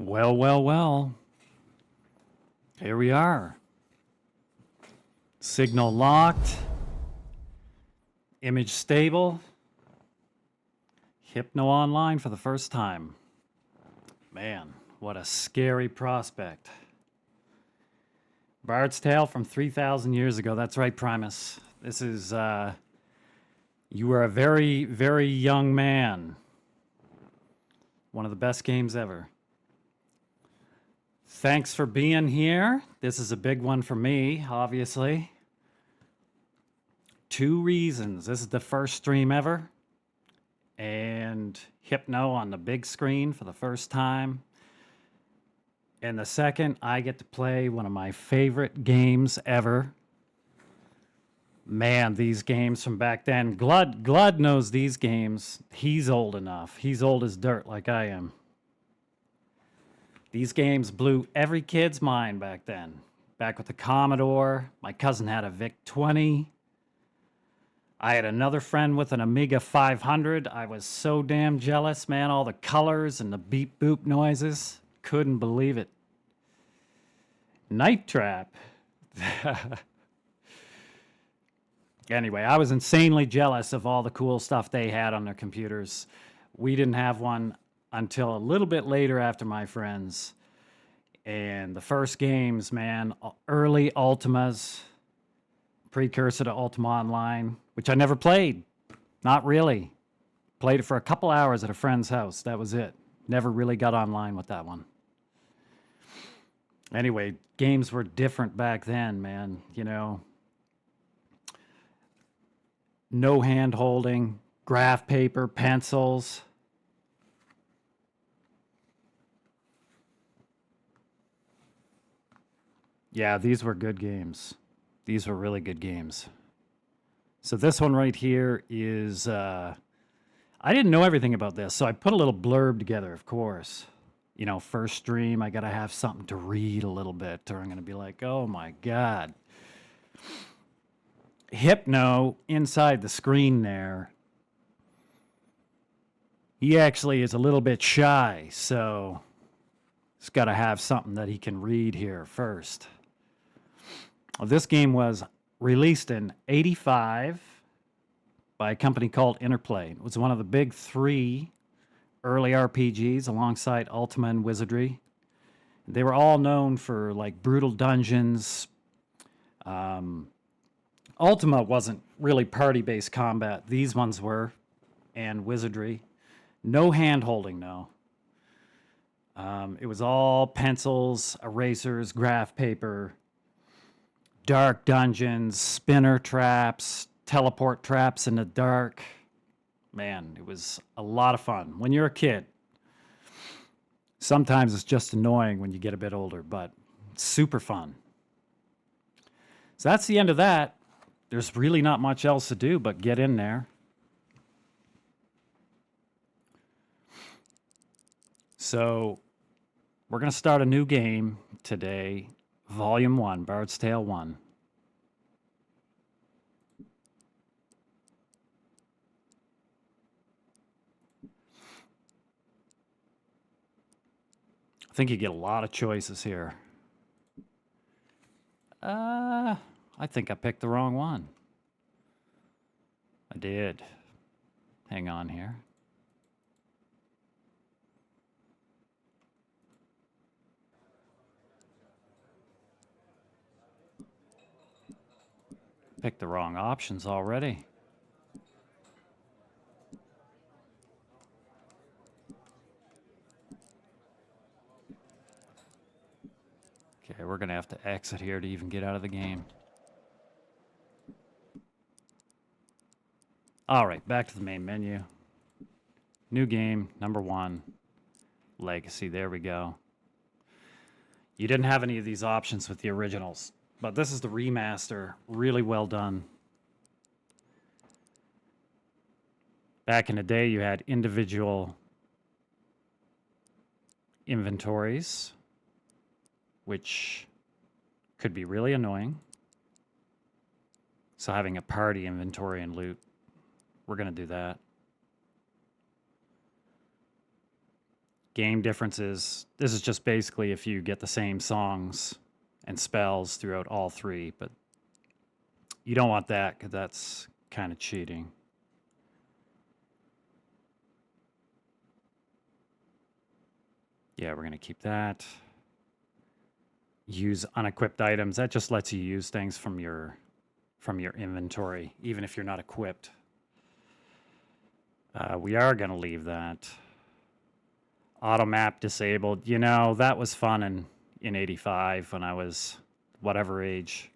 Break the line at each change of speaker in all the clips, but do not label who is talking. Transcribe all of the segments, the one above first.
Well, well, well. Here we are. Signal locked. Image stable. Hypno online for the first time. Man, what a scary prospect. Bard's Tale from 3,000 years ago. That's right, Primus. This is, you were a very, very young man. One of the best games ever. Thanks for being here. This is a big one for me, obviously. 2 reasons. This is the first stream ever. And Hypno on the big screen for the first time. And the second, I get to play one of my favorite games ever. Man, these games from back then. Glud knows these games. He's old enough. He's old as dirt like I am. These games blew every kid's mind back then. Back with the Commodore. My cousin had a VIC-20. I had another friend with an Amiga 500. I was so damn jealous, man. All the colors and the beep boop noises. Couldn't believe it. Night Trap. Anyway, I was insanely jealous of all the cool stuff they had on their computers. We didn't have one until a little bit later after my friends. And the first games, man, early Ultimas, precursor to Ultima Online, which I never played. Not really. Played it for a couple hours at a friend's house. That was it. Never really got online with that one. Anyway, games were different back then, man. You know, no hand holding, graph paper, pencils. Yeah, these were good games. These were really good games. So this one right here is, I didn't know everything about this, so I put a little blurb together, of course. You know, first stream, I got to have something to read a little bit, or I'm going to be like, oh my God. Hypno, inside the screen there, he actually is a little bit shy, so he's got to have something that he can read here first. Well, this game was released in '85 by a company called Interplay. It was one of the big three early RPGs alongside Ultima and Wizardry. They were all known for like brutal dungeons. Ultima wasn't really party-based combat. These ones were, and Wizardry. No hand-holding, though. It was all pencils, erasers, graph paper, dark dungeons, spinner traps, teleport traps in the dark. Man, it was a lot of fun. When you're a kid, sometimes it's just annoying when you get a bit older, but it's super fun. So that's the end of that. There's really not much else to do but get in there. So we're going to start a new game today, Volume 1, Bard's Tale 1. I think you get a lot of choices here. I think I picked the wrong one. I did. Hang on here. Picked the wrong options already. Okay, we're going to have to exit here to even get out of the game. All right, back to the main menu. New game, number 1. Legacy, there we go. You didn't have any of these options with the originals, but this is the remaster. Really well done. Back in the day, you had individual inventories, which could be really annoying. So having a party inventory and loot, we're going to do that. Game differences. This is just basically if you get the same songs and spells throughout all 3, but you don't want that because that's kind of cheating. Yeah, we're going to keep that. Use unequipped items. That just lets you use things from your inventory, even if you're not equipped. We are going to leave that. Auto map disabled. You know, that was fun in '85 when I was whatever age.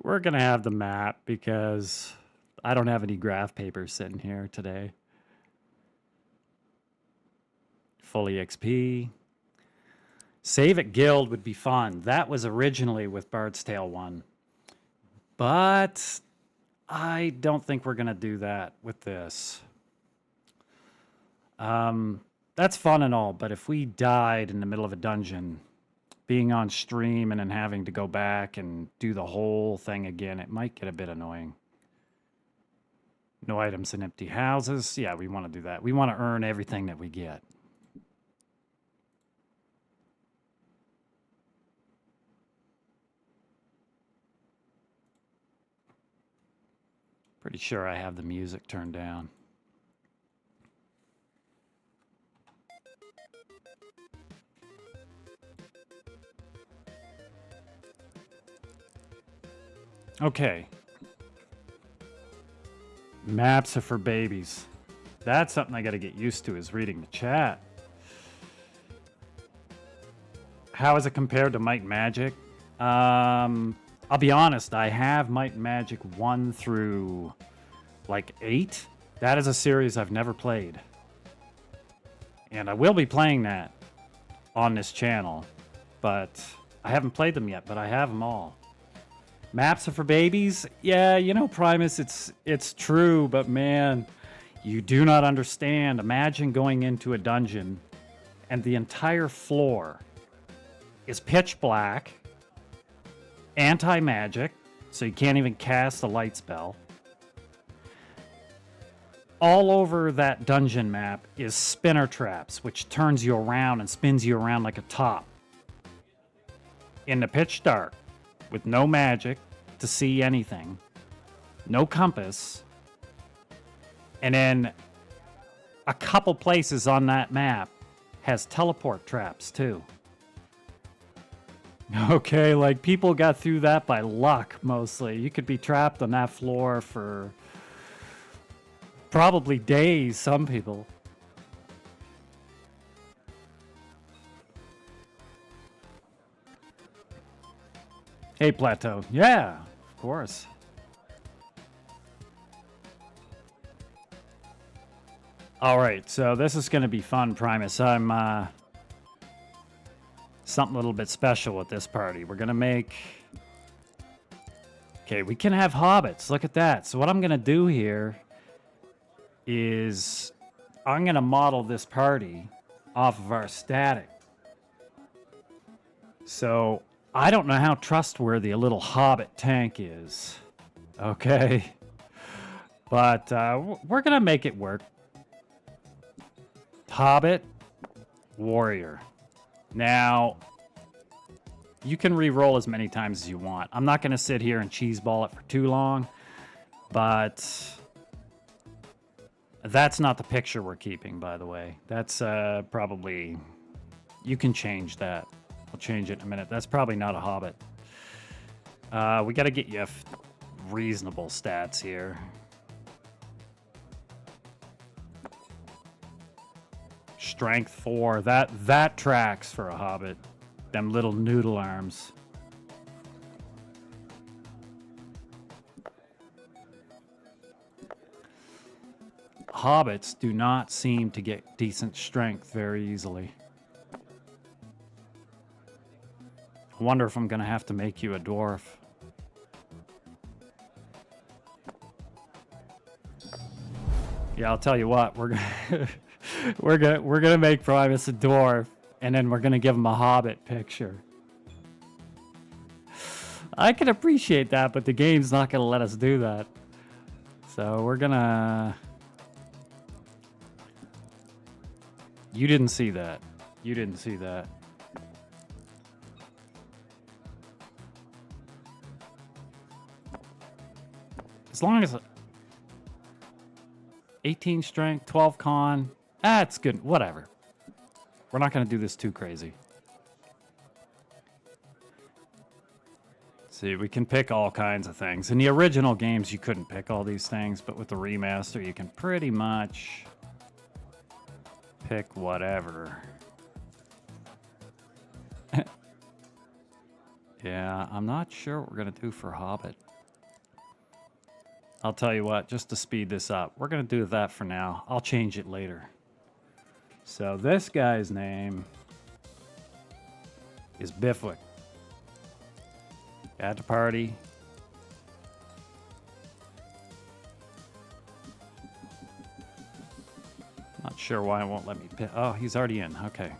We're going to have the map because I don't have any graph paper sitting here today. Full EXP. Save at Guild would be fun. That was originally with Bard's Tale 1. But I don't think we're going to do that with this. That's fun and all, but if we died in the middle of a dungeon, being on stream and then having to go back and do the whole thing again, it might get a bit annoying. No items in empty houses. Yeah, we want to do that. We want to earn everything that we get. Pretty sure I have the music turned down. Okay. Maps are for babies. That's something I got to get used to, is reading the chat. How is it compared to Might and Magic? I'll be honest, I have Might and Magic 1 through like 8. That is a series I've never played. And I will be playing that on this channel, but I haven't played them yet, but I have them all. Maps are for babies? Yeah, you know, Primus, it's true, but man, you do not understand. Imagine going into a dungeon and the entire floor is pitch black, anti-magic, so you can't even cast a light spell. All over that dungeon map is spinner traps, which turns you around and spins you around like a top. In the pitch dark, with no magic to see anything, no compass, and then a couple places on that map has teleport traps too. Okay, like people got through that by luck mostly. You could be trapped on that floor for probably days, some people. Hey, Plateau. Yeah, of course. All right, so this is going to be fun, Primus. I'm something a little bit special with this party. We're going to make... Okay, we can have hobbits. Look at that. So what I'm going to do here is I'm going to model this party off of our static. So I don't know how trustworthy a little hobbit tank is. Okay. But we're going to make it work. Hobbit, warrior. Now, you can re-roll as many times as you want. I'm not going to sit here and cheeseball it for too long, but that's not the picture we're keeping, by the way. That's probably... You can change that. I'll change it in a minute. That's probably not a hobbit. We got to get you reasonable stats here. Strength 4. That tracks for a hobbit. Them little noodle arms. Hobbits do not seem to get decent strength very easily. I wonder if I'm going to have to make you a dwarf. Yeah, I'll tell you what. We're gonna make Primus a dwarf, and then we're gonna give him a hobbit picture. I can appreciate that, but the game's not gonna let us do that. So we're gonna... You didn't see that. You didn't see that. As long as 18 strength, 12 con, that's good. Whatever. We're not going to do this too crazy. See, we can pick all kinds of things. In the original games, you couldn't pick all these things, but with the remaster, you can pretty much pick whatever. Yeah, I'm not sure what we're going to do for Hobbit. I'll tell you what, just to speed this up, we're going to do that for now. I'll change it later. So this guy's name is Bifwick. Add to party. Not sure why it won't let me pick. Oh, he's already in. Okay.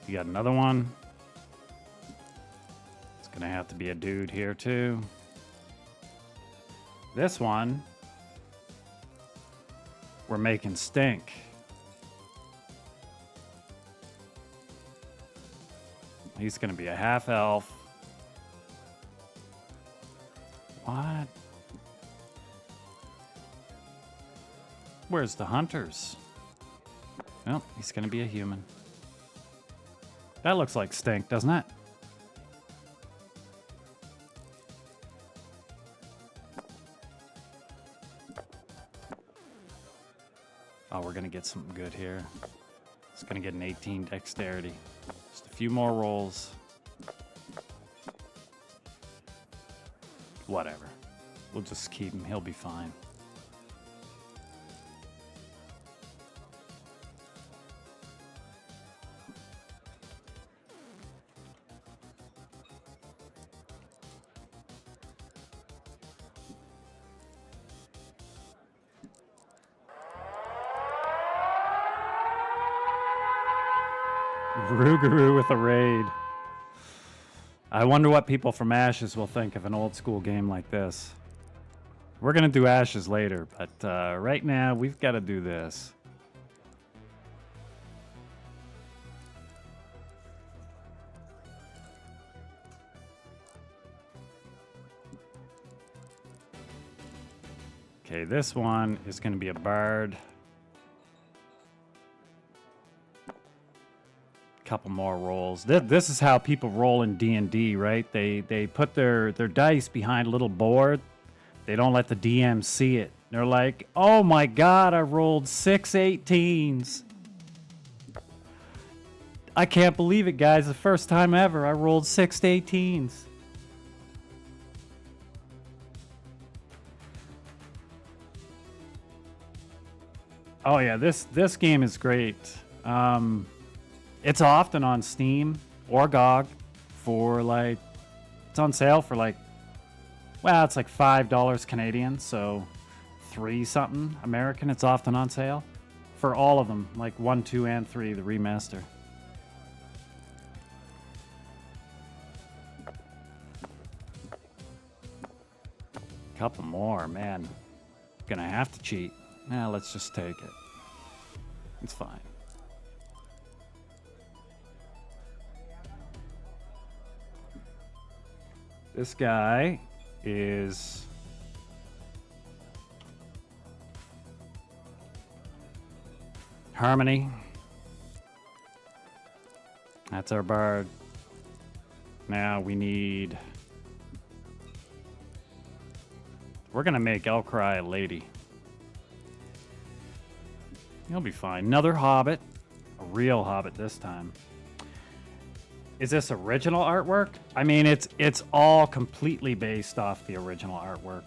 You got another one. It's going to have to be a dude here too. This one, we're making stink. He's going to be a half elf. What? Where's the hunters? Well, he's going to be a human. That looks like stink, doesn't it? Oh, we're going to get something good here. It's going to get an 18 dexterity. Just a few more rolls. Whatever. We'll just keep him. He'll be fine. Rougarou with a raid. I wonder what people from Ashes will think of an old school game like this. We're going to do Ashes later, but right now we've got to do this. Okay, this one is going to be a bard. Couple more rolls. This is how people roll in D&D, right? They put their dice behind a little board. They don't let the DM see it. They're like, oh my god, I rolled 6 18s. I can't believe it, guys. The first time ever I rolled 6 18s. Oh yeah, this game is great. It's often on Steam or GOG for like, it's on sale for like, well, it's like $5 Canadian, so 3 something American. It's often on sale for all of them, like 1, 2, and 3, the remaster. Couple more, man. Gonna have to cheat. Nah, let's just take it. It's fine. This guy is Harmony. That's our bard. Now we need... We're gonna make Elcry a lady. He'll be fine. Another hobbit. A real hobbit this time. Is this original artwork? I mean, it's all completely based off the original artwork.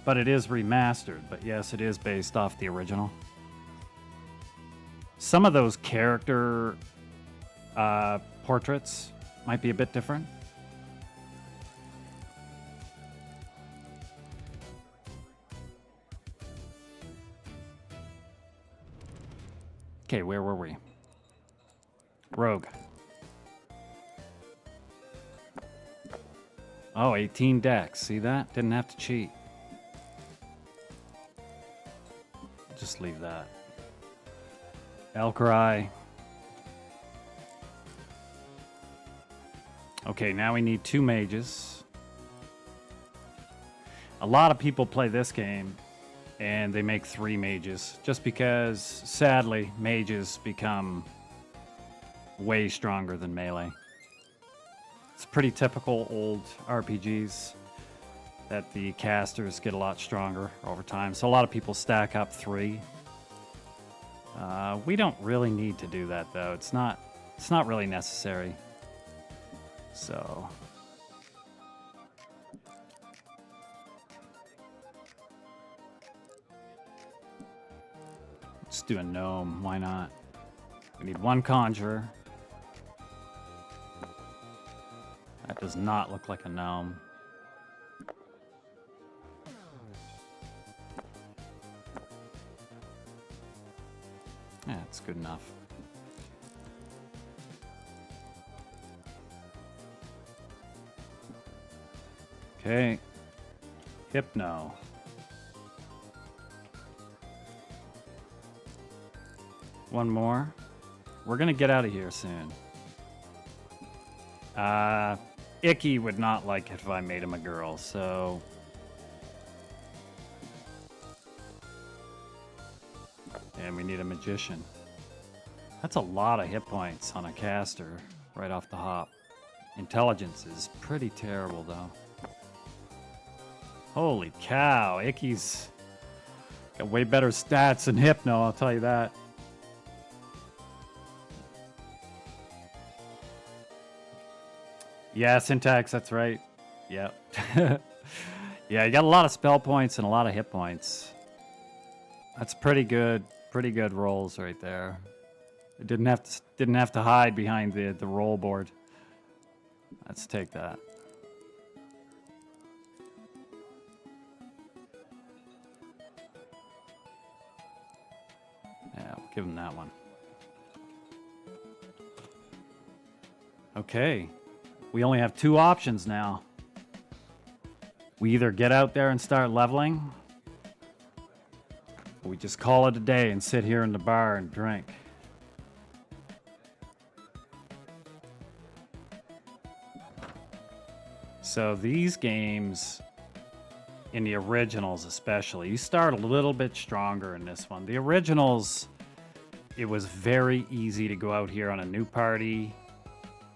But it is remastered. But yes, it is based off the original. Some of those character portraits might be a bit different. Okay, where were we? Rogue. Oh, 18 dex. See that? Didn't have to cheat. Just leave that. Elcry. Okay, now we need 2 mages. A lot of people play this game and they make 3 mages just because, sadly, mages become way stronger than melee. It's pretty typical old RPGs that the casters get a lot stronger over time. So a lot of people stack up 3. We don't really need to do that though. It's not really necessary. So let's do a gnome. Why not? We need 1 conjurer. That does not look like a gnome. Yeah, it's good enough. Okay. Hypno. One more. We're gonna get out of here soon. Icky would not like it if I made him a girl, so... And we need a magician. That's a lot of hit points on a caster right off the hop. Intelligence is pretty terrible, though. Holy cow, Icky's Got way better stats than Hypno, I'll tell you that. Yeah, syntax, that's right. Yep. Yeah, you got a lot of spell points and a lot of hit points. That's pretty good rolls right there. It didn't have to hide behind the roll board. Let's take that. Yeah, we'll give him that one. Okay. We only have two options now. We either get out there and start leveling, or we just call it a day and sit here in the bar and drink. So these games, in the originals especially, you start a little bit stronger in this one. The originals, it was very easy to go out here on a new party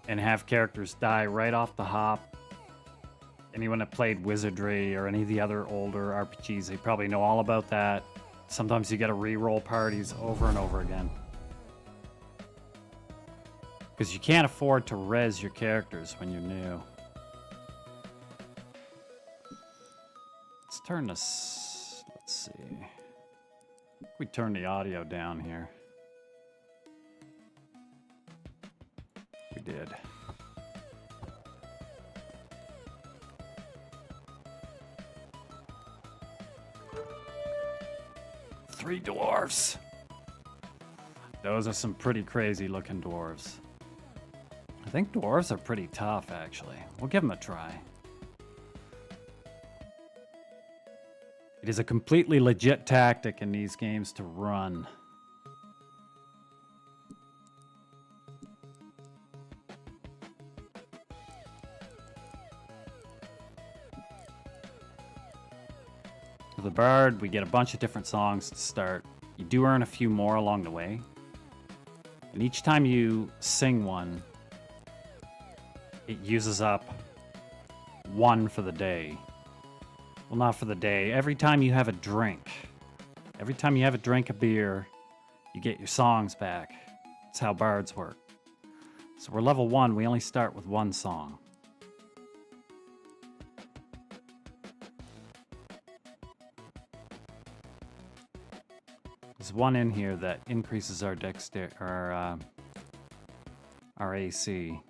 and have characters die right off the hop. Anyone that played Wizardry or any of the other older RPGs, they probably know all about that. Sometimes you got to re-roll parties over and over again. Because you can't afford to res your characters when you're new. Let's turn this, let's see. We turn the audio down here. We did. Three dwarves. Those are some pretty crazy looking dwarves. I think dwarves are pretty tough, actually. We'll give them a try. It is a completely legit tactic in these games to run. With the Bard, we get a bunch of different songs to start. You do earn a few more along the way. And each time you sing one, it uses up one for the day. Well, not for the day. Every time you have a drink, every time you have a drink of beer, you get your songs back. That's how bards work. So we're level 1, we only start with one song. There's one in here that increases our our AC.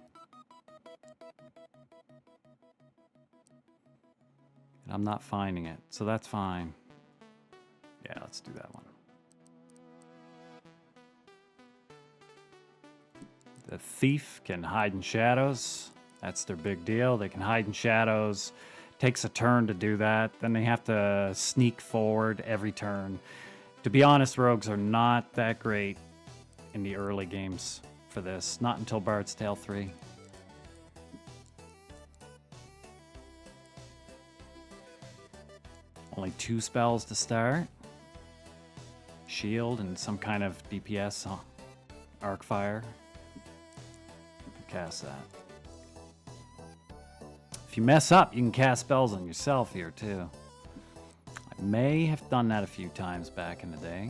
And I'm not finding it, so that's fine. Yeah, let's do that one. The thief can hide in shadows. That's their big deal. They can hide in shadows. Takes a turn to do that. Then they have to sneak forward every turn. To be honest, rogues are not that great in the early games for this. Not until Bard's Tale 3. Only 2 spells to start. Shield and some kind of DPS, arc fire. Cast that. If you mess up, you can cast spells on yourself here too. I may have done that a few times back in the day.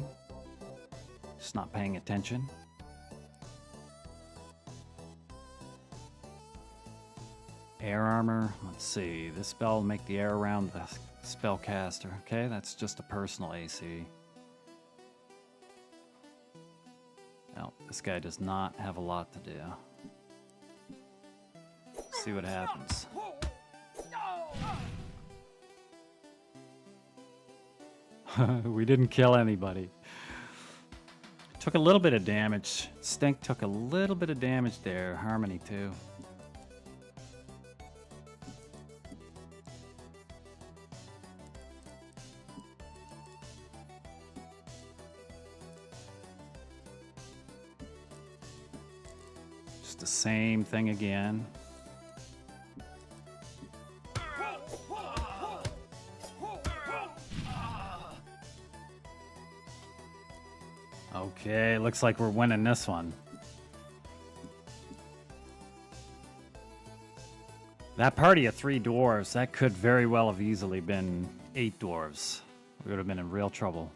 Just not paying attention. Air armor. Let's see. This spell will make the air around the spellcaster. Okay, that's just a personal AC. No, this guy does not have a lot to do. See what happens. We didn't kill anybody. Took a little bit of damage. Stink took a little bit of damage there. Harmony too. Just the same thing again. Okay, looks like we're winning this one. That party of 3 dwarves, that could very well have easily been 8 dwarves. We would have been in real trouble.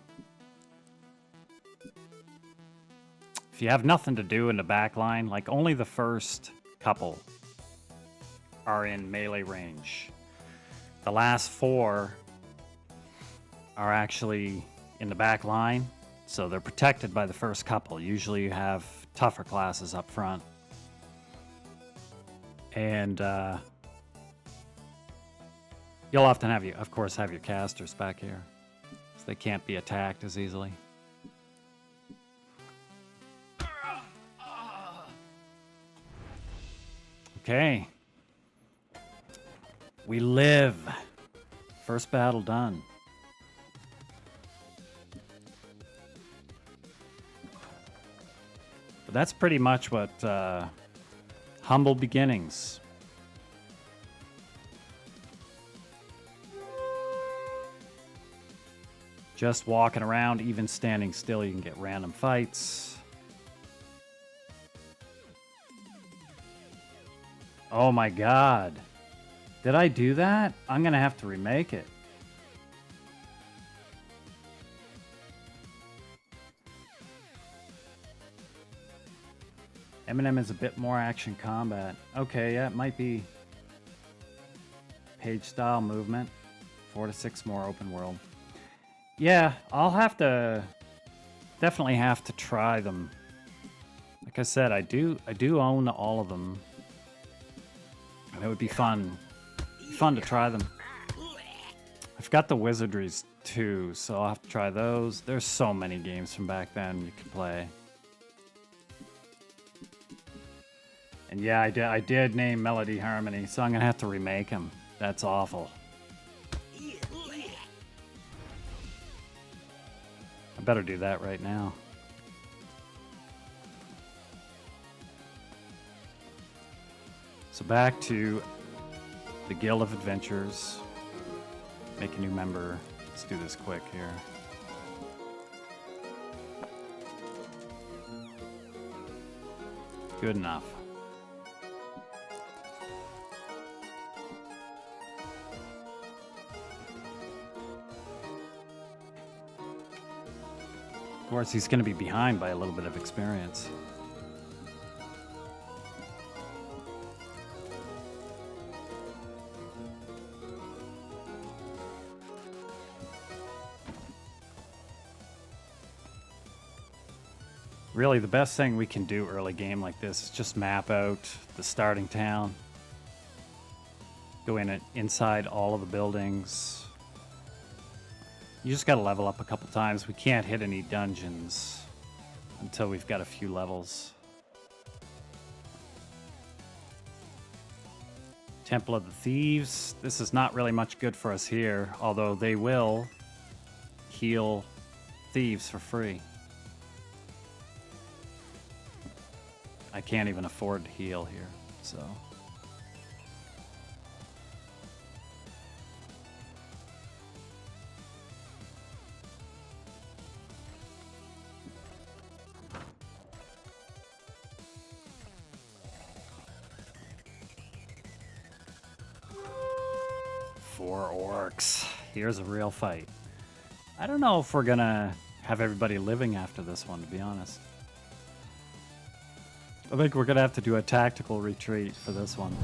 if you have nothing to do in the back line, like only the first couple are in melee range. The last 4 are actually in the back line, so they're protected by the first couple. Usually you have tougher classes up front. And you'll often have, of course, have your casters back here, so they can't be attacked as easily. Okay. We live. First battle done. But that's pretty much what humble beginnings. Just walking around, even standing still, you can get random fights. Oh my god. Did I do that? I'm gonna have to remake it. M is a bit more action combat. Okay, yeah, it might be page style movement. 4 to 6 more open world. Yeah, I'll have to definitely have to try them. Like I said, I do own all of them. And it would be fun to try them. I've got the Wizardries too, so I'll have to try those. There's so many games from back then you can play. And yeah, I did name Melody Harmony, so I'm gonna have to remake him. That's awful. I better do that right now. So back to the Guild of Adventurers. Make a new member. Let's do this quick here. Good enough. Of course, he's going to be behind by a little bit of experience. Really, the best thing we can do early game like this is just map out the starting town. Go in inside all of the buildings. You just got to level up a couple times. We can't hit any dungeons until we've got a few levels. Temple of the Thieves. This is not really much good for us here, although they will heal thieves for free. I can't even afford to heal here, so... Four orcs. Here's a real fight. I don't know if we're gonna have everybody living after this one, to be honest. I think we're gonna have to do a tactical retreat for this one.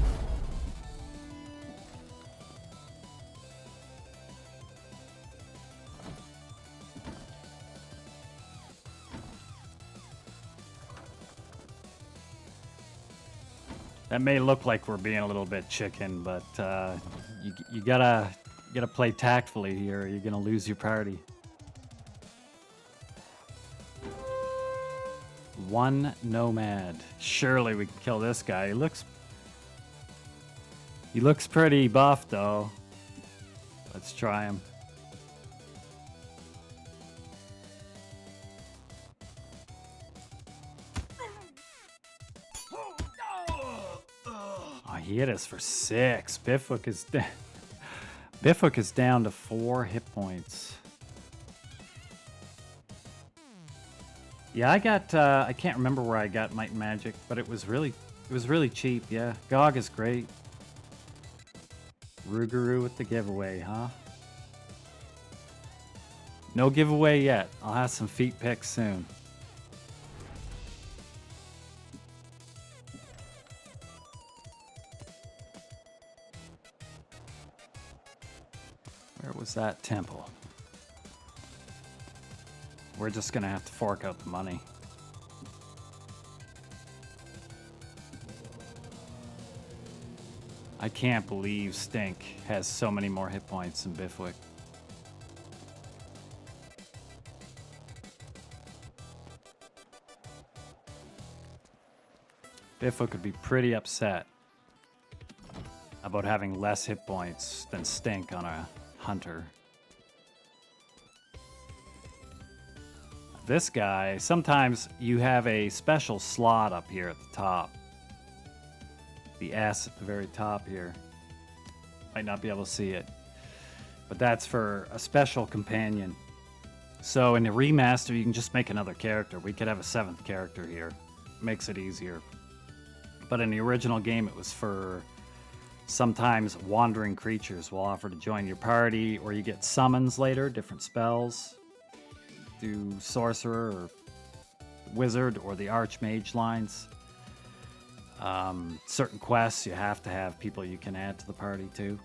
That may look like we're being a little bit chicken, but you gotta play tactfully here, or you're gonna lose your party. One nomad. Surely we can kill this guy. He looks pretty buff though. Let's try him. Oh, he hit us for 6. Biffook is down to 4 hit points. Yeah, I got, I can't remember where I got Might and Magic, but it was really cheap, yeah. GOG is great. Rougarou with the giveaway, huh? No giveaway yet. I'll have some feet picks soon. that temple? We're just gonna have to fork out the money. I can't believe Stink has so many more hit points than Bifwick. Bifwick would be pretty upset about having less hit points than Stink on a hunter. This guy, sometimes you have a special slot up here at the top. The S at the very top here. Might not be able to see it. But that's for a special companion. So in the remaster, you can just make another character. We could have a 7th character here. Makes it easier. But in the original game, it was for sometimes wandering creatures will offer to join your party, or you get summons later, different spells. Do sorcerer or wizard or the archmage lines. Certain quests you have to have people you can add to the party too.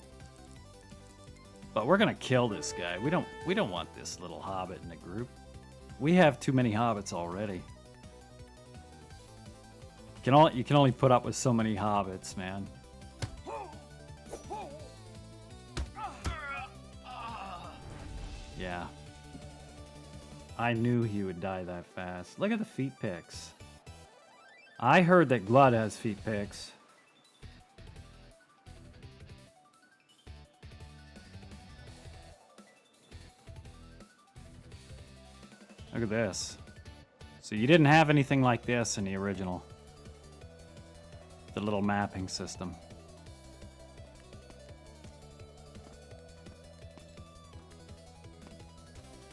But we're gonna kill this guy. We don't want this little hobbit in the group. We have too many hobbits already. You can only put up with so many hobbits, man. Yeah. I knew he would die that fast. Look at the feet picks. I heard that Glud has feet picks. Look at this. So you didn't have anything like this in the original. The little mapping system.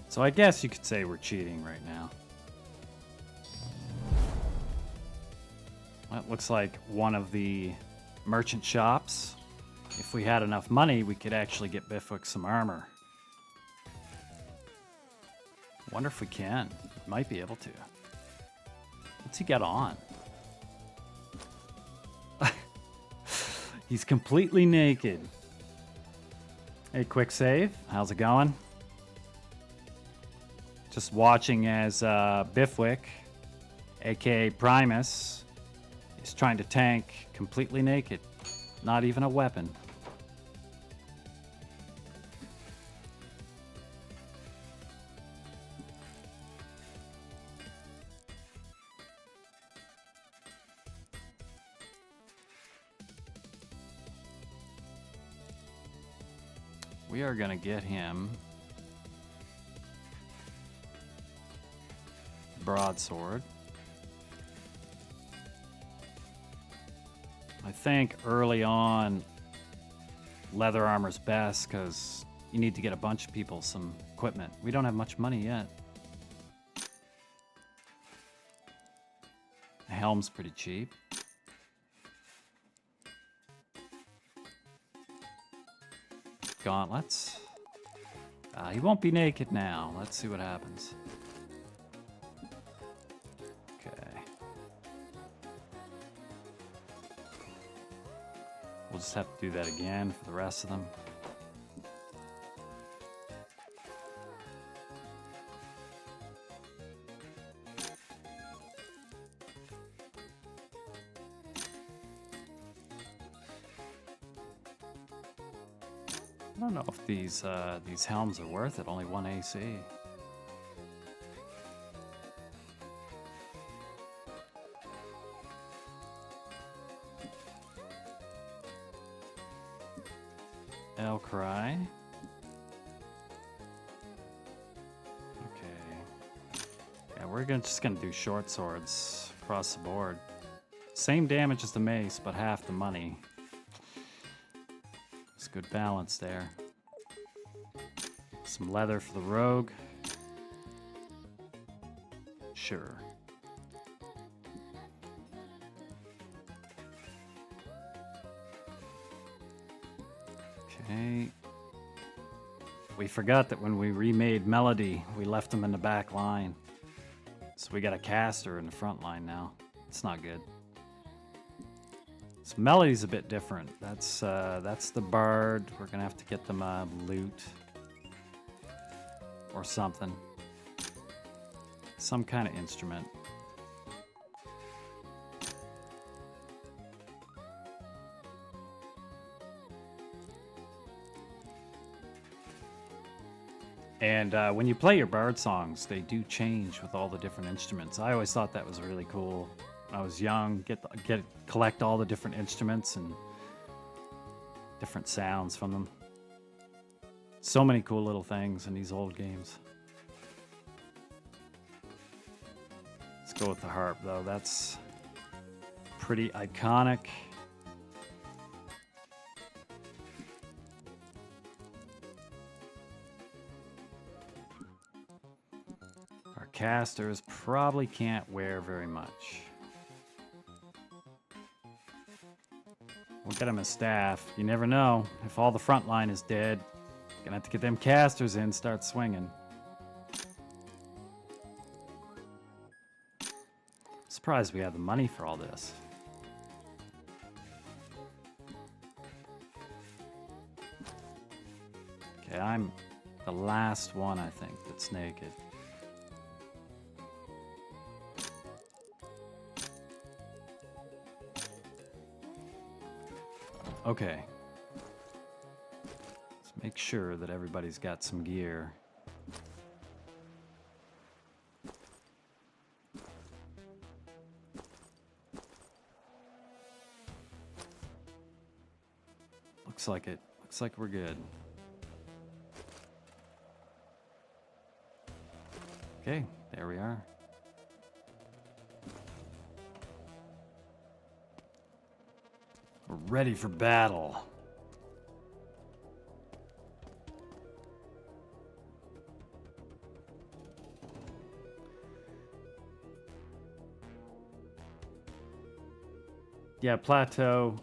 So I guess you could say we're cheating right now. That looks like one of the merchant shops. If we had enough money, we could actually get Bifwick some armor. Wonder if we can. Might be able to. What's he got on? He's completely naked. Hey, quick save. How's it going? Just watching as Bifwick, aka Primus, is trying to tank completely naked. Not even a weapon. We are gonna get him broadsword. I think early on leather armor's best because you need to get a bunch of people some equipment. We don't have much money yet. The helm's pretty cheap. Gauntlets. He won't be naked now. Let's see what happens. Okay. We'll just have to do that again for the rest of them. I don't know if these helms are worth it. Only 1 AC. El Cry. Okay. Yeah, we're just gonna do short swords across the board. Same damage as the mace, but half the money. Good balance there. Some leather for the rogue. Sure. Okay. We forgot that when we remade Melody, we left him in the back line. So we got a caster in the front line now. It's not good. So Melody's a bit different. That's the bard. We're gonna have to get them loot. or something. Some kind of instrument. And when you play your bard songs, they do change with all the different instruments. I always thought that was really cool. When I was young, collect all the different instruments and different sounds from them. So many cool little things in these old games. Let's go with the harp, though. That's pretty iconic. Our casters probably can't wear very much. We'll get him a staff. You never know. If all the front line is dead, gonna have to get them casters in, start swinging. Surprised we have the money for all this. Okay, I'm the last one, I think, that's naked. Okay. Let's make sure that everybody's got some gear. Looks like it. Looks like we're good. Okay, there we are. We're ready for battle. Yeah, Plateau.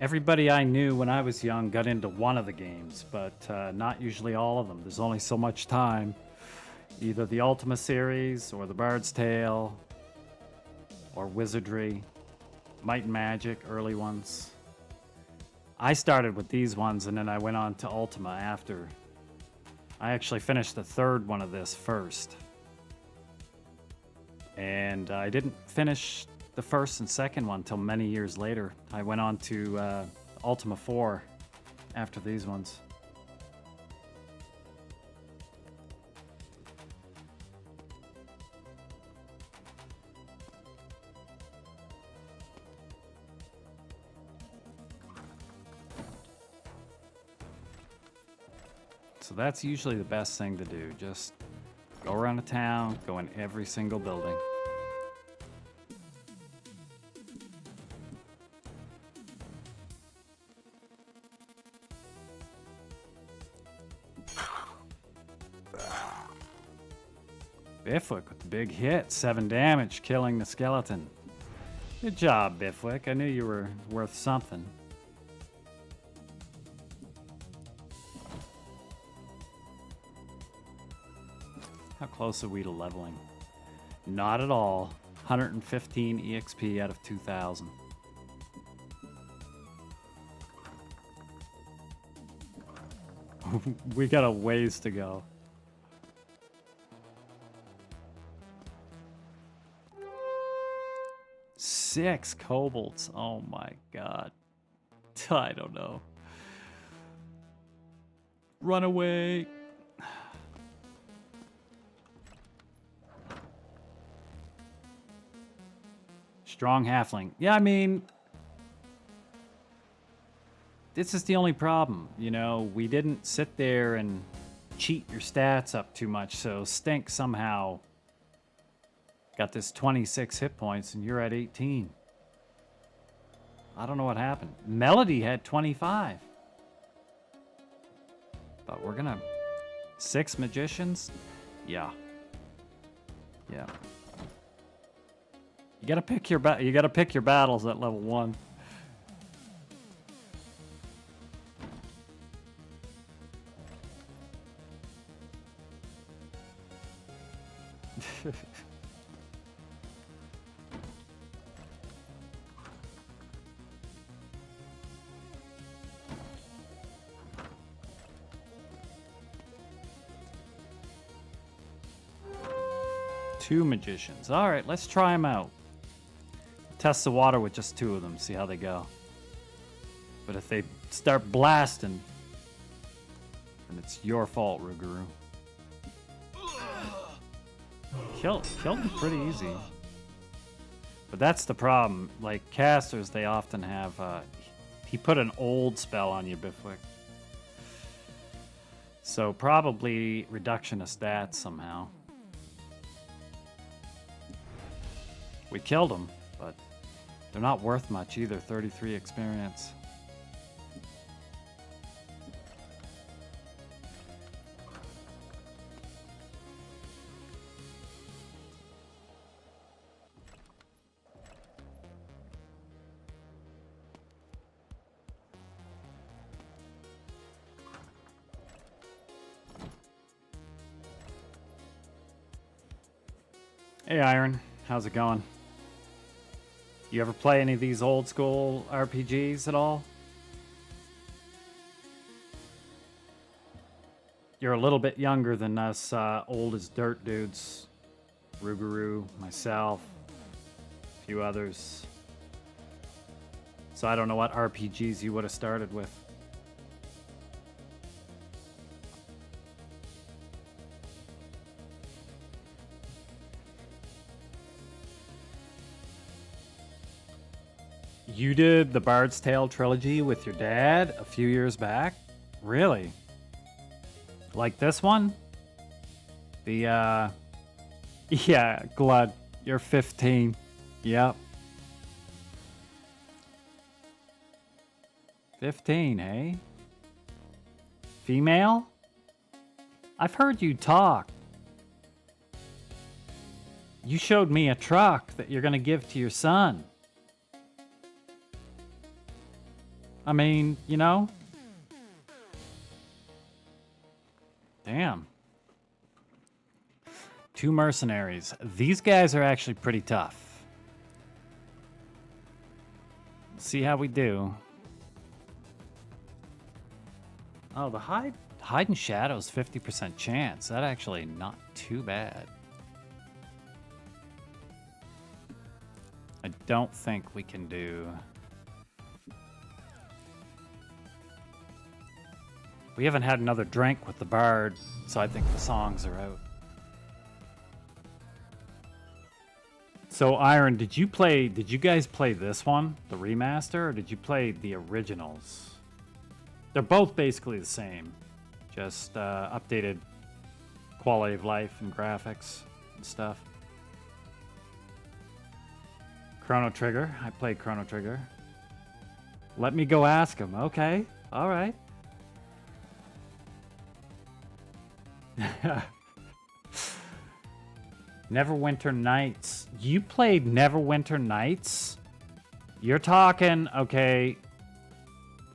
Everybody I knew when I was young got into one of the games, but not usually all of them. There's only so much time. Either the Ultima series, or the Bard's Tale, or Wizardry, Might and Magic, early ones. I started with these ones, and then I went on to Ultima after. I actually finished the third one of this first. And I didn't finish the first and second one until many years later. I went on to Ultima 4 after these ones. So that's usually the best thing to do. Just go around the town, go in every single building. Biffwick with the big hit, 7 damage, killing the skeleton. Good job, Biffwick. I knew you were worth something. How close are we to leveling? Not at all. 115 EXP out of 2,000. We got a ways to go. Six kobolds. Oh my god. I don't know. Run away. Strong halfling. Yeah, I mean, this is the only problem. You know, we didn't sit there and cheat your stats up too much, so Stink somehow got this 26 hit points and you're at 18. I don't know what happened. Melody had 25. But we're gonna... 6 magicians? Yeah. Yeah. You gotta pick your battles at level 1. 2 magicians. All right, let's try them out. Test the water with just 2 of them, see how they go. But if they start blasting, then it's your fault, Ruguru. Killed him pretty easy. But that's the problem. Like, casters, they often have... he put an old spell on you, Bifwick. So probably reduction of stats somehow. We killed him, but they're not worth much either. 33 experience. Hey Iron, how's it going? You ever play any of these old school RPGs at all? You're a little bit younger than us old as dirt dudes. Ruguru, myself, a few others. So I don't know what RPGs you would have started with. You did the Bard's Tale trilogy with your dad a few years back? Really? Like this one? The, yeah, Glud, you're 15. Yep. 15, hey? Female? I've heard you talk. You showed me a truck that you're gonna give to your son. I mean, you know? Damn. 2 mercenaries. These guys are actually pretty tough. See how we do. Oh, the hide and shadows 50% chance. That actually not too bad. I don't think we can do... We haven't had another drink with the Bard, so I think the songs are out. So, Iron, did you guys play this one, the remaster, or did you play the originals? They're both basically the same, just updated quality of life and graphics and stuff. Chrono Trigger, I played Chrono Trigger. Let me go ask him, okay, all right. Neverwinter Nights. You played Neverwinter Nights? You're talking, okay.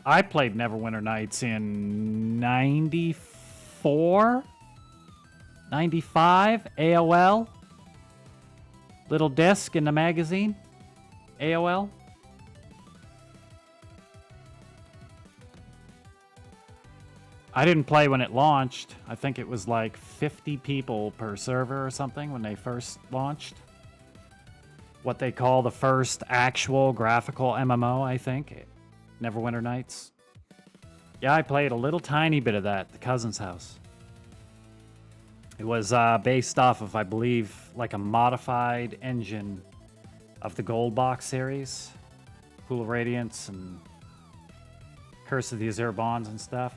I played Neverwinter Nights in 94? 95? AOL? Little disc in the magazine? AOL? I didn't play when it launched. I think it was like 50 people per server or something when they first launched. What they call the first actual graphical MMO, I think. Neverwinter Nights. Yeah, I played a little tiny bit of that at the cousin's house. It was based off of, I believe, like a modified engine of the Gold Box series. Pool of Radiance and Curse of the Azure Bonds and stuff.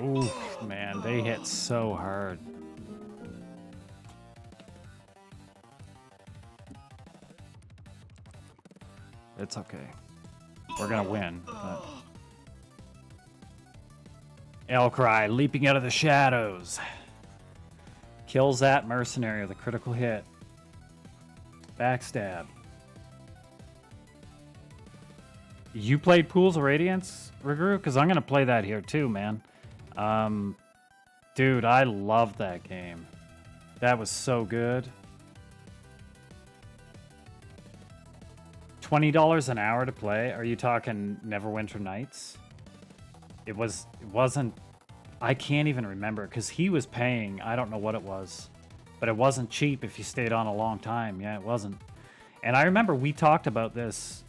Oof, man, they hit so hard. It's okay. We're gonna win. But... Elcry leaping out of the shadows. Kills that mercenary with a critical hit. Backstab. You played Pools of Radiance, Riguru? Because I'm gonna play that here too, man. Dude, I love that game. That was so good. $20 an hour to play? Are you talking Neverwinter Nights? It wasn't, I can't even remember because he was paying, I don't know what it was, but it wasn't cheap if you stayed on a long time. Yeah, it wasn't. And I remember we talked about this,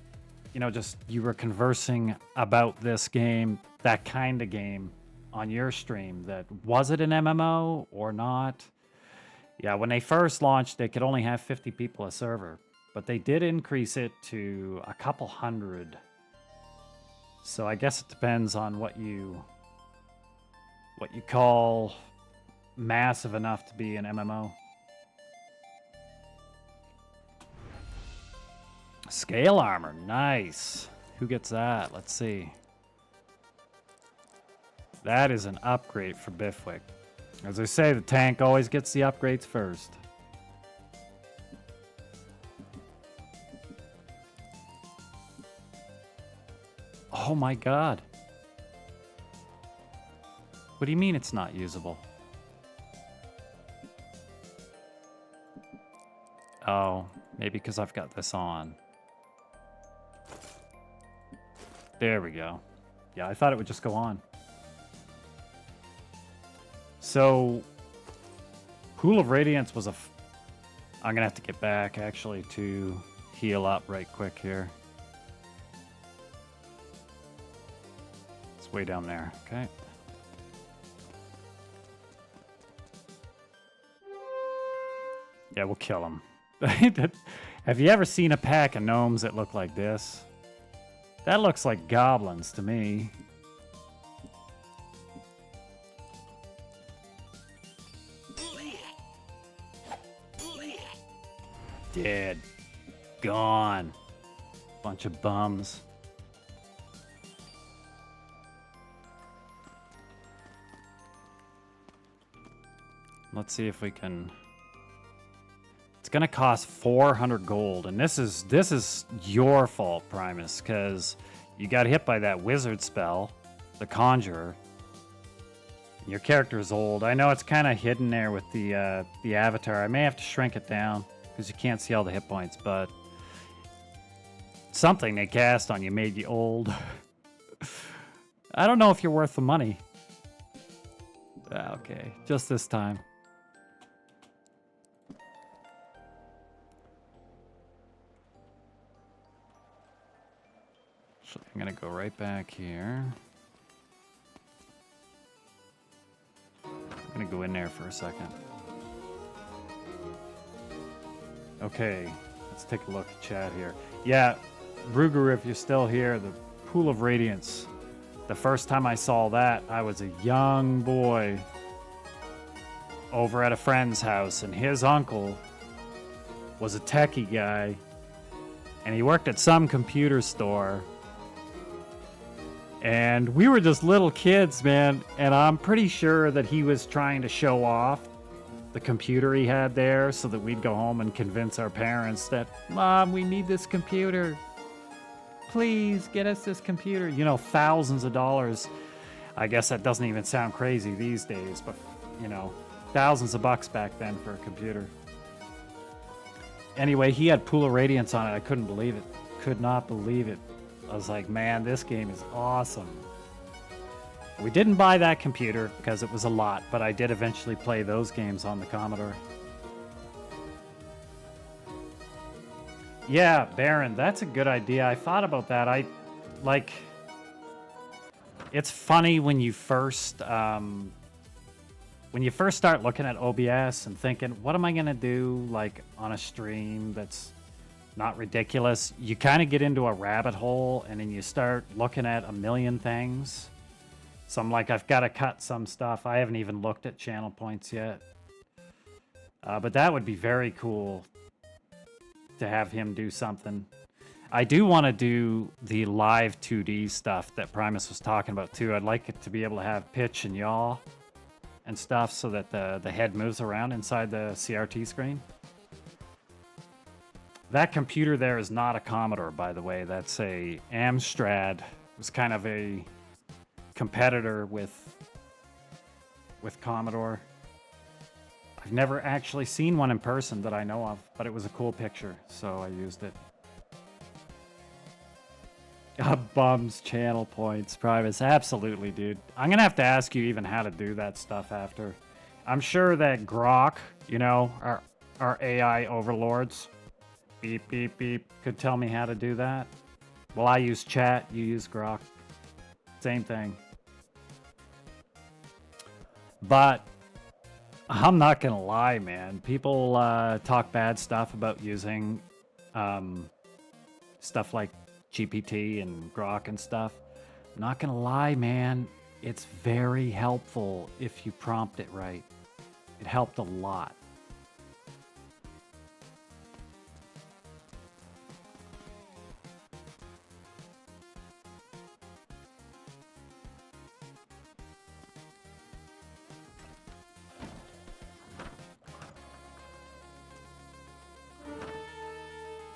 you know, just you were conversing about this game, that kind of game on your stream. That was it an MMO or not? Yeah, when they first launched, they could only have 50 people a server, but they did increase it to a couple hundred. So I guess it depends on what you call massive enough to be an MMO. Scale armor, nice. Who gets that? Let's see. That is an upgrade for Bifwick. As I say, the tank always gets the upgrades first. Oh my god. What do you mean it's not usable? Oh, maybe because I've got this on. There we go. Yeah, I thought it would just go on. So, Pool of Radiance was I'm gonna have to get back actually to heal up right quick here. It's way down there, okay. Yeah, we'll kill him. Have you ever seen a pack of gnomes that look like this? That looks like goblins to me. Dead. Gone. Bunch of bums. Let's see if we can... It's gonna cost 400 gold, and this is your fault, Primus, because you got hit by that wizard spell, the Conjurer. Your character is old. I know it's kind of hidden there with the avatar. I may have to shrink it down because you can't see all the hit points, but something they cast on you made you old. I don't know if you're worth the money. Okay, just this time. So I'm gonna go right back here. I'm gonna go in there for a second. Okay, let's take a look at chat here. Yeah, Ruger, if you're still here, the Pool of Radiance. The first time I saw that, I was a young boy over at a friend's house, and his uncle was a techie guy, and he worked at some computer store. And we were just little kids, man, and I'm pretty sure that he was trying to show off the computer he had there so that we'd go home and convince our parents that, Mom, we need this computer. Please get us this computer. You know, thousands of dollars. I guess that doesn't even sound crazy these days, but, you know, thousands of bucks back then for a computer. Anyway, he had Pool of Radiance on it. I couldn't believe it. Could not believe it. I was like, man, this game is awesome. We didn't buy that computer because it was a lot, but I did eventually play those games on the Commodore. Yeah, Baron, that's a good idea. I thought about that. It's funny when you first start looking at OBS and thinking, what am I gonna do like on a stream that's not ridiculous? You kind of get into a rabbit hole and then you start looking at a million things. So I'm like, I've got to cut some stuff. I haven't even looked at channel points yet. But that would be very cool to have him do something. I do want to do the live 2D stuff that Primus was talking about too. I'd like it to be able to have pitch and yaw and stuff so that the head moves around inside the CRT screen. That computer there is not a Commodore, by the way. That's a Amstrad. It was kind of a competitor with Commodore. I've never actually seen one in person that I know of, but it was a cool picture, so I used it. Bums, channel points, Primus. Absolutely, dude. I'm gonna have to ask you even how to do that stuff after. I'm sure that Grok, you know, our AI overlords, beep, beep, beep, could tell me how to do that. Well, I use chat, you use Grok. Same thing. But I'm not gonna lie, man. People talk bad stuff about using stuff like GPT and Grok and stuff. I'm not gonna lie, man. It's very helpful if you prompt it right. It helped a lot.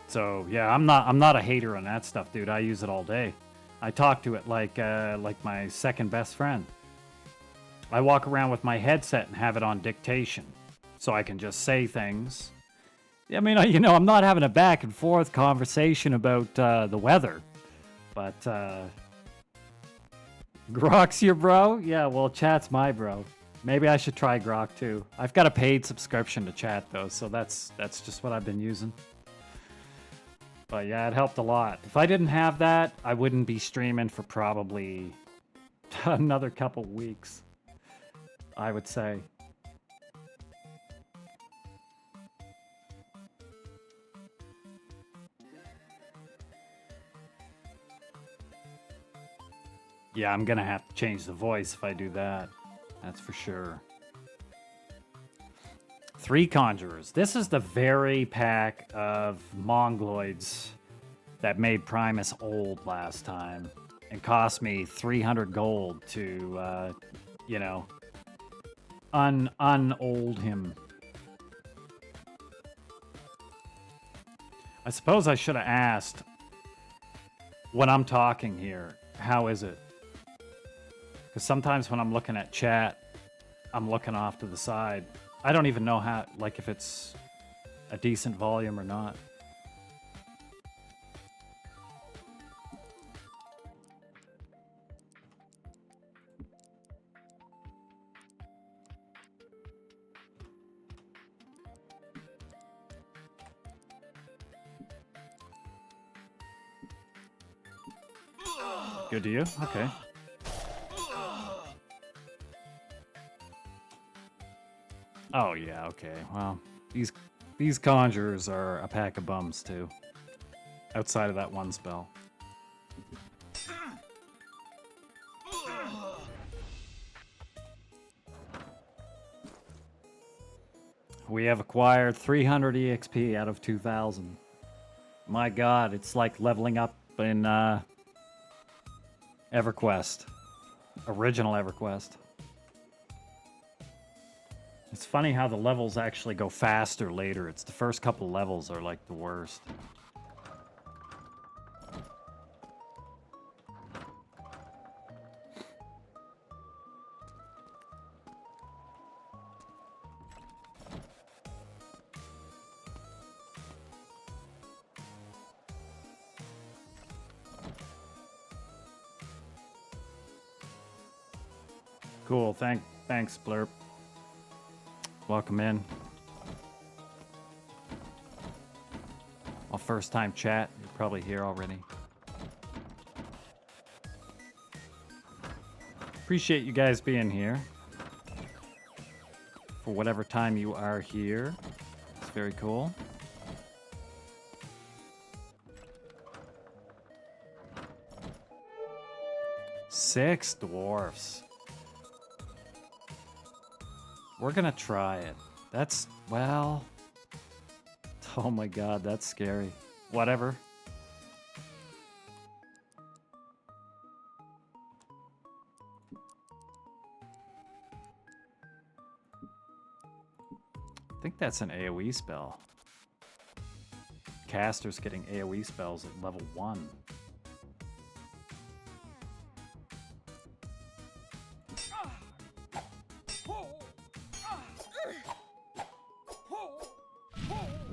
So yeah, I'm not a hater on that stuff, dude. I use it all day. I talk to it like my second best friend. I walk around with my headset and have it on dictation, so I can just say things. I mean, you know, I'm not having a back and forth conversation about the weather, but Grok's your bro? Yeah, well, chat's my bro. Maybe I should try Grok too. I've got a paid subscription to chat though, so that's just what I've been using. But yeah, it helped a lot. If I didn't have that, I wouldn't be streaming for probably another couple weeks, I would say. Yeah, I'm gonna have to change the voice if I do that. That's for sure. 3 Conjurers. This is the very pack of Mongoloids that made Primus old last time and cost me 300 gold to, you know, unold him. I suppose I should have asked when I'm talking here, how is it? Because sometimes when I'm looking at chat, I'm looking off to the side. I don't even know how, like, if it's a decent volume or not. Good to you? Okay. Oh yeah, okay. Well, these conjurers are a pack of bums too. Outside of that one spell. We have acquired 300 EXP out of 2,000. My god, it's like leveling up in EverQuest. Original EverQuest. It's funny how the levels actually go faster later. It's the first couple levels are like the worst. Cool, thanks, Blurp. Welcome in. Well, first time chat, you're probably here already. Appreciate you guys being here. For whatever time you are here. It's very cool. Six dwarfs. We're gonna try it. That's, well... Oh my god, that's scary. Whatever. I think that's an AoE spell. Caster's getting AoE spells at level 1.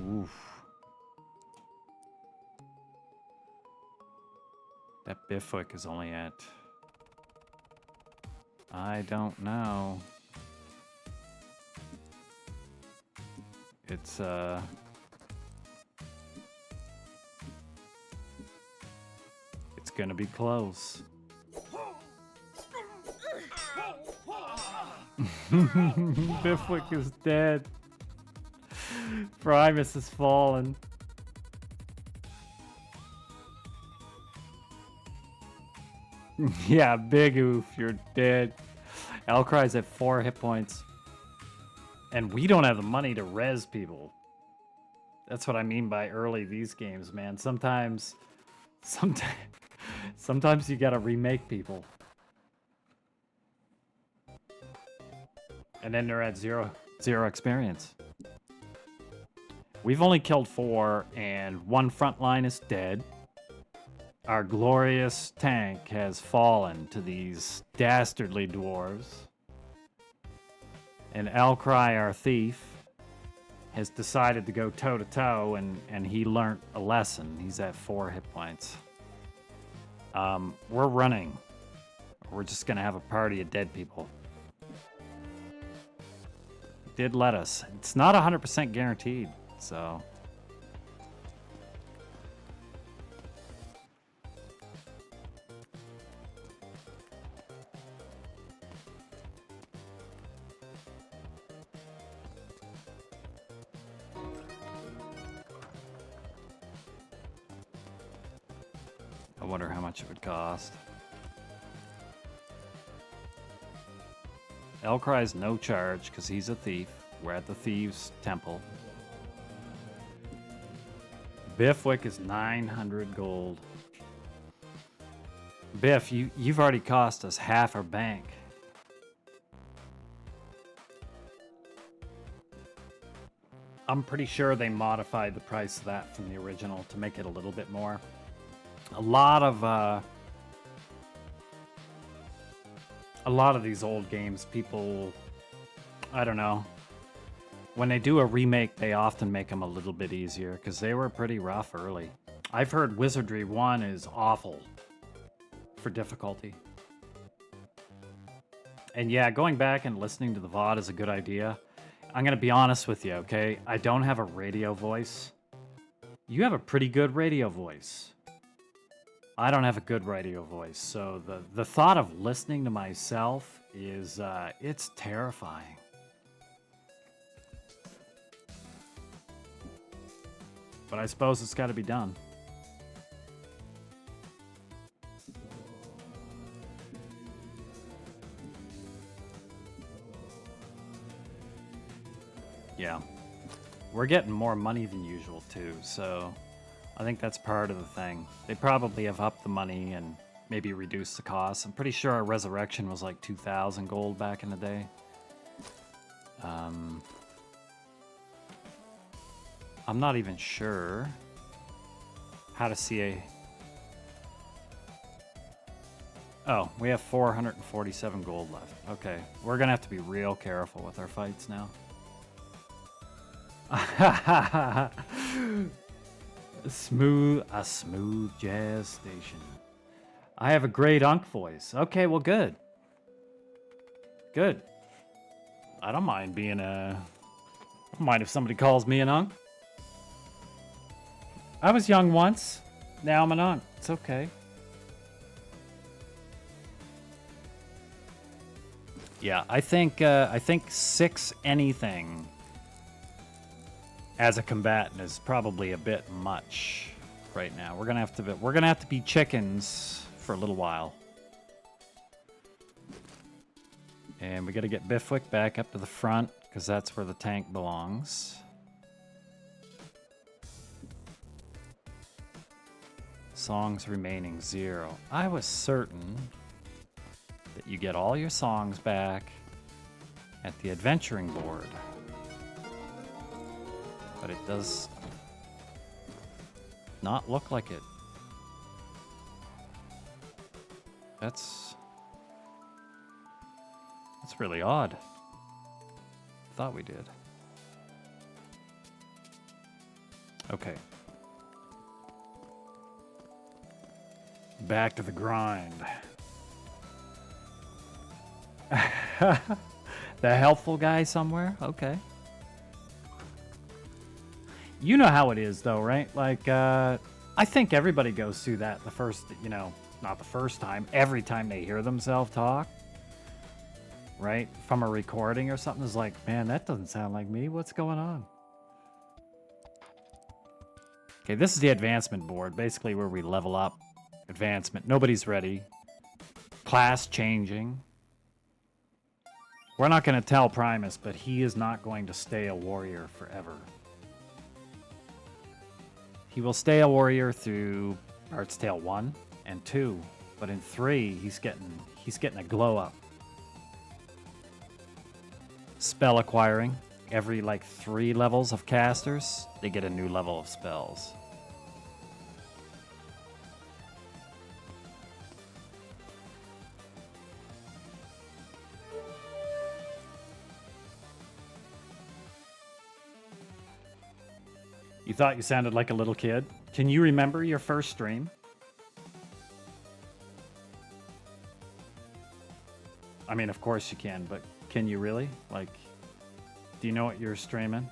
Oof. That Bifwick is only at... I don't know. It's gonna be close. Bifwick is dead. Primus has fallen. Yeah, big oof, you're dead. Elcry's at 4 hit points. And we don't have the money to res people. That's what I mean by early these games, man. Sometimes you gotta remake people. And then they're at zero experience. We've only killed 4, and 1 front line is dead. Our glorious tank has fallen to these dastardly dwarves. And Elcry, our thief, has decided to go toe-to-toe, and he learnt a lesson. He's at 4 hit points. We're running. We're just going to have a party of dead people. It did let us. It's not 100% guaranteed, so... I wonder how much it would cost. Elcry's no charge because he's a thief. We're at the Thieves' Temple. Bifwick is 900 gold. Biff, you've already cost us half our bank. I'm pretty sure they modified the price of that from the original to make it a little bit more. A lot of these old games, people, I don't know, when they do a remake, they often make them a little bit easier because they were pretty rough early. I've heard Wizardry 1 is awful for difficulty. And yeah, going back and listening to the VOD is a good idea. I'm going to be honest with you, okay? I don't have a radio voice. You have a pretty good radio voice. I don't have a good radio voice, so the thought of listening to myself is, it's terrifying. But I suppose it's got to be done. Yeah. We're getting more money than usual, too, so... I think that's part of the thing. They probably have upped the money and maybe reduced the cost. I'm pretty sure our resurrection was like 2,000 gold back in the day. I'm not even sure how to see a... Oh, we have 447 gold left. Okay, we're gonna have to be real careful with our fights now. A smooth jazz station. I have a great Unk voice. Okay, well, good. Good. I don't mind being a... I don't mind if somebody calls me an Unk. I was young once. Now I'm an Unk. It's okay. Yeah, I think 6 anything as a combatant is probably a bit much right now. We're gonna have to be chickens for a little while. And we gotta get Bifwick back up to the front because that's where the tank belongs. Songs remaining 0. I was certain that you get all your songs back at the adventuring board. But it does not look like it. That's really odd. Thought we did. Okay. Back to the grind. The helpful guy somewhere? Okay. You know how it is, though, right? Like, I think everybody goes through that the first, you know, not the first time, every time they hear themselves talk, right? From a recording or something. It's like, man, that doesn't sound like me. What's going on? Okay, this is the advancement board, basically where we level up. Advancement. Nobody's ready. Class changing. We're not going to tell Primus, but he is not going to stay a warrior forever. He will stay a warrior through Bard's Tale 1 and 2, but in 3, he's getting a glow up. Spell acquiring. Every, like, 3 levels of casters, they get a new level of spells. You thought you sounded like a little kid? Can you remember your first stream? I mean, of course you can, but can you really? Like, do you know what you're streaming?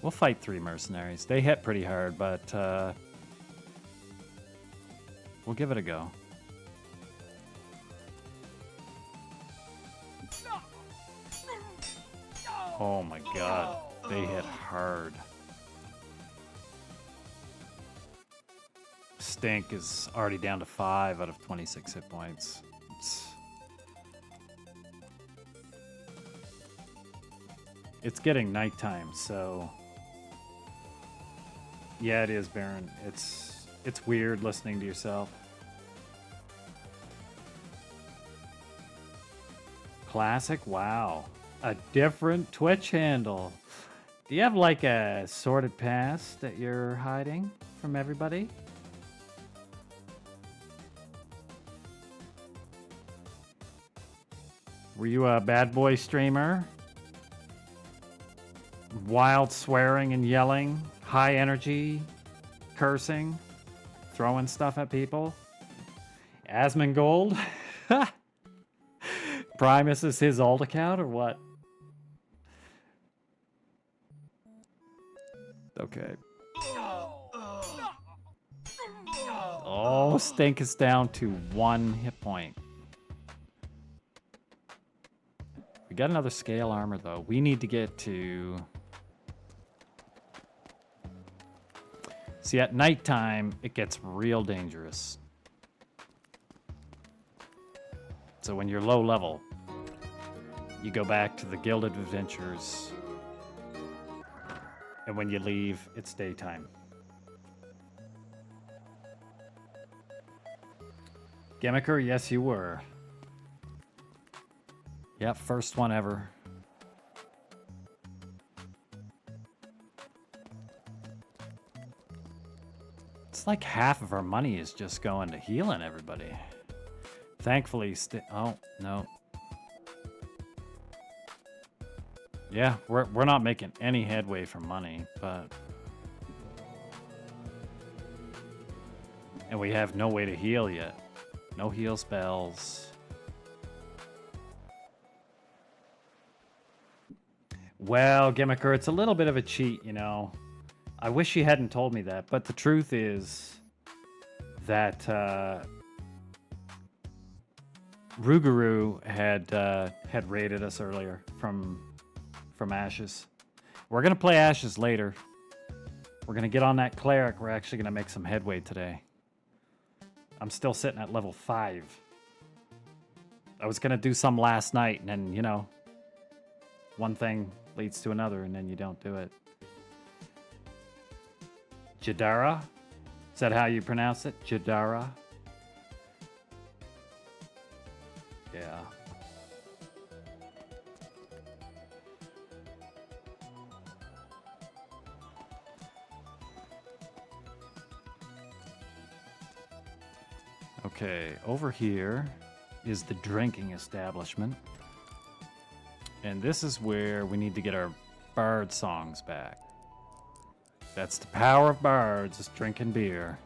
We'll fight 3 mercenaries. They hit pretty hard, but we'll give it a go. Oh my god, they hit hard. Stink is already down to 5 out of 26 hit points. It's getting nighttime, so yeah, it is, Baron. It's weird listening to yourself. Classic? Wow. A different Twitch handle. Do you have like a sorted past that you're hiding from everybody? Were you a bad boy streamer? Wild swearing and yelling, high energy, cursing, throwing stuff at people? Asmongold? Primus is his alt account or what? Okay. Oh, Stink is down to 1 hit point. We got another scale armor, though. We need to get to... See, at nighttime, it gets real dangerous. So when you're low level, you go back to the Gilded Adventures. And when you leave, it's daytime. Gimmicker, yes you were. Yep, first one ever. It's like half of our money is just going to healing everybody. Thankfully, oh, no. Yeah, we're not making any headway for money, but... And we have no way to heal yet. No heal spells. Well, Gimmicker, it's a little bit of a cheat, you know. I wish you hadn't told me that, but the truth is that Rougarou had raided us earlier from Ashes. We're gonna play Ashes later. We're gonna get on that cleric. We're actually gonna make some headway today. I'm still sitting at level 5. I was gonna do some last night, and then, you know, one thing leads to another, and then you don't do it. Jadara? Is that how you pronounce it? Jadara? Yeah. Okay, over here is the drinking establishment. And this is where we need to get our bard songs back. That's the power of bards, is drinking beer.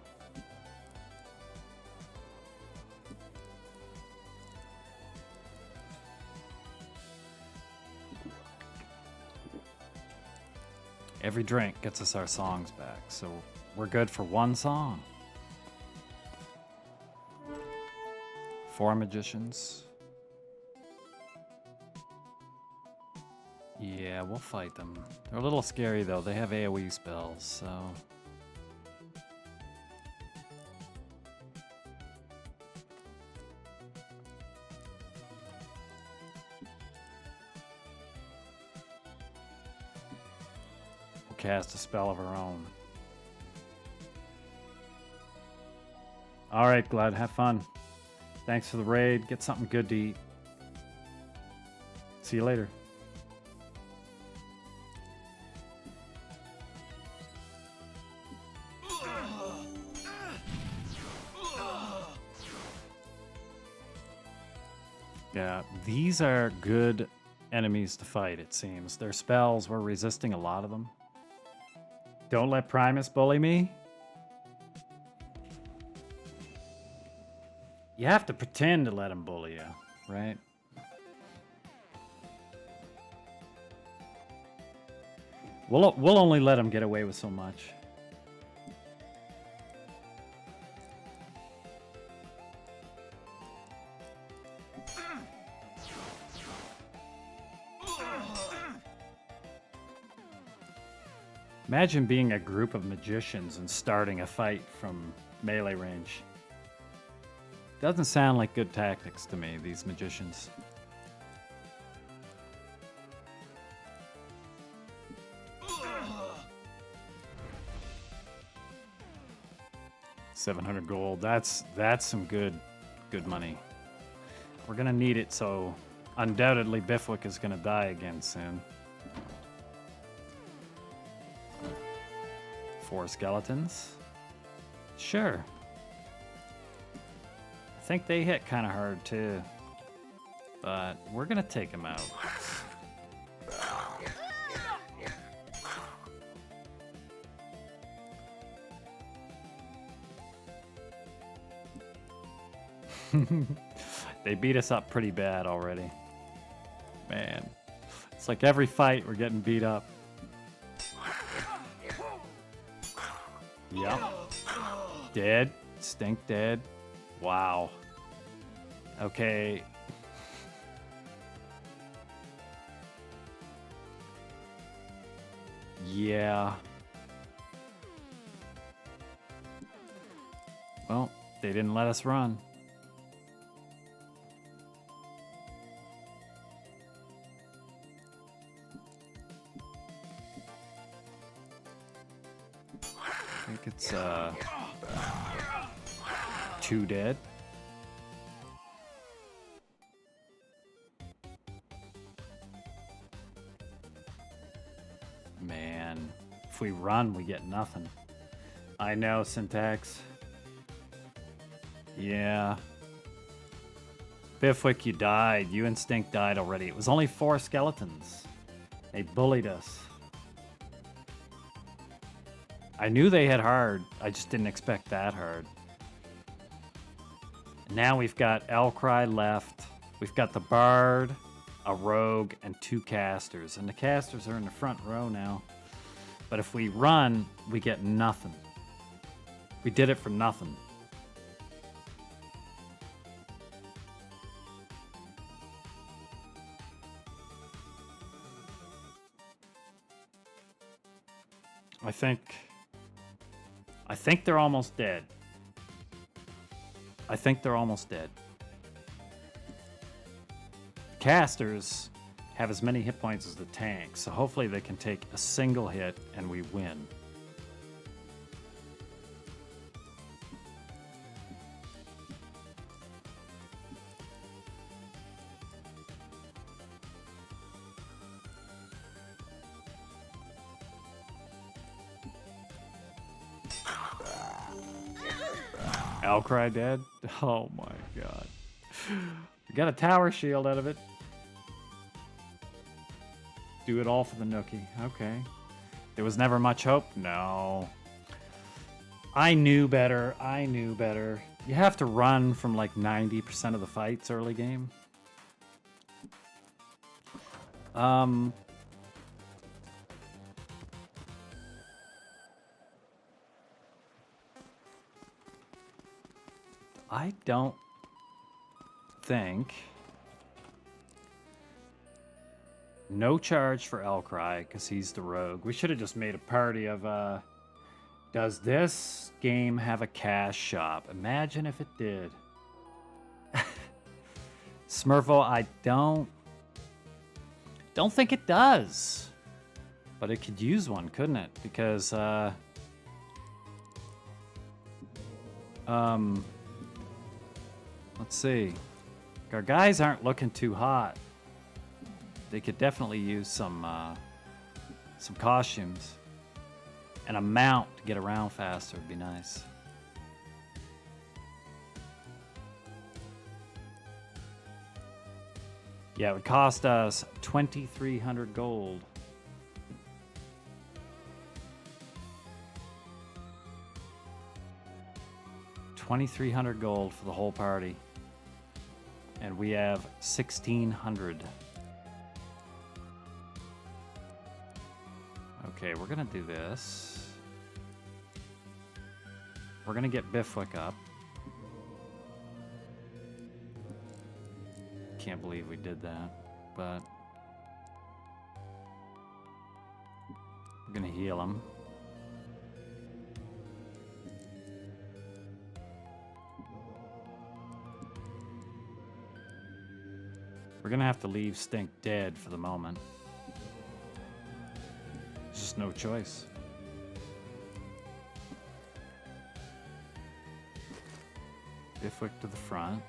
Every drink gets us our songs back, so we're good for one song. 4 magicians. Yeah, we'll fight them. They're a little scary though. They have AoE spells, so... we'll cast a spell of our own. Alright, Glad, have fun. Thanks for the raid. Get something good to eat. See you later. Yeah, these are good enemies to fight, it seems. Their spells, we're resisting a lot of them. Don't let Primus bully me. You have to pretend to let him bully you, right? We'll only let him get away with so much. Imagine being a group of magicians and starting a fight from melee range. Doesn't sound like good tactics to me, these magicians. $700 gold. That's some good money. We're gonna need it, so undoubtedly Bifwick is gonna die again soon. 4 skeletons. Sure. I think they hit kind of hard too, but we're gonna take them out. They beat us up pretty bad already. Man, it's like every fight we're getting beat up. Yep. Dead. Stink dead. Wow. Okay. Yeah. Well, they didn't let us run. I think it's 2 dead. Man, if we run, we get nothing. I know, Syntax. Yeah. Bifwick, you died. You and Stink died already. It was only 4 skeletons. They bullied us. I knew they hit hard. I just didn't expect that hard. Now we've got Elcry left. We've got the Bard, a Rogue, and 2 casters. And the casters are in the front row now. But if we run, we get nothing. We did it for nothing. I think they're almost dead. I think they're almost dead. Casters have as many hit points as the tanks, so hopefully they can take a single hit and we win. Elcry dead? Oh my god. We got a tower shield out of it. Do it all for the Nookie. Okay. There was never much hope? No. I knew better. I knew better. You have to run from like 90% of the fights early game. I don't think... No charge for Elcry, because he's the rogue. We should have just made a party of, does this game have a cash shop? Imagine if it did. Smurfo, I don't think it does. But it could use one, couldn't it? Because, let's see. Our guys aren't looking too hot. They could definitely use some costumes. And a mount to get around faster would be nice. Yeah, it would cost us 2,300 gold. $2,300 gold for the whole party. And we have 1,600. Okay, we're gonna do this. We're gonna get Bifwick up. Can't believe we did that, but we're gonna heal him. We're gonna have to leave Stink dead for the moment. There's just no choice. Bifwick to the front.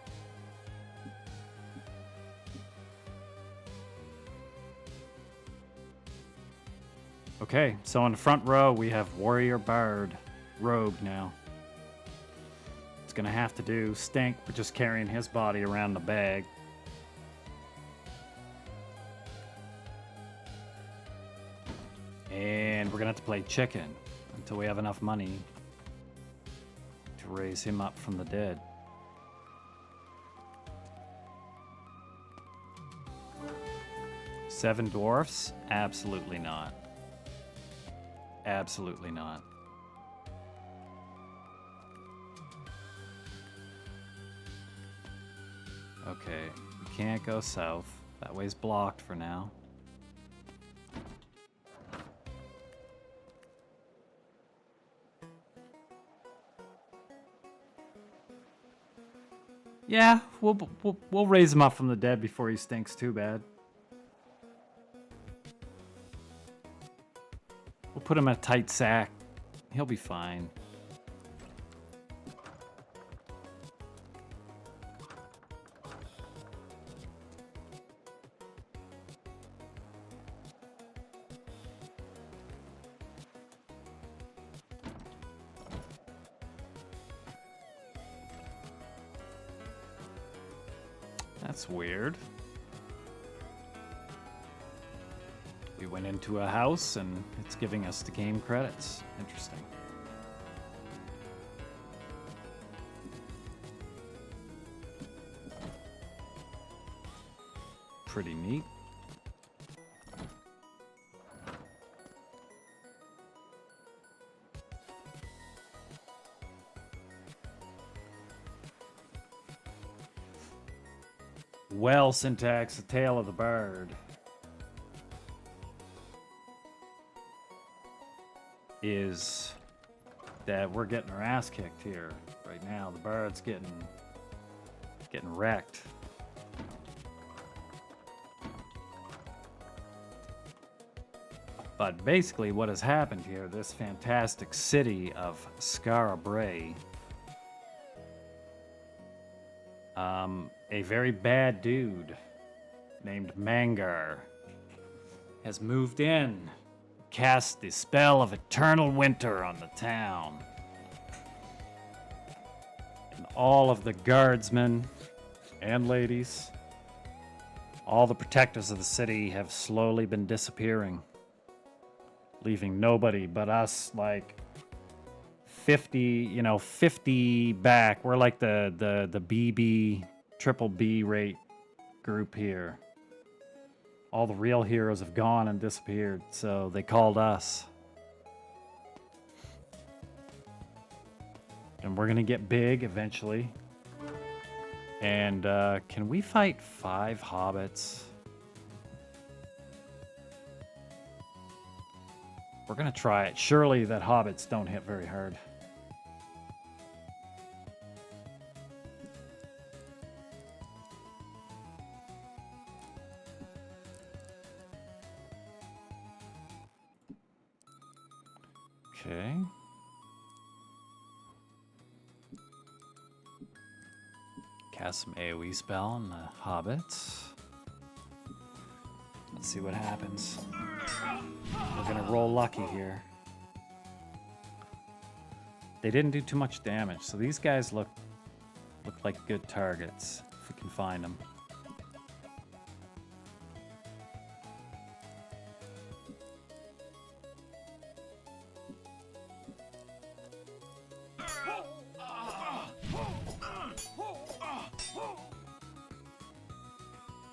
Okay, so in the front row we have Warrior Bard, Rogue now. It's gonna have to do Stink, but just carrying his body around the bag. And we're gonna have to play chicken until we have enough money to raise him up from the dead. Seven dwarfs? Absolutely not. Absolutely not. Okay, we can't go south. That way's blocked for now. Yeah, we'll raise him up from the dead before he stinks too bad. We'll put him in a tight sack. He'll be fine. That's weird. We went into a house and it's giving us the game credits. Interesting. Pretty neat. Well, Syntax, the tale of the bard is that we're getting our ass kicked here right now. The bard's getting wrecked. But basically what has happened here, this fantastic city of Scarabray, a very bad dude named Mangar has moved in, cast the spell of eternal winter on the town. And all of the guardsmen and ladies, all the protectors of the city have slowly been disappearing. leaving nobody but us, like 50 back. We're like the BB triple B rate group here. All the real heroes have gone and disappeared, so they called us. And we're gonna get big eventually. And can we fight 5 hobbits? We're gonna try it. Surely that hobbits don't hit very hard. Okay. Cast some AoE spell on the hobbits. Let's see what happens. We're gonna roll lucky here. They didn't do too much damage, so these guys look like good targets if we can find them.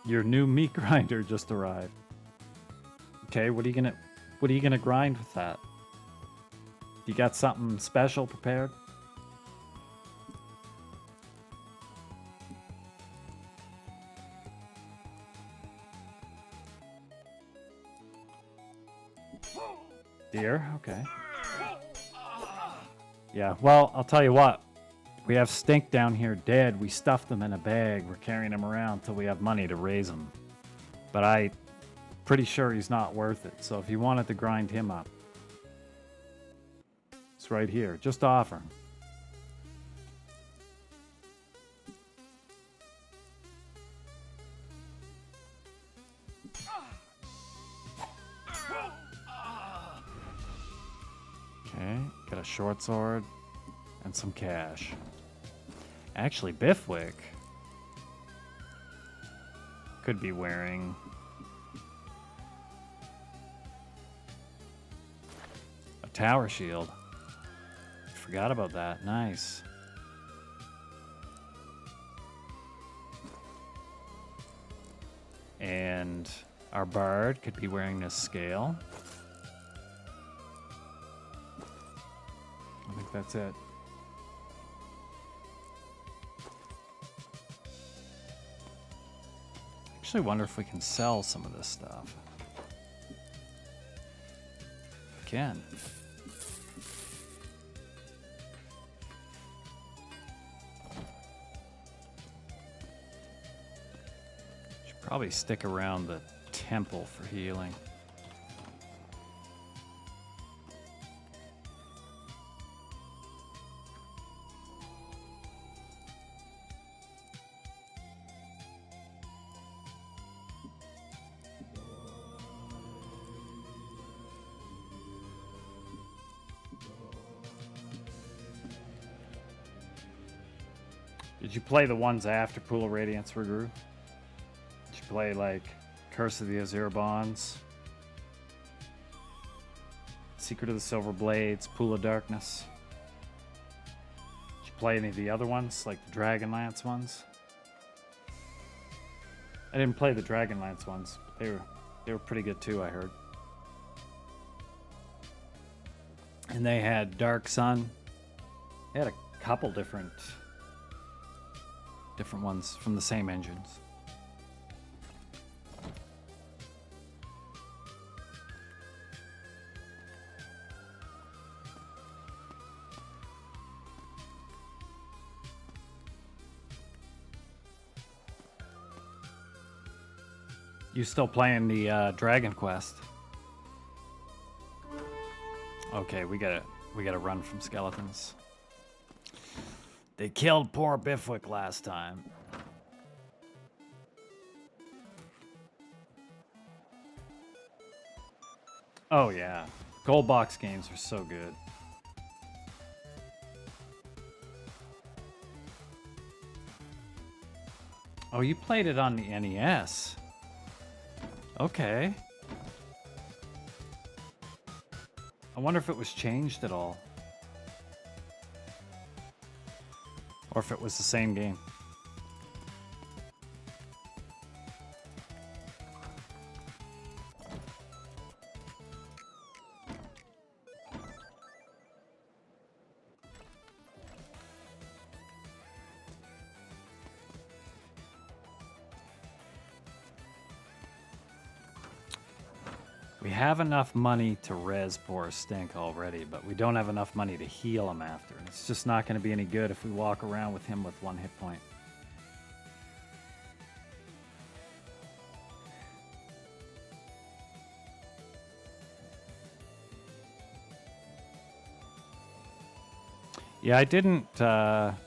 Your new meat grinder just arrived. Okay, what are you gonna grind with that? You got something special prepared? Deer, okay. Yeah, well, I'll tell you what. We have Stink down here dead. We stuffed him in a bag. We're carrying him around till we have money to raise him. But I'm pretty sure he's not worth it. So if you wanted to grind him up, it's right here. Just offer him. Okay, got a short sword and some cash. Actually, Bifwick could be wearing a tower shield. Forgot about that. Nice. And our bard could be wearing this scale. I think that's it. Actually wonder if we can sell some of this stuff. We can. Should probably stick around the temple for healing. Did you play the ones after Pool of Radiance regrew? Did you play like Curse of the Azure Bonds, Secret of the Silver Blades, Pool of Darkness? Did you play any of the other ones, like the Dragonlance ones? I didn't play the Dragonlance ones, but they were pretty good too, I heard. And they had Dark Sun. They had a couple different ones from the same engines. You still playing the Dragon Quest? Okay, we gotta run from skeletons. They killed poor Bifwick last time. Oh yeah, gold box games are so good. Oh, you played it on the NES. Okay. I wonder if it was changed at all. Or if it was the same game. We have enough money to res poor Stink already, but we don't have enough money to heal him after. And it's just not going to be any good if we walk around with him with 1 hit point. Yeah, I didn't have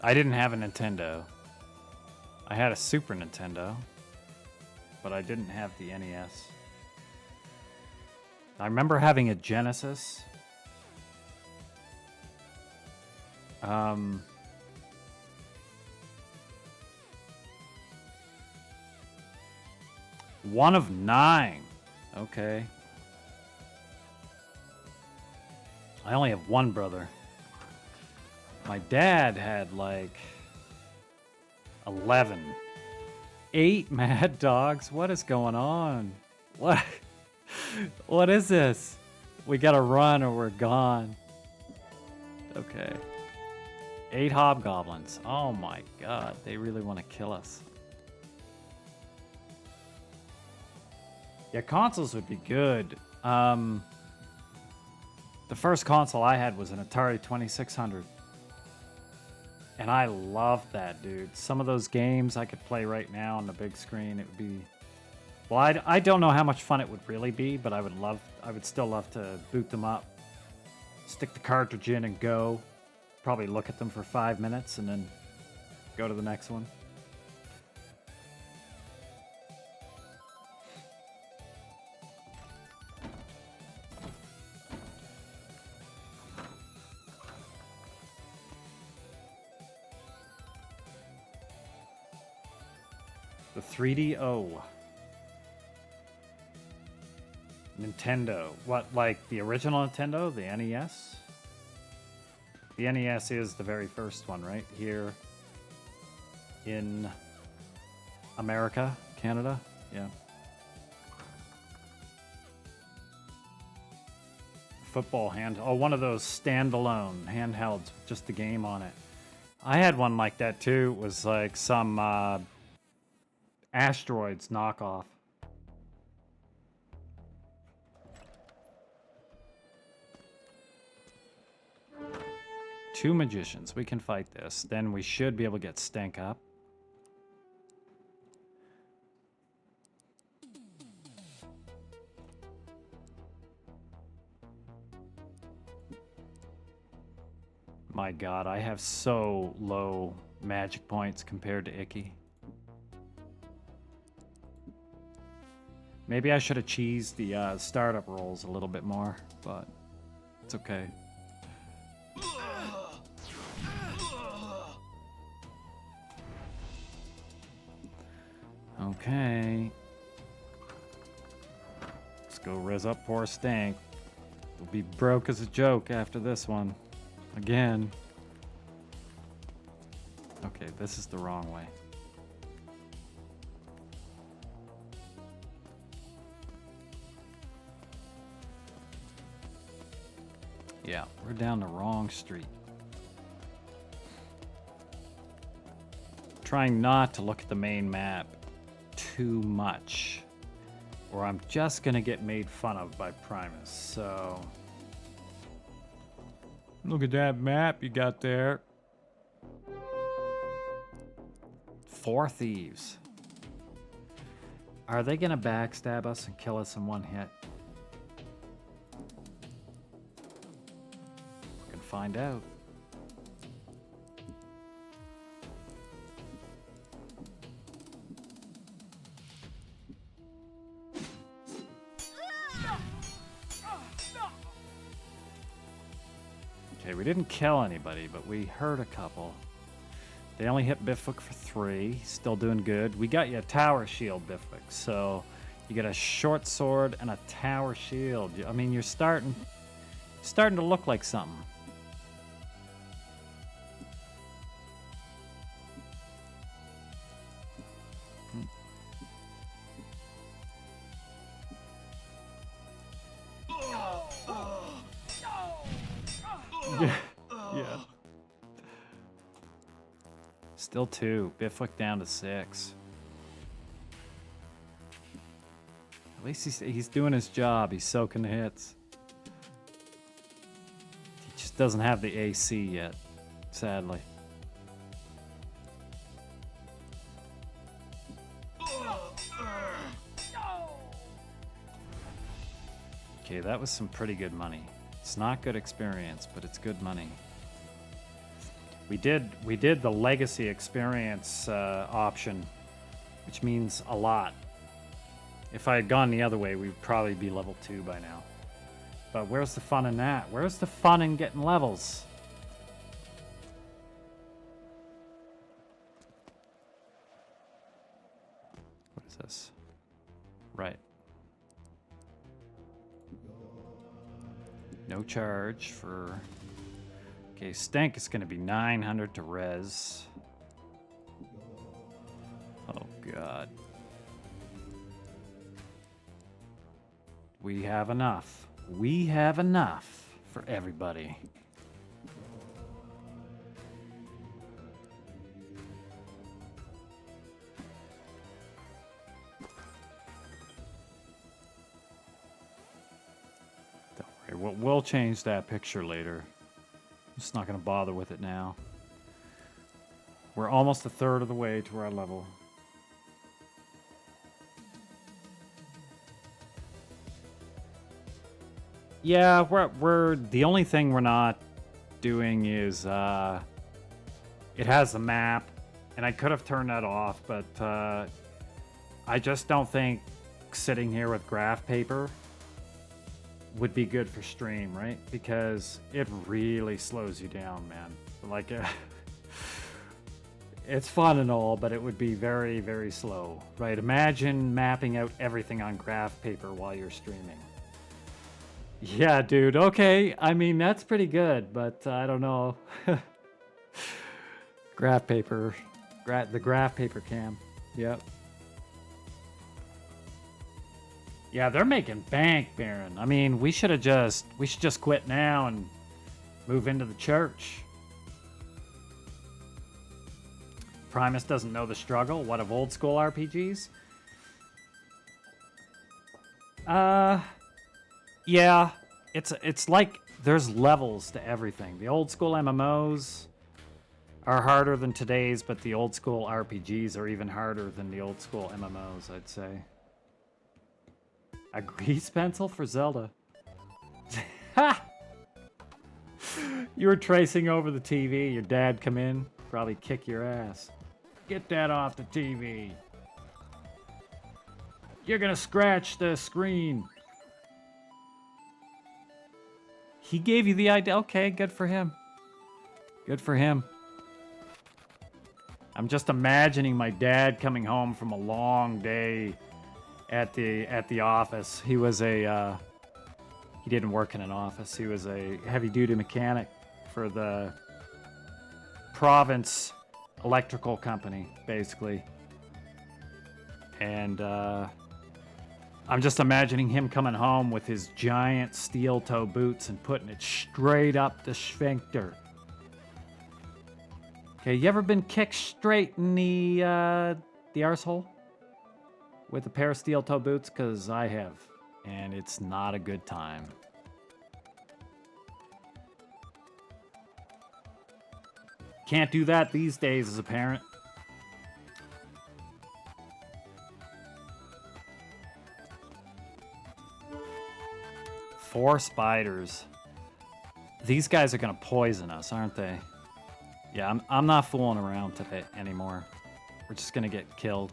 a Nintendo. I had a Super Nintendo, but I didn't have the NES. I remember having a Genesis. One of 9. Okay. I only have one brother. My dad had like 11. 8 mad dogs? What is going on? What? What is this? We gotta run or we're gone. Okay. 8 hobgoblins. Oh my god, they really want to kill us. Yeah, consoles would be good. The first console I had was an Atari 2600. And I loved that, dude. Some of those games I could play right now on the big screen. It would be... Well, I don't know how much fun it would really be, but I would still love to boot them up. Stick the cartridge in and go. Probably look at them for 5 minutes and then go to the next one. The 3DO. Nintendo. What, like the original Nintendo? The NES? The NES is the very first one, right? Here in America, Canada? Yeah. Football hand. Oh, one of those standalone handhelds with just the game on it. I had one like that too. It was like some Asteroids knockoff. Two magicians. We can fight this. Then we should be able to get Stank up. My god, I have so low magic points compared to Icky. Maybe I should have cheesed the startup rolls a little bit more, but it's okay. Okay. Let's go res up poor Stank. We'll be broke as a joke after this one. Again. Okay, this is the wrong way. Yeah, we're down the wrong street. Trying not to look at the main map too much, or I'm just gonna get made fun of by Primus, so... Look at that map you got there. 4 thieves. Are they gonna backstab us and kill us in one hit? We can find out. Okay, we didn't kill anybody, but we hurt a couple. They only hit Bifwick for 3. Still doing good. We got you a tower shield, Bifwick, so You get a short sword and a tower shield. I mean, you're starting to look like something. Yeah. Yeah. Still 2. Bifwick down to 6. At least he's doing his job. He's soaking the hits. He just doesn't have the AC yet, sadly. Okay, that was some pretty good money. It's not good experience, but it's good money. We did the legacy experience option, which means a lot. If I had gone the other way, we'd probably be level 2 by now. But where's the fun in that? Where's the fun in getting levels? What is this? Right. No charge for... Okay, Stank is going to be 900 to res. Oh, God. We have enough. We have enough for everybody. Don't worry, we'll change that picture later. I'm just not going to bother with it now. We're almost a third of the way to our level. Yeah, we're the only thing we're not doing is it has the map, and I could have turned that off, but I just don't think sitting here with graph paper would be good for stream, right? Because it really slows you down, man. Like it's fun and all, but it would be very, very slow, right? Imagine mapping out everything on graph paper while you're streaming. Yeah, dude. Okay. I mean, that's pretty good, but I don't know. Graph paper. The graph paper cam. Yep. Yeah, they're making bank, Baron. I mean, we should just quit now and move into the church. Primus doesn't know the struggle. What, of old school RPGs? Yeah, it's like there's levels to everything. The old school MMOs are harder than today's, but the old school RPGs are even harder than the old school MMOs, I'd say. A grease pencil for Zelda. Ha! You were tracing over the TV, your dad come in, probably kick your ass. Get that off the TV. You're gonna scratch the screen. He gave you the idea. Okay, good for him. Good for him. I'm just imagining my dad coming home from a long day at the office. He was a he didn't work in an office. He was a heavy-duty mechanic for the province electrical company, basically. And I'm just imagining him coming home with his giant steel toe boots and putting it straight up the sphincter. Okay, you ever been kicked straight in the arsehole with a pair of steel toe boots? Because I have, and it's not a good time. Can't do that these days as a parent. Four spiders. These guys are gonna poison us, aren't they? Yeah, I'm not fooling around today anymore. We're just gonna get killed.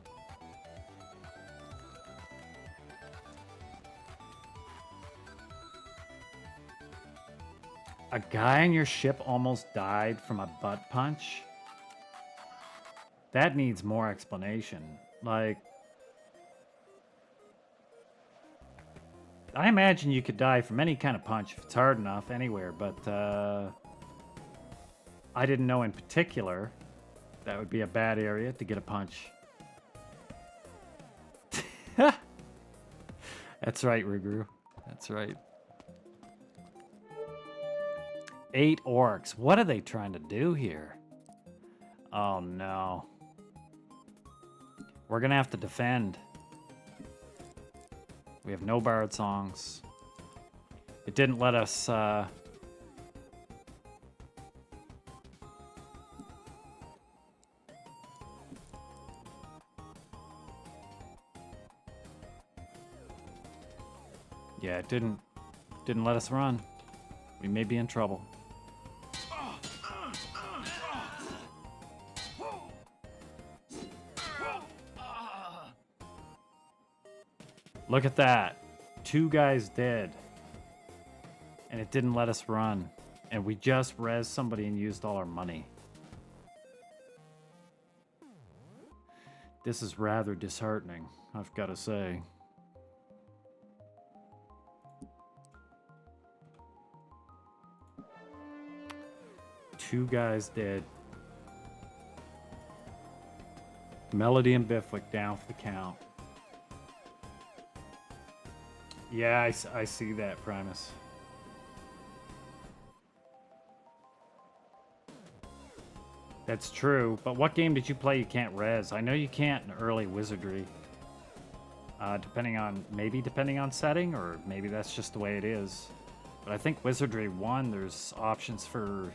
A guy on your ship almost died from a butt punch? That needs more explanation. Like, I imagine you could die from any kind of punch if it's hard enough anywhere, but I didn't know in particular that would be a bad area to get a punch. That's right, Ruguru. That's right. 8 orcs. What are they trying to do here? Oh no. We're gonna have to defend. We have no bard songs. It didn't let us yeah, it didn't let us run. We may be in trouble. Look at that. 2 guys dead. And it didn't let us run. And we just rezzed somebody and used all our money. This is rather disheartening, I've got to say. Two guys dead. Melody and Bifwick down for the count. Yeah, I see that, Primus. That's true, but what game did you play you can't res? I know you can't in early Wizardry. Depending on setting, or maybe that's just the way it is. But I think Wizardry 1, there's options for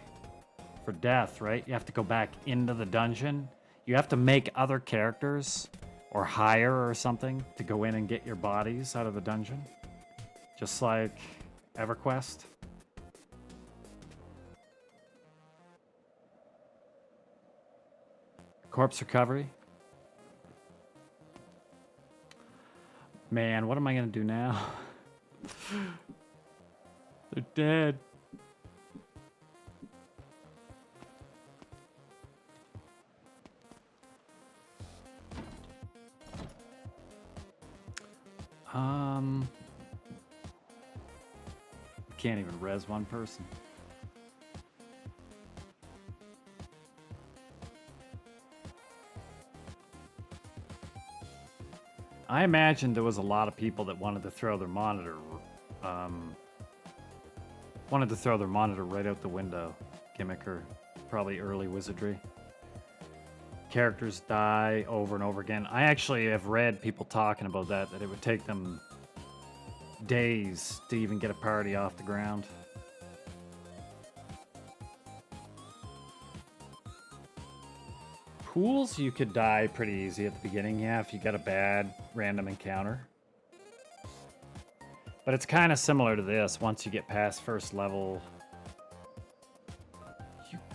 death, right? You have to go back into the dungeon. You have to make other characters or hire or something to go in and get your bodies out of the dungeon. Just like EverQuest. Corpse recovery. Man, what am I going to do now? They're dead. Can't even res one person. I imagine there was a lot of people that wanted to throw their monitor, right out the window. Gimmicker, probably early Wizardry. Characters die over and over again. I actually have read people talking about that it would take them days to even get a party off the ground. Pools, you could die pretty easy at the beginning, yeah, if you got a bad random encounter. But it's kind of similar to this. Once you get past first level,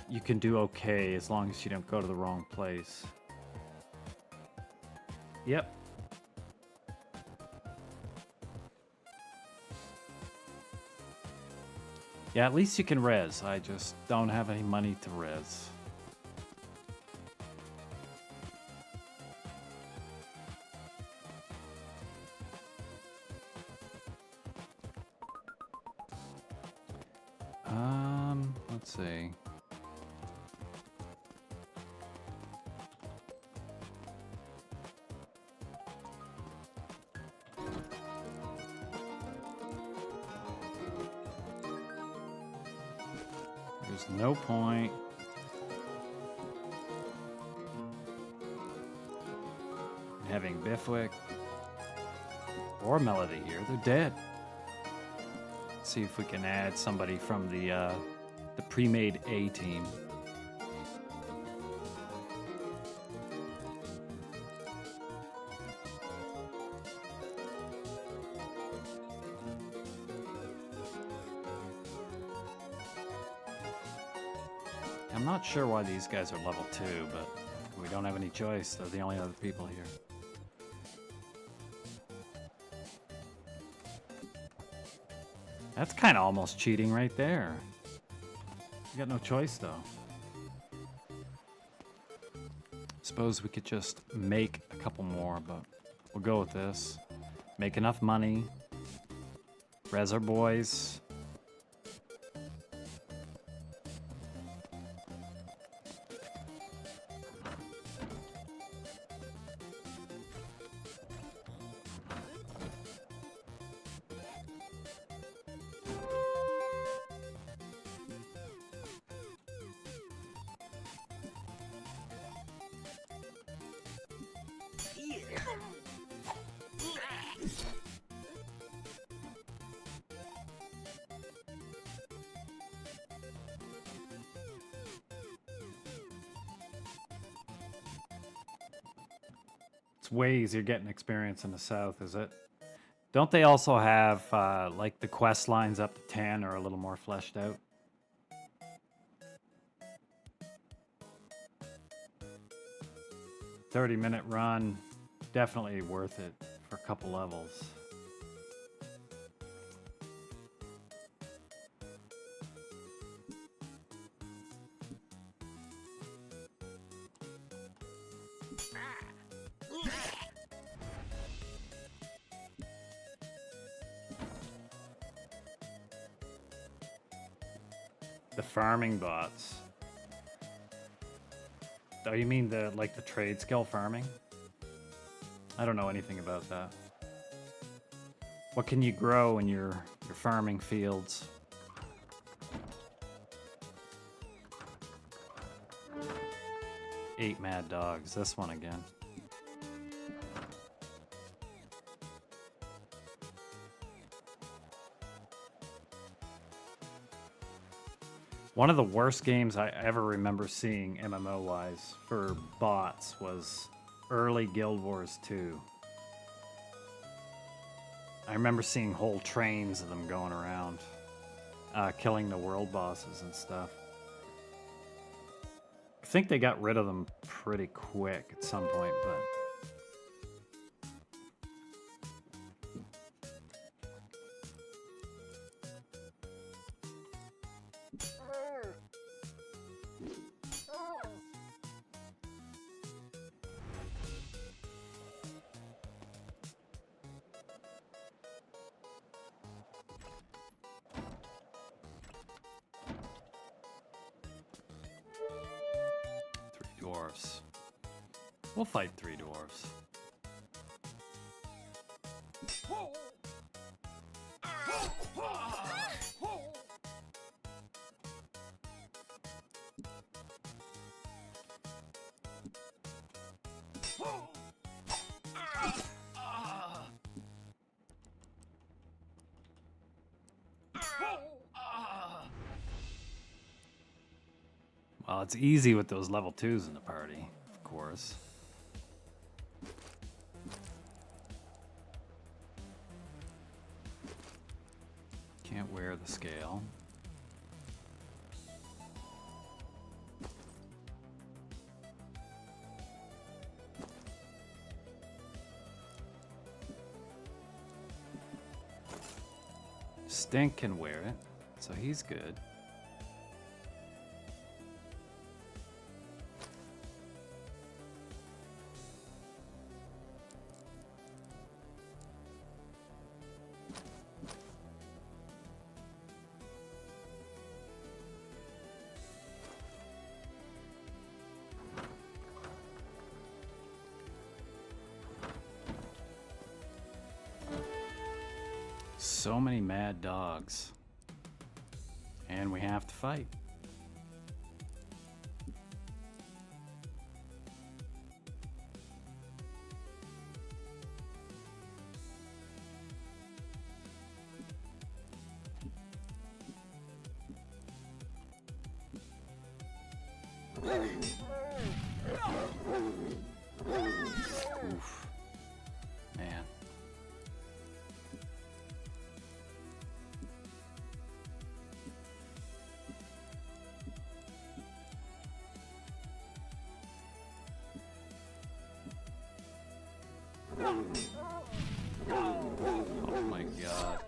you can do okay as long as you don't go to the wrong place. Yep. Yeah, at least you can res. I just don't have any money to res. Let's see. There's no point. Having Bifwick or Melody here. They're dead. Let's see if we can add somebody from the pre-made A team. I'm not sure why these guys are level 2, but we don't have any choice. They're the only other people here. That's kind of almost cheating right there. You got no choice, though. Suppose we could just make a couple more, but we'll go with this. Make enough money Reser Boys. It's way easier getting experience in the South, is it? Don't they also have, like, the quest lines up to 10 or a little more fleshed out? $30-minute run, definitely worth it for a couple levels. The farming bots. Oh, you mean the trade skill farming? I don't know anything about that. What can you grow in your farming fields? Eight mad dogs. This one again. One of the worst games I ever remember seeing MMO-wise for bots was early Guild Wars 2. I remember seeing whole trains of them going around, killing the world bosses and stuff. I think they got rid of them pretty quick at some point, but... Dwarves. We'll fight 3 dwarves. Well, it's easy with those level 2s in the party, of course. Can't wear the scale. Stink can wear it, so he's good. So many mad dogs. And we have to fight. Oof. Man. Oh my god.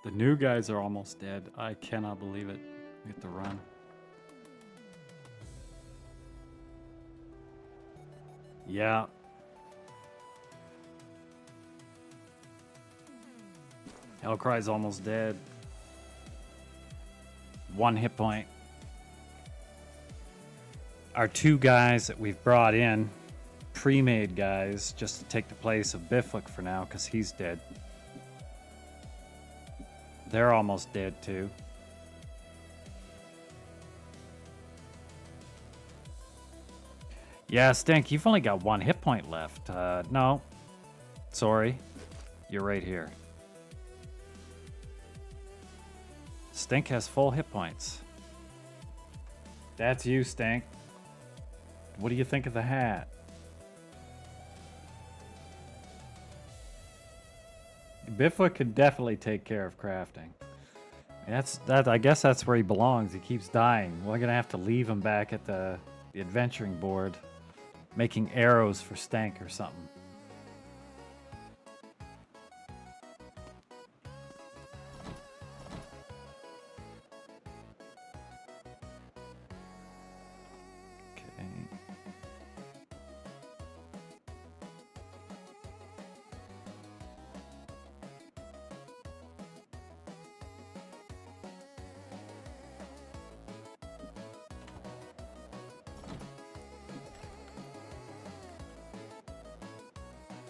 The new guys are almost dead. I cannot believe it. We have to run. Yeah. Hellcry's almost dead. 1 hit point. Our 2 guys that we've brought in, pre-made guys, just to take the place of Biflick for now, because he's dead. They're almost dead too. Yeah, Stink, you've only got 1 hit point left. No. Sorry. You're right here. Stink has full hit points. That's you, Stink. What do you think of the hat? Biffa could definitely take care of crafting. I guess that's where he belongs. He keeps dying. We're gonna have to leave him back at the adventuring board, making arrows for Stank or something. Okay.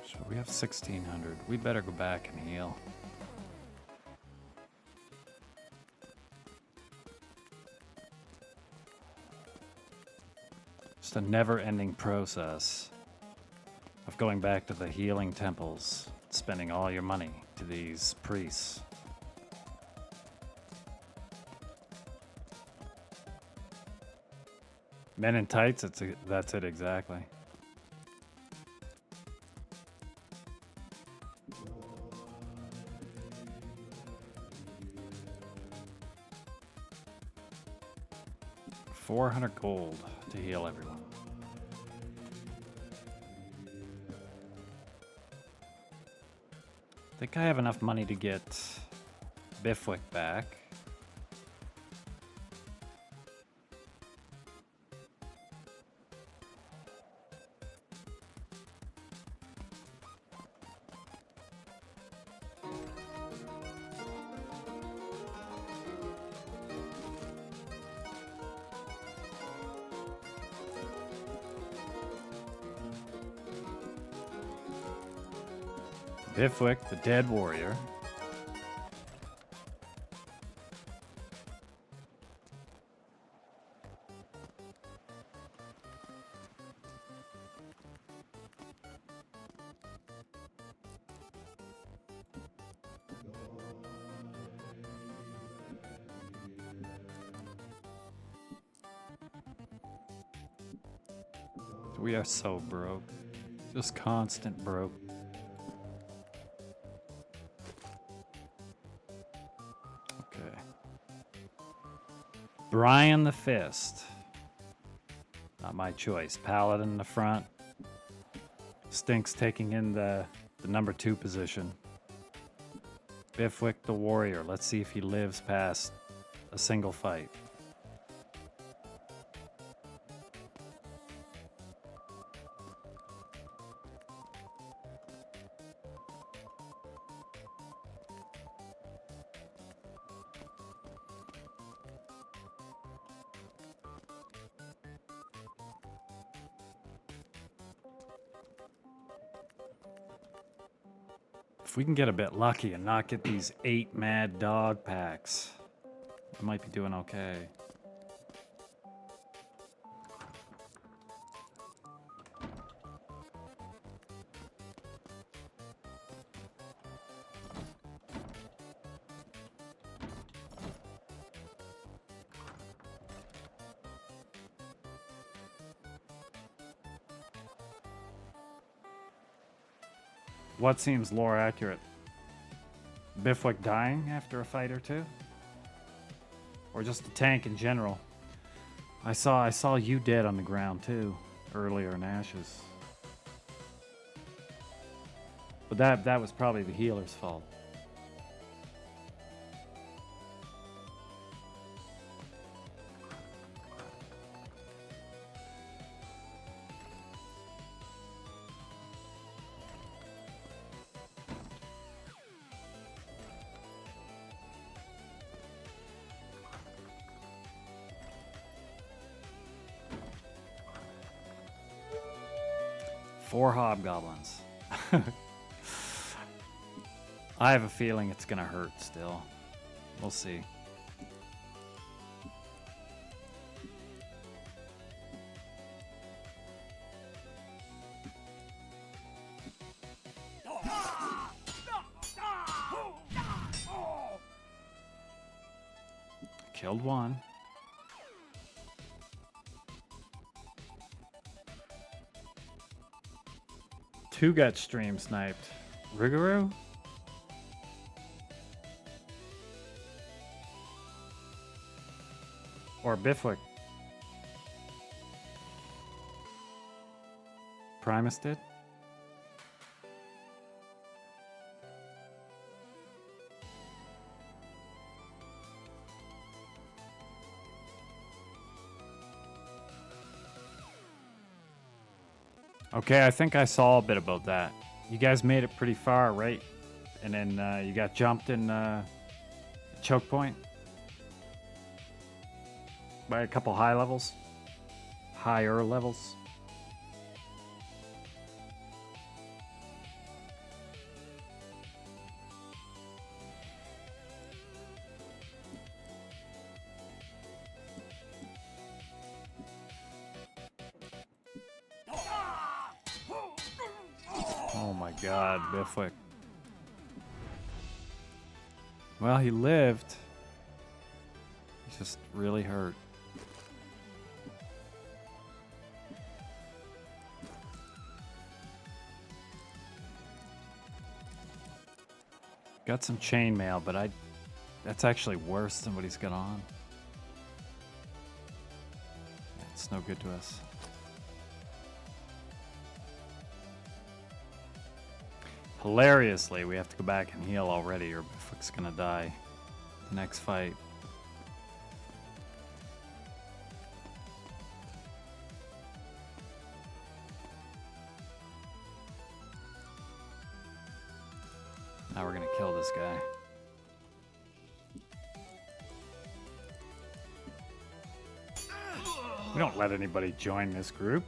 So we have 1,600. We better go back and heal. Just a never-ending process of going back to the healing temples, spending all your money to these priests. Men in tights, that's it exactly. $400 gold to heal everyone. I think I have enough money to get Bifwick back. Bifwick, the dead warrior. We are so broke. Just constant broke. Okay. Brian the Fist. Not my choice. Paladin in the front. Stinks taking in the number 2 position. Bifwick the warrior. Let's see if he lives past a single fight. If we can get a bit lucky and not get these 8 mad dog packs, we might be doing okay. What seems lore accurate? Bifwick dying after a fight or 2? Or just a tank in general? I saw you dead on the ground too, earlier in Ashes. But that was probably the healer's fault. 4 hobgoblins. I have a feeling it's gonna hurt still. We'll see. Killed one. Two got stream sniped. Rougarou? Or Bifwick? Primus did? Okay, I think I saw a bit about that. You guys made it pretty far, right? And then you got jumped in choke point by a couple high levels, higher levels. Oh my God, Bifwick. Well, he lived. He's just really hurt. Got some chainmail, but that's actually worse than what he's got on. It's no good to us. Hilariously, we have to go back and heal already or Bifwick's gonna die the next fight. Now we're gonna kill this guy. We don't let anybody join this group.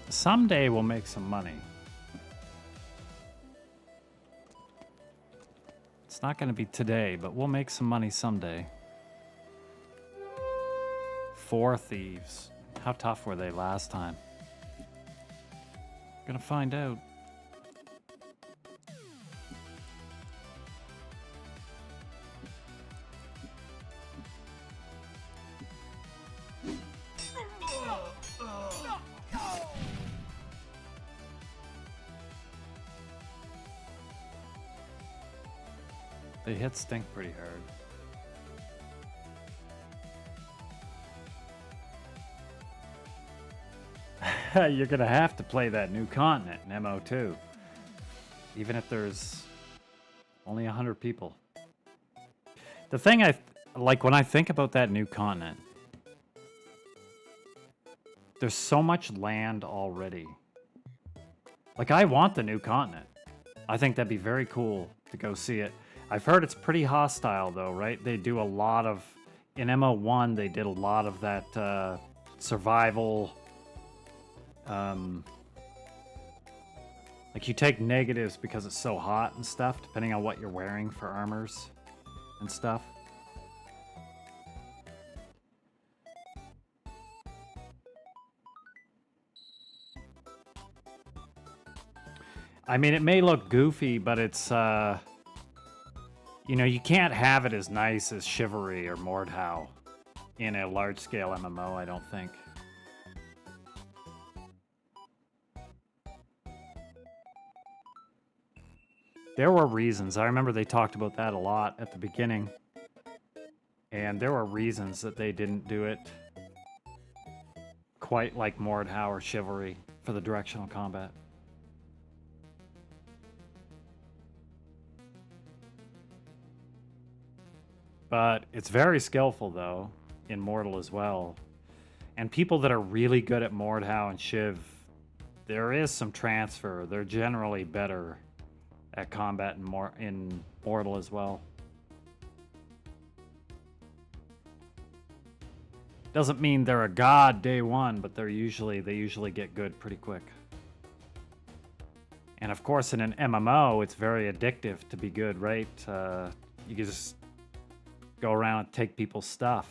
Someday we'll make some money. It's not going to be today, but we'll make some money someday. 4 thieves. How tough were they last time? Gonna find out. They hit Stink pretty hard. You're gonna have to play that new continent in MO2. Even if there's only 100 people. The thing like when I think about that new continent, there's so much land already. Like, I want the new continent. I think that'd be very cool to go see it. I've heard it's pretty hostile, though, right? They do a lot of... In MO1, they did a lot of that survival... like, you take negatives because it's so hot and stuff, depending on what you're wearing for armors and stuff. I mean, it may look goofy, but it's... you know, you can't have it as nice as Chivalry or Mordhau in a large-scale MMO, I don't think. There were reasons. I remember they talked about that a lot at the beginning. And there were reasons that they didn't do it quite like Mordhau or Chivalry for the directional combat. But it's very skillful, though, in Mortal as well. And people that are really good at Mordhau and Shiv, there is some transfer. They're generally better at combat in Mortal as well. Doesn't mean they're a god day one, but they usually get good pretty quick. And of course, in an MMO, it's very addictive to be good, right? You can just go around and take people's stuff.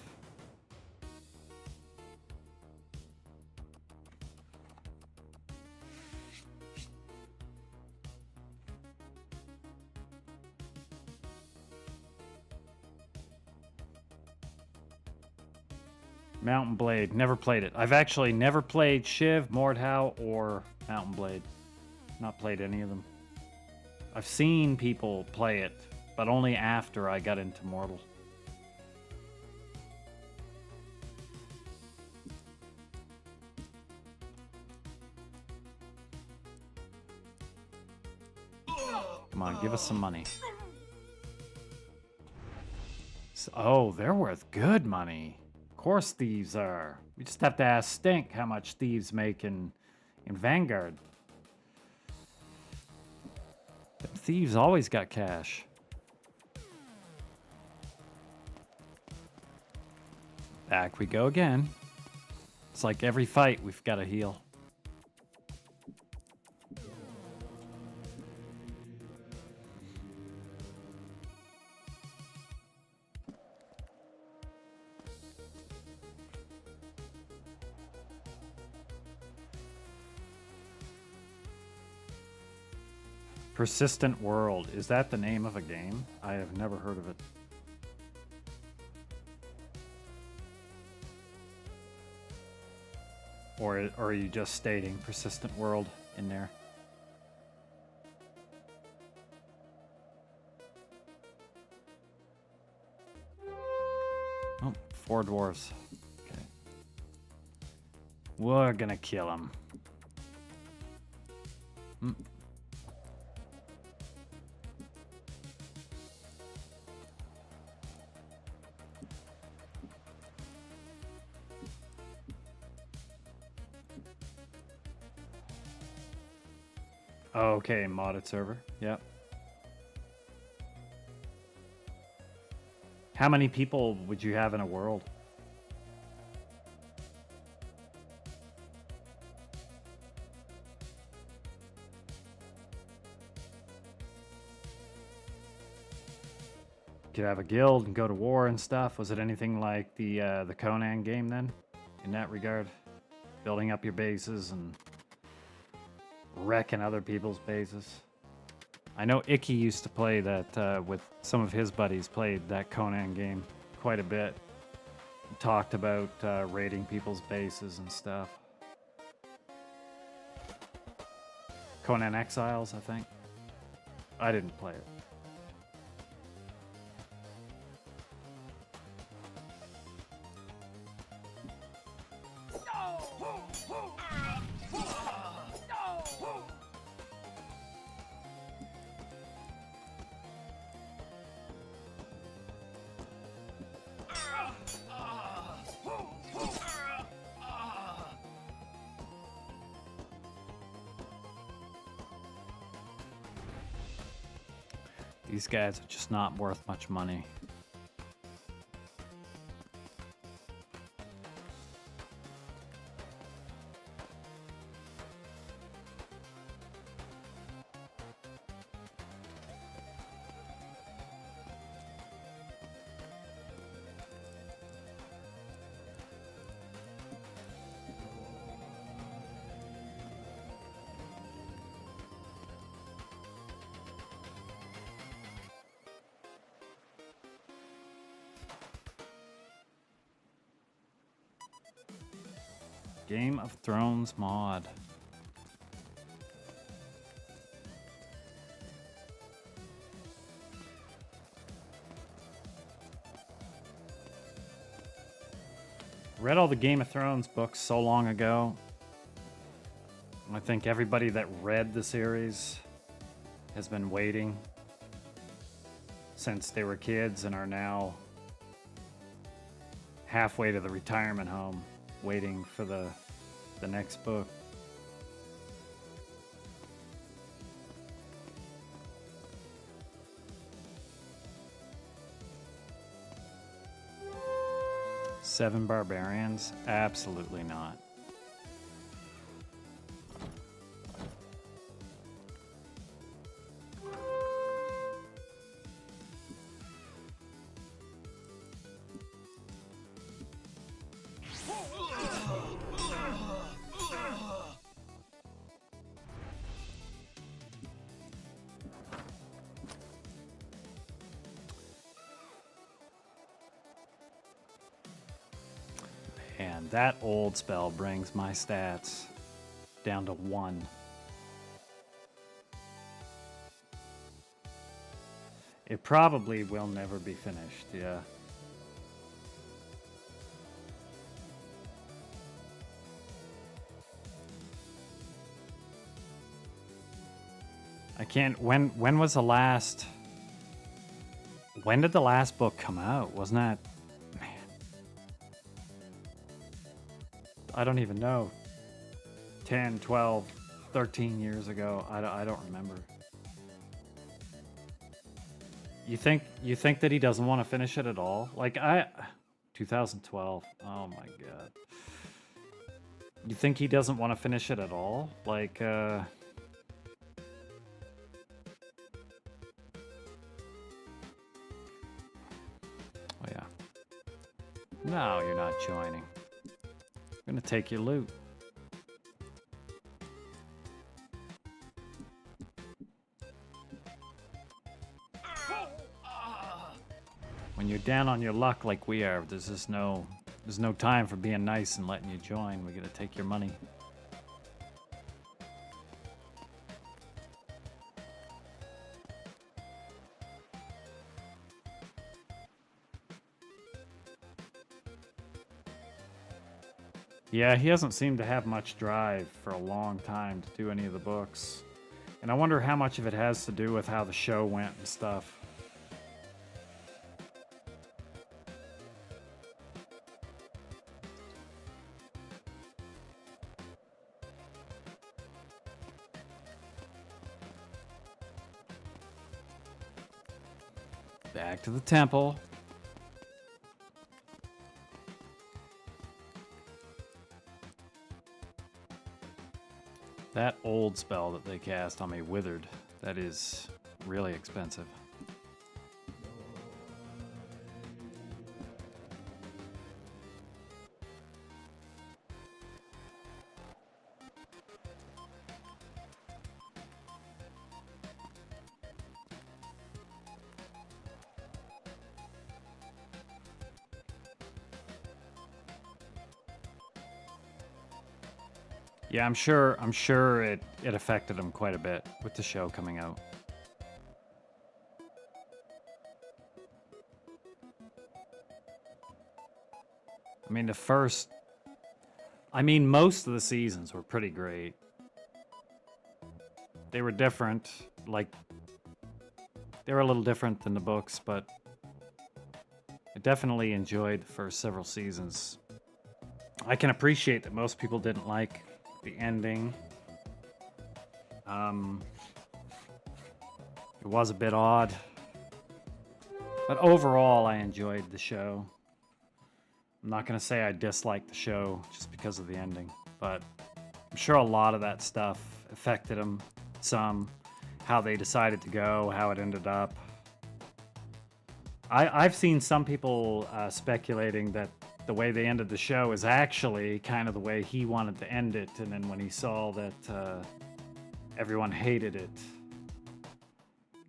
Mountain Blade, never played it. I've actually never played Shiv, Mordhau, or Mountain Blade. Not played any of them. I've seen people play it, but only after I got into Mortal. Come on, give us some money. Oh, they're worth good money. Of course thieves are. We just have to ask Stink how much thieves make in Vanguard. Thieves always got cash. Back we go again. It's like every fight we've got to heal. Persistent World. Is that the name of a game? I have never heard of it. Or are you just stating Persistent World in there? Oh, 4 dwarves. Okay. We're gonna kill them. Okay, modded server. Yep. How many people would you have in a world? You could have a guild and go to war and stuff. Was it anything like the Conan game then, in that regard? Building up your bases and wrecking other people's bases. I know Icky used to play that with some of his buddies, played that Conan game quite a bit. Talked about raiding people's bases and stuff. Conan Exiles, I think. I didn't play it. These guys are just not worth much money. Game of Thrones mod. Read all the Game of Thrones books so long ago. I think everybody that read the series has been waiting since they were kids and are now halfway to the retirement home, waiting for the next book. Seven barbarians? Absolutely not. And that old spell brings my stats down to 1. It probably will never be finished, yeah. I can't. When was the last? When did the last book come out? Wasn't that? Man, I don't even know. 10, 12, 13 years ago. I don't remember. You think that he doesn't want to finish it at all? Like 2012. Oh my god. You think he doesn't want to finish it at all? Like oh yeah. No, you're not joining. I'm gonna take your loot. When you're down on your luck like we are, there's no time for being nice and letting you join. We gotta take your money. Yeah, he hasn't seemed to have much drive for a long time to do any of the books. And I wonder how much of it has to do with how the show went and stuff. Back to the temple. That old spell that they cast on me, Withered, that is really expensive. Yeah, I'm sure it affected him quite a bit with the show coming out. I mean, most of the seasons were pretty great. They were different, like, they were a little different than the books, but I definitely enjoyed the first several seasons. I can appreciate that most people didn't like the ending. It was a bit odd, but overall I enjoyed the show. I'm not going to say I disliked the show just because of the ending, but I'm sure a lot of that stuff affected them some, how they decided to go, how it ended up. I've seen some people speculating that the way they ended the show is actually kind of the way he wanted to end it, and then when he saw that everyone hated it,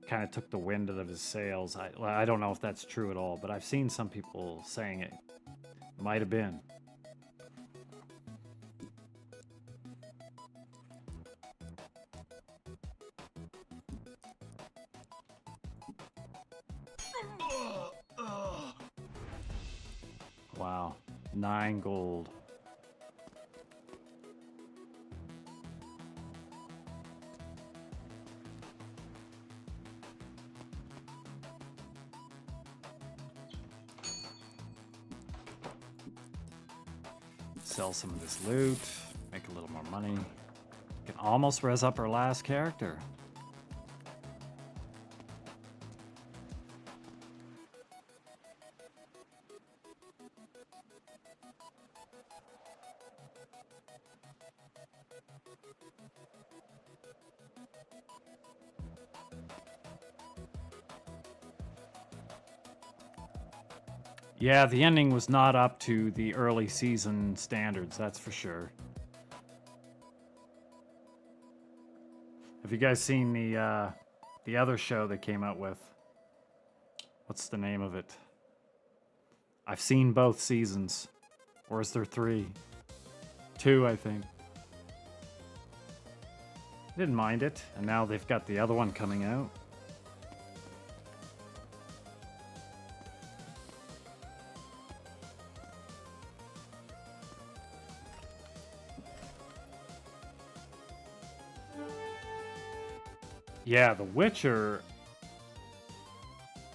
kind of took the wind out of his sails. I don't know if that's true at all, but I've seen some people saying it might have been. Wow, 9 gold. Sell some of this loot, make a little more money. Can almost res up our last character. Yeah, the ending was not up to the early season standards, that's for sure. Have you guys seen the other show they came out with? What's the name of it? I've seen both seasons. Or is there 3? 2, I think. Didn't mind it, and now they've got the other one coming out. Yeah, The Witcher.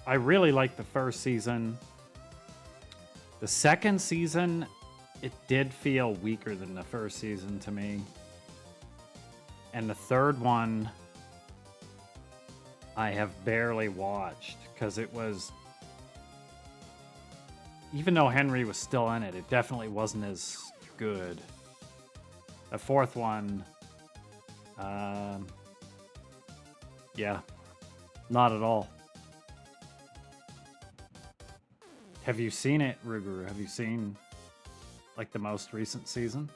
I really liked the first season. The second season, it did feel weaker than the first season to me. And the third one, I have barely watched because it was. Even though Henry was still in it, it definitely wasn't as good. The fourth one, yeah, not at all. Have you seen it, Ruguru? Have you seen, like, the most recent season?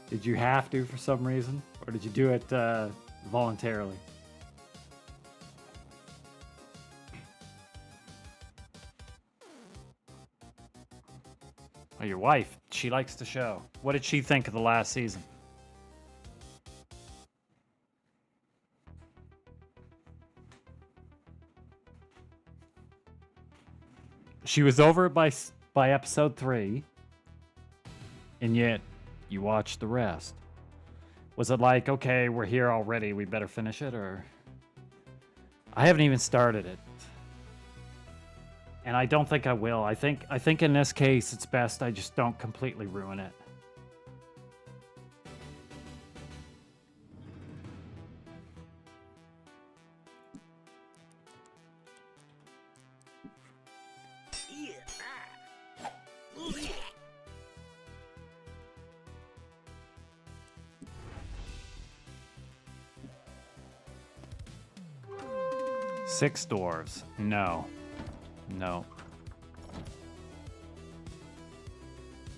Did you have to for some reason? Or did you do it voluntarily? Oh, your wife, she likes the show. What did she think of the last season? She was over it by episode 3, and yet you watched the rest. Was it like, okay, we're here already, we better finish it, or? I haven't even started it. And I don't think I will. I think in this case it's best I just don't completely ruin it. Six dwarves. No. No.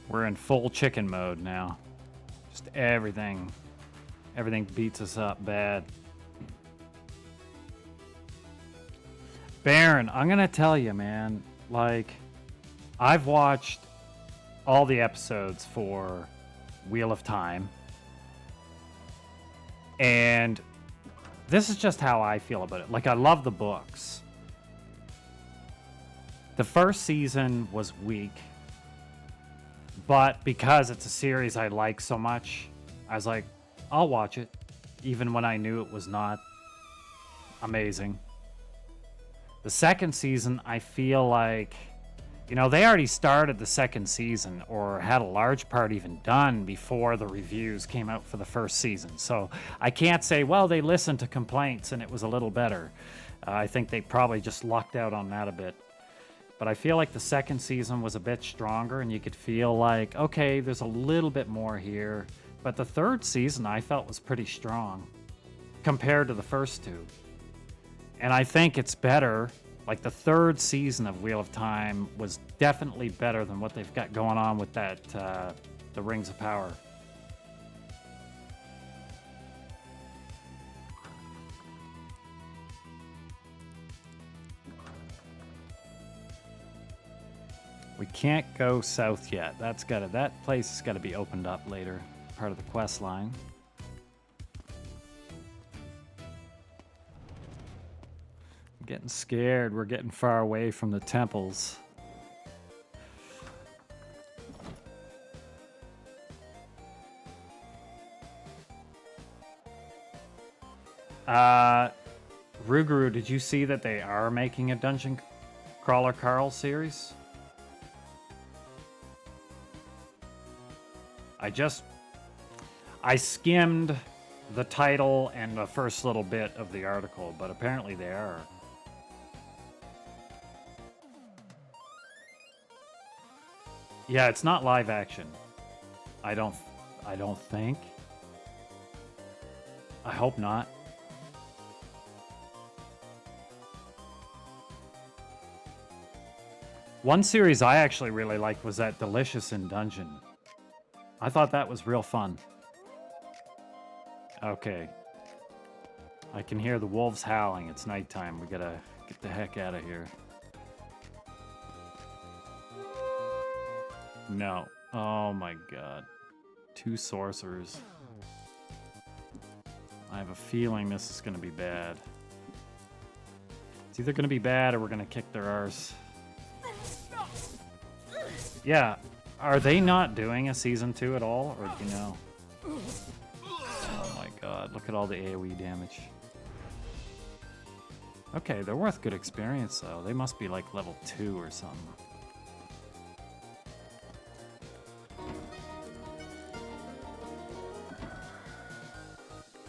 We're in full chicken mode now. Just everything beats us up bad. Baron, I'm gonna tell you, man, like, I've watched all the episodes for Wheel of Time, and this is just how I feel about it. Like, I love the books. The first season was weak, but because it's a series I like so much, I was like, I'll watch it, even when I knew it was not amazing. The second season, I feel like, you know, they already started the second season or had a large part even done before the reviews came out for the first season. So I can't say, well, they listened to complaints and it was a little better. I think they probably just lucked out on that a bit. But I feel like the second season was a bit stronger and you could feel like, okay, there's a little bit more here. But the third season I felt was pretty strong compared to the first two. And I think it's better. Like, the third season of Wheel of Time was definitely better than what they've got going on with that, the Rings of Power. We can't go south yet. That place has got to be opened up later, part of the quest line. I'm getting scared. We're getting far away from the temples. Ruguru, did you see that they are making a Dungeon Crawler Carl series? I skimmed the title and the first little bit of the article, but apparently they are. Yeah, it's not live action. I don't think. I hope not. One series I actually really liked was that Delicious in Dungeon. I thought that was real fun. Okay. I can hear the wolves howling. It's nighttime. We gotta get the heck out of here. No. Oh my god. 2 sorcerers. I have a feeling this is gonna be bad. It's either gonna be bad or we're gonna kick their arse. Yeah. Are they not doing a season 2 at all? Or do you know? Oh my god. Look at all the AoE damage. Okay, they're worth good experience though. They must be like level 2 or something.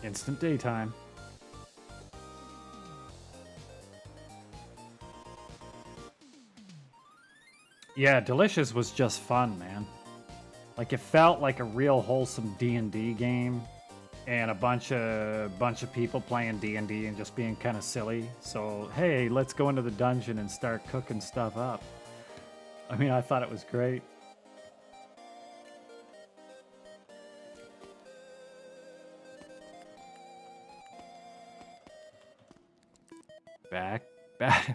Instant daytime. Yeah, Delicious was just fun, man. Like it felt like a real wholesome D&D game, and a bunch of people playing D&D and just being kind of silly. So hey, let's go into the dungeon and start cooking stuff up. I mean, I thought it was great.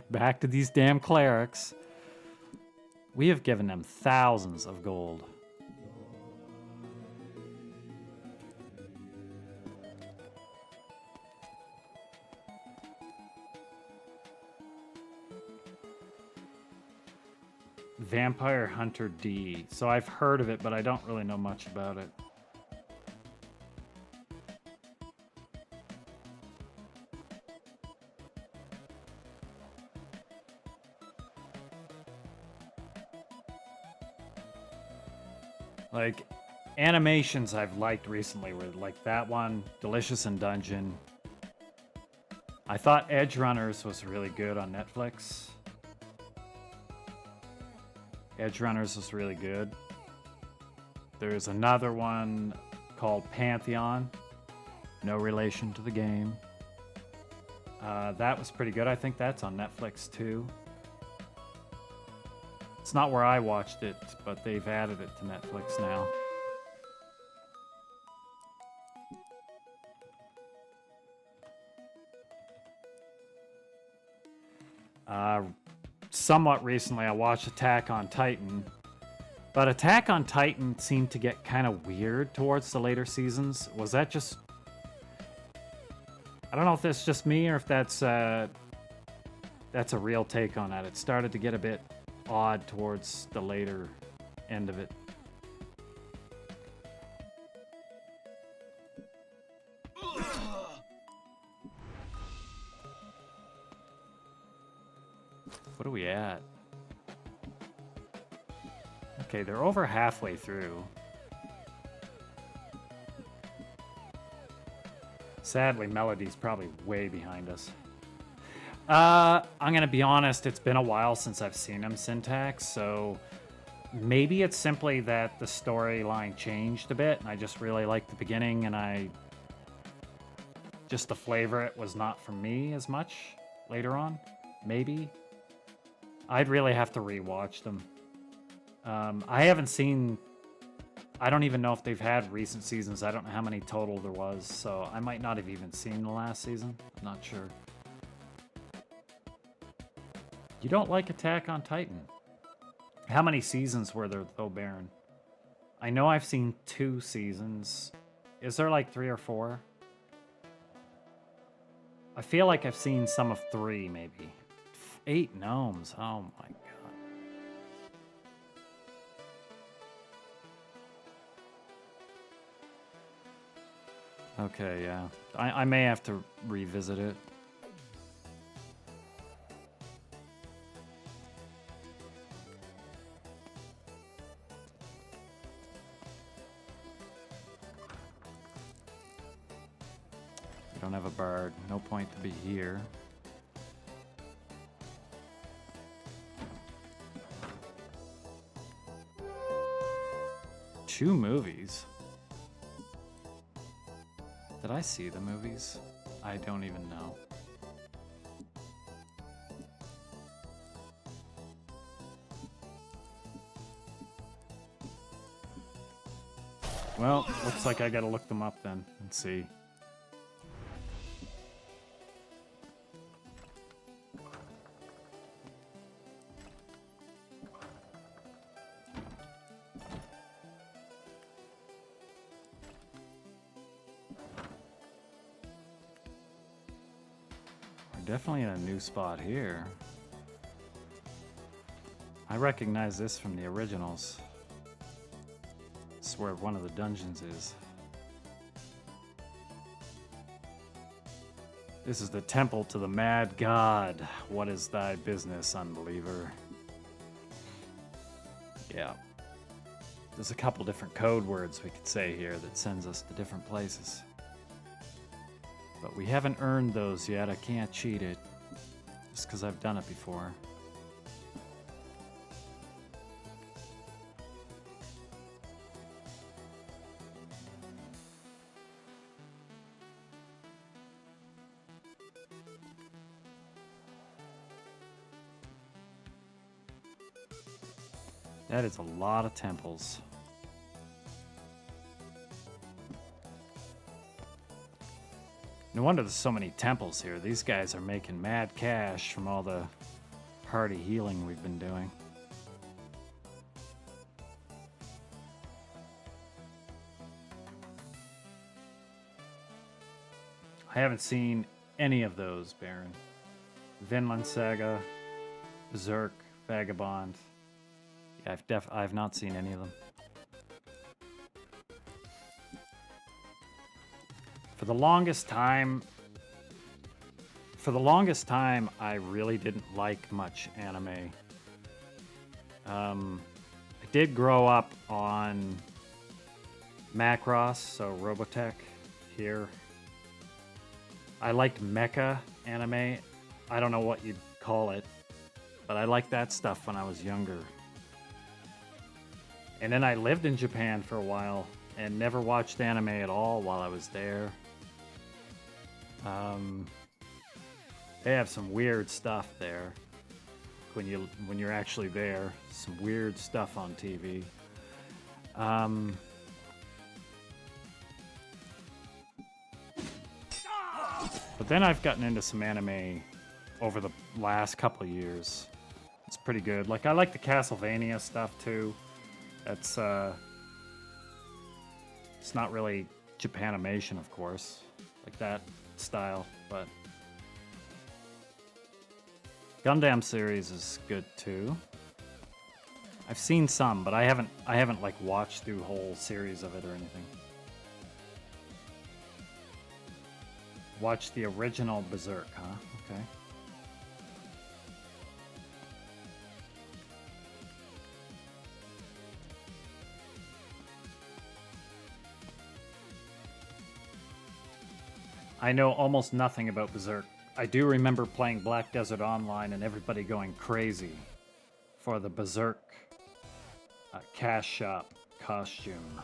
Back to these damn clerics. We have given them thousands of gold. Vampire Hunter D. So I've heard of it, but I don't really know much about it. Like, animations I've liked recently were like that one, Delicious in Dungeon. I thought Edge Runners was really good on Netflix. Edge Runners was really good. There's another one called Pantheon. No relation to the game. That was pretty good. I think that's on Netflix too. It's not where I watched it, but they've added it to Netflix now. Somewhat recently, I watched Attack on Titan. But Attack on Titan seemed to get kind of weird towards the later seasons. Was that just... I don't know if that's just me or if that's a real take on that. It started to get a bit odd towards the later end of it. What are we at? Okay, they're over halfway through. Sadly, Melody's probably way behind us. I'm gonna be honest, it's been a while since I've seen him, Syntax, so maybe it's simply that the storyline changed a bit, and I just really liked the beginning, and just the flavor, it was not for me as much later on. Maybe. I'd really have to rewatch them. I haven't seen... I don't even know if they've had recent seasons. I don't know how many total there was, so I might not have even seen the last season. I'm not sure. You don't like Attack on Titan? How many seasons were there, though, Baron? I know I've seen 2 seasons. Is there like 3 or 4? I feel like I've seen some of 3, maybe. 8 gnomes. Oh my god. Okay, yeah. I may have to revisit it. We don't have a bard. No point to be here. Two movies? Did I see the movies? I don't even know. Well, looks like I gotta look them up then and see. We're definitely in a new spot here. I recognize this from the originals. This is where one of the dungeons is. This is the temple to the mad god. What is thy business, unbeliever? Yeah. There's a couple different code words we could say here that sends us to different places. But we haven't earned those yet. I can't cheat it. Just because I've done it before. That is a lot of temples. No wonder there's so many temples here. These guys are making mad cash from all the party healing we've been doing. I haven't seen any of those, Baron. Vinland Saga, Berserk, Vagabond. Yeah, I've not seen any of them. For the longest time, I really didn't like much anime. I did grow up on Macross, so Robotech here. I liked mecha anime. I don't know what you'd call it, but I liked that stuff when I was younger. And then I lived in Japan for a while and never watched anime at all while I was there. They have some weird stuff there when you're actually there. Some weird stuff on TV. But then I've gotten into some anime over the last couple of years. It's pretty good. Like, I like the Castlevania stuff too. That's it's not really Japanimation, of course, like that style, but Gundam series is good too. I've seen some, but I haven't like watched through whole series of it or anything. Watched the original Berserk, huh? Okay. I know almost nothing about Berserk. I do remember playing Black Desert Online and everybody going crazy for the Berserk cash shop costume.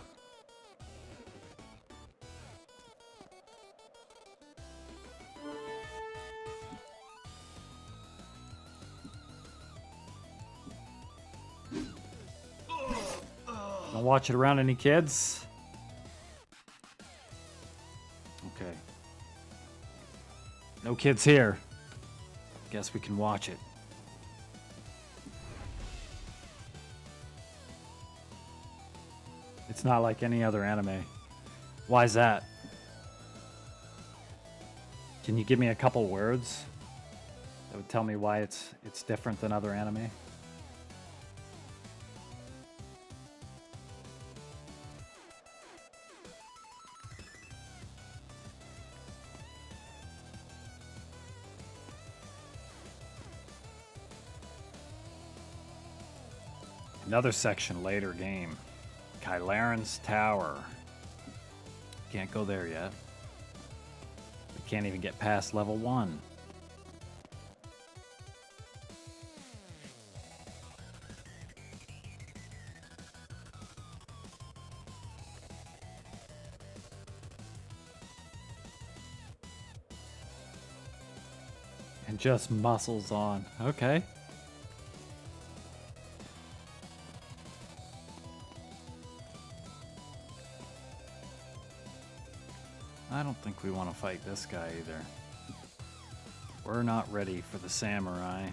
Don't watch it around any kids? Okay. No kids here. Guess we can watch it. It's not like any other anime. Why is that? Can you give me a couple words that would tell me why it's different than other anime? Another section later game. Kylaren's Tower. Can't go there yet. The can't even get past level 1. And just muscles on. Okay. I don't think we want to fight this guy either. We're not ready for the samurai.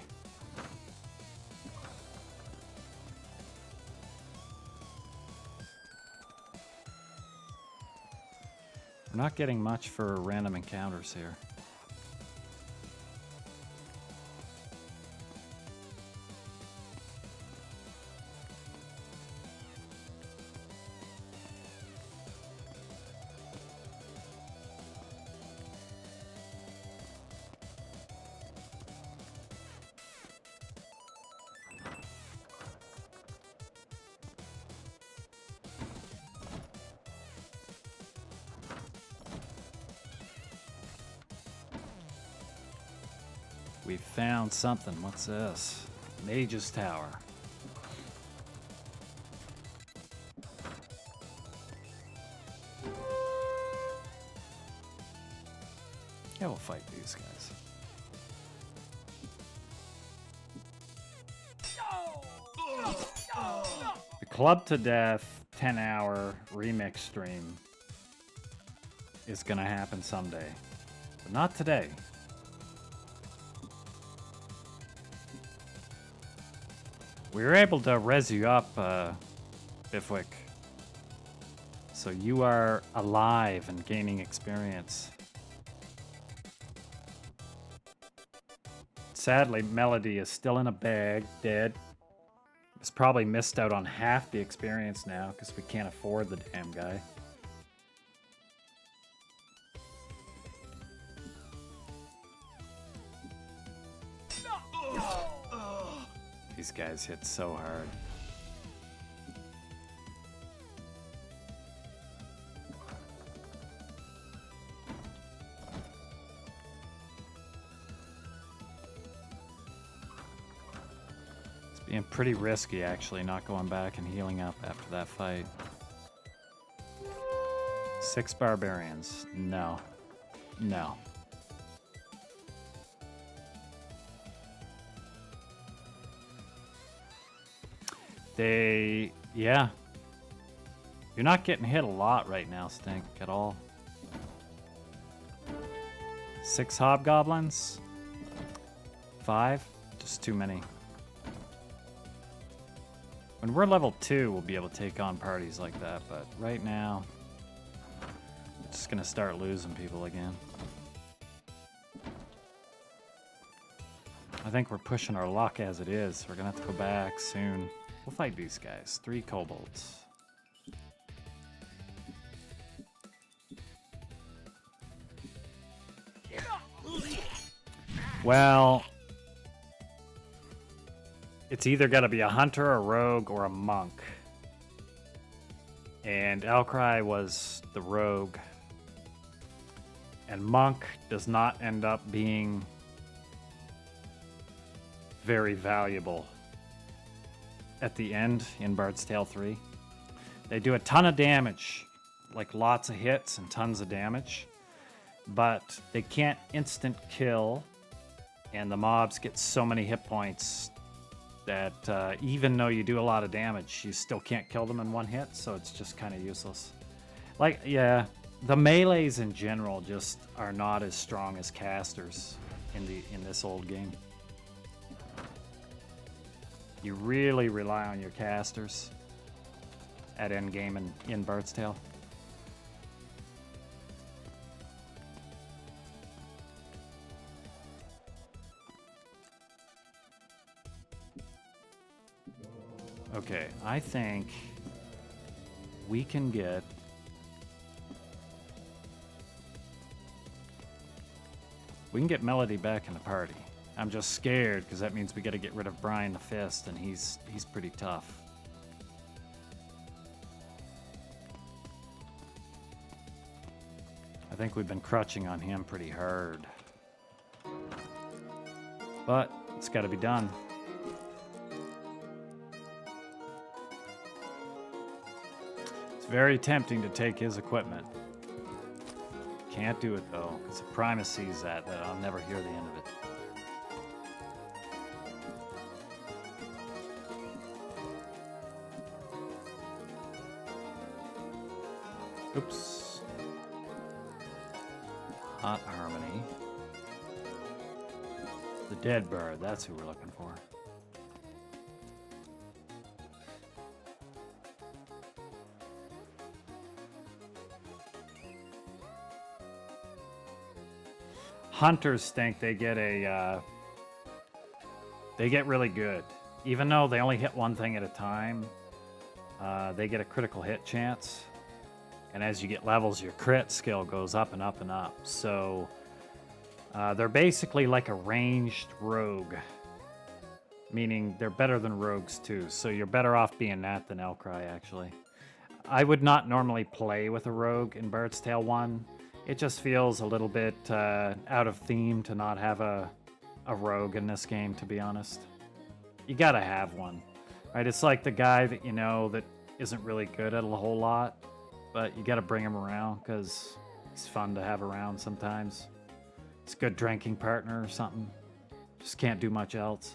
We're not getting much for random encounters here. We found something. What's this? Mage's Tower. Yeah, we'll fight these guys. The Club to Death 10-hour remix stream is gonna happen someday, but not today. We were able to res you up, Bifwick. So you are alive and gaining experience. Sadly, Melody is still in a bag, dead. He's probably missed out on half the experience now because we can't afford the damn guy. These guys hit so hard. It's being pretty risky, actually, not going back and healing up after that fight. 6 barbarians. No. No. Yeah. You're not getting hit a lot right now, Stink, at all. 6 hobgoblins? 5? Just too many. When we're level 2, we'll be able to take on parties like that, but right now, I'm just gonna start losing people again. I think we're pushing our luck as it is. We're gonna have to go back soon. We'll fight these guys. 3 kobolds. Well, it's either got to be a hunter, a rogue, or a monk. And Alcry was the rogue. And monk does not end up being very valuable at the end in Bard's Tale 3. They do a ton of damage, like lots of hits and tons of damage, but they can't instant kill, and the mobs get so many hit points that even though you do a lot of damage, you still can't kill them in one hit, so it's just kind of useless. Like, yeah, the melees in general just are not as strong as casters in this old game. You really rely on your casters at endgame and in Bard's Tale. Okay, I think we can get Melody back in the party. I'm just scared because that means we got to get rid of Brian the Fist, and he's pretty tough. I think we've been crutching on him pretty hard. But it's got to be done. It's very tempting to take his equipment. Can't do it though, because if Primus sees that I'll never hear the end of it. Oops. Hot Harmony. The dead bird, that's who we're looking for. Hunters think they get they get really good. Even though they only hit one thing at a time, they get a critical hit chance. And as you get levels, your crit skill goes up and up and up. So they're basically like a ranged rogue, meaning they're better than rogues too. So you're better off being that than Elcry, actually. I would not normally play with a rogue in Bard's Tale 1. It just feels a little bit out of theme to not have a rogue in this game, to be honest. You gotta have one, right? It's like the guy that you know that isn't really good at a whole lot, but you gotta bring him around because he's fun to have around sometimes. It's a good drinking partner or something. Just can't do much else.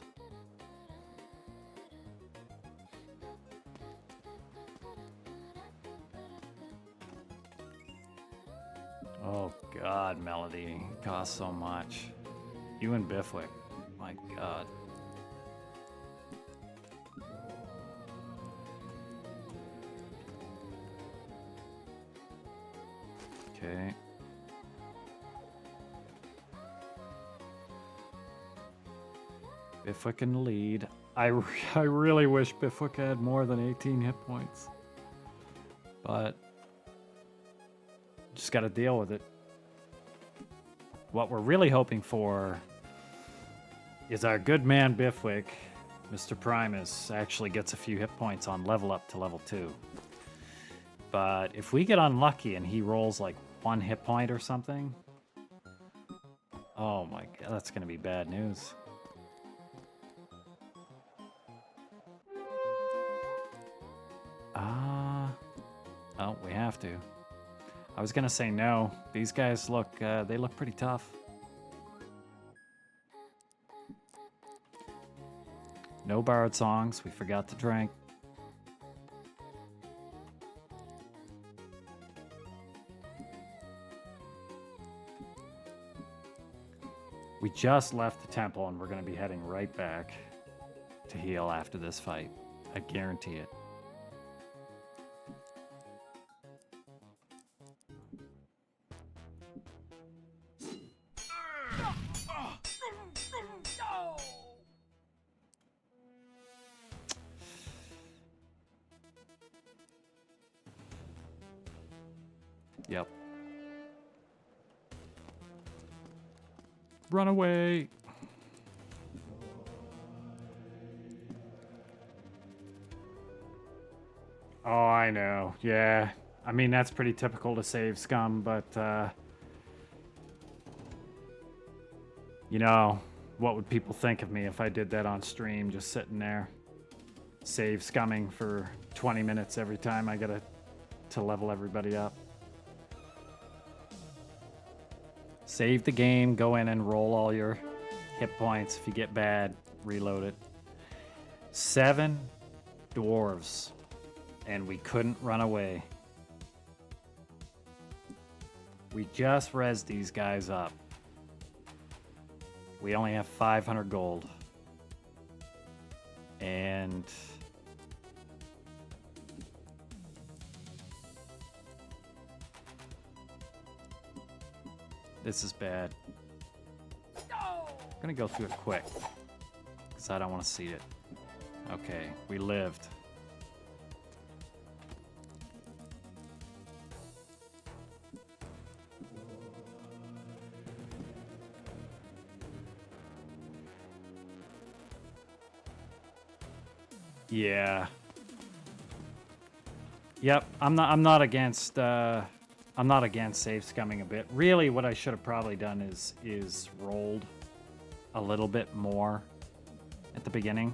Oh God, Melody, it costs so much. You and Bifwick, my God. Okay. Bifwick in the lead. I really wish Bifwick had more than 18 hit points. But just got to deal with it. What we're really hoping for is our good man Bifwick, Mr. Primus, actually gets a few hit points on level up to level 2. But if we get unlucky and he rolls like 1 hit point or something, oh my God, that's going to be bad news. Oh, we have to. I was gonna say no. These guys look, they look pretty tough. No Bard songs, we forgot to drink. We just left the temple and we're gonna be heading right back to heal after this fight. I guarantee it. Yep. Run away. Oh, I know. Yeah. I mean, that's pretty typical to save scum, but, you know, what would people think of me if I did that on stream, just sitting there, save scumming for 20 minutes every time I gotta to level everybody up. Save the game, go in and roll all your hit points. If you get bad, reload it. 7 dwarves, and we couldn't run away. We just rezzed these guys up. We only have 500 gold. And this is bad. I'm gonna go through it quick because I don't want to see it. Okay, we lived. Yeah. Yep, I'm not against I'm not against save scumming a bit. Really, what I should have probably done is rolled a little bit more at the beginning.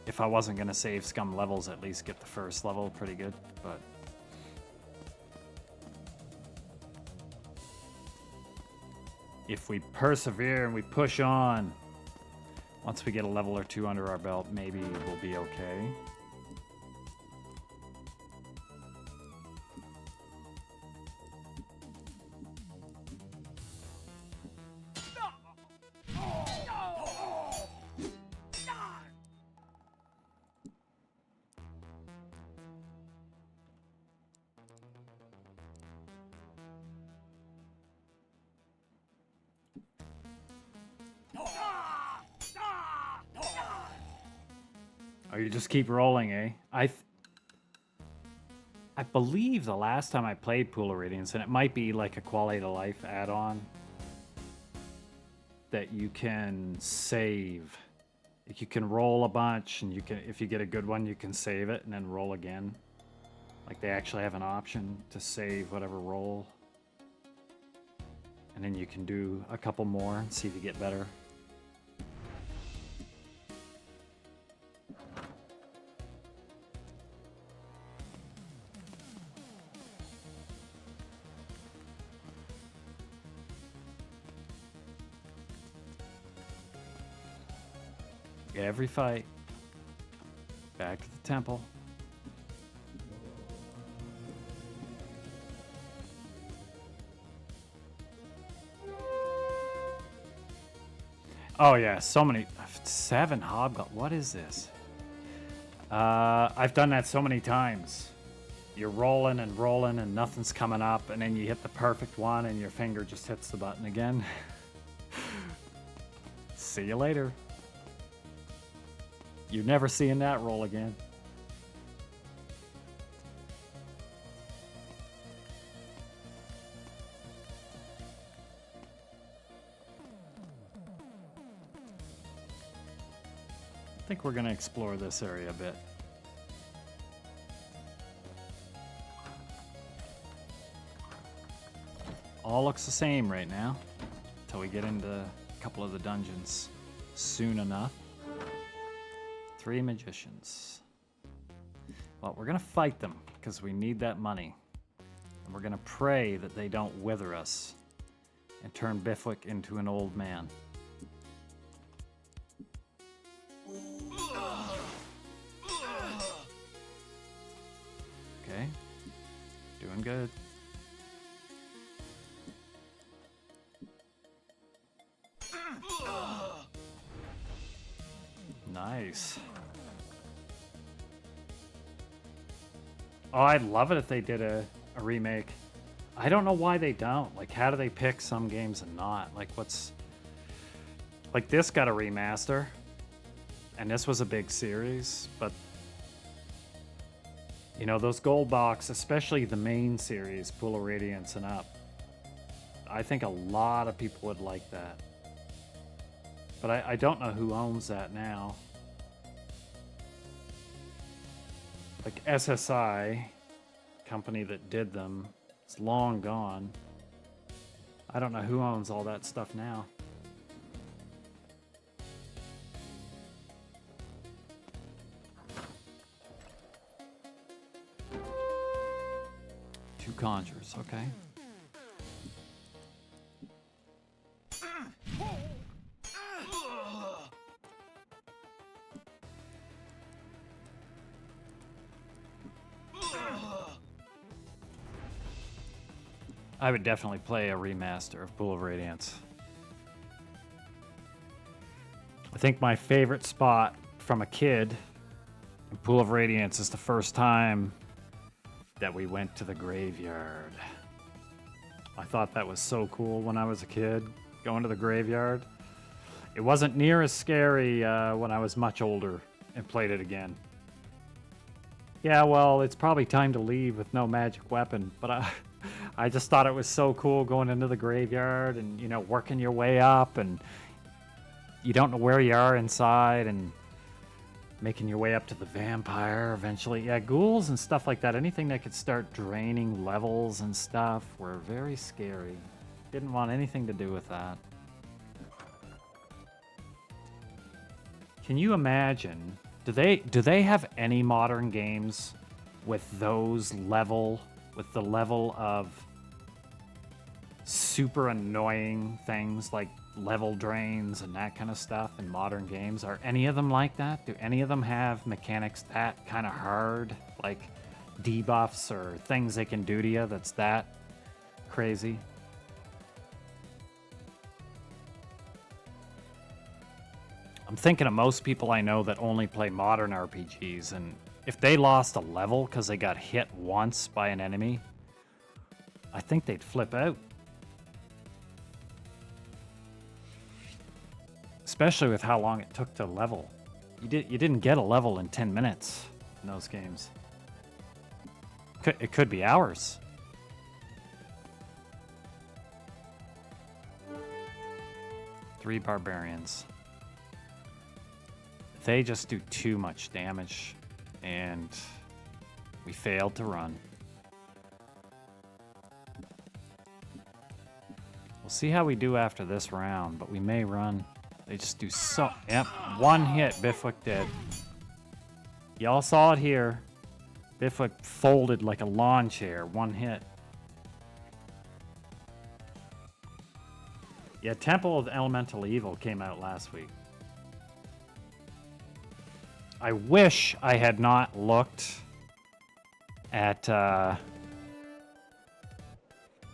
If I wasn't going to save scum levels, at least get the first level pretty good. But if we persevere and we push on, once we get a level or two under our belt, maybe we'll be okay. Oh, you just keep rolling, eh? I believe the last time I played Pool of Radiance, and it might be like a quality of life add-on, that you can save. Like you can roll a bunch, and you can, if you get a good one, you can save it and then roll again. Like they actually have an option to save whatever roll. And then you can do a couple more and see if you get better. Every fight. Back to the temple. Oh yeah, so many. 7 hobgoblins. What is this? I've done that so many times. You're rolling and nothing's coming up, and then you hit the perfect one and your finger just hits the button again. See you later. You're never seeing that roll again. I think we're going to explore this area a bit. All looks the same right now until we get into a couple of the dungeons soon enough. 3 magicians. Well, we're gonna fight them because we need that money. And we're gonna pray that they don't wither us and turn Bifwick into an old man. Okay. Doing good. Nice. Oh, I'd love it if they did a remake. I don't know why they don't. Like, how do they pick some games and not? Like, what's... Like, this got a remaster. And this was a big series, but... You know, those gold box, especially the main series, Pool of Radiance and up. I think a lot of people would like that. But I don't know who owns that now. Like SSI, company that did them, it's long gone. I don't know who owns all that stuff now. Two conjures, okay. I would definitely play a remaster of Pool of Radiance. I think my favorite spot from a kid in Pool of Radiance is the first time that we went to the graveyard. I thought that was so cool when I was a kid, going to the graveyard. It wasn't near as scary when I was much older and played it again. Yeah, well, it's probably time to leave with no magic weapon, but I just thought it was so cool going into the graveyard and, you know, working your way up and you don't know where you are inside and Making your way up to the vampire eventually. Yeah, ghouls and stuff like that. Anything that could start draining levels and stuff were very scary. Didn't want anything to do with that. Can you imagine? Do they have any modern games with the level of super annoying things like level drains and that kind of stuff in modern games? Are any of them like that? Do any of them have mechanics that kind of hard, like debuffs or things they can do to you that's that crazy? I'm thinking of most people I know that only play modern RPGs, and if they lost a level because they got hit once by an enemy, I think they'd flip out. Especially with how long it took to level. You didn't get a level in 10 minutes in those games. It could be hours. Three barbarians. They just do too much damage, and we failed to run. We'll see how we do after this round, but we may run. They just do so... Yep, one hit, Bifwick dead. Y'all saw it here. Bifwick folded like a lawn chair, one hit. Yeah, Temple of Elemental Evil came out last week. I wish I had not looked at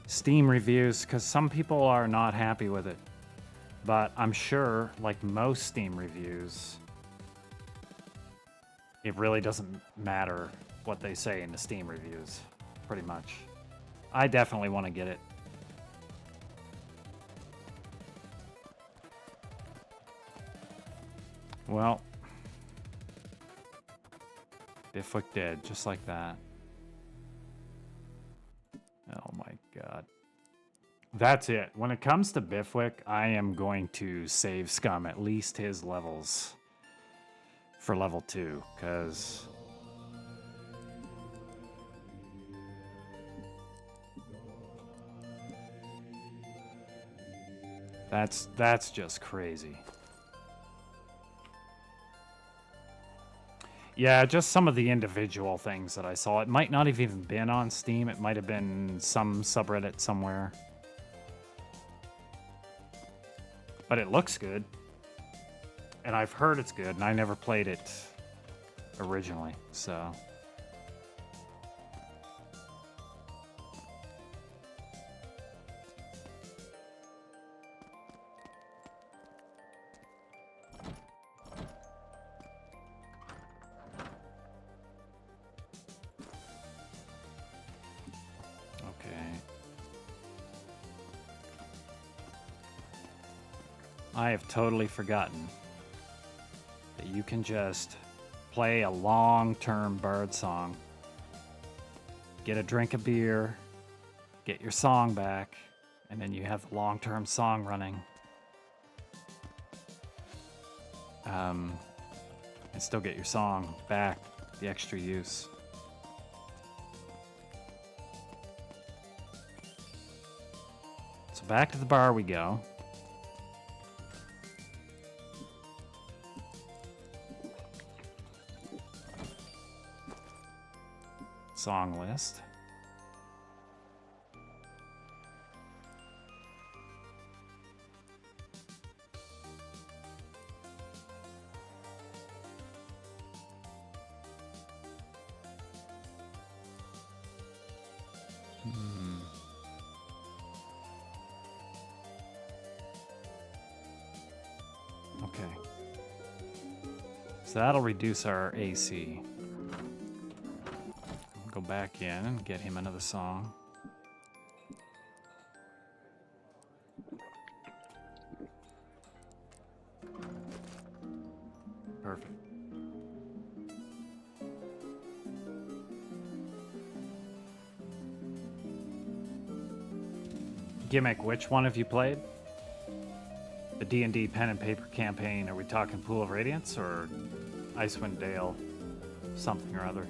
Steam reviews, because some people are not happy with it. But I'm sure, like most Steam reviews, it really doesn't matter what they say in the Steam reviews, pretty much. I definitely want to get it. Well, Bifwick dead, just like that. Oh my god. That's it. When it comes to Bifwick, I am going to save Scum at least his levels for level 2, because that's just crazy. Yeah, just some of the individual things that I saw. It might not have even been on Steam. It might have been some subreddit somewhere. But it looks good. And I've heard it's good, and I never played it originally, so... I have totally forgotten that you can just play a long-term bird song, get a drink of beer, get your song back, and then you have the long-term song running. And still get your song back, the extra use. So back to the bar we go. Song list. Okay. So that'll reduce our AC. Go back in and get him another song. Perfect. Gimmick, which one have you played? The D&D pen and paper campaign. Are we talking Pool of Radiance or Icewind Dale, something or other.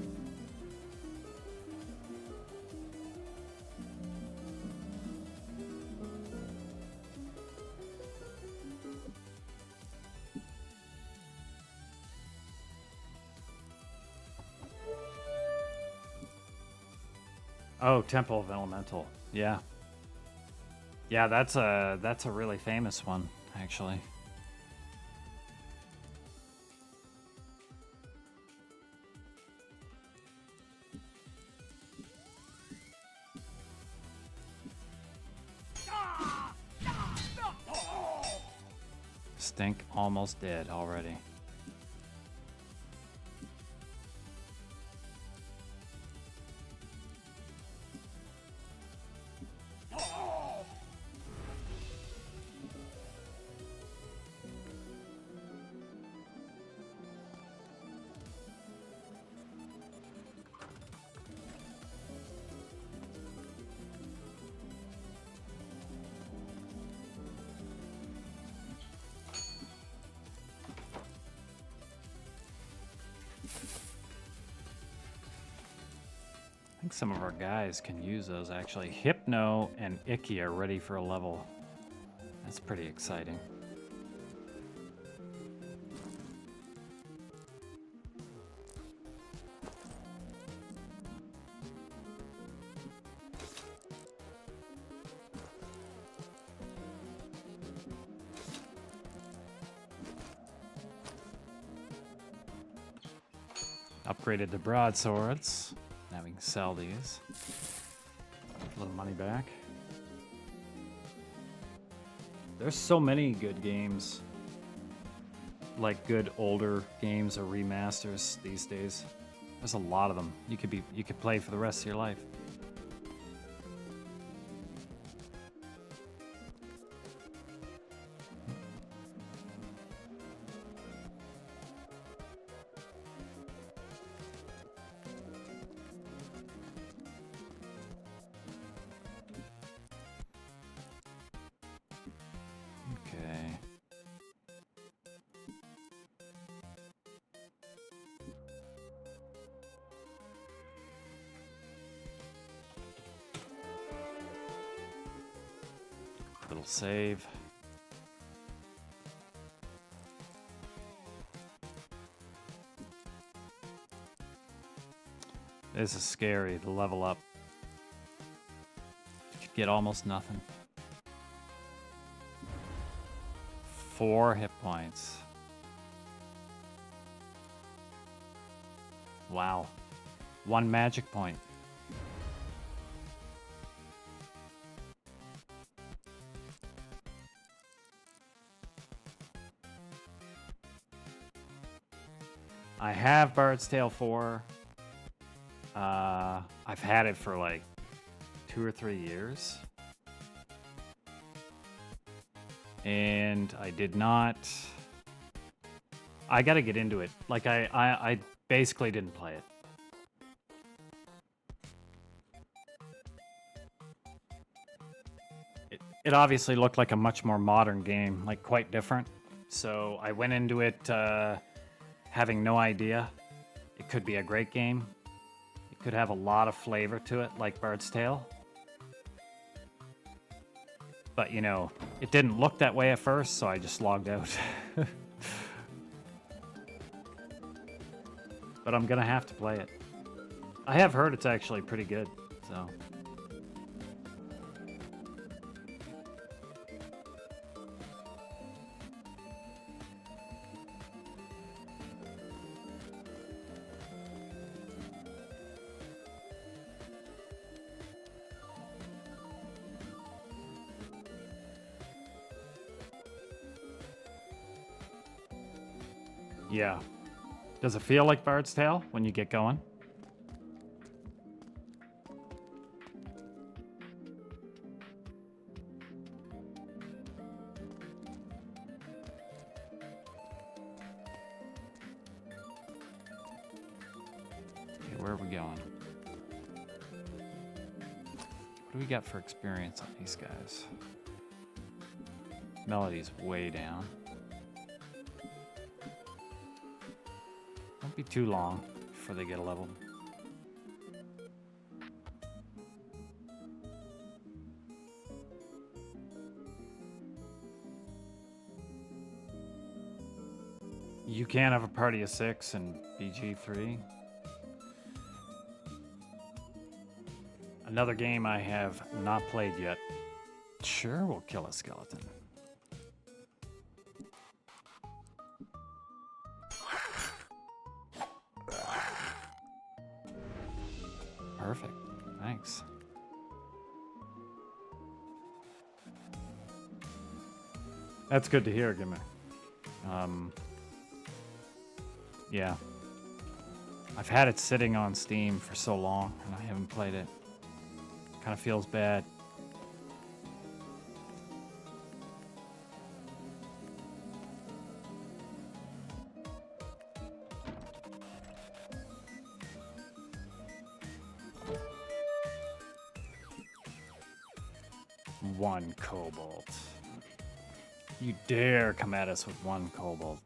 Oh, Temple of Elemental. Yeah. Yeah, that's a really famous one, actually. Stink almost dead already. I think some of our guys can use those actually. Hypno and Icky are ready for a level. That's pretty exciting. Upgraded the broadswords. Now we can sell these. A little money back. There's so many good games. Like good older games or remasters these days. There's a lot of them. You could play for the rest of your life. Okay. Little save. This is scary to level up. You could get almost nothing. 4 hit points. Wow. 1 magic point. I have Bard's Tale 4. I've had it for like 2 or 3 years. And I did not... I gotta get into it. Like, I basically didn't play it. It obviously looked like a much more modern game, like quite different. So I went into it having no idea. It could be a great game. It could have a lot of flavor to it, like Bard's Tale. But, you know, it didn't look that way at first, so I just logged out. But I'm gonna have to play it. I have heard it's actually pretty good, so... Yeah. Does it feel like Bard's Tale when you get going? Okay, where are we going? What do we got for experience on these guys? Melody's way down. Shouldn't be too long before they get a level. You can't have a party of 6 in BG3. Another game I have not played yet. Sure, we'll kill a skeleton. Perfect. Thanks. That's good to hear, Gimmick. Yeah. I've had it sitting on Steam for so long, and I haven't played it. Kind of feels bad. One cobalt. You dare come at us with one cobalt.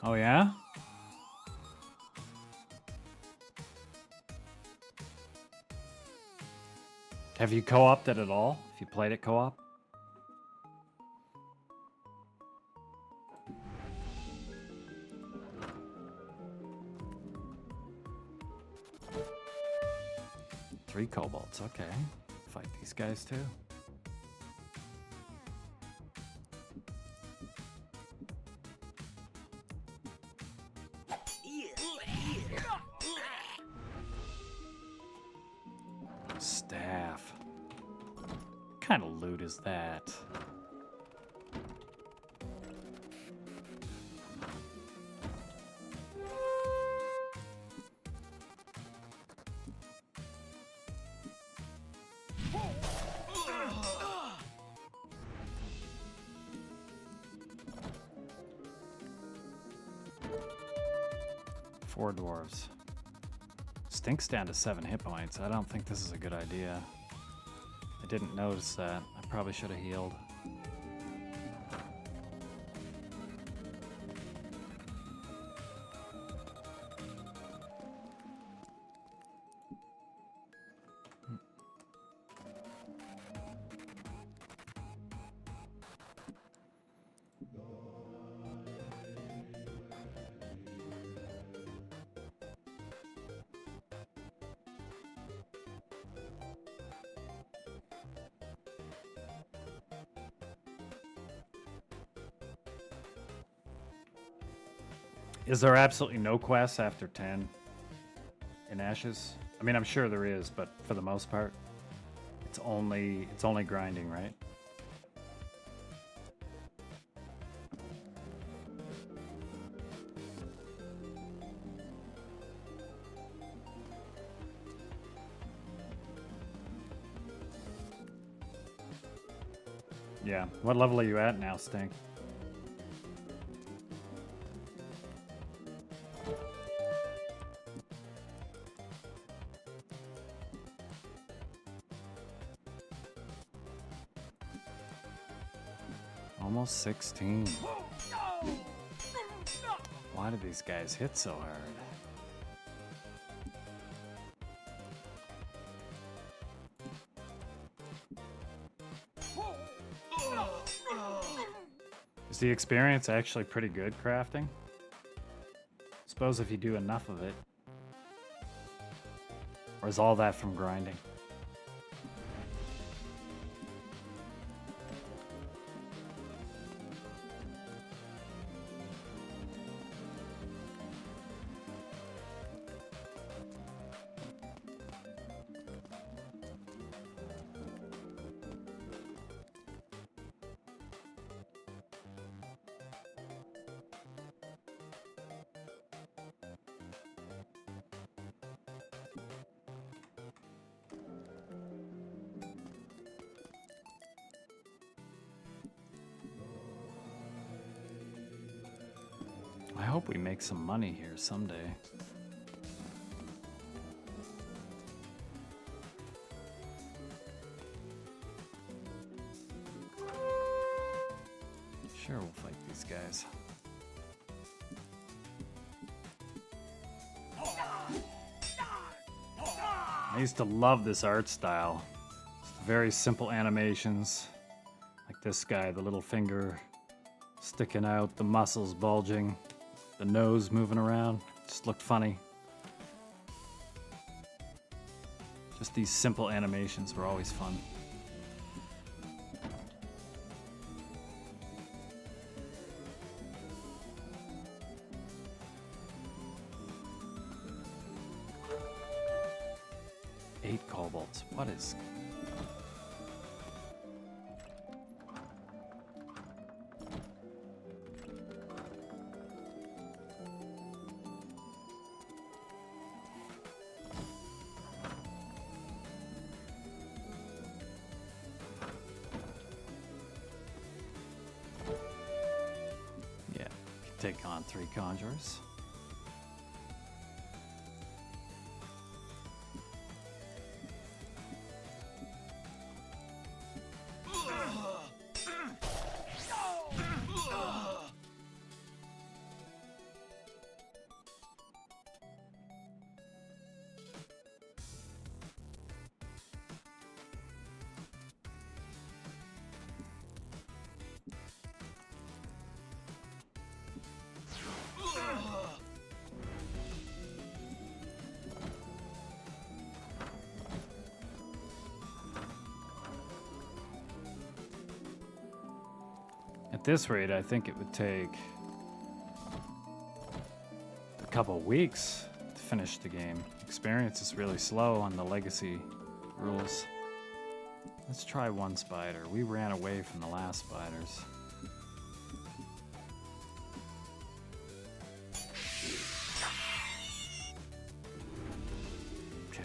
Oh yeah? Have you co-opted it at all? If you played it co-op? Three kobolds, okay. Fight these guys too. Staff. What kind of loot is that? Four dwarves. Stink's down to 7 hit points. I don't think this is a good idea. I didn't notice that. I probably should have healed. Is there absolutely no quests after 10 in Ashes? I mean, I'm sure there is, but for the most part, it's only grinding, right? Yeah. What level are you at now, Stink? Almost 16. Why do these guys hit so hard? Is the experience actually pretty good crafting? Suppose if you do enough of it. Or is all that from grinding? I hope we make some money here someday. Sure, we'll fight these guys. I used to love this art style. Very simple animations. Like this guy, the little finger sticking out, the muscles bulging, the nose moving around. Just looked funny. Just these simple animations were always fun. Eight kobolds. What is... Yeah, take on 3 conjurers. At this rate, I think it would take a couple weeks to finish the game. Experience is really slow on the legacy rules. Let's try one spider. We ran away from the last spiders. Okay.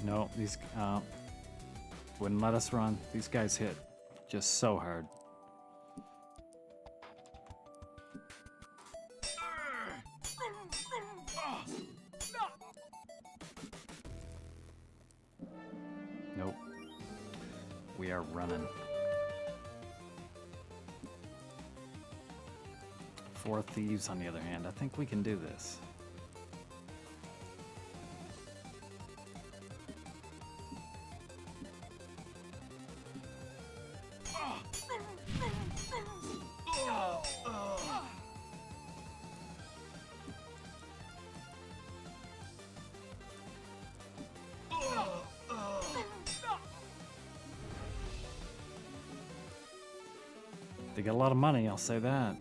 No, these wouldn't let us run. These guys hit just so hard. Nope. We are running. 4 thieves on the other hand. I think we can do this. They got a lot of money, I'll say that.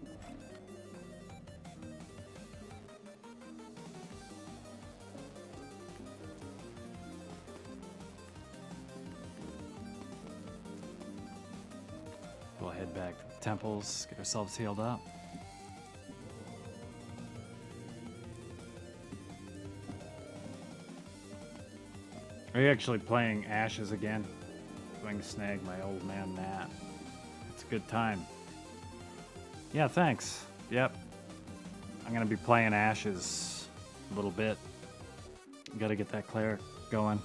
We'll head back to the temples, get ourselves healed up. Are you actually playing Ashes again? Going to snag my old man Nat. It's a good time. Yeah, thanks. Yep. I'm gonna be playing Ashes a little bit. Gotta get that cleric going.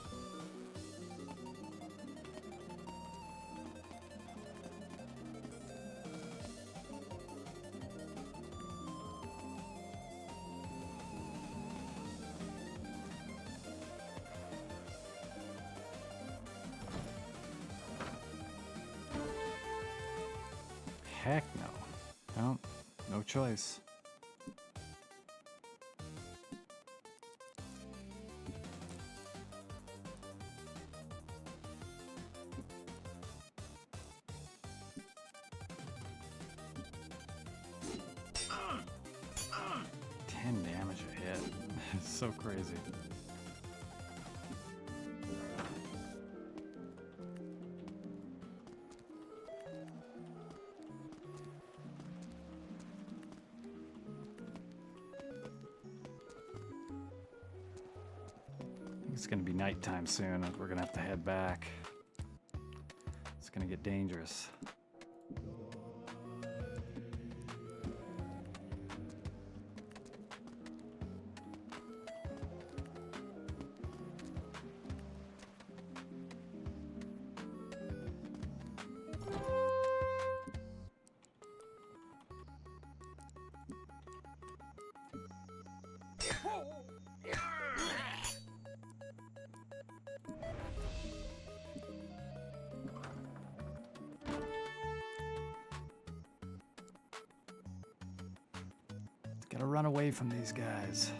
Heck no. No, no choice. Damage a hit. It's so crazy. It's gonna be nighttime soon. We're gonna have to head back. It's gonna get dangerous. Gotta run away from these guys.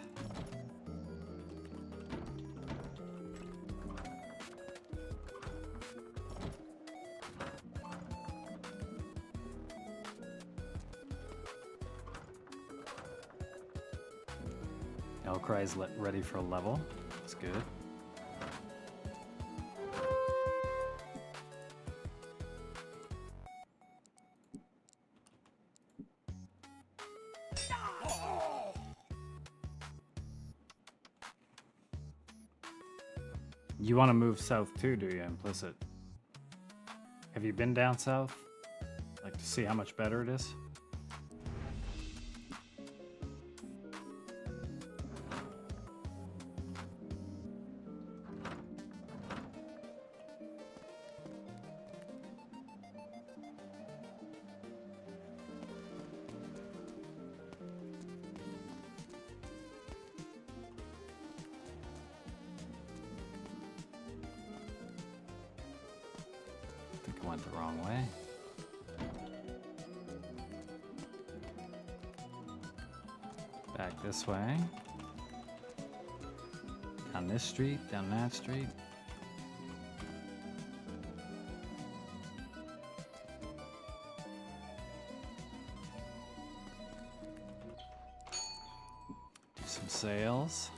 Elcry's ready for a level. That's good. You want to move south too, do you, Implicit? Have you been down south? Like to see how much better it is? I think I went the wrong way. Back this way. Down this street, down that street. Do some sales.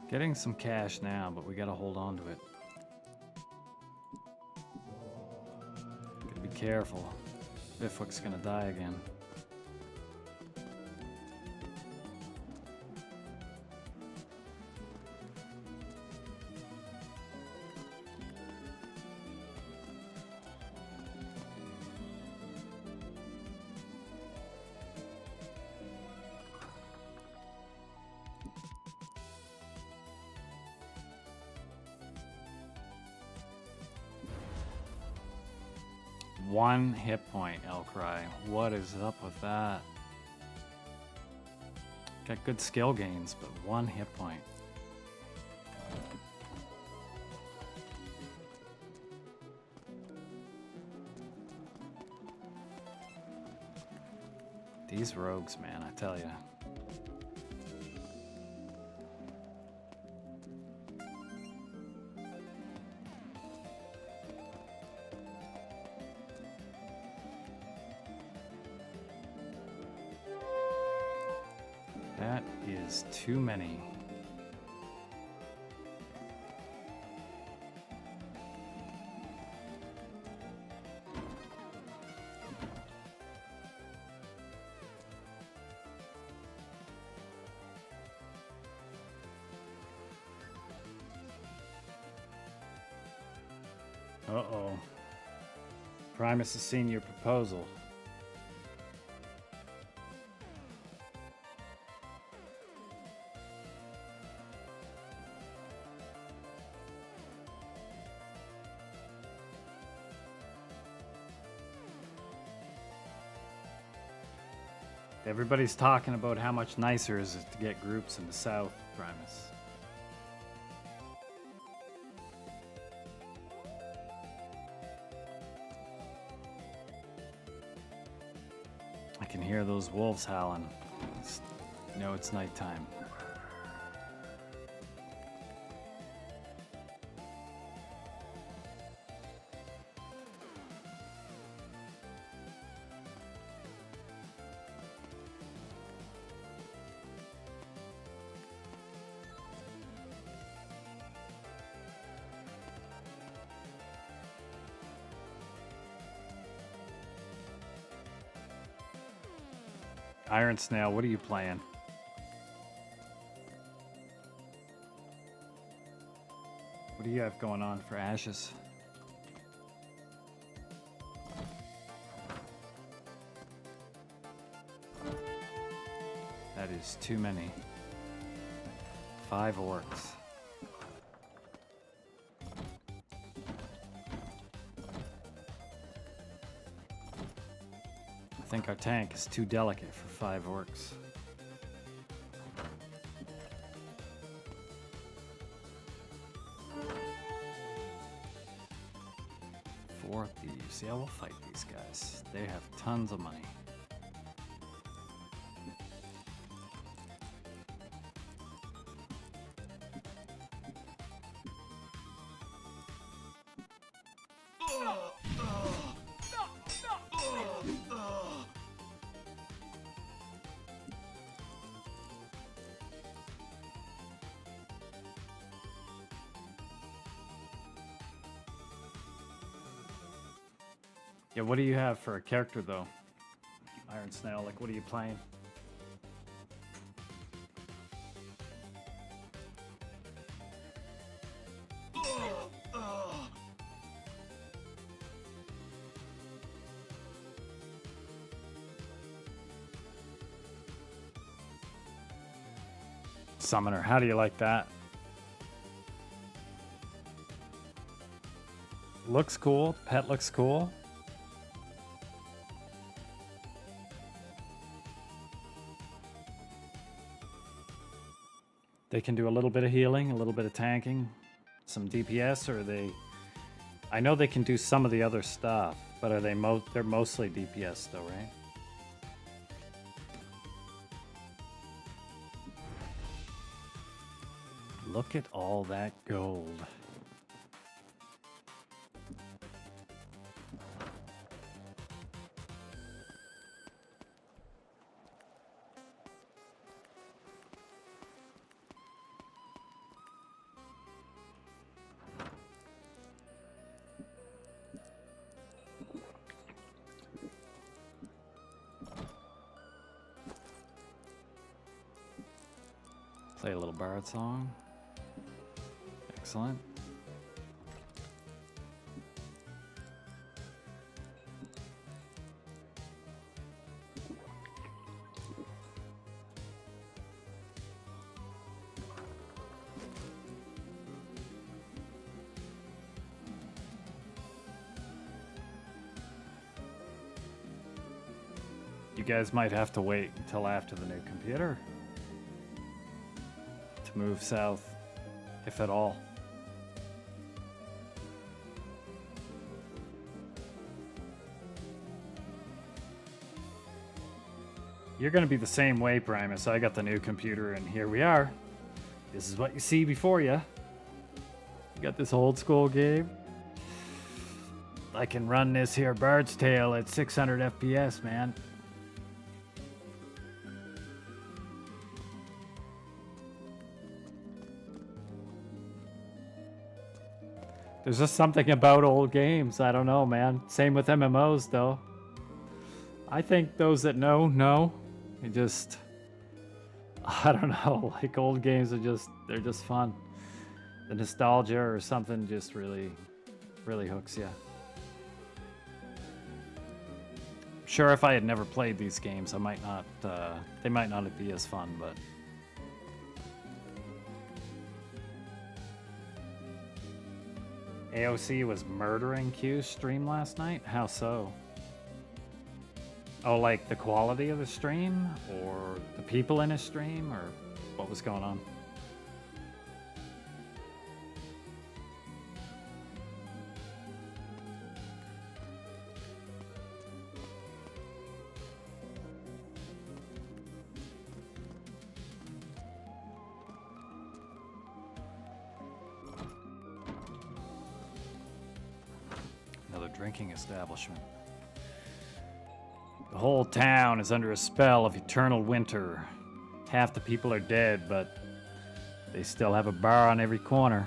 Getting some cash now, but we gotta hold on to it. Gotta be careful. Bifwick's gonna die again. One hit point, Elcry. What is up with that? Got good skill gains, but one hit point. These rogues, man, I tell ya. That is too many. Uh-oh. Primus has seen your proposal. Everybody's talking about how much nicer it is to get groups in the south, Primus. I can hear those wolves howling. It's nighttime. Iron Snail, what are you playing? What do you have going on for Ashes? That is too many. 5 orcs. think our tank is too delicate for 5 orcs. For thieves. Yeah, we'll fight these guys. They have tons of money. Yeah, what do you have for a character, though? Iron Snail, like, what are you playing? Summoner, how do you like that? Looks cool. Pet looks cool. They can do a little bit of healing, a little bit of tanking, some DPS, or they... I know they can do some of the other stuff, but are they they're mostly DPS though, right? Look at all that gold. Play a little bard song. Excellent. You guys might have to wait until after the new computer to move south, if at all. You're going to be the same way, Primus. I got the new computer, and here we are. This is what you see before you. You got this old school game. I can run this here Bard's Tale at 600 FPS, man. There's just something about old games. I don't know, man. Same with MMOs, though. I think those that know. You just... I don't know. Like, old games are just... They're just fun. The nostalgia or something just really hooks you. Sure, if I had never played these games, I might not... they might not be as fun, but... AOC was murdering Q's stream last night? How so? Oh, like the quality of the stream? Or the people in his stream? Or what was going on? Drinking establishment. The whole town is under a spell of eternal winter. Half the people are dead, but they still have a bar on every corner.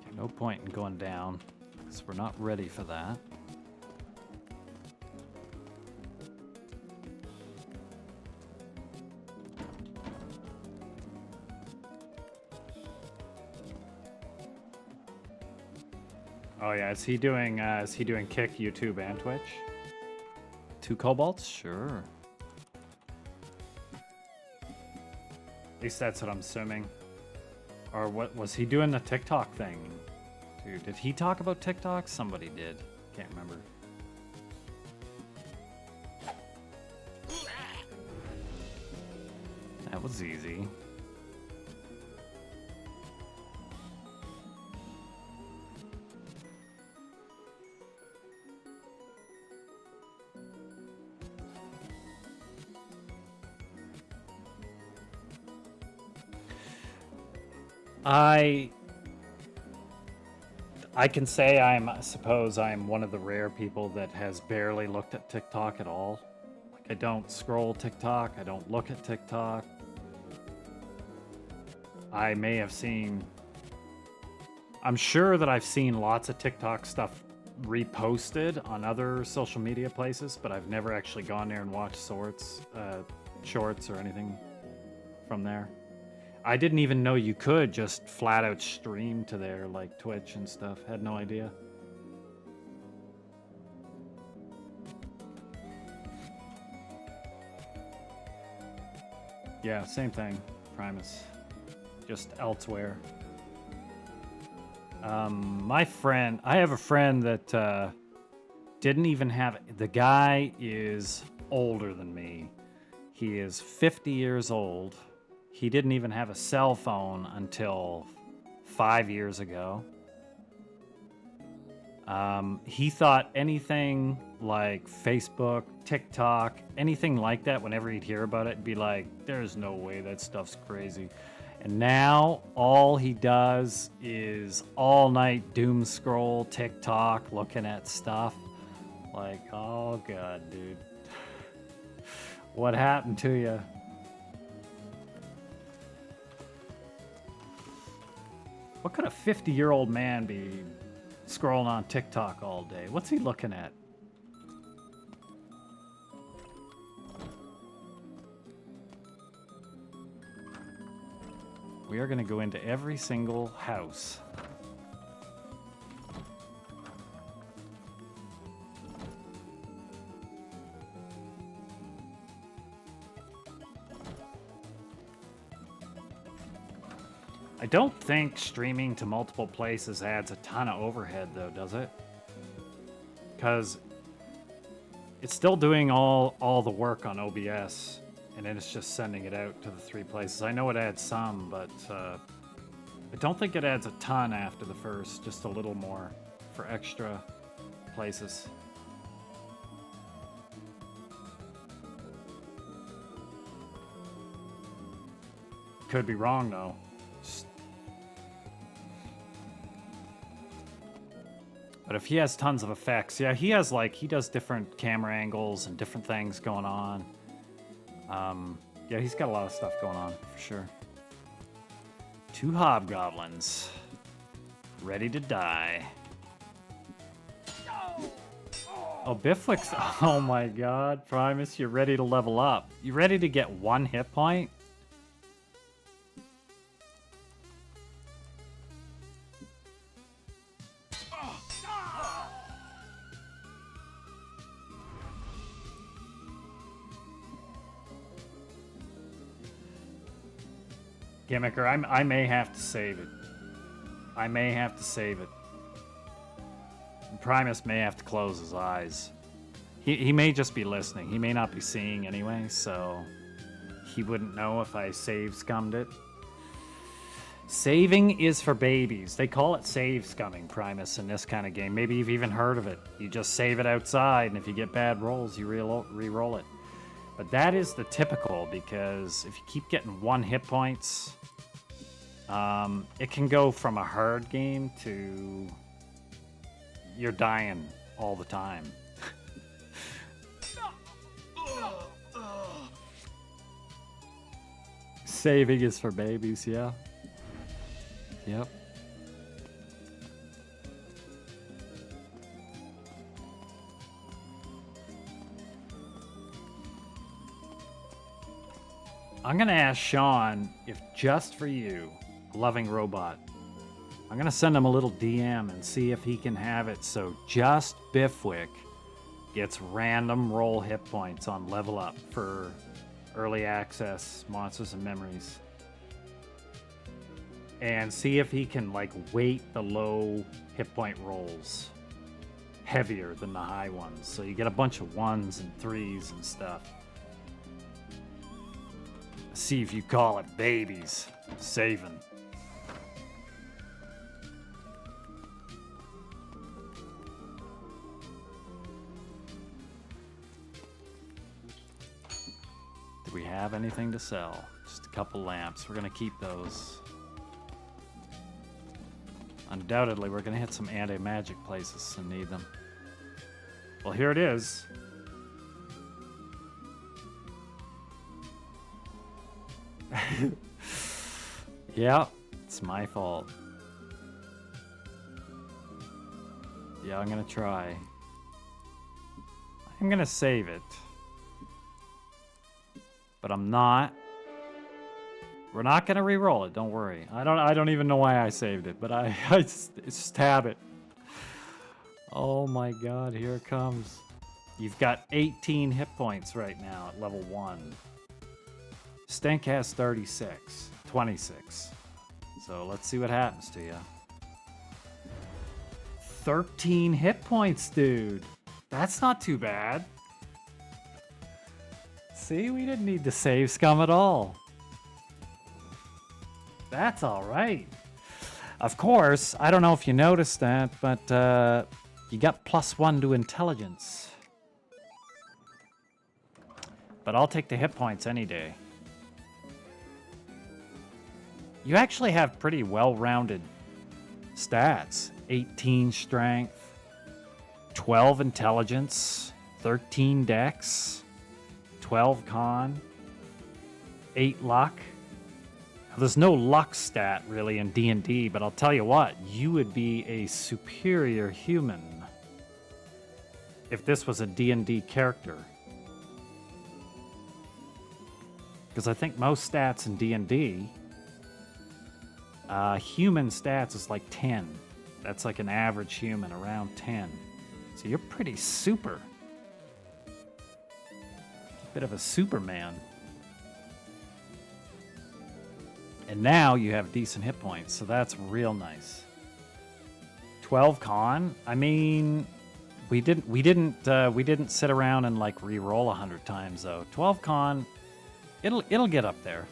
Okay, no point in going down. We're not ready for that. Oh yeah, is he doing Kick, YouTube, and Twitch? 2 cobalts? Sure. At least that's what I'm assuming. Or what was he doing the TikTok thing? Dude, did he talk about TikTok? Somebody did. Can't remember. That was easy. I can say I suppose I'm one of the rare people that has barely looked at TikTok at all. Like, I don't scroll TikTok, I don't look at TikTok. I may have seen... I'm sure that I've seen lots of TikTok stuff reposted on other social media places, but I've never actually gone there and watched shorts or anything from there. I didn't even know you could just flat out stream to there like Twitch and stuff. Had no idea. Yeah, same thing, Primus. Just elsewhere. My friend, I have a friend that didn't even have, the guy is older than me. He is 50 years old. He didn't even have a cell phone until 5 years ago. He thought anything like Facebook, TikTok, anything like that, whenever he'd hear about it, it'd be like, there's no way that stuff's crazy. And now all he does is all night doom scroll TikTok, looking at stuff. Like, oh God, dude. What happened to you? What could a 50-year-old man be scrolling on TikTok all day? What's he looking at? We are going to go into every single house. I don't think streaming to multiple places adds a ton of overhead, though, does it? Because it's still doing all the work on OBS, and then it's just sending it out to the 3 places. I know it adds some, but I don't think it adds a ton after the first, just a little more for extra places. Could be wrong, though. But if he has tons of effects, yeah, he has he does different camera angles and different things going on. Yeah, he's got a lot of stuff going on, for sure. 2 hobgoblins. Ready to die. Oh, Bifflick's... Oh my god, Primus, you're ready to level up. You ready to get 1 hit point? Gimmicker, I may have to save it. I may have to save it. Primus may have to close his eyes. He may just be listening. He may not be seeing anyway, so he wouldn't know if I save scummed it. Saving is for babies. They call it save scumming, Primus, in this kind of game. Maybe you've even heard of it. You just save it outside, and if you get bad rolls, you re-roll it. But that is the typical, because if you keep getting 1 hit points, it can go from a hard game to you're dying all the time. Saving is for babies, yeah. Yep. I'm going to ask Sean if just for you, Loving Robot, I'm going to send him a little DM and see if he can have it so just Biffwick gets random roll hit points on level up for early access monsters and memories. And see if he can like weight the low hit point rolls heavier than the high ones. So you get a bunch of 1s and 3s and stuff. See if you call it babies. Saving. Do we have anything to sell? Just a couple lamps. We're gonna keep those. Undoubtedly, we're gonna hit some anti-magic places and need them. Well, here it is. Yeah, it's my fault. Yeah, I'm gonna try. I'm gonna save it. But I'm not. We're not gonna re-roll it, don't worry. I don't even know why I saved it, but it's just habit. Oh my god, here it comes. You've got 18 hit points right now at level 1. Stank has 36, 26. So let's see what happens to you. 13 hit points, dude. That's not too bad. See, we didn't need to save scum at all. That's all right. Of course, I don't know if you noticed that, but you got +1 to intelligence. But I'll take the hit points any day. You actually have pretty well-rounded stats. 18 strength, 12 intelligence, 13 dex, 12 con, 8 luck. Now, there's no luck stat really in D&D, but I'll tell you what, you would be a superior human if this was a D&D character. Because I think most stats in D&D, human stats is like 10. That's like an average human, around 10. So you're pretty super. Bit of a Superman. And now you have decent hit points, so that's real nice. 12 con. I mean, we didn't sit around and like re-roll 100 times though. 12 con, it'll get up there.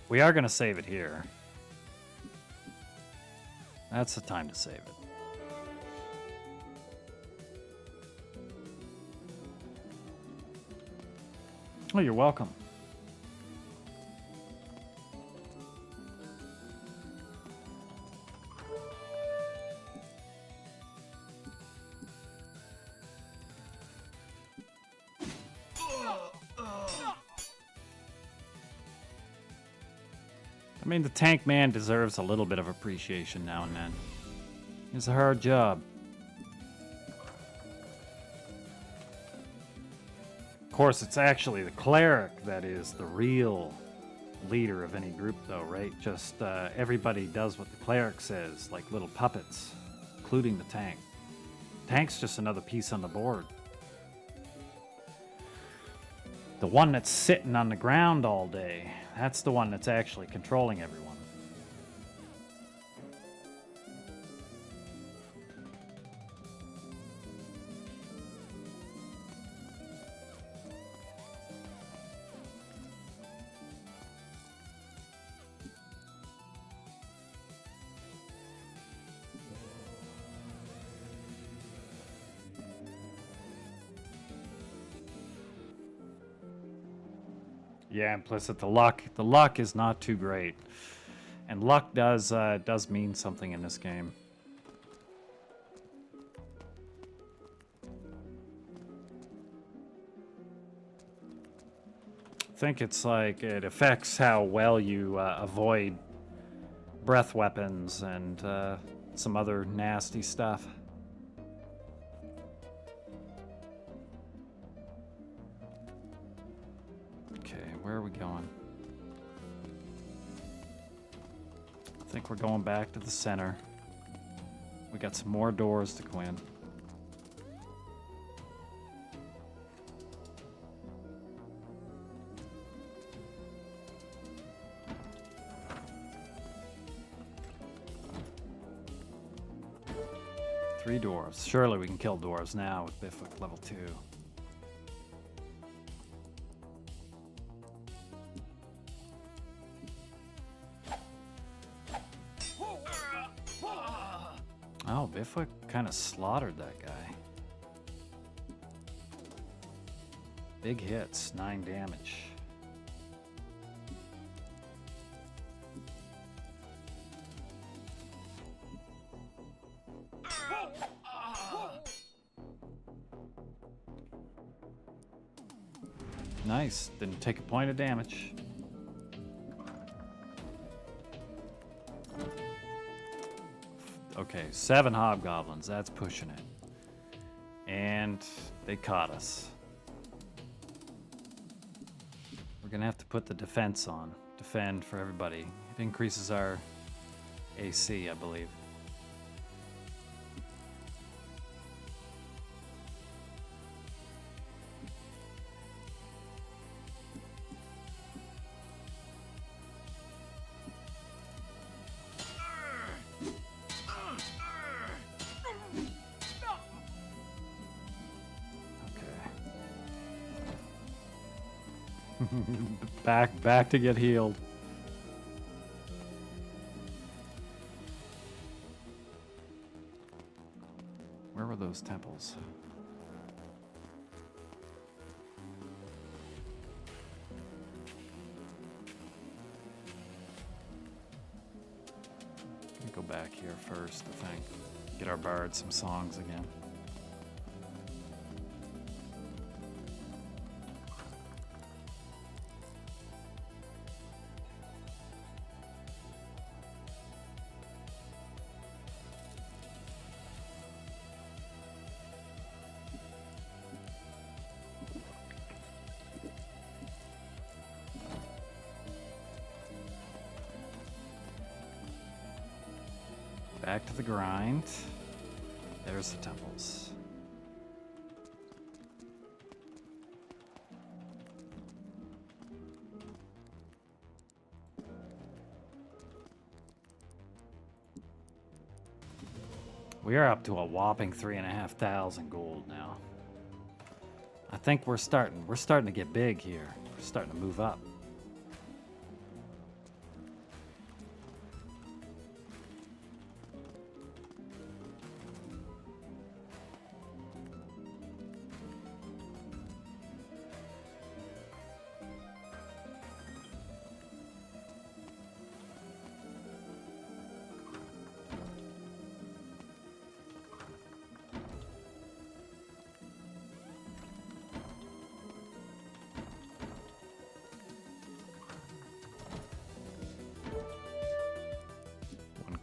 We are gonna save it here. That's the time to save it. Oh, you're welcome. I mean, the tank man deserves a little bit of appreciation now and then. It's a hard job. Of course, it's actually the cleric that is the real leader of any group, though, right? Just everybody does what the cleric says, like little puppets, including the tank. Tank's just another piece on the board. The one that's sitting on the ground all day, that's the one that's actually controlling everyone. Yeah, implicit. The luck is not too great, and luck does mean something in this game. I think it's like it affects how well you avoid breath weapons and some other nasty stuff. Where are we going? I think we're going back to the center. We got some more doors to go in. Three dwarves. Surely we can kill dwarves now with Bifwick level 2. Oh, Bifwick kind of slaughtered that guy. Big hits, 9 damage. Nice, didn't take a point of damage. Okay, 7 hobgoblins, that's pushing it. And they caught us. We're gonna have to put the defense on. Defend for everybody. It increases our AC, I believe. Back to get healed. Where were those temples? Gonna go back here first, I think. Get our bard some songs again. Back to the grind. There's the temples. We are up to a whopping 3,500 gold now. I think we're starting to get big here. We're starting to move up.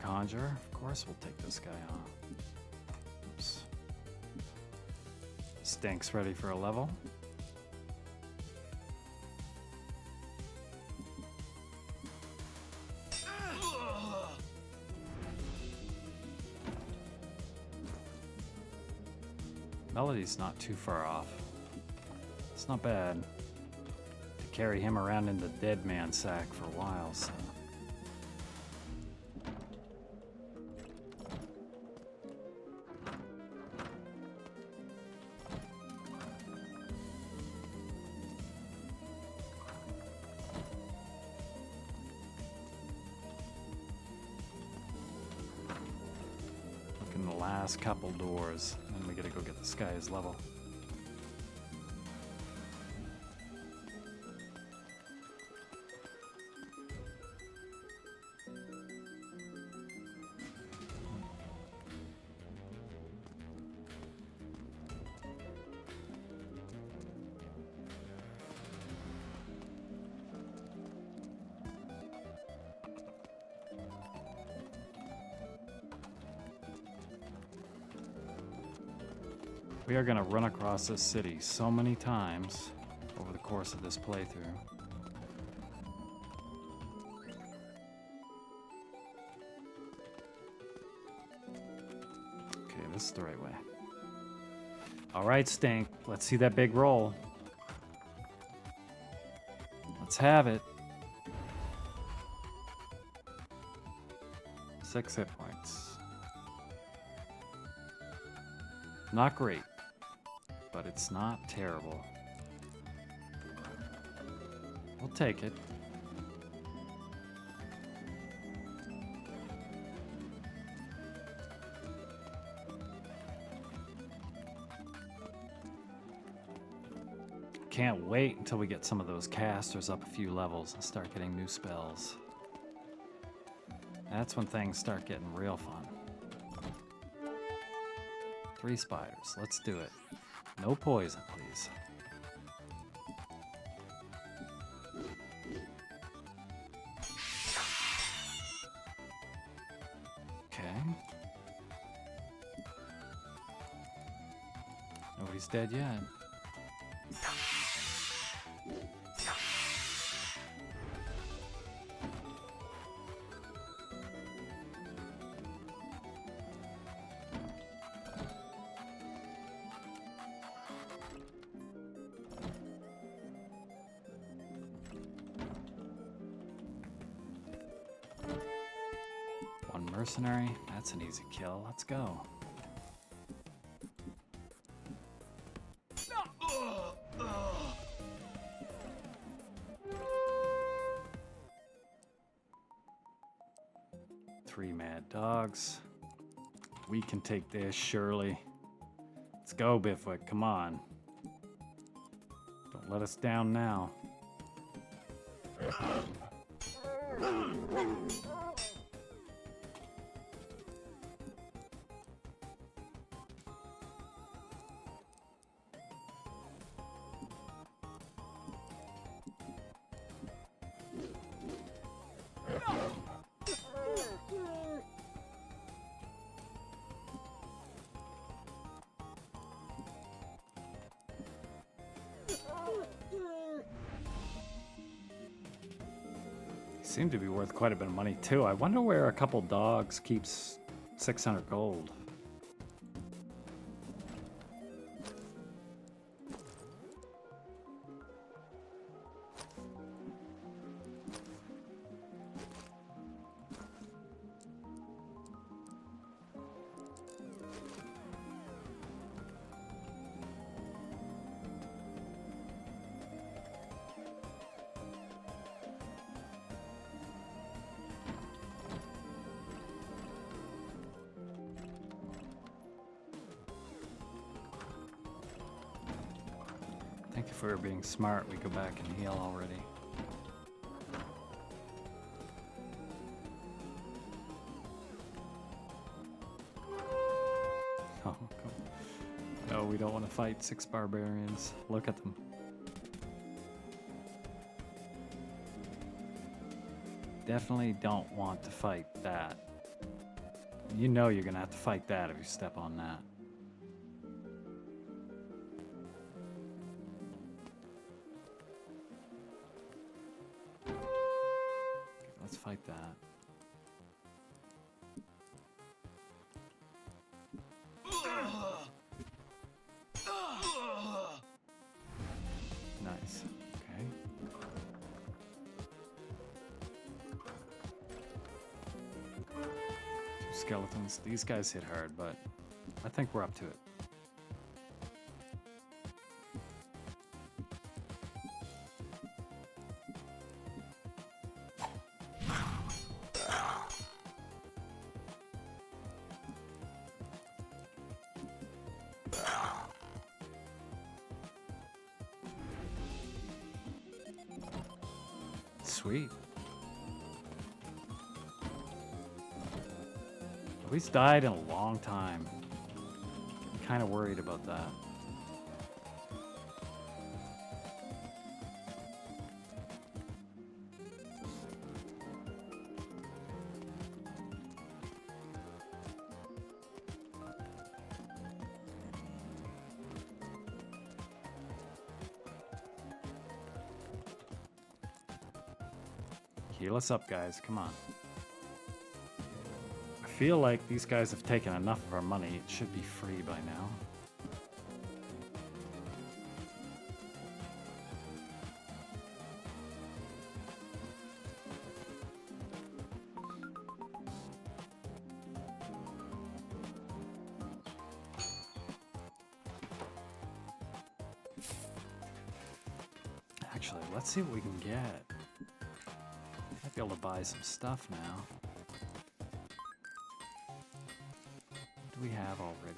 Conjure, of course we'll take this guy on. Oops. Stink's ready for a level. Melody's not too far off. It's not bad to carry him around in the dead man sack for a while, so. Last couple doors, and we gotta go get this guy's level. We are going to run across this city so many times over the course of this playthrough. this is the right way. All right, Stink. Let's see that big roll. Let's have it. 6 hit points. Not great, but it's not terrible. We'll take it. Can't wait until we get some of those casters up a few levels and start getting new spells. That's when things start getting real fun. 3 spiders. Let's do it. No poison, please. Okay. Nobody's dead yet. Mercenary, that's an easy kill. Let's go. Three mad dogs. We can take this, surely. Let's go, Bifwick. Come on. Don't let us down now. Seem to be worth quite a bit of money too. I wonder where a couple dogs keeps 600 gold. I think if we were being smart, we go back and heal already. Oh, cool. No, we don't want to fight 6 barbarians. Look at them. Definitely don't want to fight that. You know you're gonna have to fight that if you step on that. Let's fight that. Nice. Okay. 2 skeletons. These guys hit hard, but I think we're up to it. Sweet. Nobody's died in a long time. I'm kind of worried about that. Heal us up, guys. Come on. I feel like these guys have taken enough of our money. It should be free by now. Actually, let's see what we can get. Might be able to buy some stuff now. What do we have already?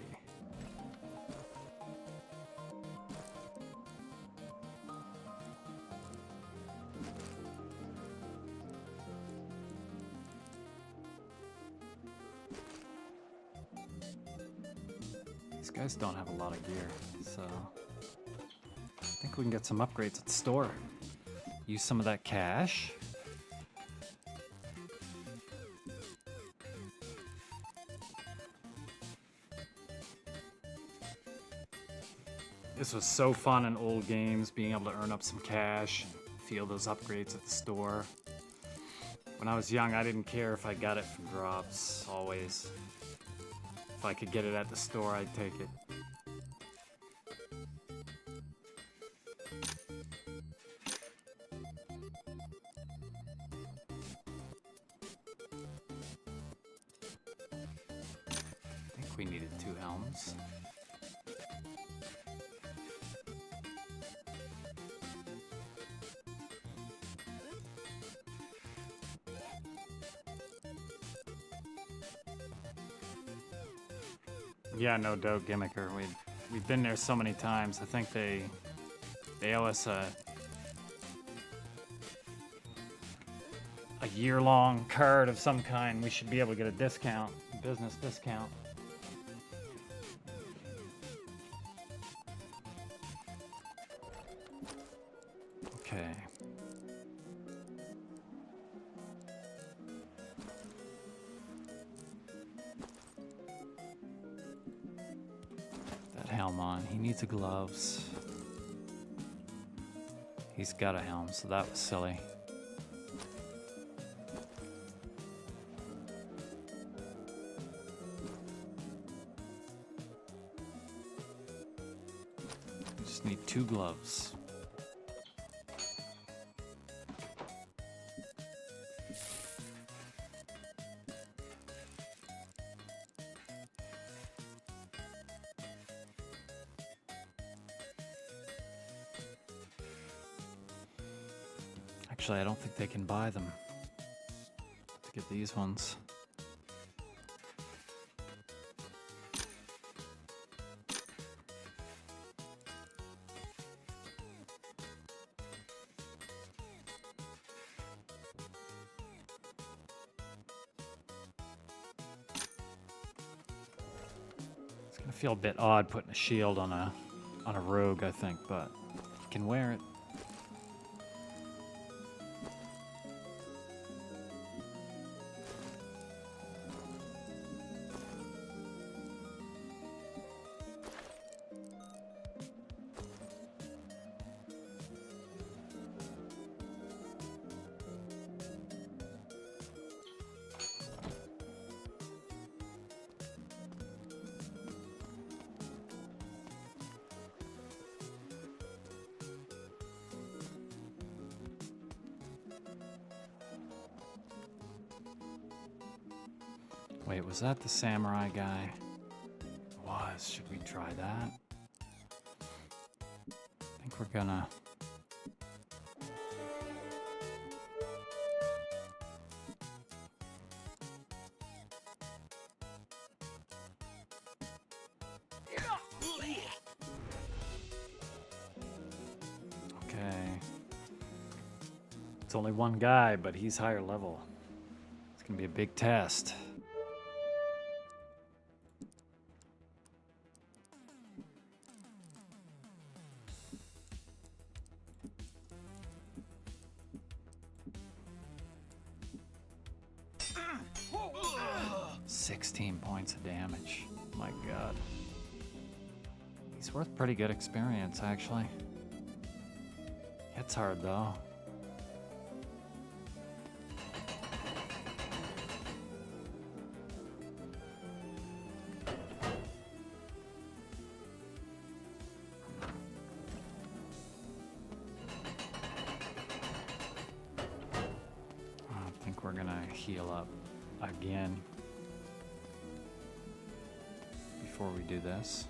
These guys don't have a lot of gear, so I think we can get some upgrades at the store. Use some of that cash. This was so fun in old games, being able to earn up some cash, feel those upgrades at the store. When I was young, I didn't care if I got it from drops, always. If I could get it at the store, I'd take it. I think we needed 2 helms. Yeah, no doubt, Gimmicker. We've been there so many times. I think they owe us a year-long card of some kind. We should be able to get a discount, business discount. Okay. Helm on. He needs the gloves. He's got a helm, so that was silly. We just need 2 gloves. Actually, I don't think they can buy them to get these ones. It's gonna feel a bit odd putting a shield on a rogue, I think, but you can wear it. Wait, was that the samurai guy? It was. Should we try that? I think we're gonna... Okay. It's only one guy, but he's higher level. It's gonna be a big test. Points of damage. My God. He's worth pretty good experience, actually. It's hard, though. heal up again before we do this.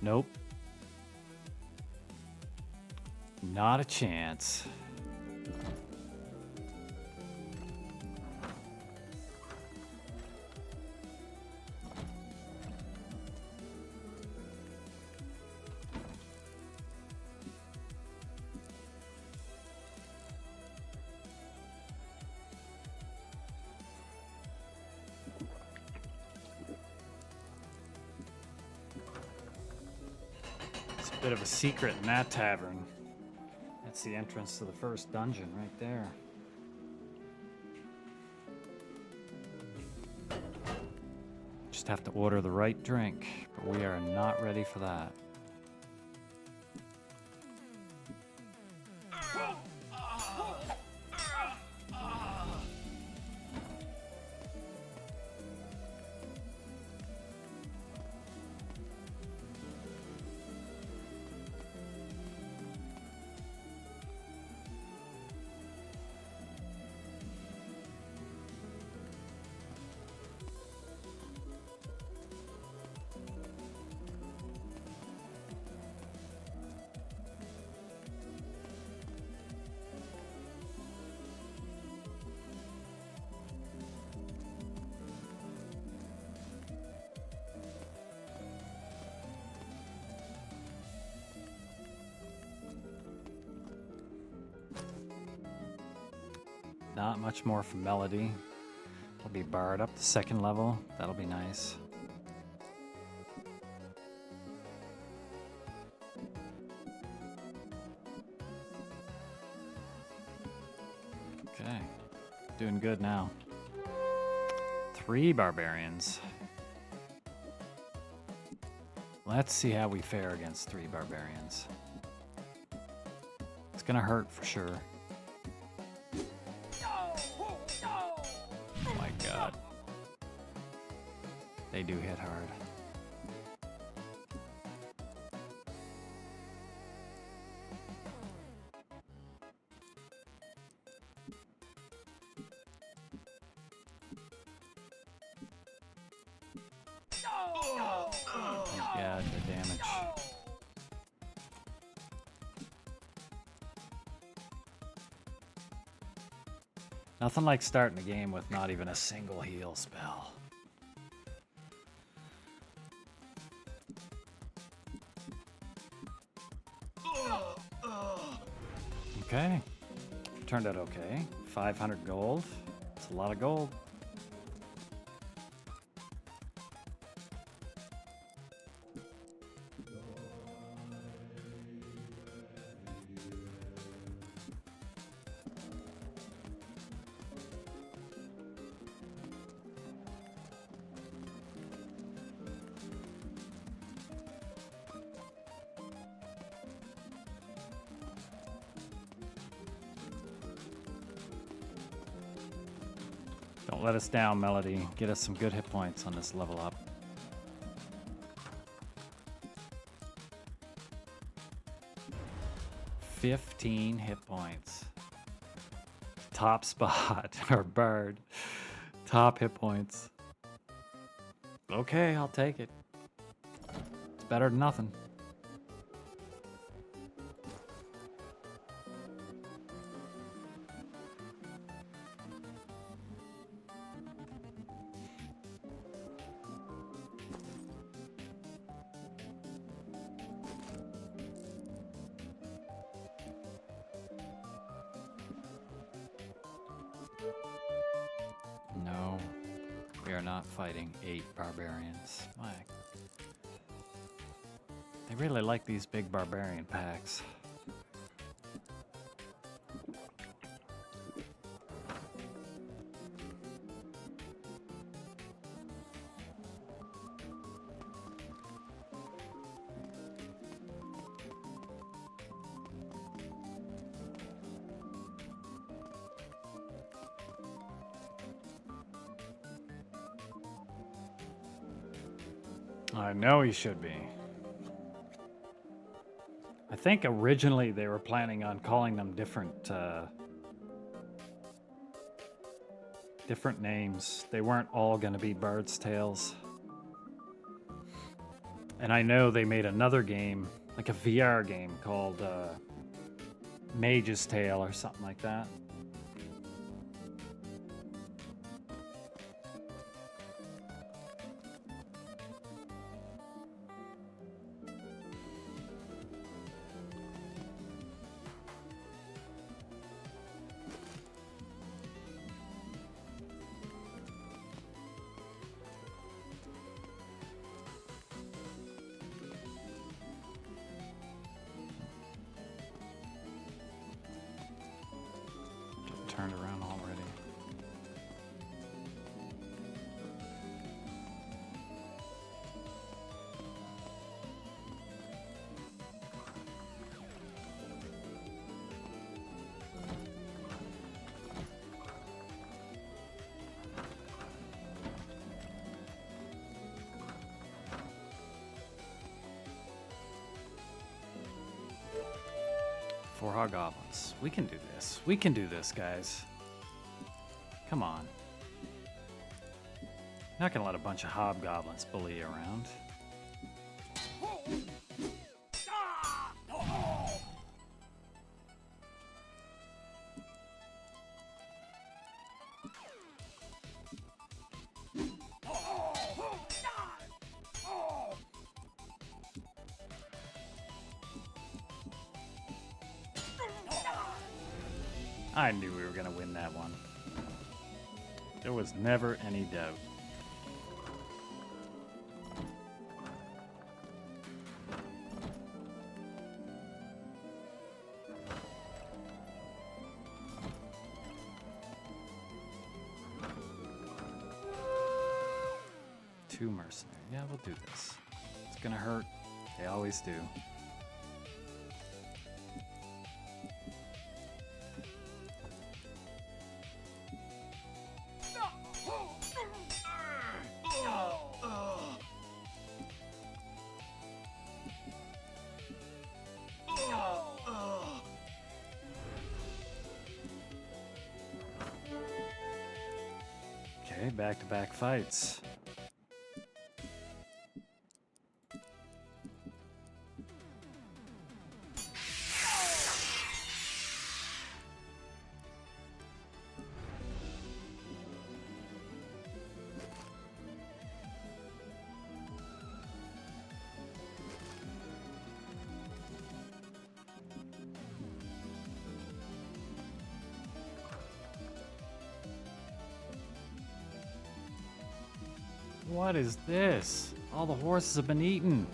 Nope. Not a chance. Bit of a secret in that tavern. That's the entrance to the first dungeon right there. Just have to order the right drink, but we are not ready for that. Not much more from Melody. I'll be barred up to second level. That'll be nice. Okay. Doing good now. 3 barbarians. Let's see how we fare against 3 barbarians. It's gonna hurt for sure. They do hit hard. Yeah, the damage. Nothing like starting the game with not even a single heal spell. Okay, turned out okay. 500 gold. It's a lot of gold. Don't let us down, Melody. Get us some good hit points on this level up. $15 hit points. Top spot, or bird. Top hit points. Okay, I'll take it. It's better than nothing. No, we are not fighting 8 barbarians. My, they really like these big barbarian packs. I know he should be. I think originally they were planning on calling them different names. They weren't all going to be Bard's Tales. And I know they made another game, like a VR game called Mage's Tale or something like that. Turned around already. Four hobgoblins. We can do this. We can do this, guys. Come on. Not gonna let a bunch of hobgoblins bully you around. I knew we were gonna win that one. There was never any doubt. Two mercenary. Yeah, we'll do this. It's gonna hurt. They always do. Okay, back-to-back fights. What is this? All the horses have been eaten.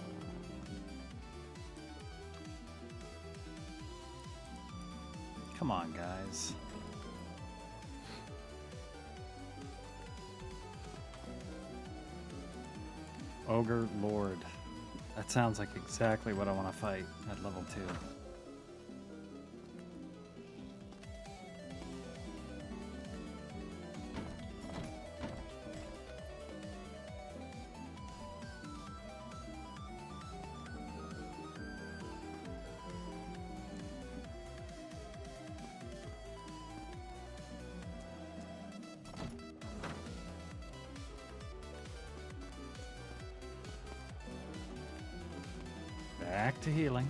Come on, guys. Ogre Lord. That sounds like exactly what I want to fight at level 2. Back to healing.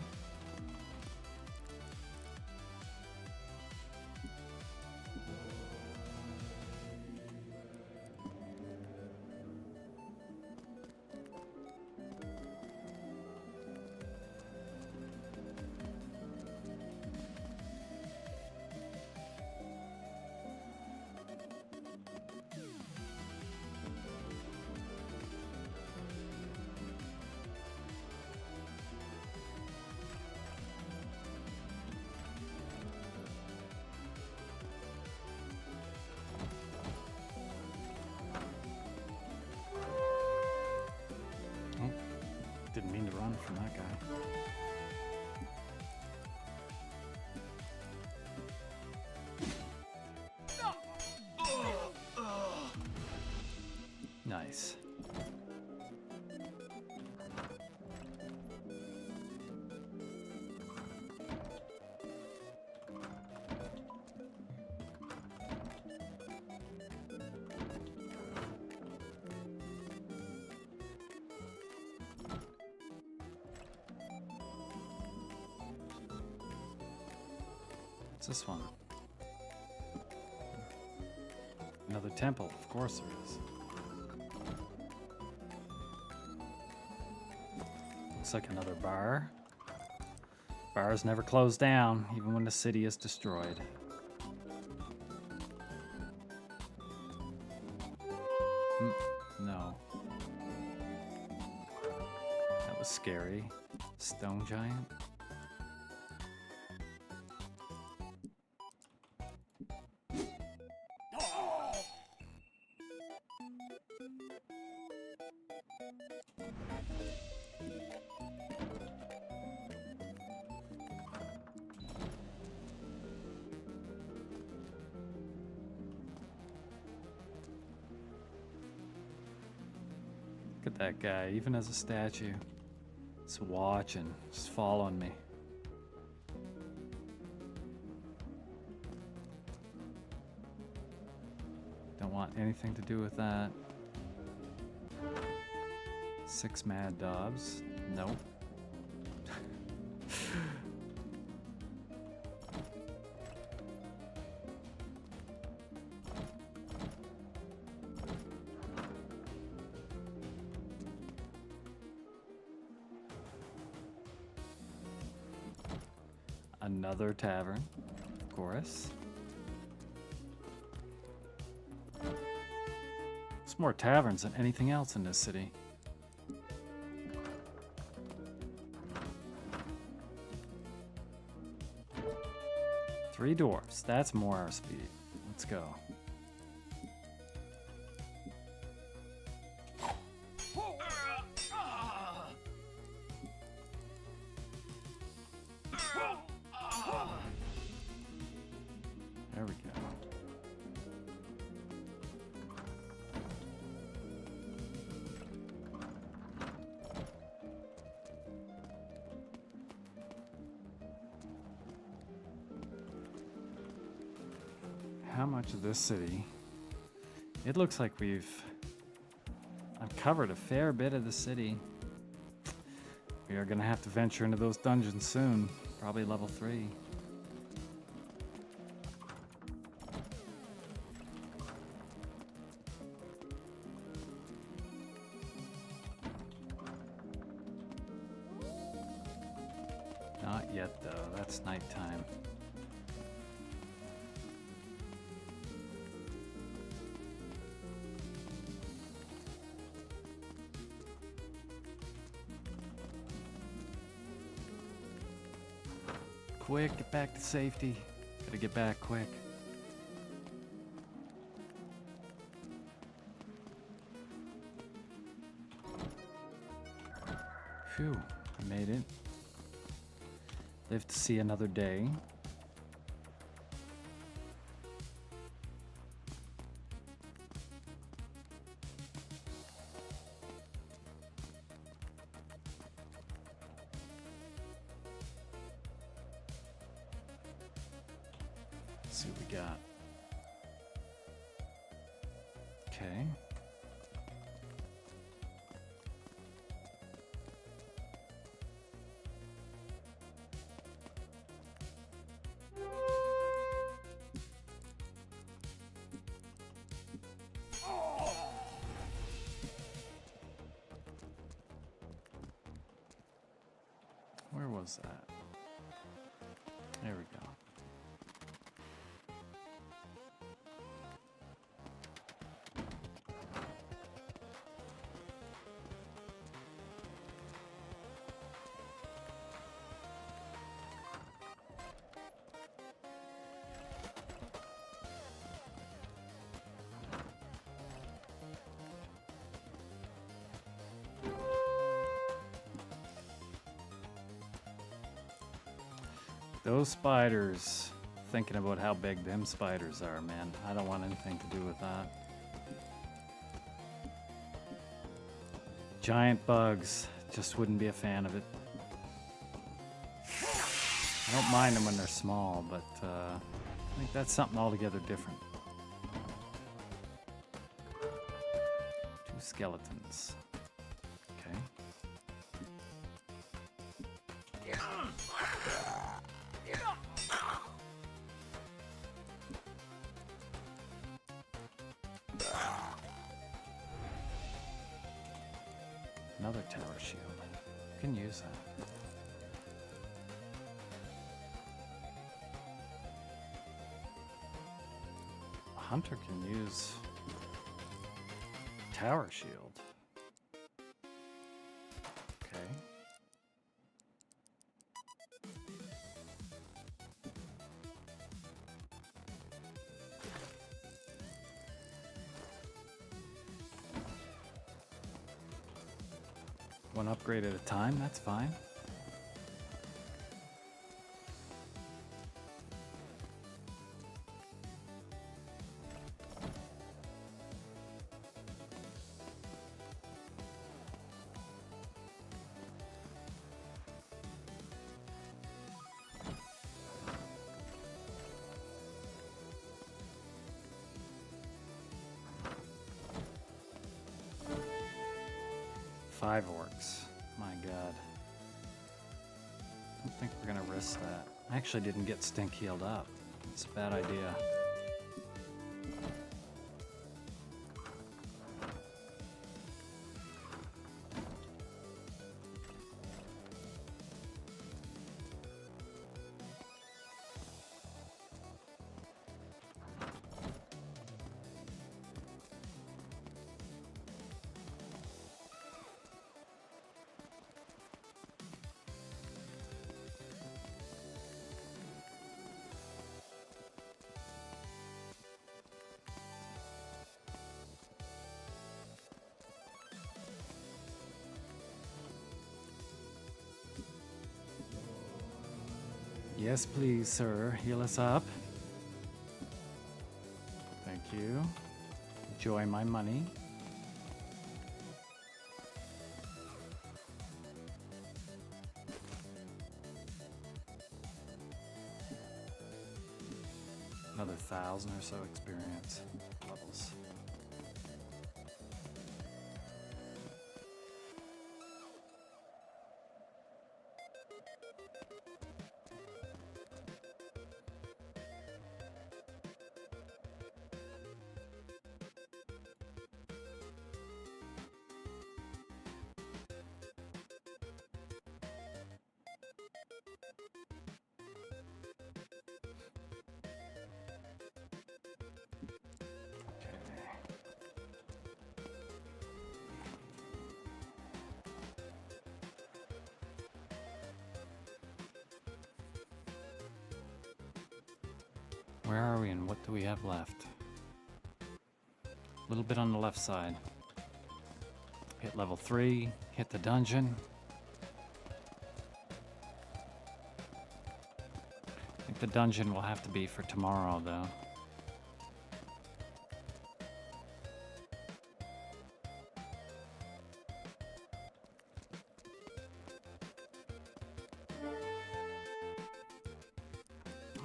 Didn't mean to run from that guy. Nice. What's this one? Another temple, of course there is. Looks like another bar. Bars never close down, even when the city is destroyed. No. That was scary. Stone giant. Look at that guy, even as a statue. Just watching, just following me. Don't want anything to do with that. 6 mad dogs. Nope. Another tavern, of course. There's more taverns than anything else in this city. Three dwarfs. That's more our speed. Let's go. There we go. How much of this city? It looks like we've uncovered a fair bit of the city. We are going to have to venture into those dungeons soon. Probably level 3. Not yet, though. That's nighttime. Quick, get back to safety. Gotta get back quick. Phew, I made it. Live to see another day. Let's see what we got. Okay. Where was that? There we go. Those spiders, thinking about how big them spiders are, man. I don't want anything to do with that. Giant bugs, just wouldn't be a fan of it. I don't mind them when they're small, but I think that's something altogether different. 2 skeletons. Okay. Another tower shield. Can use that. A hunter can use tower shield. Okay. One upgrade at a time, that's fine. Five orcs. My god. I don't think we're gonna risk that. I actually didn't get stink healed up. It's a bad idea. Yes, please, sir. Heal us up. Thank you. Enjoy my money. Another 1,000 or so experience levels. Where are we and what do we have left? A little bit on the left side. Hit level 3, hit the dungeon. I think the dungeon will have to be for tomorrow though.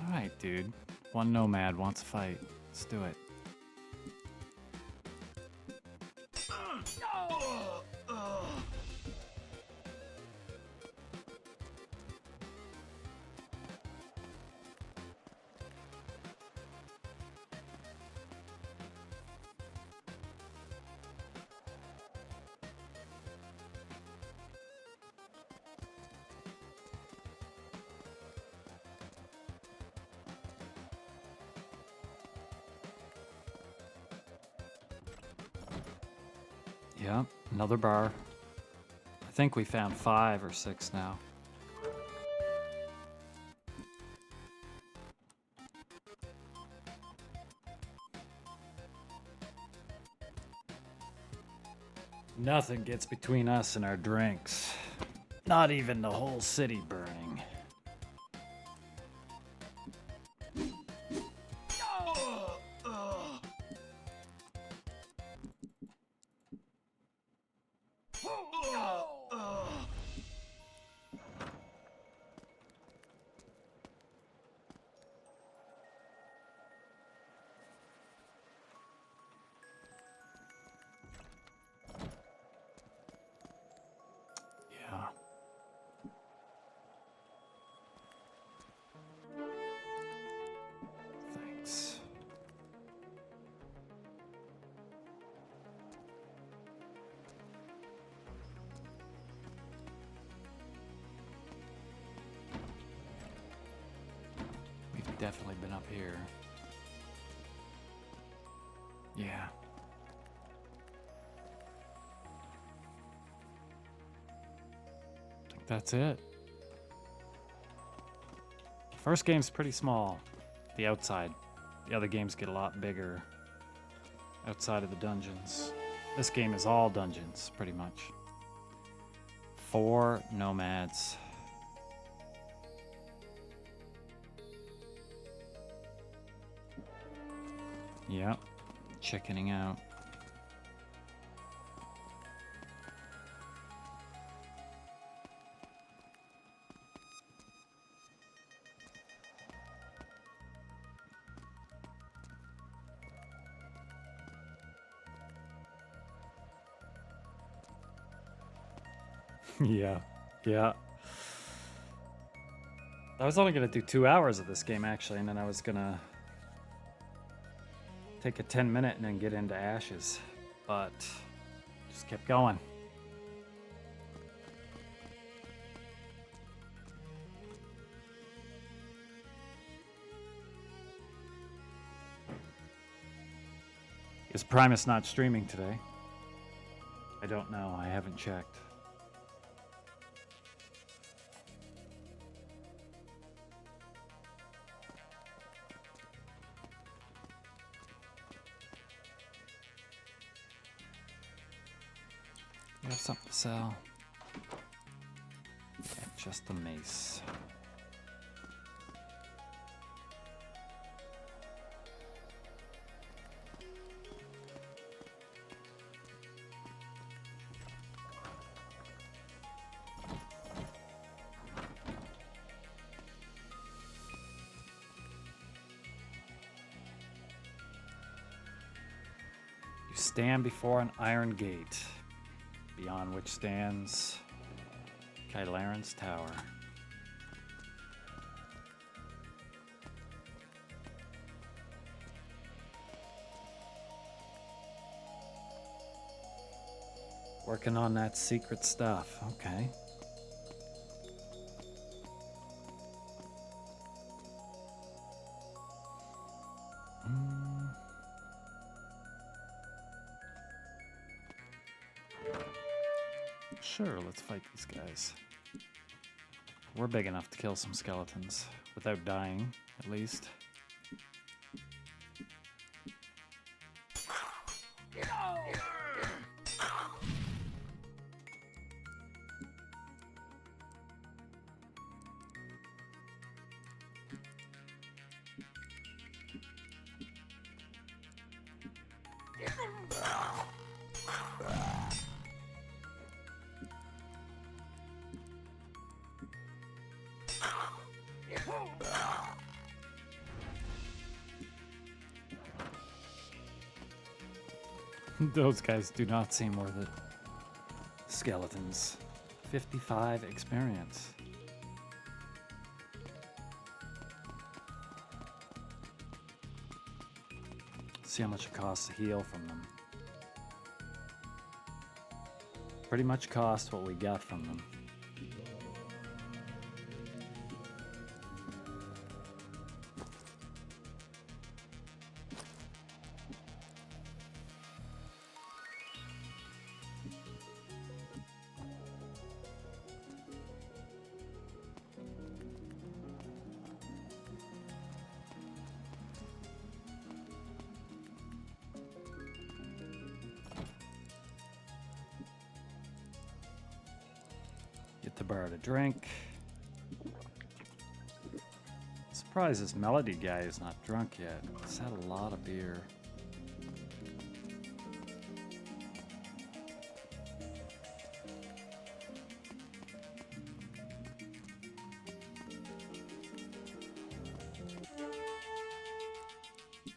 Alright, dude. One nomad wants to fight. Let's do it. Yep, another bar. I think we found 5 or 6 now. Nothing gets between us and our drinks. Not even the whole city burning. Yeah. Thanks. definitely been up here. Yeah. I think that's it. First game's pretty small. The outside. The other games get a lot bigger outside of the dungeons. This game is all dungeons, pretty much. 4 nomads. Yep. Chickening out. Yeah. Yeah. I was only going to do 2 hours of this game, actually, and then I was going to take a 10-minute and then get into Ashes. But just kept going. Is Primus not streaming today? I don't know. I haven't checked. You have something to sell? Yeah, just a mace. You stand before an iron gate, beyond which stands Kylaren's tower. Working on that secret stuff. Okay. Sure, let's fight these guys. We're big enough to kill some skeletons without dying, at least. Those guys do not seem worth it. Skeletons. 55 experience. See how much it costs to heal from them. Pretty much cost what we got from them. Get the bar to drink. Surprised this Melody guy is not drunk yet. He's had a lot of beer.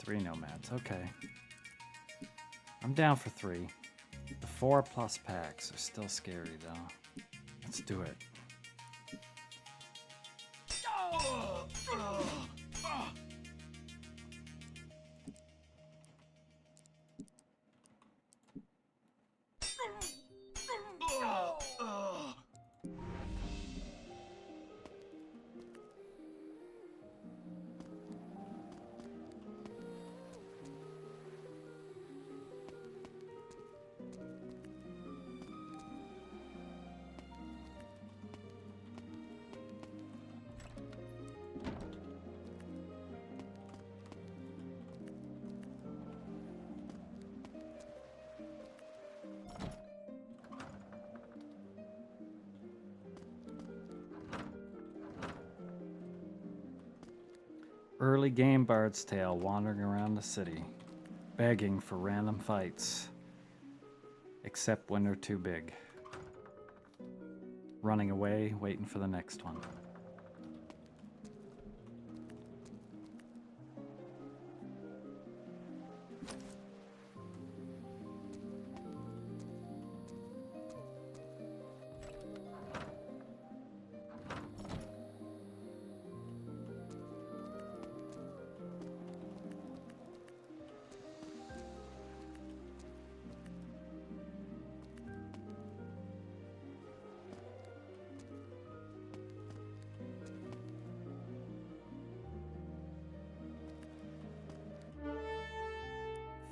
Three nomads, okay. I'm down for 3. The 4+ packs are still scary though. Let's do it. Early game bard's tale, wandering around the city, begging for random fights, except when they're too big. Running away, waiting for the next one.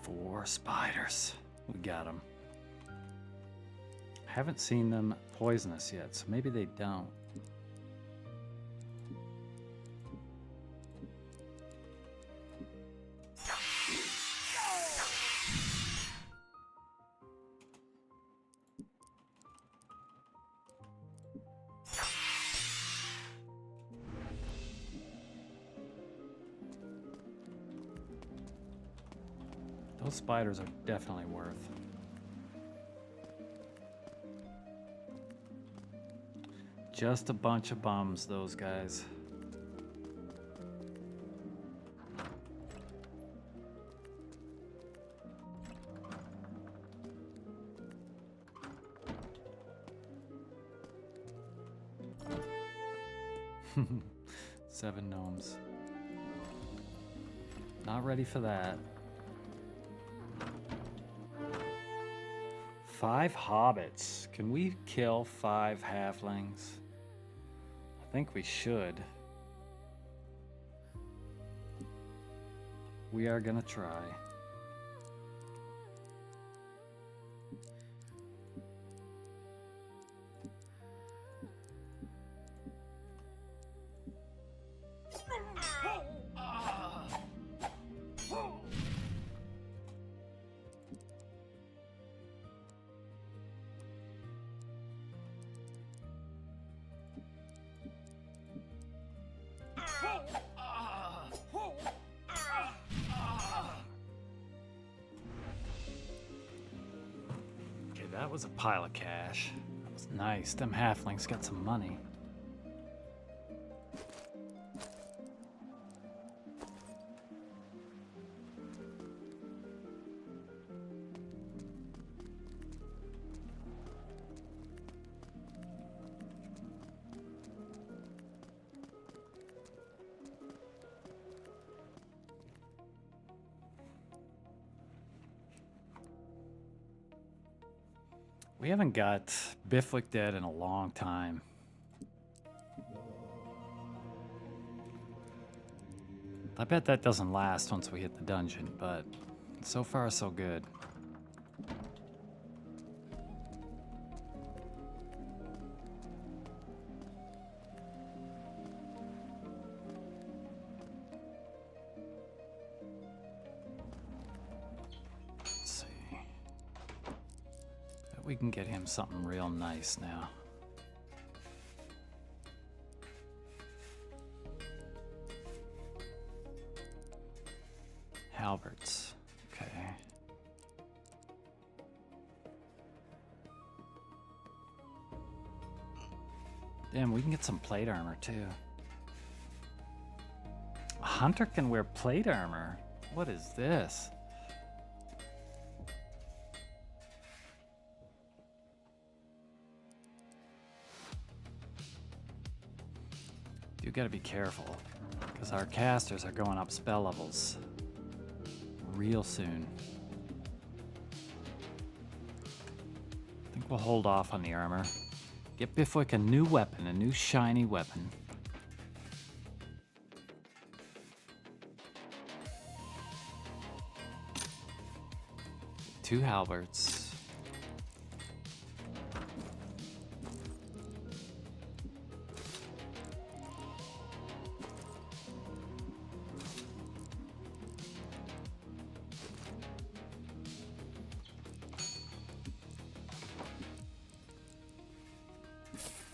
Four spiders. We got them. Haven't seen them poisonous yet, so maybe they don't. Those spiders are definitely worth. Just a bunch of bums, those guys. Seven gnomes. Not ready for that. 5 hobbits. Can we kill 5 halflings? I think we should. We are gonna try. Okay, that was a pile of cash. That was nice. Them halflings got some money. We haven't got Bifwick dead in a long time. I bet that doesn't last once we hit the dungeon, but so far so good. We can get him something real nice now. Halberts. Okay. Damn, we can get some plate armor too. A hunter can wear plate armor. What is this? You gotta be careful, because our casters are going up spell levels real soon. I think we'll hold off on the armor. Get Bifwick a new weapon, a new shiny weapon. Two halberts.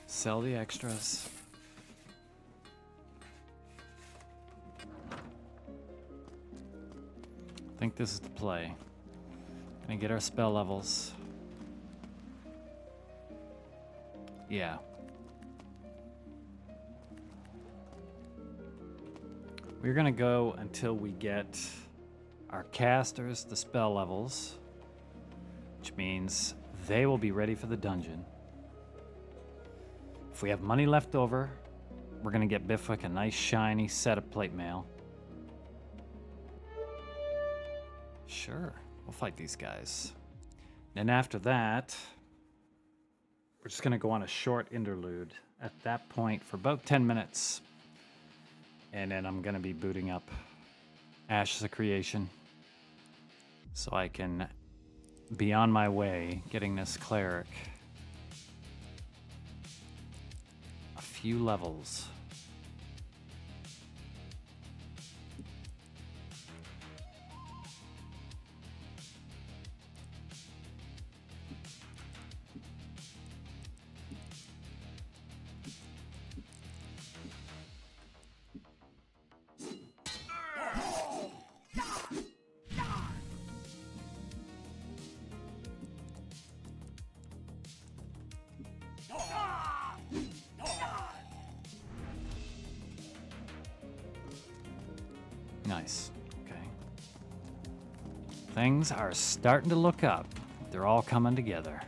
Sell the extras. I think this is the play. Gonna get our spell levels. Yeah. We're gonna go until we get our casters the spell levels, which means they will be ready for the dungeon. If we have money left over, we're gonna get Bifwick a nice shiny set of plate mail. Sure, we'll fight these guys. Then after that, we're just gonna go on a short interlude at that point for about 10 minutes. And then I'm gonna be booting up Ashes of Creation so I can be on my way getting this cleric a few levels. Nice. Okay. Things are starting to look up. They're all coming together.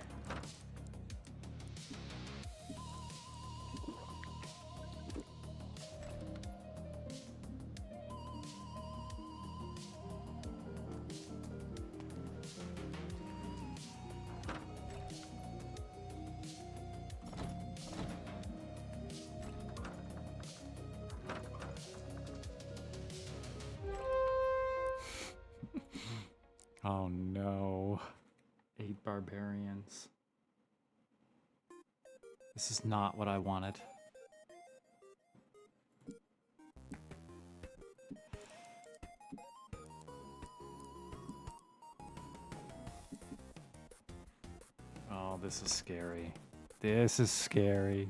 Oh no. 8 barbarians. This is not what I wanted. Oh, this is scary. This is scary.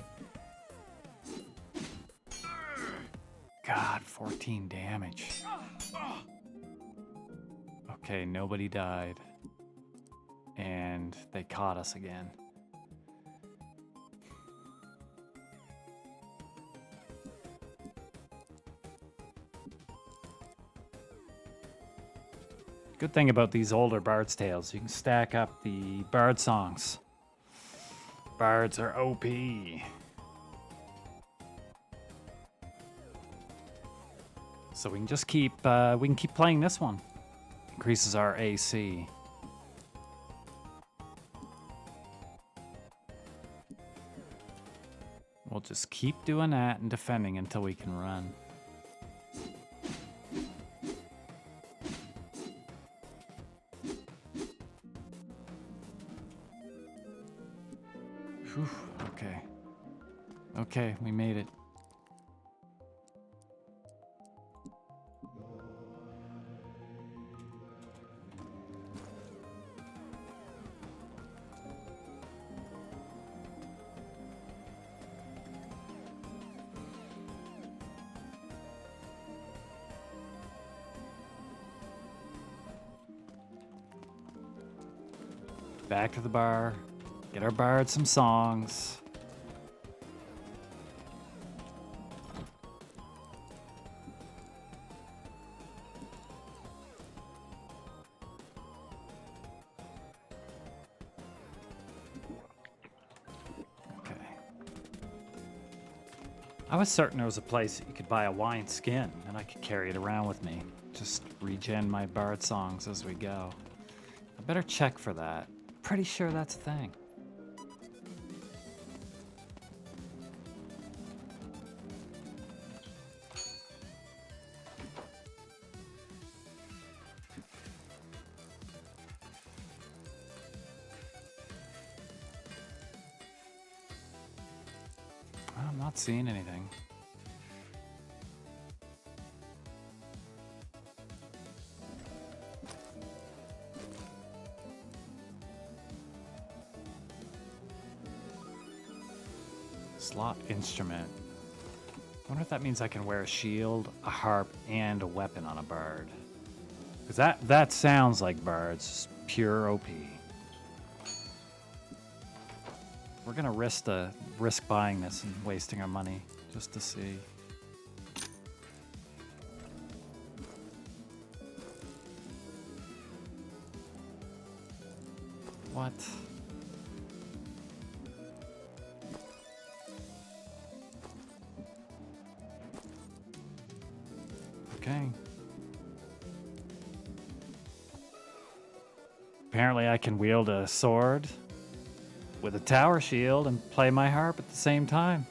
God, 14 damage. Okay, nobody died. And they caught us again. Good thing about these older Bard's Tales, you can stack up the Bard songs. Bards are OP. So we can just keep playing this one. Increases our AC. We'll just keep doing that and defending until we can run. Whew, okay. Okay, we made it. Back to the bar, get our bard some songs. Okay. I was certain there was a place that you could buy a wine skin and I could carry it around with me. Just regen my bard songs as we go. I better check for that. Pretty sure that's a thing. I'm not seeing anything. Slot instrument. I wonder if that means I can wear a shield, a harp, and a weapon on a bard. Because that sounds like bards, just pure OP. We're gonna risk buying this and wasting our money just to see. What? Okay. Apparently I can wield a sword with a tower shield and play my harp at the same time.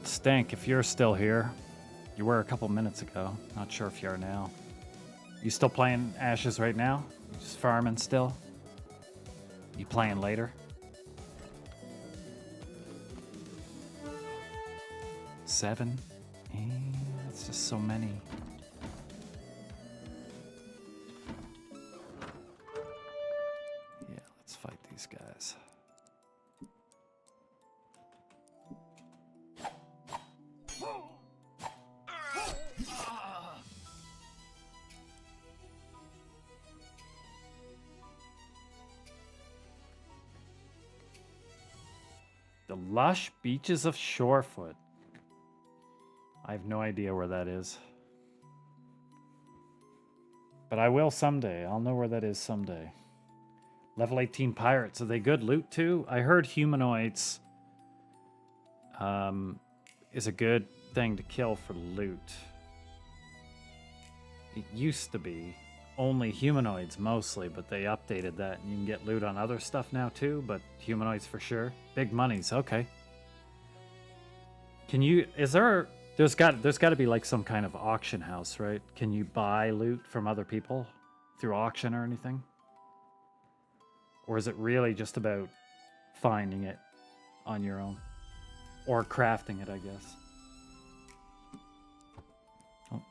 Stank, if you're still here, you were a couple minutes ago. Not sure if you are now. You still playing Ashes right now? You just farming still? You playing later? 7? That's just so many. Yeah, let's fight these guys. The lush beaches of Shorefoot. I have no idea where that is. But I will someday. I'll know where that is someday. Level 18 pirates. Are they good loot too? I heard humanoids is a good thing to kill for loot. It used to be only humanoids mostly, but they updated that. You can get loot on other stuff now too, but humanoids for sure. Big monies, okay. Can you, there's got to be like some kind of auction house, right? Can you buy loot from other people through auction or anything? Or is it really just about finding it on your own? Or crafting it, I guess. Oh.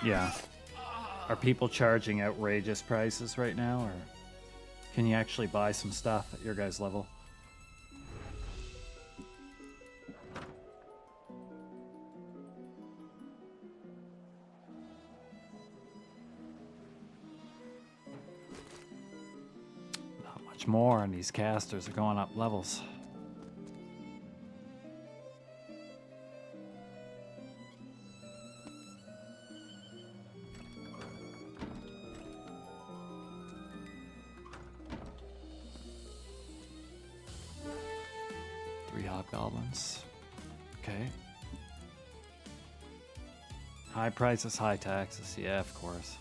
Yeah. Are people charging outrageous prices right now, or can you actually buy some stuff at your guys' level? Not much more, and these casters are going up levels. Goblins. Okay. High prices, high taxes. Yeah, of course.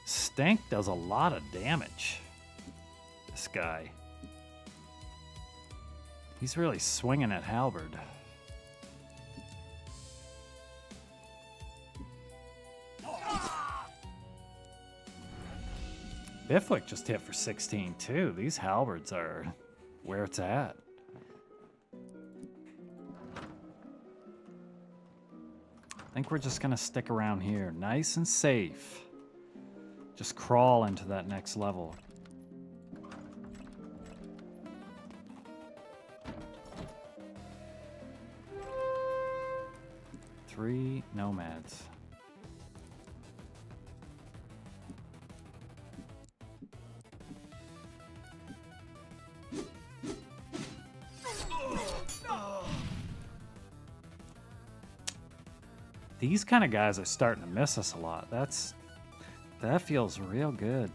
Stank does a lot of damage. This guy. He's really swinging at halberd. Bifwick just hit for 16 too. These halberds are where it's at. I think we're just gonna stick around here, nice and safe. Just crawl into that next level. Three nomads. These kind of guys are starting to miss us a lot. That feels real good.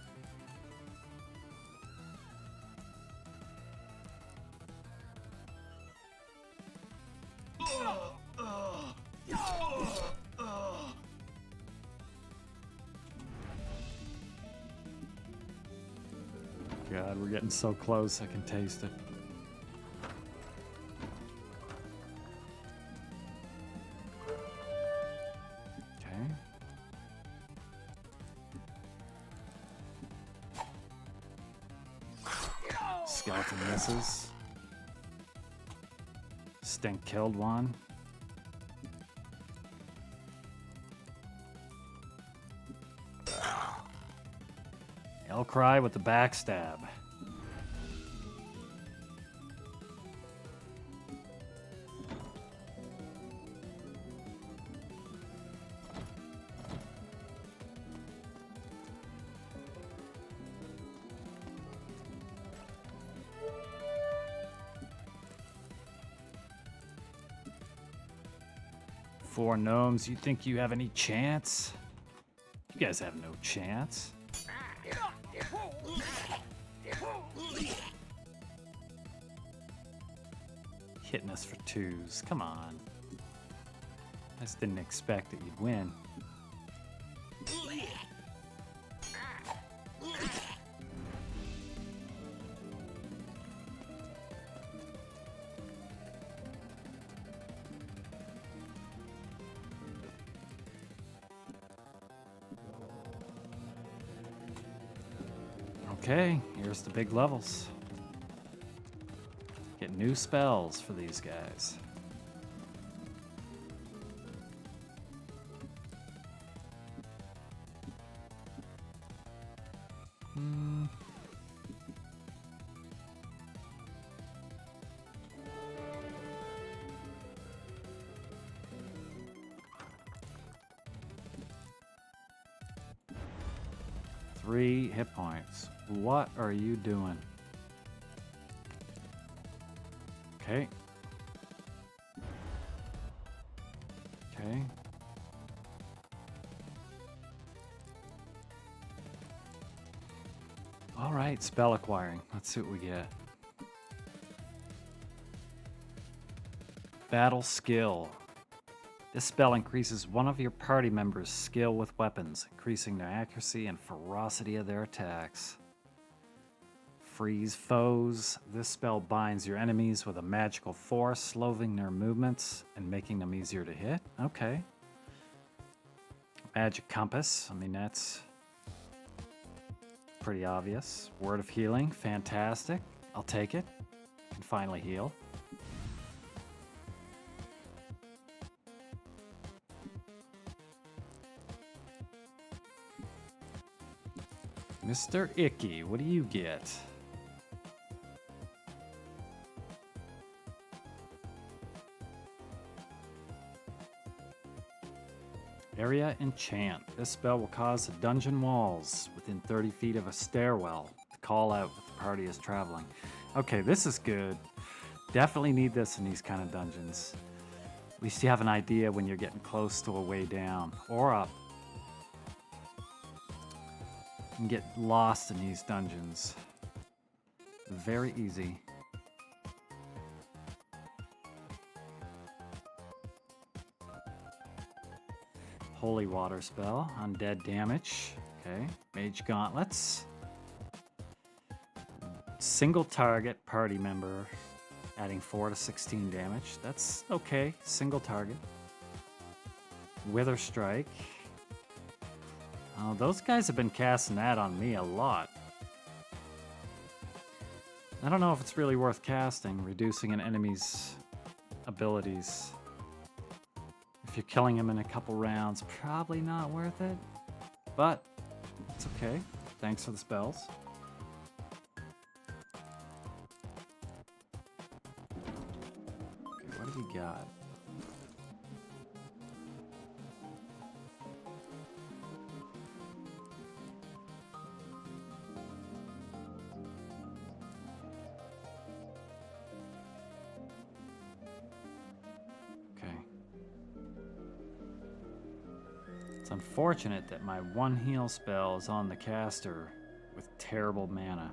God, we're getting so close, I can taste it. Skeleton misses. Stink killed one. Cry with the backstab. Four gnomes, you think you have any chance? You guys have no chance. Hitting us for twos. Come on. I just didn't expect that you'd win. Okay, here's the big levels. Get new spells for these guys. Three hit points. What are you doing? Okay. Okay. All right, spell acquiring. Let's see what we get. Battle skill. This spell increases one of your party members' skill with weapons, increasing their accuracy and ferocity of their attacks. Freeze foes. This spell binds your enemies with a magical force, slowing their movements and making them easier to hit. Okay. Magic compass. I mean, that's pretty obvious. Word of healing. Fantastic. I'll take it. And finally heal. Mr. Icky, what do you get? Area Enchant. This spell will cause the dungeon walls within 30 feet of a stairwell to call out if the party is traveling. Okay, this is good. Definitely need this in these kind of dungeons. At least you have an idea when you're getting close to a way down or up. You can get lost in these dungeons. Very easy. Holy water spell, undead damage. Okay, mage gauntlets. Single target party member, adding 4 to 16 damage. That's okay, single target. Wither strike. Oh, those guys have been casting that on me a lot. I don't know if it's really worth casting, reducing an enemy's abilities. If you're killing him in a couple rounds, probably not worth it. But it's okay. Thanks for the spells. Okay, what have we got? It's unfortunate that my one heal spell is on the caster with terrible mana.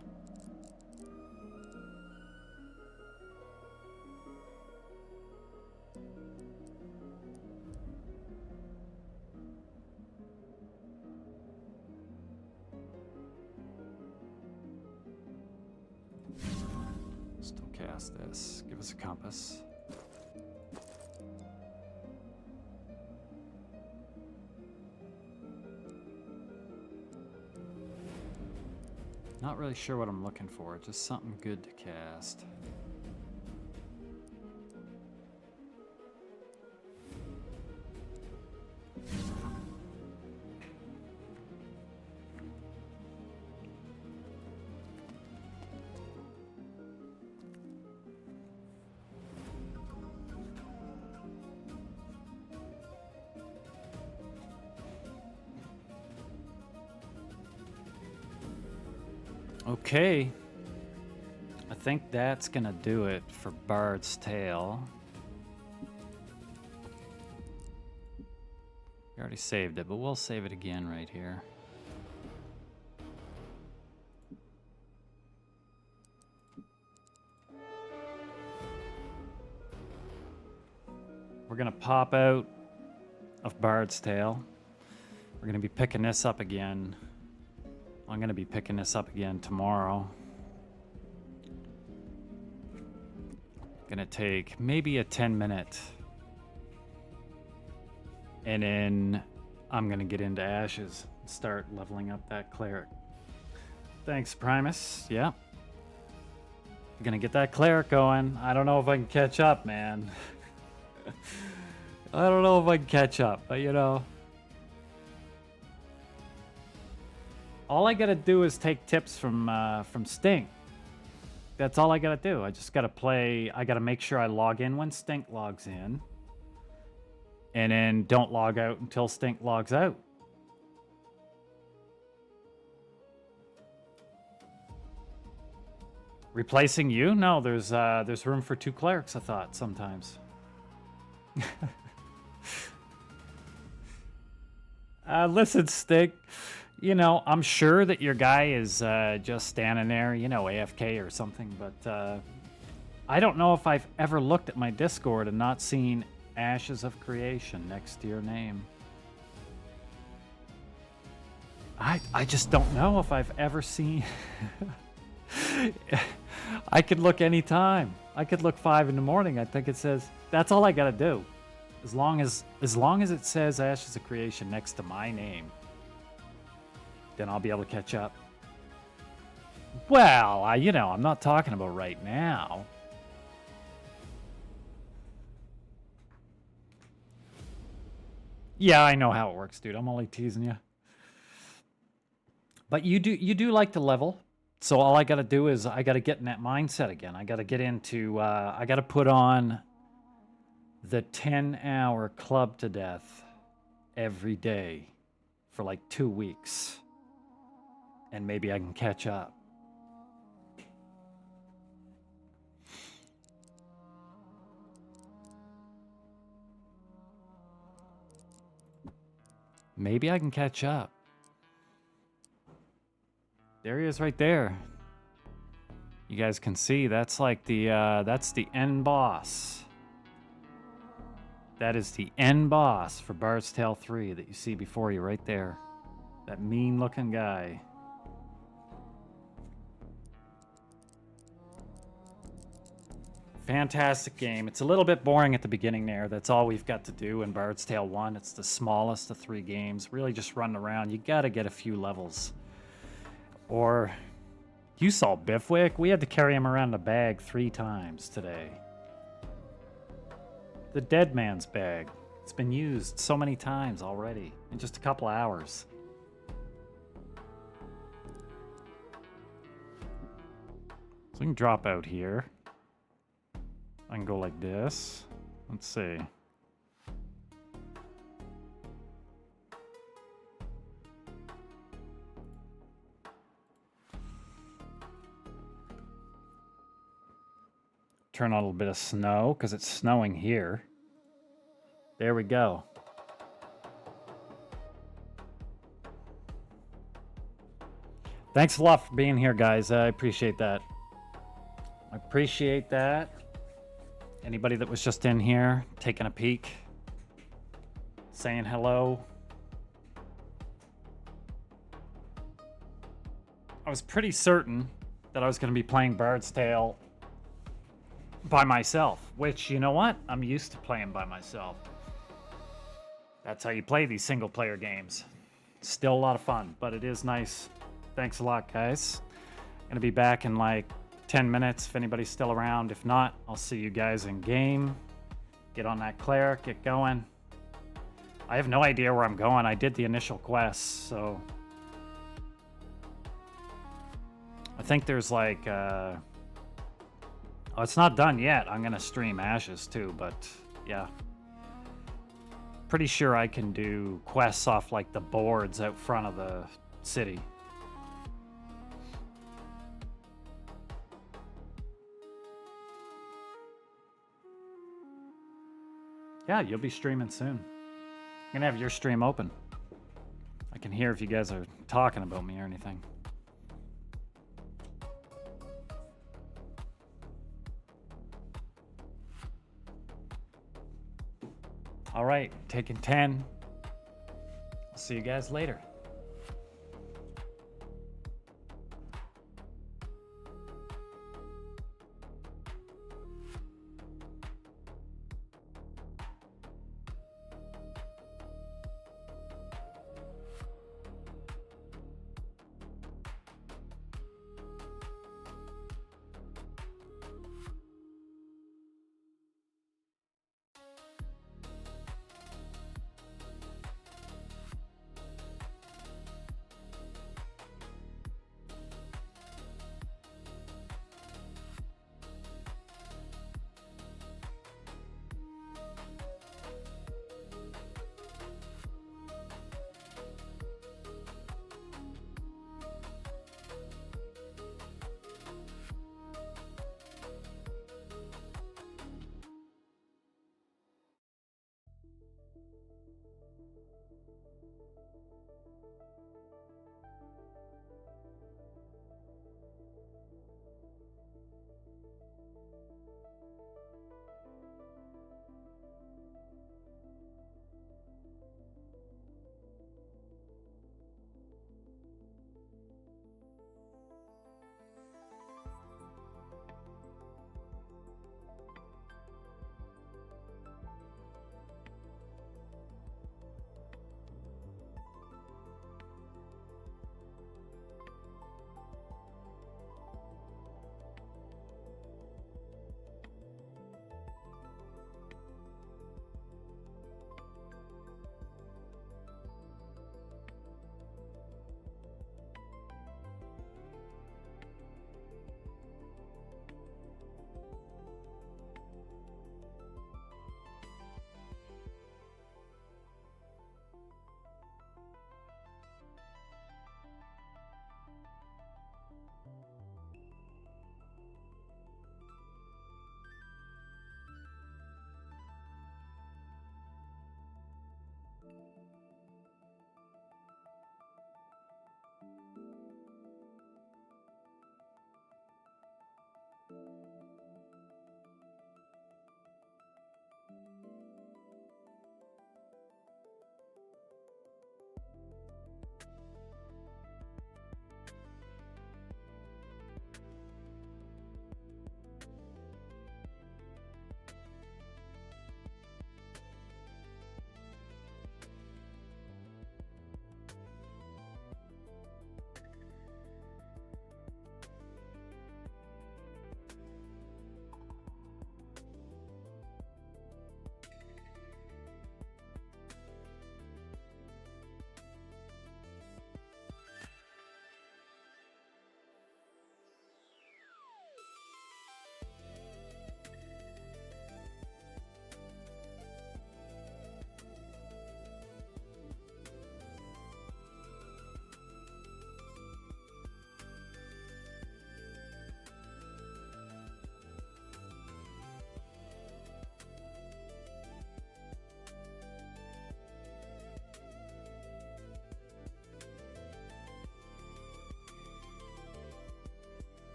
Still cast this. Give us a compass. Not really sure what I'm looking for. Just something good to cast. Okay. I think that's gonna do it for Bard's Tale. We already saved it, but we'll save it again right here. We're gonna pop out of Bard's Tale. We're gonna be picking this up again. I'm gonna be picking this up again tomorrow. Gonna take maybe a 10-minute. And then I'm gonna get into Ashes and start leveling up that cleric. Thanks, Primus. Yeah. Gonna get that cleric going. I don't know if I can catch up, man. I don't know if I can catch up, but you know. All I gotta do is take tips from Stink. That's all I gotta do. I just gotta play. I gotta make sure I log in when Stink logs in. And then don't log out until Stink logs out. Replacing you? No, there's room for 2 clerics, I thought, sometimes. Listen, Stink. You know, I'm sure that your guy is just standing there, you know, AFK or something, but I don't know if I've ever looked at my Discord and not seen Ashes of Creation next to your name. I just don't know if I've ever seen... I could look anytime. I could look 5 in the morning. I think it says... That's all I gotta do. As long as it says Ashes of Creation next to my name, then I'll be able to catch up. Well, you know, I'm not talking about right now. Yeah, I know how it works, dude. I'm only teasing you. But you do like to level. So all I got to do is I got to get in that mindset again. I got to get into I got to put on the 10-hour club to death every day for like 2 weeks. And maybe I can catch up. Maybe I can catch up. There he is right there. You guys can see that's like that's the end boss. That is the end boss for Bard's Tale 3 that you see before you right there. That mean looking guy. Fantastic game. It's a little bit boring at the beginning there. That's all we've got to do in Bard's Tale 1. It's the smallest of 3 games. Really just running around. You gotta get a few levels. Or, you saw Biffwick. We had to carry him around the bag 3 times today. The dead man's bag. It's been used so many times already in just a couple hours. So we can drop out here. I can go like this. Let's see. Turn on a little bit of snow because it's snowing here. There we go. Thanks a lot for being here, guys. I appreciate that. I appreciate that. Anybody that was just in here, taking a peek, saying hello. I was pretty certain that I was going to be playing Bard's Tale by myself, which, you know what? I'm used to playing by myself. That's how you play these single-player games. It's still a lot of fun, but it is nice. Thanks a lot, guys. Gonna be back in like 10 minutes if anybody's still around. If not, I'll see you guys in game. Get on that cleric, get going. I have no idea where I'm going. I did the initial quests, so I think there's like oh, it's not done yet. I'm gonna stream Ashes too, but yeah. Pretty sure I can do quests off like the boards out front of the city. Yeah, you'll be streaming soon. I'm gonna have your stream open. I can hear if you guys are talking about me or anything. All right, taking 10. I'll see you guys later.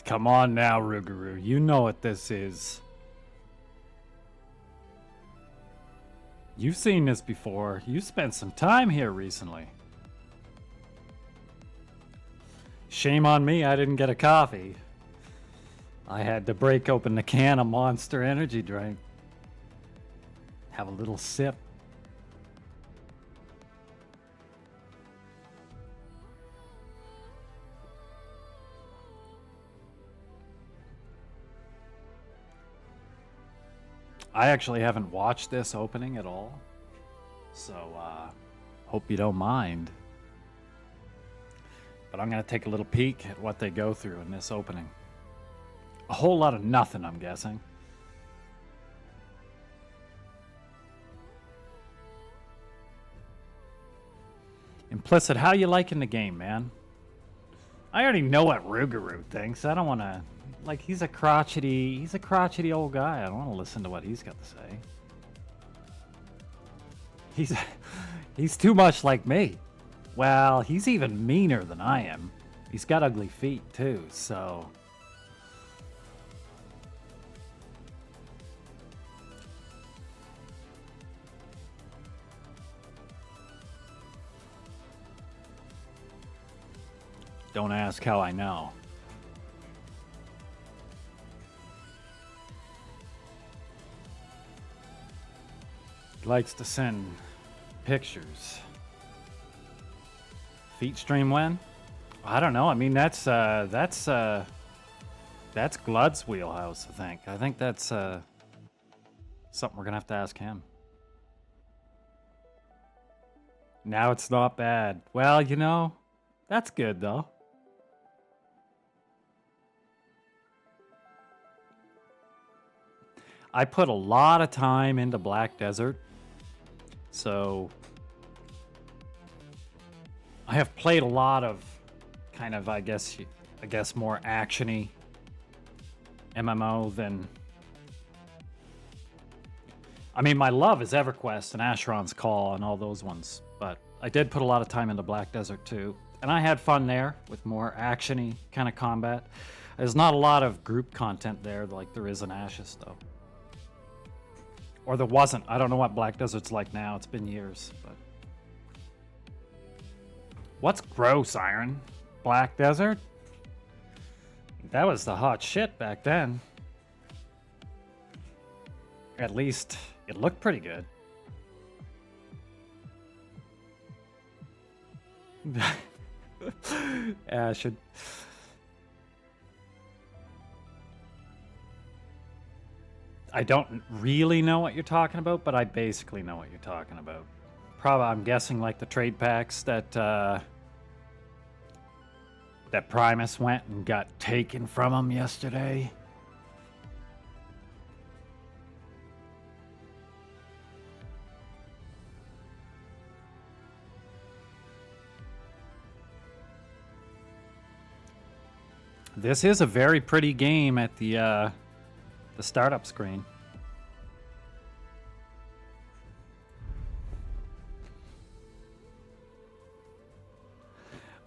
Come on now, Rougarou. You know what this is. You've seen this before. You spent some time here recently. Shame on me, I didn't get a coffee. I had to break open the can of Monster Energy drink. Have a little sip. I actually haven't watched this opening at all, so hope you don't mind. But I'm going to take a little peek at what they go through in this opening. A whole lot of nothing, I'm guessing. Implicit, how you liking the game, man? I already know what Rougarou thinks. I don't want to... Like, he's a crotchety old guy. I don't want to listen to what he's got to say. He's too much like me. Well, he's even meaner than I am. He's got ugly feet, too, so... Don't ask how I know. He likes to send pictures. Feet stream when? I don't know. I mean, that's Glud's wheelhouse, I think. I think that's something we're gonna have to ask him. Now it's not bad. Well, you know, that's good though. I put a lot of time into Black Desert, so I have played a lot of kind of, I guess more actiony MMO than... I mean, my love is EverQuest and Asheron's Call and all those ones, but I did put a lot of time into Black Desert too, and I had fun there with more actiony kind of combat. There's not a lot of group content there like there is in Ashes, though. Or there wasn't. I don't know what Black Desert's like now. It's been years, but... What's gross, Iron? Black Desert? That was the hot shit back then. At least, it looked pretty good. I should... I don't really know what you're talking about, but I basically know what you're talking about. Probably, I'm guessing, like the trade packs that that Primus went and got taken from him yesterday. This is a very pretty game at the startup screen.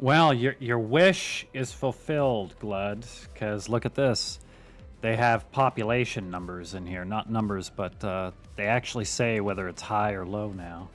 Well, your wish is fulfilled, Glud, because look at this. They have population numbers in here. Not numbers, but they actually say whether it's high or low now.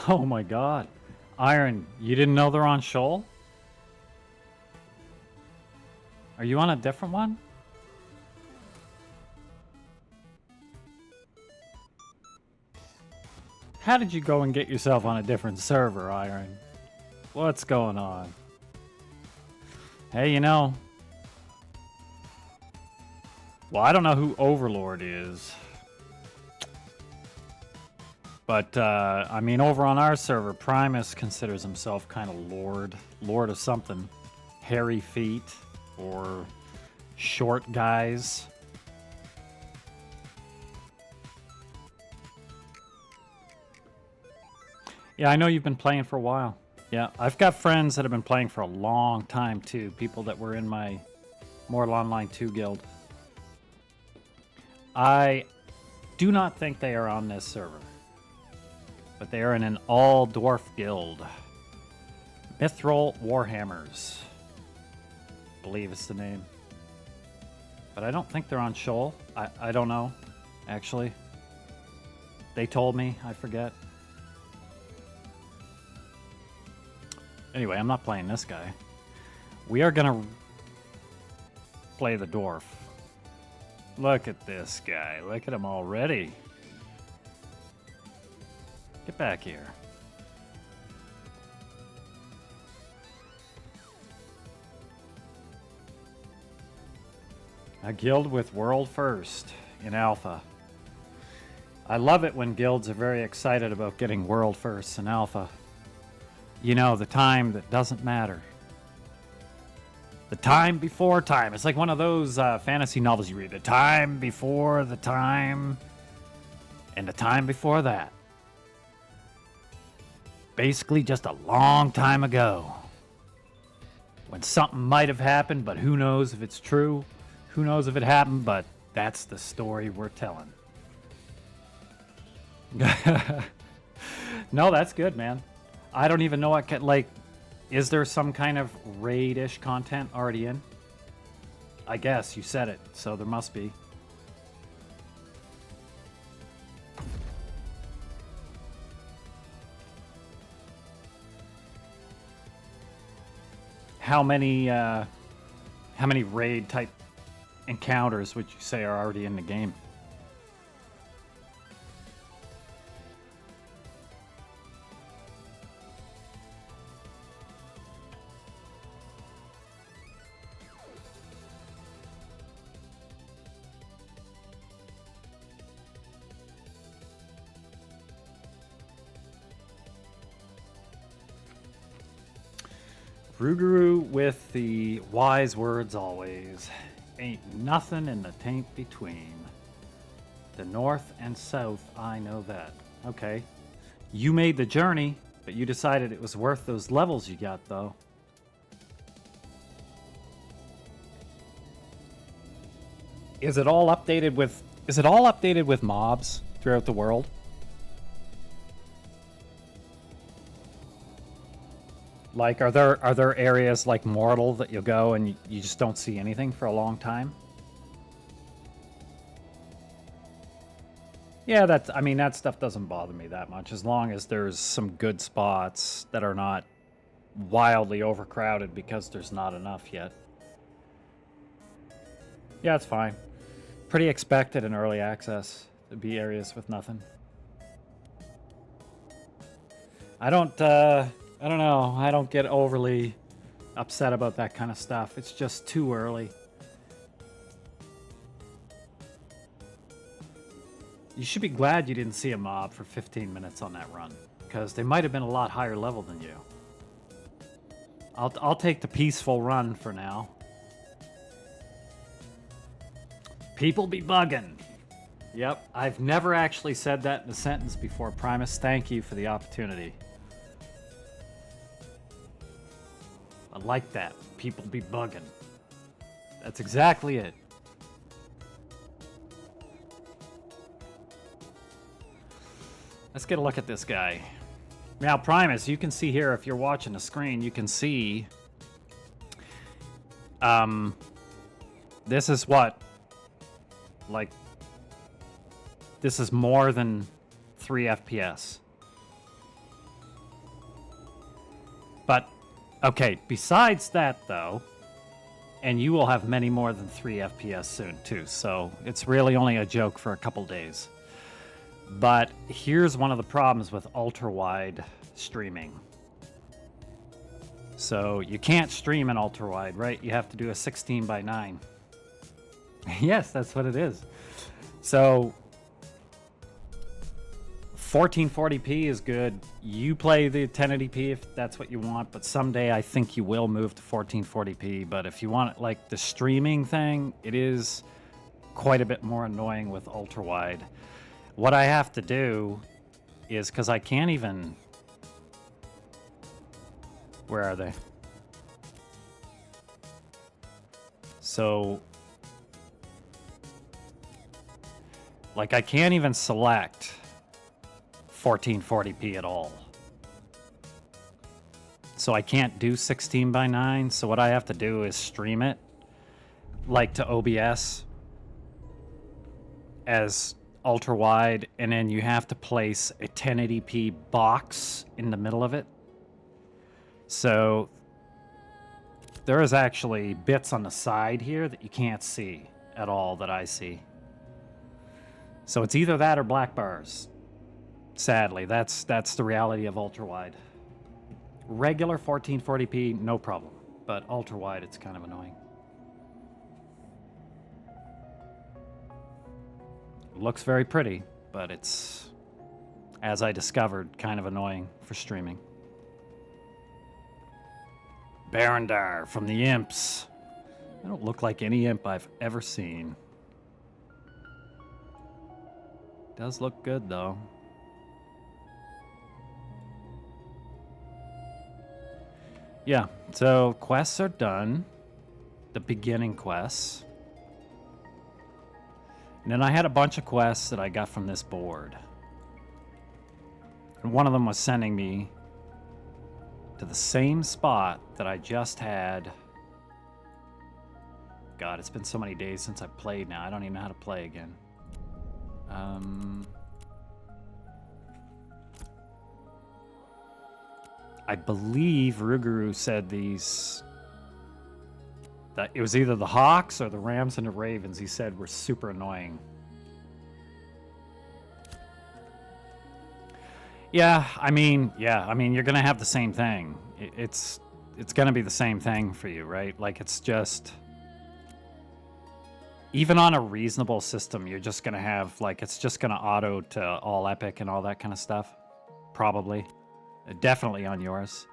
Oh my god. Iron, you didn't know they're on Shoal? Are you on a different one? How did you go and get yourself on a different server, Iron? What's going on? Hey, you know... Well, I don't know who Overlord is. But, I mean, over on our server, Primus considers himself kind of Lord of something. Hairy feet, or short guys. Yeah, I know you've been playing for a while. Yeah, I've got friends that have been playing for a long time too. People that were in my Mortal Online 2 guild. I do not think they are on this server, but they are in an all-dwarf guild. Mithril Warhammers, I believe is the name. But I don't think they're on Shoal. I don't know, actually. They told me, I forget. Anyway, I'm not playing this guy. We are gonna play the dwarf. Look at this guy. Look at him already. Get back here. A guild with world first in alpha. I love it when guilds are very excited about getting world first in alpha. You know, the time that doesn't matter. The time before time. It's like one of those fantasy novels you read. The time before the time. And the time before that. Basically just a long time ago. When something might have happened, but who knows if it's true. Who knows if it happened, but that's the story we're telling. No, that's good, man. I don't even know what like, is there some kind of raid-ish content already in? I guess you said it, so there must be. How many raid type encounters would you say are already in the game? Ruguru with the wise words always. Ain't nothing in the taint between. The north and south, I know that. Okay. You made the journey, but you decided it was worth those levels you got, though. Is it all updated with mobs throughout the world? Like, are there areas like Mortal that you'll go and you just don't see anything for a long time? Yeah, I mean, that stuff doesn't bother me that much as long as there's some good spots that are not wildly overcrowded because there's not enough yet. Yeah, it's fine. Pretty expected in early access to be areas with nothing. I don't know. I don't get overly upset about that kind of stuff. It's just too early. You should be glad you didn't see a mob for 15 minutes on that run, because they might have been a lot higher level than you. I'll take the peaceful run for now. People be bugging. Yep, I've never actually said that in a sentence before, Primus. Thank you for the opportunity. I like that. People be bugging. That's exactly it. Let's get a look at this guy. Now, Primus, you can see here, if you're watching the screen, you can see... this is what? Like... This is more than 3 FPS. But... Okay, besides that, though, and you will have many more than 3 FPS soon, too, so it's really only a joke for a couple days. But here's one of the problems with ultra-wide streaming. So you can't stream in ultra-wide, right? You have to do a 16:9. Yes, that's what it is. So 1440p is good. You play the 1080p if that's what you want, but someday I think you will move to 1440p. But if you want like the streaming thing, it is quite a bit more annoying with ultra wide. What I have to do is, because I can't even Where are they? So, like, I can't even select 1440p at all. So I can't do 16 by 9. So what I have to do is stream it, like, to OBS as ultra wide, and then you have to place a 1080p box in the middle of it. So there is actually bits on the side here that you can't see at all that I see. So it's either that or black bars. Sadly, that's the reality of ultra wide. Regular 1440p, no problem, but ultra wide, it's kind of annoying. Looks very pretty, but it's, as I discovered, kind of annoying for streaming. Barandar from the Imps. I don't look like any imp I've ever seen. Does look good, though. Yeah, so quests are done. The beginning quests. And then I had a bunch of quests that I got from this board. And one of them was sending me to the same spot that I just had. God, it's been so many days since I played now. I don't even know how to play again. I believe Ruguru said these, that it was either the Hawks or the Rams and the Ravens, he said, were super annoying. Yeah, I mean, you're gonna have the same thing. It's gonna be the same thing for you, right? Like, it's just, even on a reasonable system, you're just gonna have, like, it's just gonna auto to all epic and all that kind of stuff. Probably. Definitely on yours.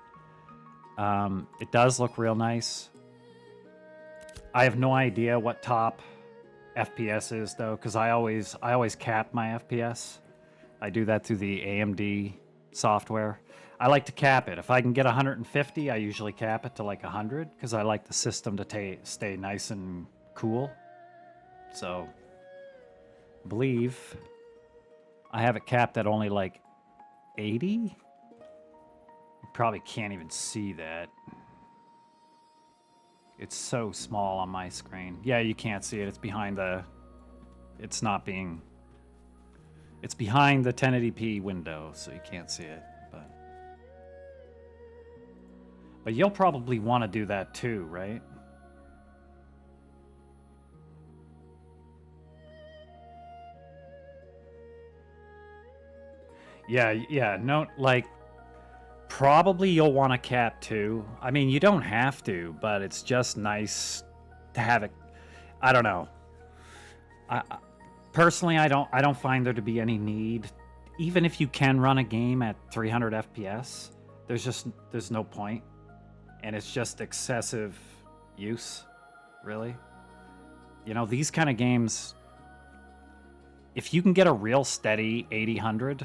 It does look real nice. I have no idea what top FPS is, though, because I always cap my FPS. I do that through the AMD software. I like to cap it. If I can get 150, I usually cap it to like 100, because I like the system to stay nice and cool. So, I believe I have it capped at only like 80. You probably can't even see that. It's so small on my screen. Yeah, you can't see it. It's behind the... It's not being... It's behind the 1080p window, so you can't see it. But you'll probably want to do that too, right? Yeah, no, like... Probably you'll want to cap too. I mean, you don't have to, but it's just nice to have it. I don't know. Personally, I don't find there to be any need. Even if you can run a game at 300 FPS, there's no point, and it's just excessive use, really. You know, these kind of games, if you can get a real steady 80-100,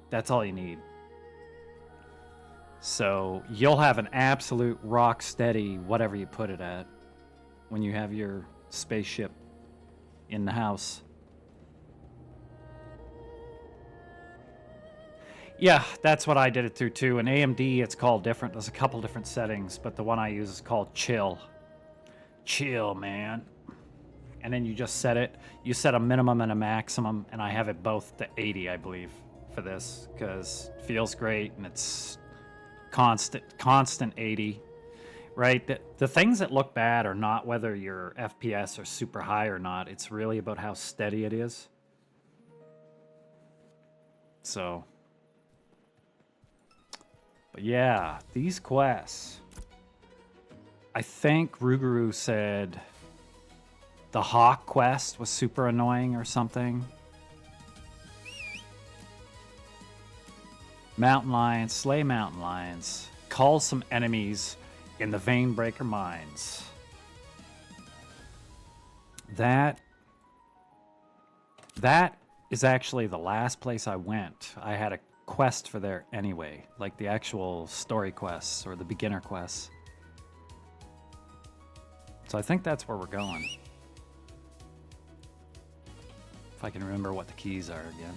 that's all you need. So you'll have an absolute rock steady whatever you put it at when you have your spaceship in the house. Yeah, that's what I did it through too. In AMD, it's called different. There's a couple different settings, but the one I use is called chill. Chill, man. And then you just set it. You set a minimum and a maximum, and I have it both to 80, I believe, for this, because it feels great and it's constant 80, right? The things that look bad are not whether your FPS are super high or not. It's really about how steady it is. So, but yeah, these quests. I think Ruguru said the Hawk quest was super annoying or something. Mountain lions, slay mountain lions, call some enemies in the Veinebreaker mines. That is actually the last place I went. I had quest for there anyway, like the actual story quests or the beginner quests. So I think that's where we're going. If I can remember what the keys are again.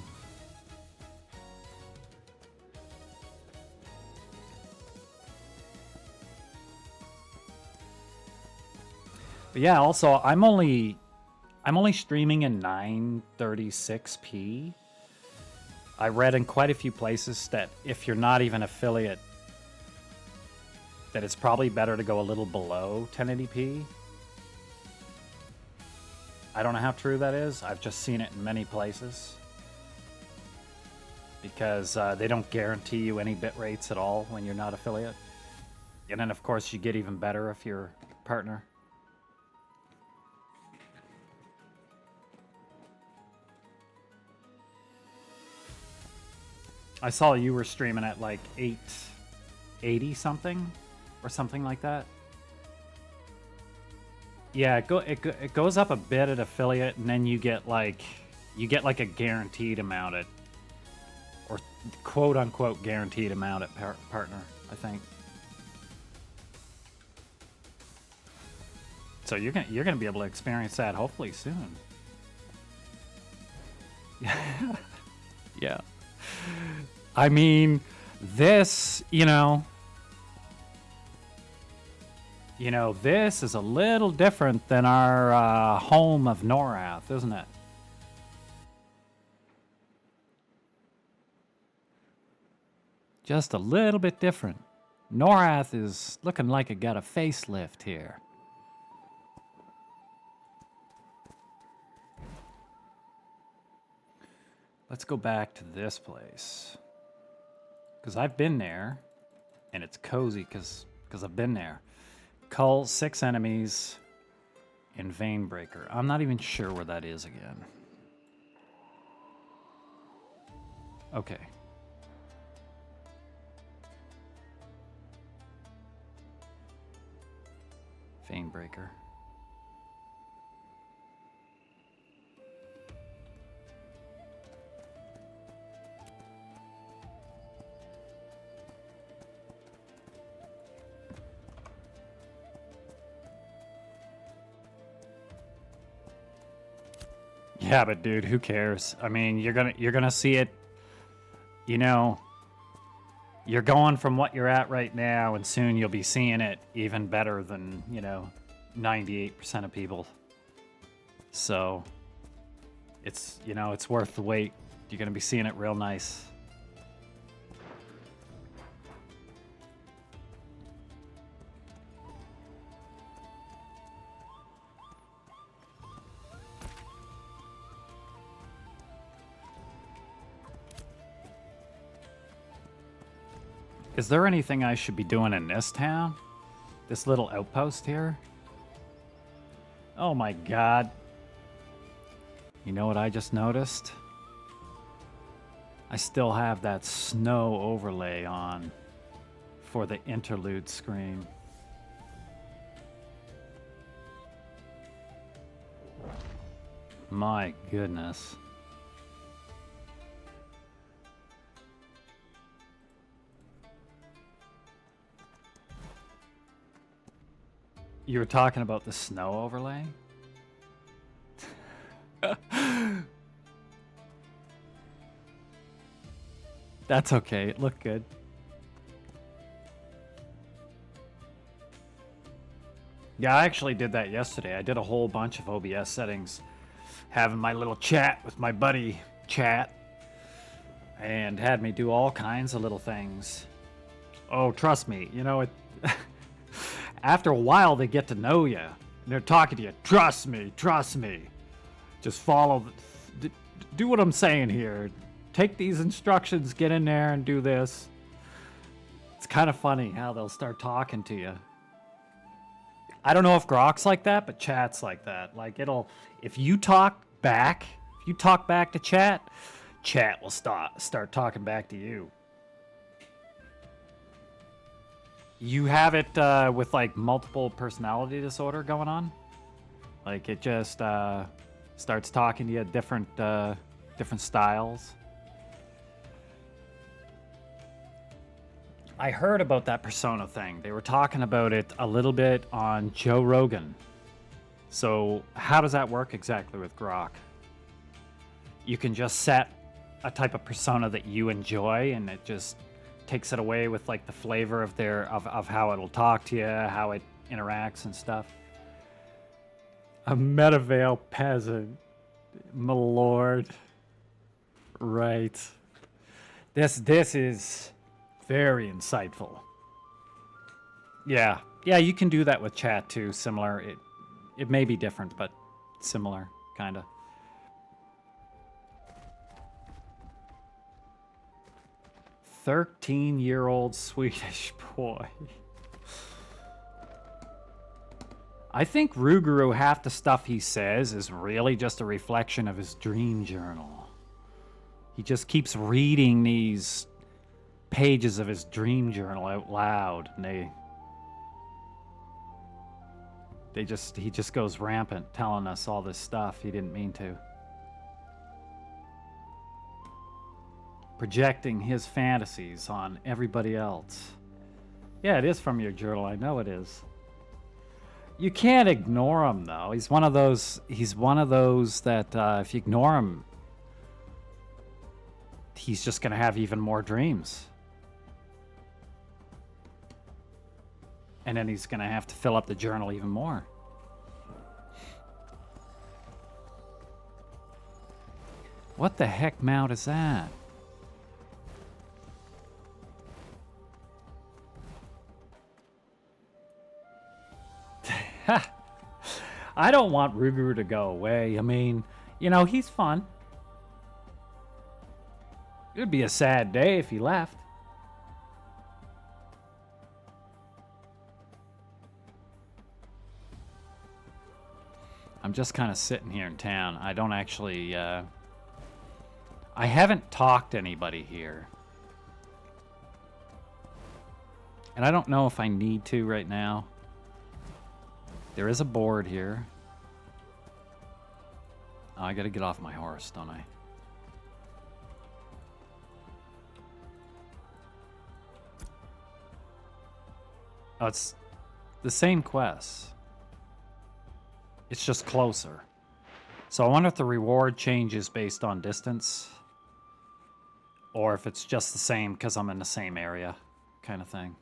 But yeah, also I'm only streaming in 936p. I read in quite a few places that if you're not even affiliate, that it's probably better to go a little below 1080p. I don't know how true that is. I've just seen it in many places. Because they don't guarantee you any bit rates at all when you're not affiliate. And then of course you get even better if you're partner. I saw you were streaming at like 880 something or something like that. Yeah, it goes up a bit at affiliate, and then you get like a guaranteed amount at, or quote unquote guaranteed amount at partner, I think. So you're gonna be able to experience that hopefully soon. Yeah. I mean, this, this is a little different than our home of Norath, isn't it? Just a little bit different. Norath is looking like it got a facelift here. Let's go back to this place. Because I've been there, and it's cozy because I've been there. Cull, 6 enemies, and Veinebreaker. I'm not even sure where that is again. Okay. Veinebreaker. Yeah, but dude, who cares? I mean, you're gonna see it. You're going from what you're at right now, and soon you'll be seeing it even better than 98% of people. So it's it's worth the wait. You're gonna be seeing it real nice. Is there anything I should be doing in this town? This little outpost here? Oh my god. You know what I just noticed? I still have that snow overlay on for the interlude screen. My goodness. You were talking about the snow overlay? That's okay. It looked good. Yeah, I actually did that yesterday. I did a whole bunch of OBS settings, having my little chat with my buddy chat, and had me do all kinds of little things. Oh, trust me, after a while they get to know you, and they're talking to you. Trust me. Just follow, do what I'm saying here. Take these instructions, get in there and do this. It's kind of funny how they'll start talking to you. I don't know if Grok's like that, but chat's like that. Like if you talk back to chat will start talking back to you. You have it with like multiple personality disorder going on? Like it just starts talking to you different styles? I heard about that persona thing. They were talking about it a little bit on Joe Rogan. So, how does that work exactly with Grok? You can just set a type of persona that you enjoy, and it just takes it away with like the flavor of of how it'll talk to you, how it interacts and stuff. A Metavale peasant, my lord. Right. This is very insightful. Yeah. Yeah, you can do that with chat too, similar. It may be different, but similar, kind of. 13-year-old Swedish boy. I think Ruguru, half the stuff he says is really just a reflection of his dream journal. He just keeps reading these pages of his dream journal out loud, and he just goes rampant telling us all this stuff he didn't mean to. Projecting his fantasies on everybody else. Yeah, it is from your journal. I know it is. You can't ignore him, though. He's one of those that if you ignore him, he's just going to have even more dreams. And then he's going to have to fill up the journal even more. What the heck mount is that? I don't want Ruguru to go away. I mean, you know, he's fun. It would be a sad day if he left. I'm just kind of sitting here in town. I don't actually... I haven't talked to anybody here. And I don't know if I need to right now. There is a board here. Oh, I gotta get off my horse, don't I? Oh, it's the same quest. It's just closer. So I wonder if the reward changes based on distance. Or if it's just the same because I'm in the same area, kind of thing.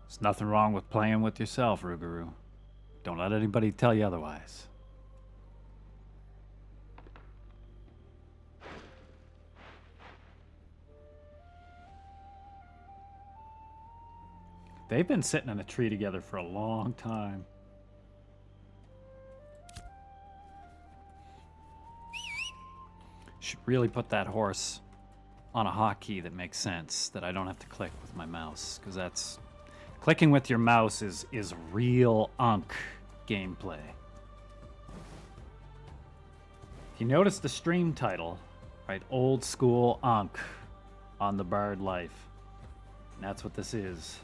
There's nothing wrong with playing with yourself, Ruguru. Don't let anybody tell you otherwise. They've been sitting in a tree together for a long time. Should really put that horse on a hotkey that makes sense, that I don't have to click with my mouse, because that's... Clicking with your mouse is real unk gameplay. If you notice the stream title, right? Old school unk on the Bard Life. And that's what this is.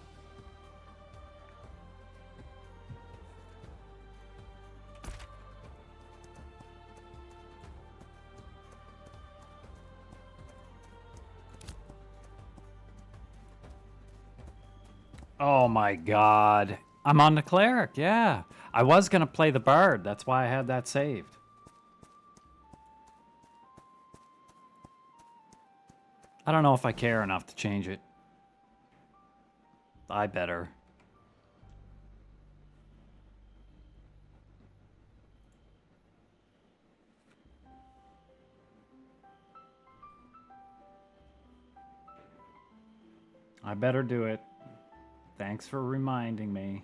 Oh my god. I'm on the cleric, yeah. I was going to play the bard. That's why I had that saved. I don't know if I care enough to change it. I better. I better do it. Thanks for reminding me.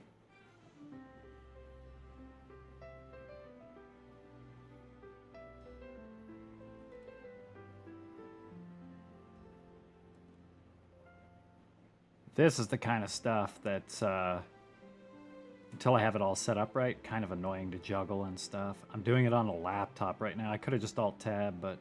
This is the kind of stuff that's, until I have it all set up right, kind of annoying to juggle and stuff. I'm doing it on a laptop right now. I could have just Alt-Tab, but...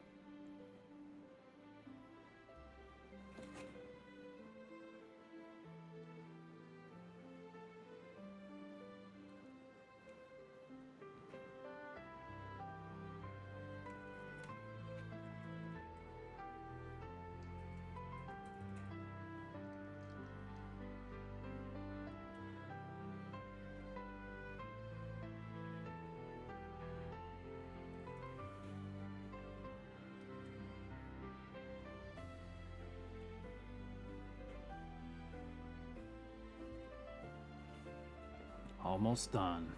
Almost done.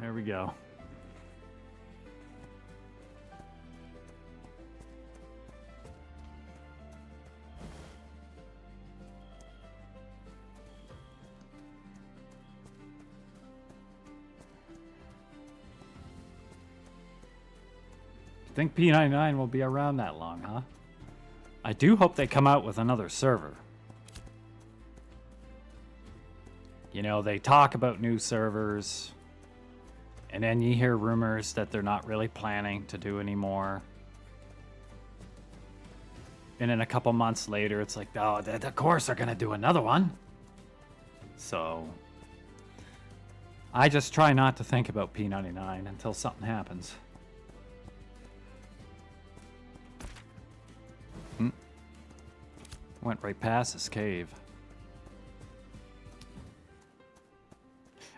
There we go. Think P99 will be around that long, huh? I do hope they come out with another server. You know, they talk about new servers, and then you hear rumors that they're not really planning to do anymore. And then a couple months later, it's like, oh, of course they're going to do another one. So I just try not to think about P99 until something happens. Went right past this cave.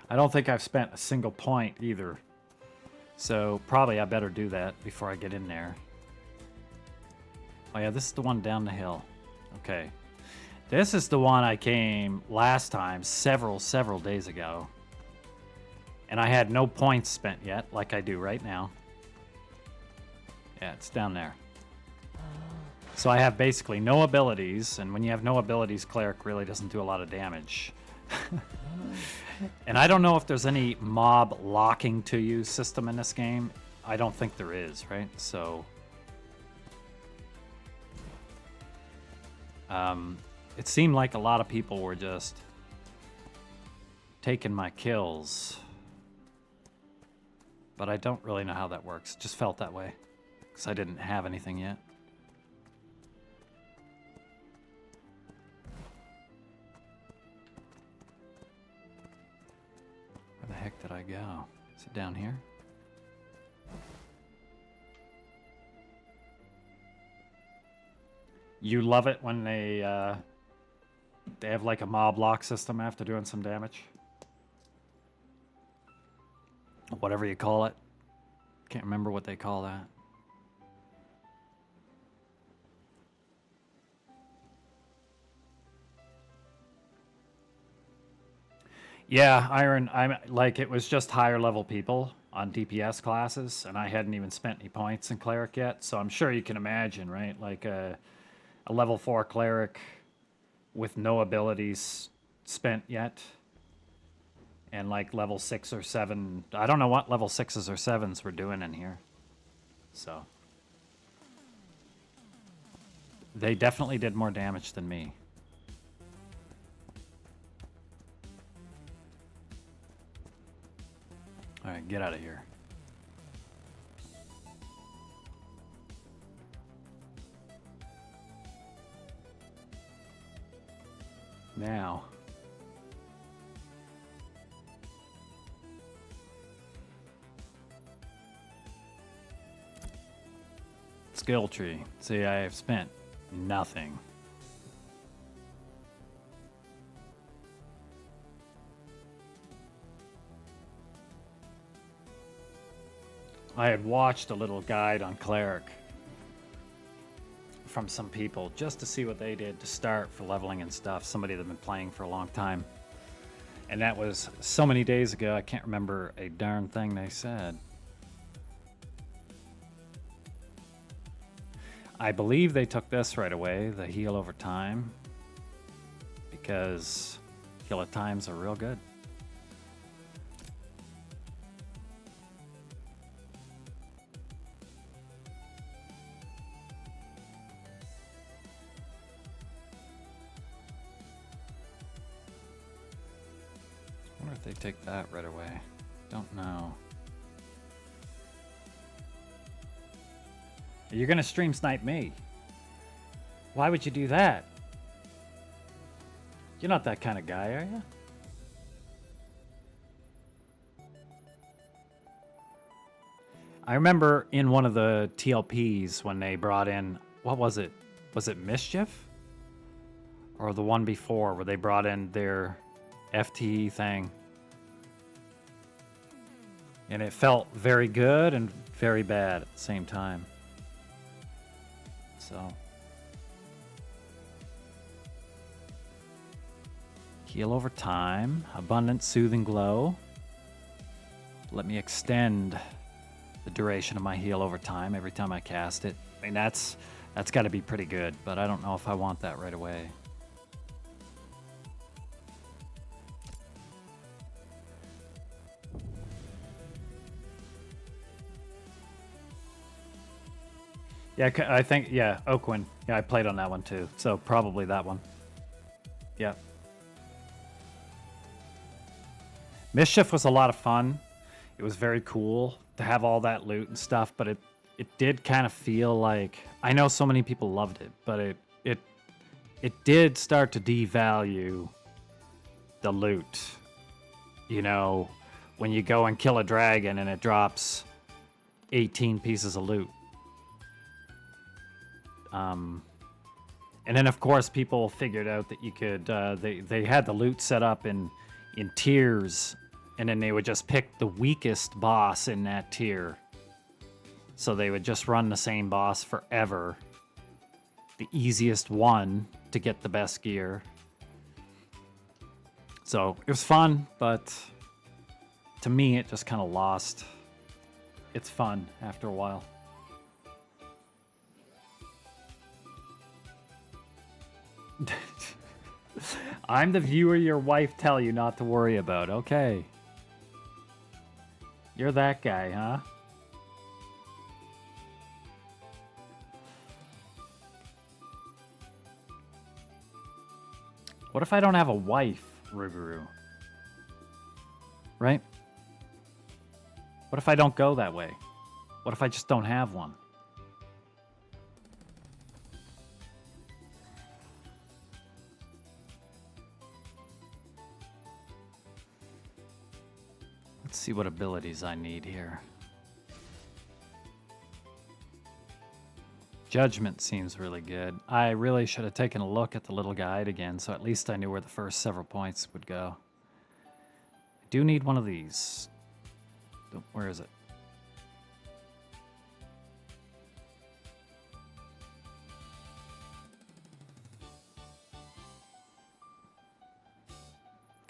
I don't think I've spent a single point either. So probably I better do that before I get in there. Oh yeah, this is the one down the hill. Okay. This is the one I came last time several days ago. And I had no points spent yet, like I do right now. Yeah, it's down there. So I have basically no abilities, and when you have no abilities, Cleric really doesn't do a lot of damage. And I don't know if there's any mob locking to you system in this game. I don't think there is, right? So it seemed like a lot of people were just taking my kills. But I don't really know how that works. It just felt that way because I didn't have anything yet. Where the heck did I go? Is it down here? You love it when they have like a mob lock system after doing some damage. Whatever you call it. Can't remember what they call that. Yeah, Iron, I'm like, it was just higher level people on DPS classes, and I hadn't even spent any points in Cleric yet, so I'm sure you can imagine, right? Like a level 4 Cleric with no abilities spent yet, and like level 6 or 7. I don't know what level 6s or 7s we're doing in here. So they definitely did more damage than me. All right, get out of here. Now. Skill tree. See, I have spent nothing. I had watched a little guide on Cleric from some people just to see what they did to start for leveling and stuff. Somebody that had been playing for a long time. And that was so many days ago, I can't remember a darn thing they said. I believe they took this right away, the heal over time, because heal at times are real good. I wonder if they take that right away. Don't know. You're gonna stream snipe me. Why would you do that? You're not that kind of guy, are you? I remember in one of the TLPs when they brought in, what was it? Was it Mischief? Or the one before where they brought in their FTE thing? And it felt very good and very bad at the same time. So Heal over time. Abundant Soothing Glow. Let me extend the duration of my heal over time every time I cast it. I mean, that's got to be pretty good, but I don't know if I want that right away. Yeah, I think, yeah, Oakwind. Yeah, I played on that one too, so probably that one. Yeah. Mischief was a lot of fun. It was very cool to have all that loot and stuff, but it did kind of feel like, I know so many people loved it, but it did start to devalue the loot. You know, when you go and kill a dragon and it drops 18 pieces of loot. And then of course people figured out that you could they had the loot set up in tiers, and then they would just pick the weakest boss in that tier. So they would just run the same boss forever. The easiest one to get the best gear. So it was fun, but to me it just kind of lost its fun after a while. I'm the viewer your wife tell you not to worry about. Okay. You're that guy, huh? What if I don't have a wife, Ruguru? Right? What if I don't go that way? What if I just don't have one? Let's see what abilities I need here. Judgment seems really good. I really should have taken a look at the little guide again, so at least I knew where the first several points would go. I do need one of these. Where is it?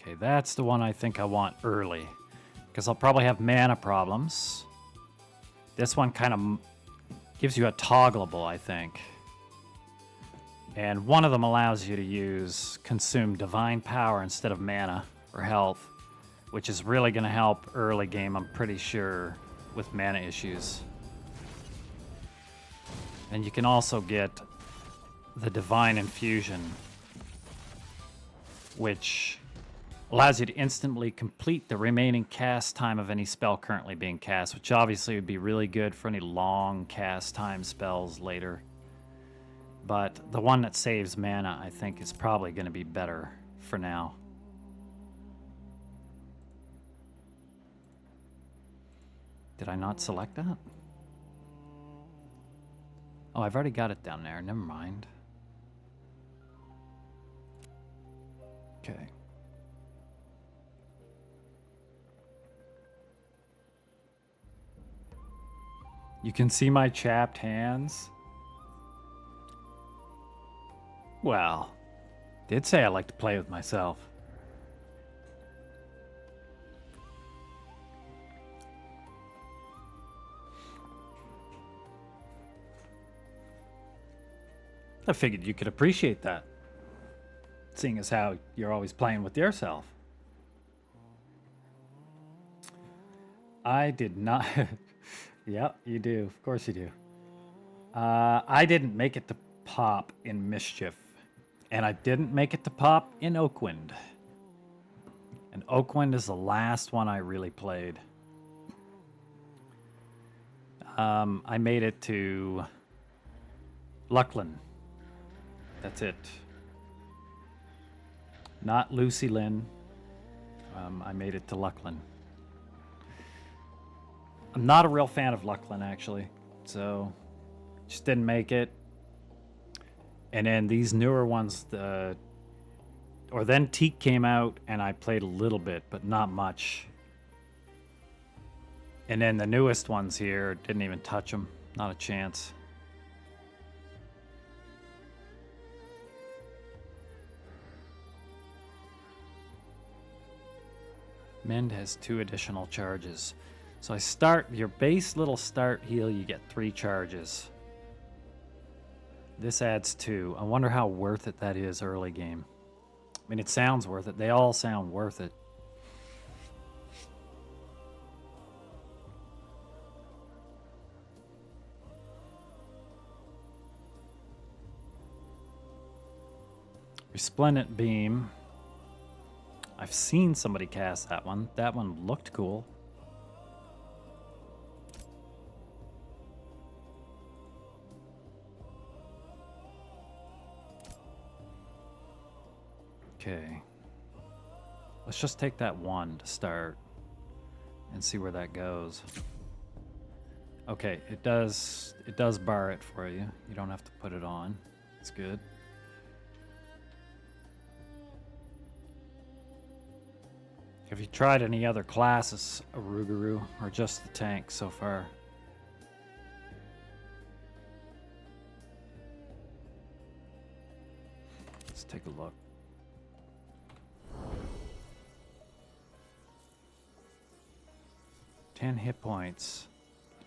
Okay, that's the one I think I want early, because I'll probably have mana problems. This one kind of gives you a toggleable, I think. And one of them allows you to use consume divine power instead of mana or health, which is really going to help early game, I'm pretty sure, with mana issues. And you can also get the divine infusion, which allows you to instantly complete the remaining cast time of any spell currently being cast, which obviously would be really good for any long cast time spells later. But the one that saves mana, I think, is probably going to be better for now. Did I not select that? Oh, I've already got it down there. Never mind. Okay. You can see my chapped hands. Well, did say I like to play with myself. I figured you could appreciate that, seeing as how you're always playing with yourself. I did not. Yep, you do. Of course you do. I didn't make it to pop in Mischief, and I didn't make it to pop in Oakwind. And Oakwind is the last one I really played. I made it to Lucklin. That's it. Not Lucy Lynn. I made it to Lucklin. I'm not a real fan of Lucklin, actually, so just didn't make it. And then these newer ones, or then Teak came out, and I played a little bit, but not much. And then the newest ones here, didn't even touch them. Not a chance. Mend has 2 additional charges. So I start your base little start heal, you get 3 charges. This adds 2. I wonder how worth it that is early game. I mean, it sounds worth it. They all sound worth it. Resplendent Beam. I've seen somebody cast that one. That one looked cool. Okay. Let's just take that one to start and see where that goes. Okay, it does bar it for you. You don't have to put it on. It's good. Have you tried any other classes, Aruguru, or just the tank so far? Let's take a look. Ten hit points.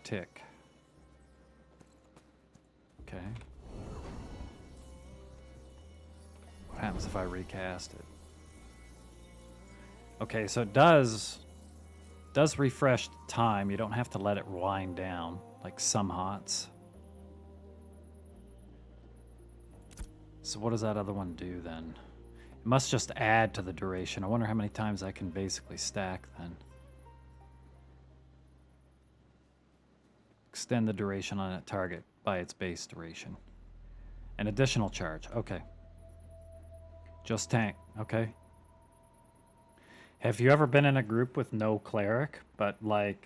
Tick. Okay. What happens if I recast it? Okay, so it does refresh the time. You don't have to let it wind down like some HOTS. So what does that other one do then? It must just add to the duration. I wonder how many times I can basically stack then. Extend the duration on a target by its base duration. An additional charge. Okay. Just tank. Okay. Have you ever been in a group with no cleric, but like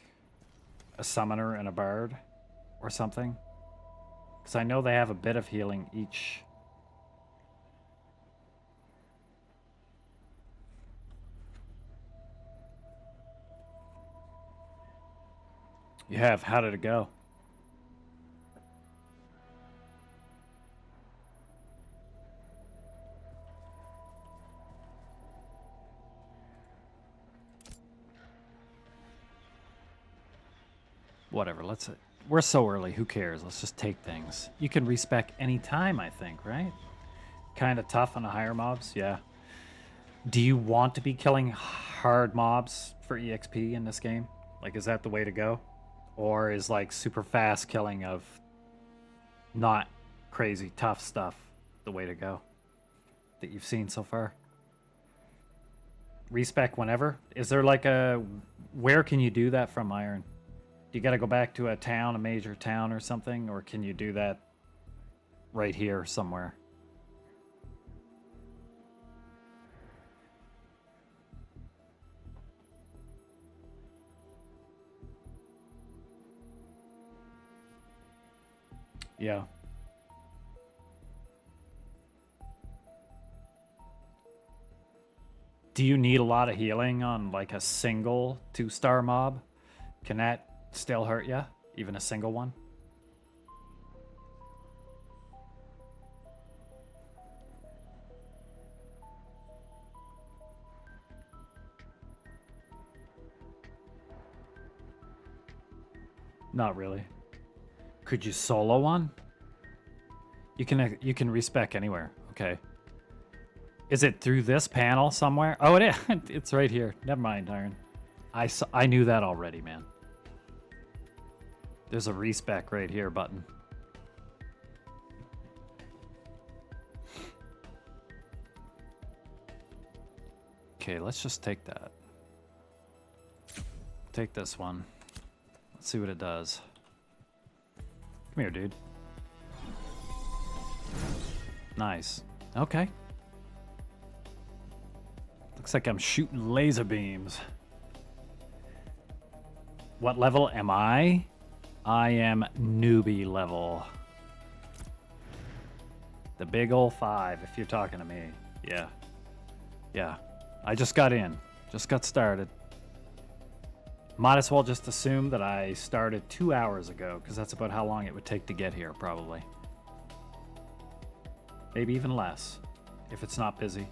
a summoner and a bard or something? Because I know they have a bit of healing each. You have. How did it go? Whatever, we're so early, who cares? Let's just take things. You can respec any time, I think, right? Kind of tough on the higher mobs, yeah. Do you want to be killing hard mobs for EXP in this game? Like, is that the way to go? Or is like super fast killing of not crazy tough stuff the way to go that you've seen so far? Respec whenever? Is there like where can you do that from, Iron? You got to go back to a town, a major town or something, or can you do that right here somewhere? Yeah. Do you need a lot of healing on like a single 2-star mob? Can that still hurt ya? Even a single one? Not really. Could you solo one? You can respec anywhere. Okay. Is it through this panel somewhere? Oh, it is. It's right here. Never mind, Iron. I knew that already, man. There's a respec right here button. Okay, let's just take that. Take this one. Let's see what it does. Come here, dude. Nice. Okay. Looks like I'm shooting laser beams. What level am I? I am newbie level. The big ol' 5, if you're talking to me. Yeah. Yeah. I just got in. Just got started. Might as well just assume that I started 2 hours ago, because that's about how long it would take to get here, probably. Maybe even less, if it's not busy.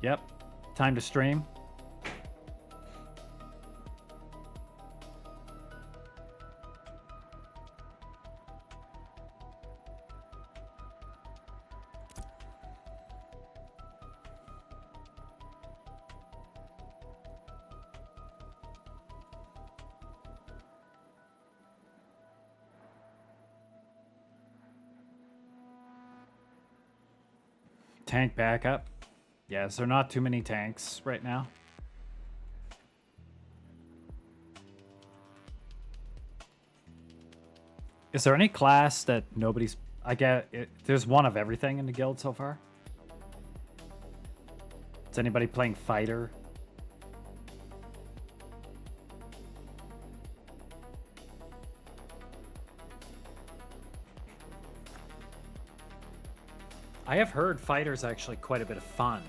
Yep. Time to stream. Tank backup. Yeah, so not too many tanks right now. Is there any class that nobody's... I get it, there's one of everything in the guild so far. Is anybody playing fighter? I have heard fighter's actually quite a bit of fun.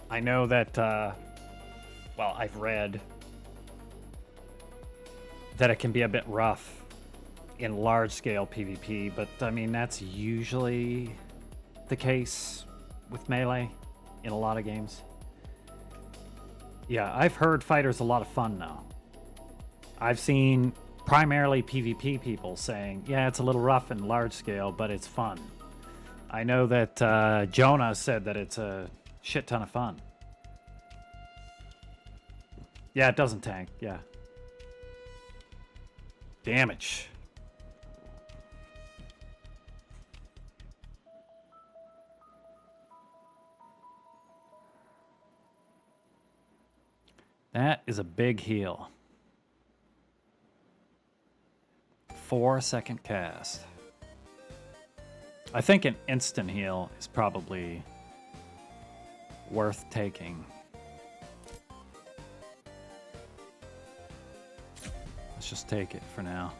I know that, well, I've read that it can be a bit rough in large-scale PvP, but I mean, that's usually the case with Melee in a lot of games. Yeah, I've heard fighter's a lot of fun, though. I've seen primarily PvP people saying, yeah, it's a little rough in large-scale, but it's fun. I know that Jonah said that it's a shit ton of fun. Yeah, it doesn't tank, yeah. Damage. That is a big heal. 4-second cast. I think an instant heal is probably worth taking. Let's just take it for now.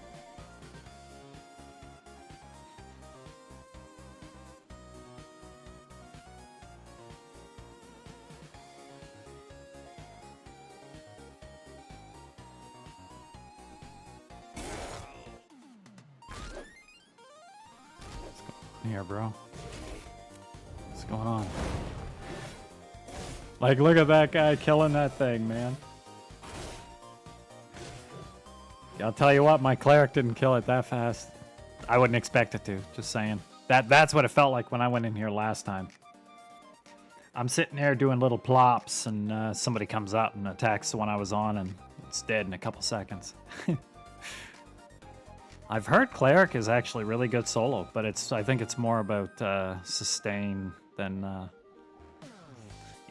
Here, bro. What's going on? Like, look at that guy killing that thing, man. I'll tell you what, my cleric didn't kill it that fast. I wouldn't expect it to, just saying. That's what it felt like when I went in here last time. I'm sitting there doing little plops, and somebody comes up and attacks the one I was on, and it's dead in a couple seconds. I've heard cleric is actually really good solo, but I think it's more about sustain than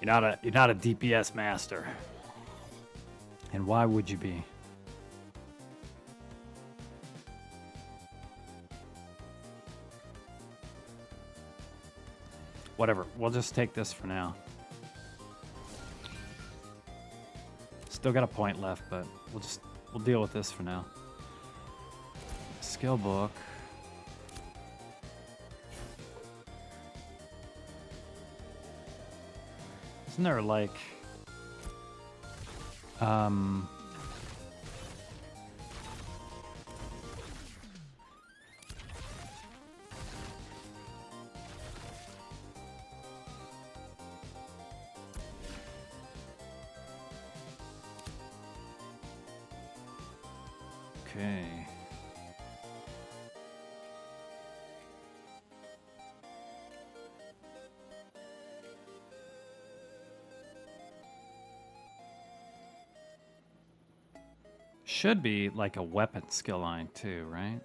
you're not a DPS master. And why would you be? Whatever, we'll just take this for now. Still got a point left, but we'll deal with this for now. Skill book. Isn't there like okay. Should be like a weapon skill line too, right?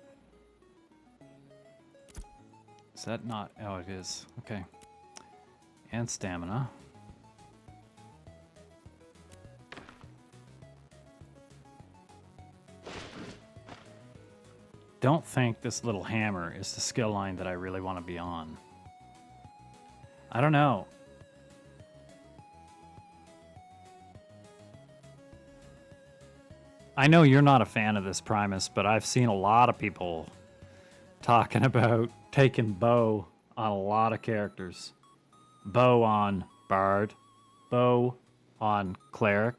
Is that not? Oh, it is. Okay. And stamina. Don't think this little hammer is the skill line that I really want to be on. I don't know. I know you're not a fan of this, Primus, but I've seen a lot of people talking about taking bow on a lot of characters. Bow on Bard, bow on Cleric.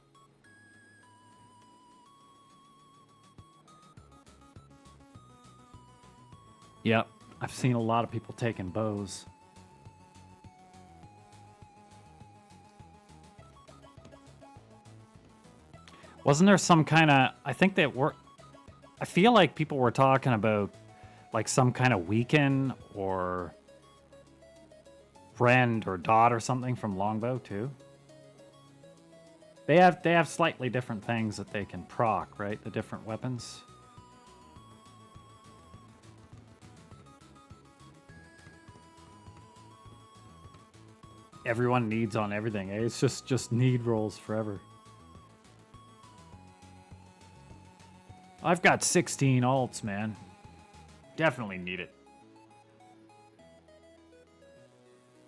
Yep, I've seen a lot of people taking bows. Wasn't there some kind of... I think that I feel like people were talking about like some kind of weaken or friend or dot or something from Longbow too. They have slightly different things that they can proc, right? The different weapons. Everyone needs on everything. Eh? It's just need rolls forever. I've got 16 alts, man. Definitely need it.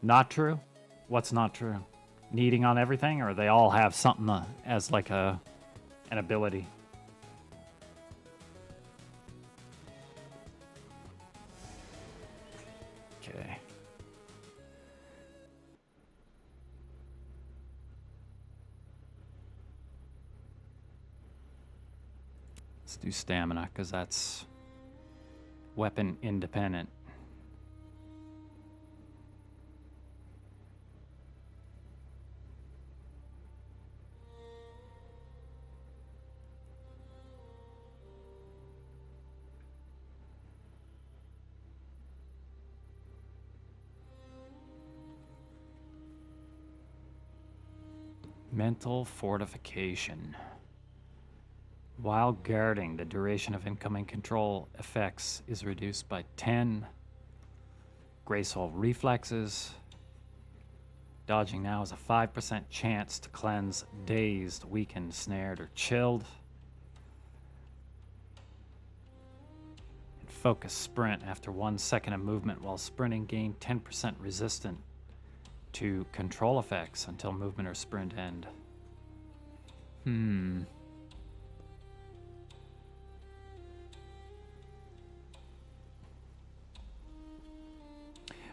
Not true? What's not true? Needing on everything, or they all have something as like an ability? Okay. Let's do stamina, because that's weapon independent. Mental fortification. While guarding, the duration of incoming control effects is reduced by 10. Graceful reflexes. Dodging now has a 5% chance to cleanse dazed, weakened, snared, or chilled. And focus sprint. After 1 second of movement while sprinting, gain 10% resistant to control effects until movement or sprint end.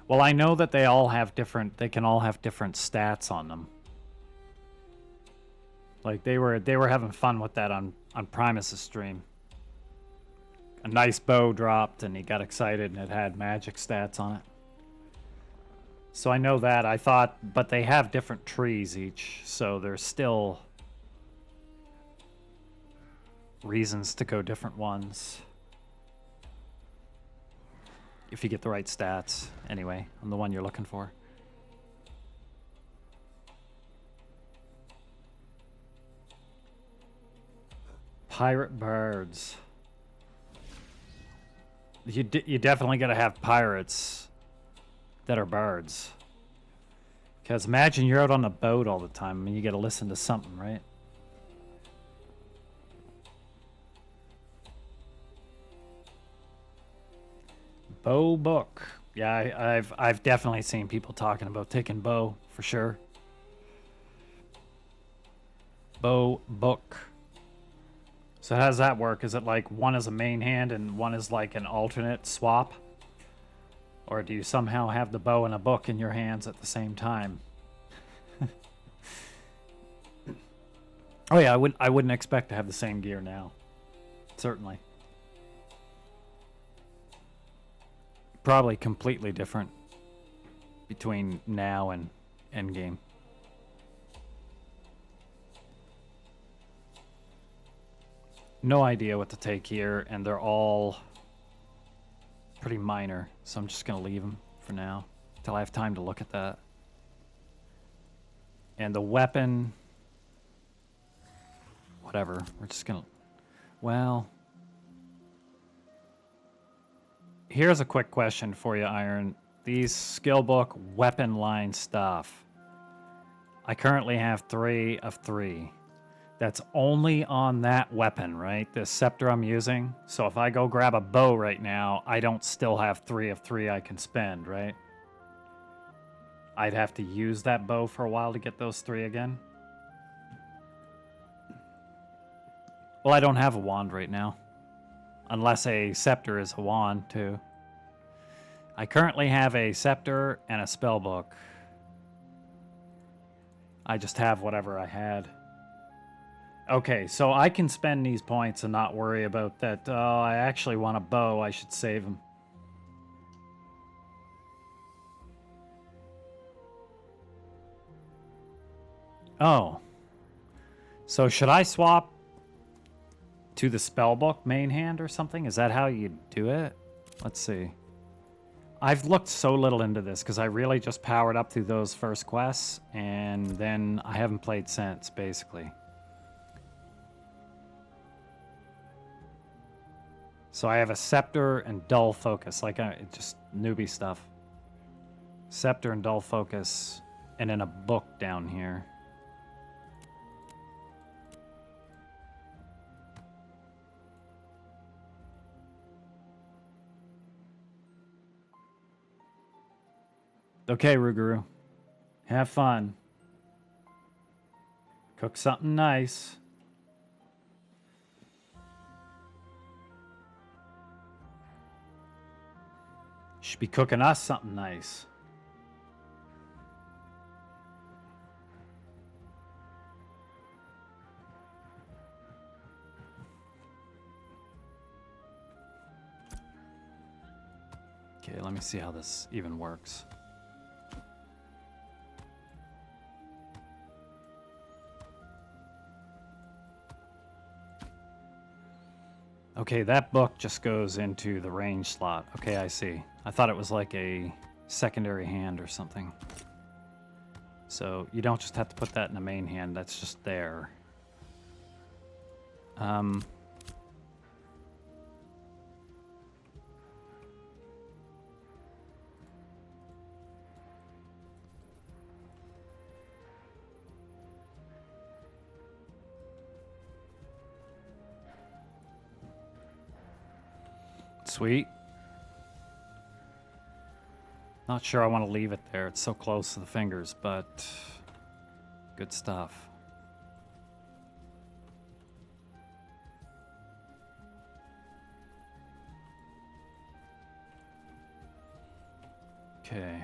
Well, I know that they all have different. They can all have different stats on them. Like they were having fun with that on Primus's stream. A nice bow dropped, and he got excited, and it had magic stats on it. So I know that. I thought, but they have different trees each, so there's still reasons to go different ones. If you get the right stats, anyway, on the one you're looking for. Pirate bards. You definitely gotta have pirates that are bards. Because imagine you're out on a boat all the time. I mean, you gotta listen to something, right? Bow book. Yeah, I've definitely seen people talking about taking bow for sure. Bow book. So how does that work? Is it like one is a main hand and one is like an alternate swap? Or do you somehow have the bow and a book in your hands at the same time? Oh yeah, I wouldn't expect to have the same gear now. Certainly. Probably completely different between now and endgame. No idea what to take here, and they're all pretty minor, so I'm just going to leave them for now until I have time to look at that. And the weapon, whatever, we're just going to, well, here's a quick question for you, Iron. These skill book weapon line stuff, I currently have 3 of 3. That's only on that weapon, right? The scepter I'm using. So if I go grab a bow right now, I don't still have 3 of 3 I can spend, right? I'd have to use that bow for a while to get those 3 again. Well, I don't have a wand right now. Unless a scepter is a wand, too. I currently have a scepter and a spell book. I just have whatever I had. Okay, so I can spend these points and not worry about that. Oh, I actually want a bow. I should save them. Oh. So should I swap to the spellbook main hand or something? Is that how you do it? Let's see. I've looked so little into this because I really just powered up through those first quests, and then I haven't played since, basically. So I have a scepter and dull focus, like just newbie stuff. Scepter and dull focus. And then a book down here. Okay, Ruguru. Have fun. Cook something nice. Should be cooking us something nice. Okay, let me see how this even works. Okay, that book just goes into the range slot. Okay, I see. I thought it was like a secondary hand or something. So you don't just have to put that in the main hand, that's just there. Sweet. Not sure I want to leave it there. It's so close to the fingers, but good stuff. Okay.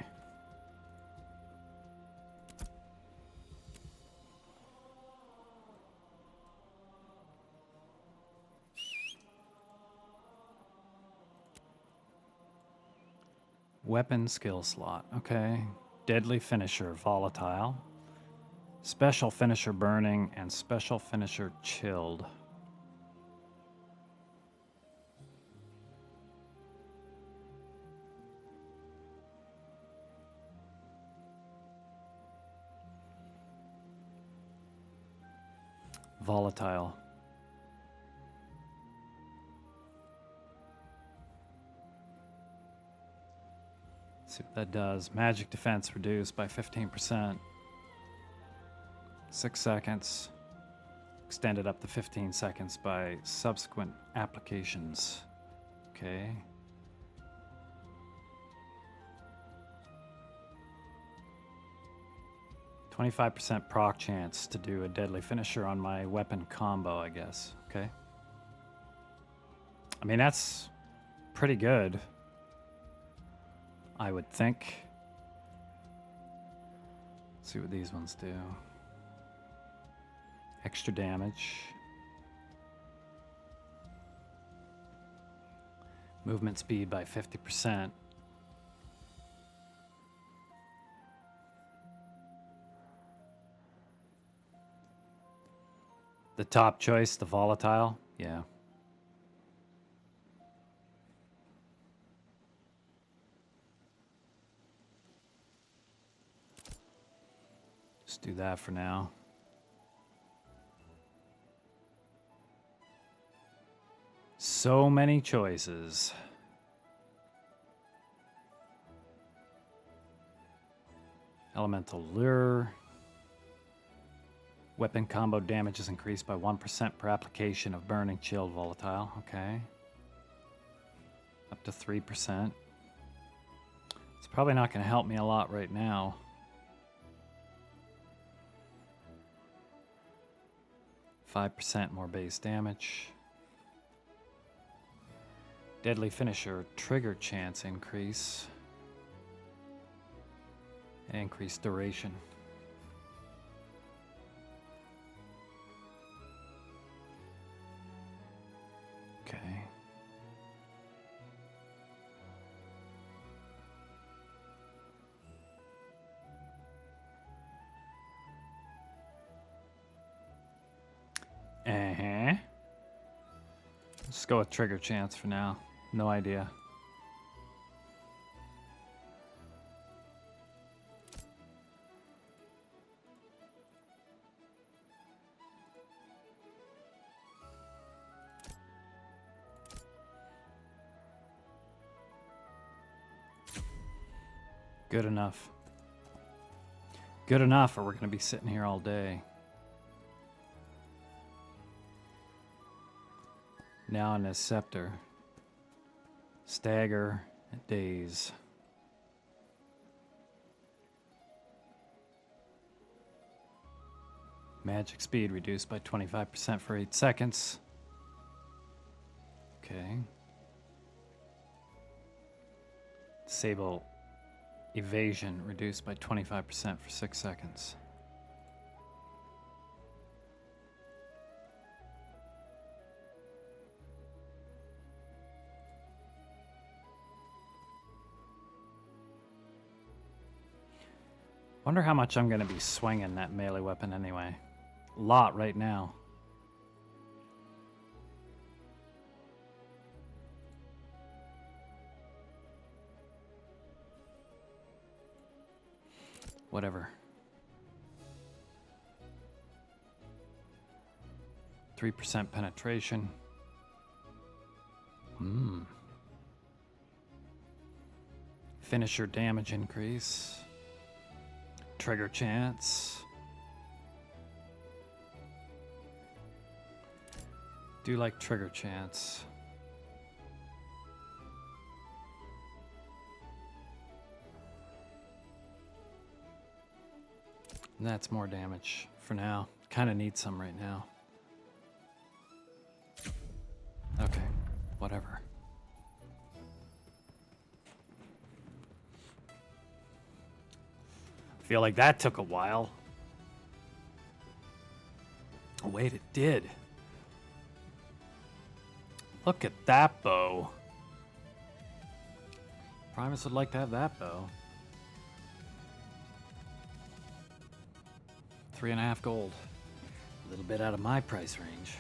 Weapon skill slot. Okay. Deadly finisher, volatile. Special finisher, burning, and special finisher, chilled. Volatile. Let's see what that does. Magic defense reduced by 15%. 6 seconds. Extended up to 15 seconds by subsequent applications. Okay. %25 proc chance to do a deadly finisher on my weapon combo, I guess. Okay. I mean, that's pretty good, I would think. Let's see what these ones do. Extra damage. Movement speed by 50%. The top choice, the volatile, yeah. Just do that for now. So many choices. Elemental lure. Weapon combo damage is increased by 1% per application of burning, chilled, volatile. Okay. Up to 3%. It's probably not going to help me a lot right now. %5 more base damage. Deadly finisher, trigger chance increase. Increased duration. Okay. Let's go with trigger chance for now. No idea. Good enough. Good enough, or we're going to be sitting here all day. Now in his scepter. Stagger, daze. Magic speed reduced by 25% for 8 seconds. Okay. Disable evasion reduced by 25% for 6 seconds. Wonder how much I'm going to be swinging that melee weapon anyway. A lot right now. Whatever. 3% penetration. Finisher damage increase. Trigger chance. Do like trigger chance. And that's more damage for now. Kind of need some right now. Okay, whatever. Feel like that took a while. Oh, wait, it did. Look at that bow. Primus would like to have that bow. 3.5 gold. A little bit out of my price range.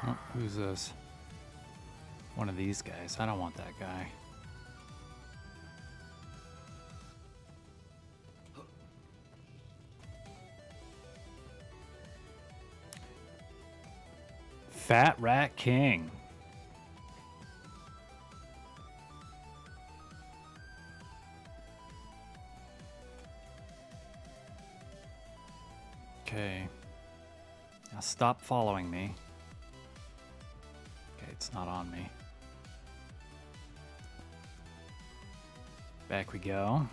Oh, who's this? One of these guys. I don't want that guy. Fat Rat King. Okay. Now stop following me. Okay, it's not on me. Back we go.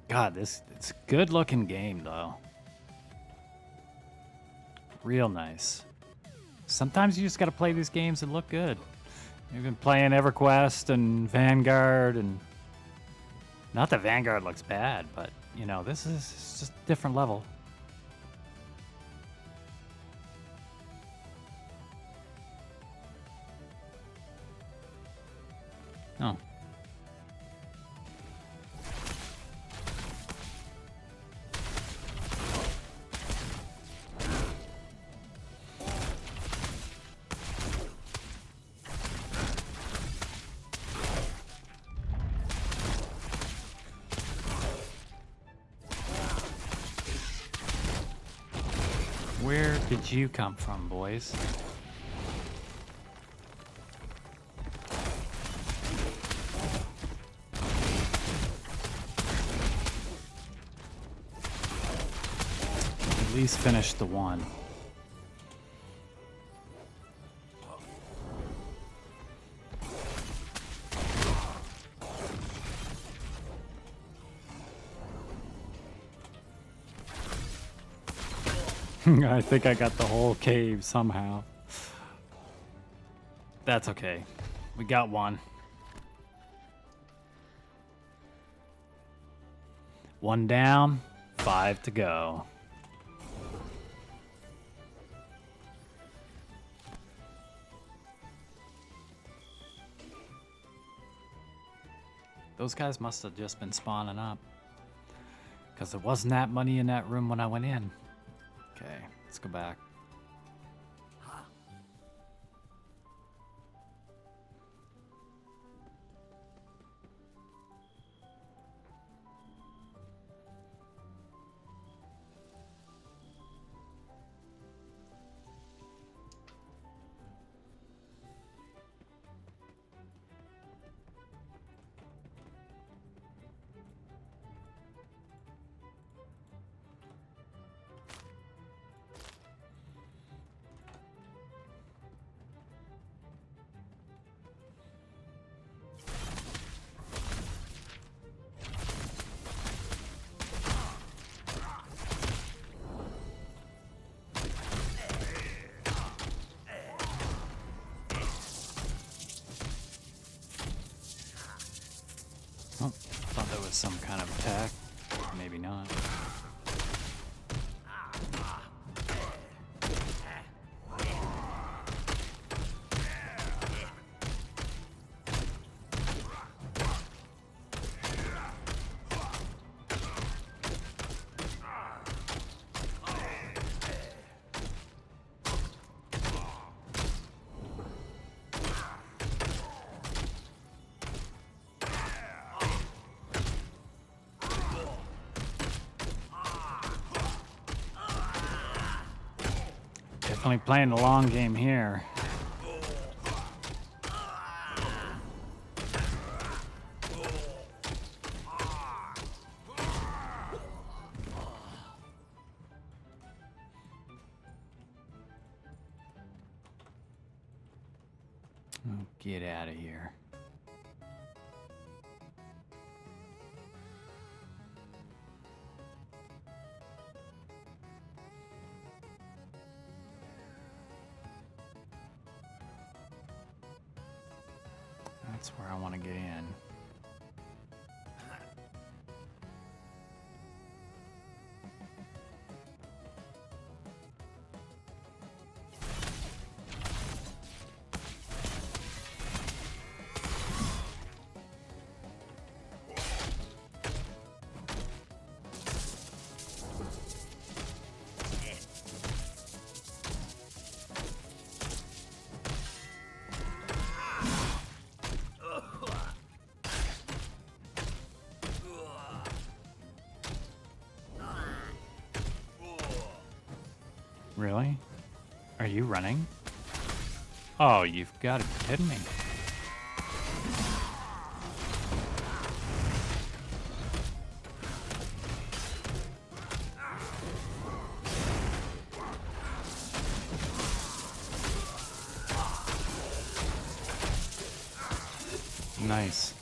God, it's a good looking game though. Real nice. Sometimes you just gotta play these games that look good. You've been playing EverQuest and Vanguard, and not that Vanguard looks bad, but you know, this is just a different level. Oh. Where did you come from, boys? At least finish the one. I think I got the whole cave somehow. That's okay. We got one. One down, 5 to go. Those guys must have just been spawning up. Because there wasn't that money in that room when I went in. Okay, let's go back. Oh, thought that was some kind of attack. Maybe not. Definitely playing the long game here. Oh, get out of here. That's where I want to get in. Really? Are you running? Oh, you've got to be kidding me. Nice.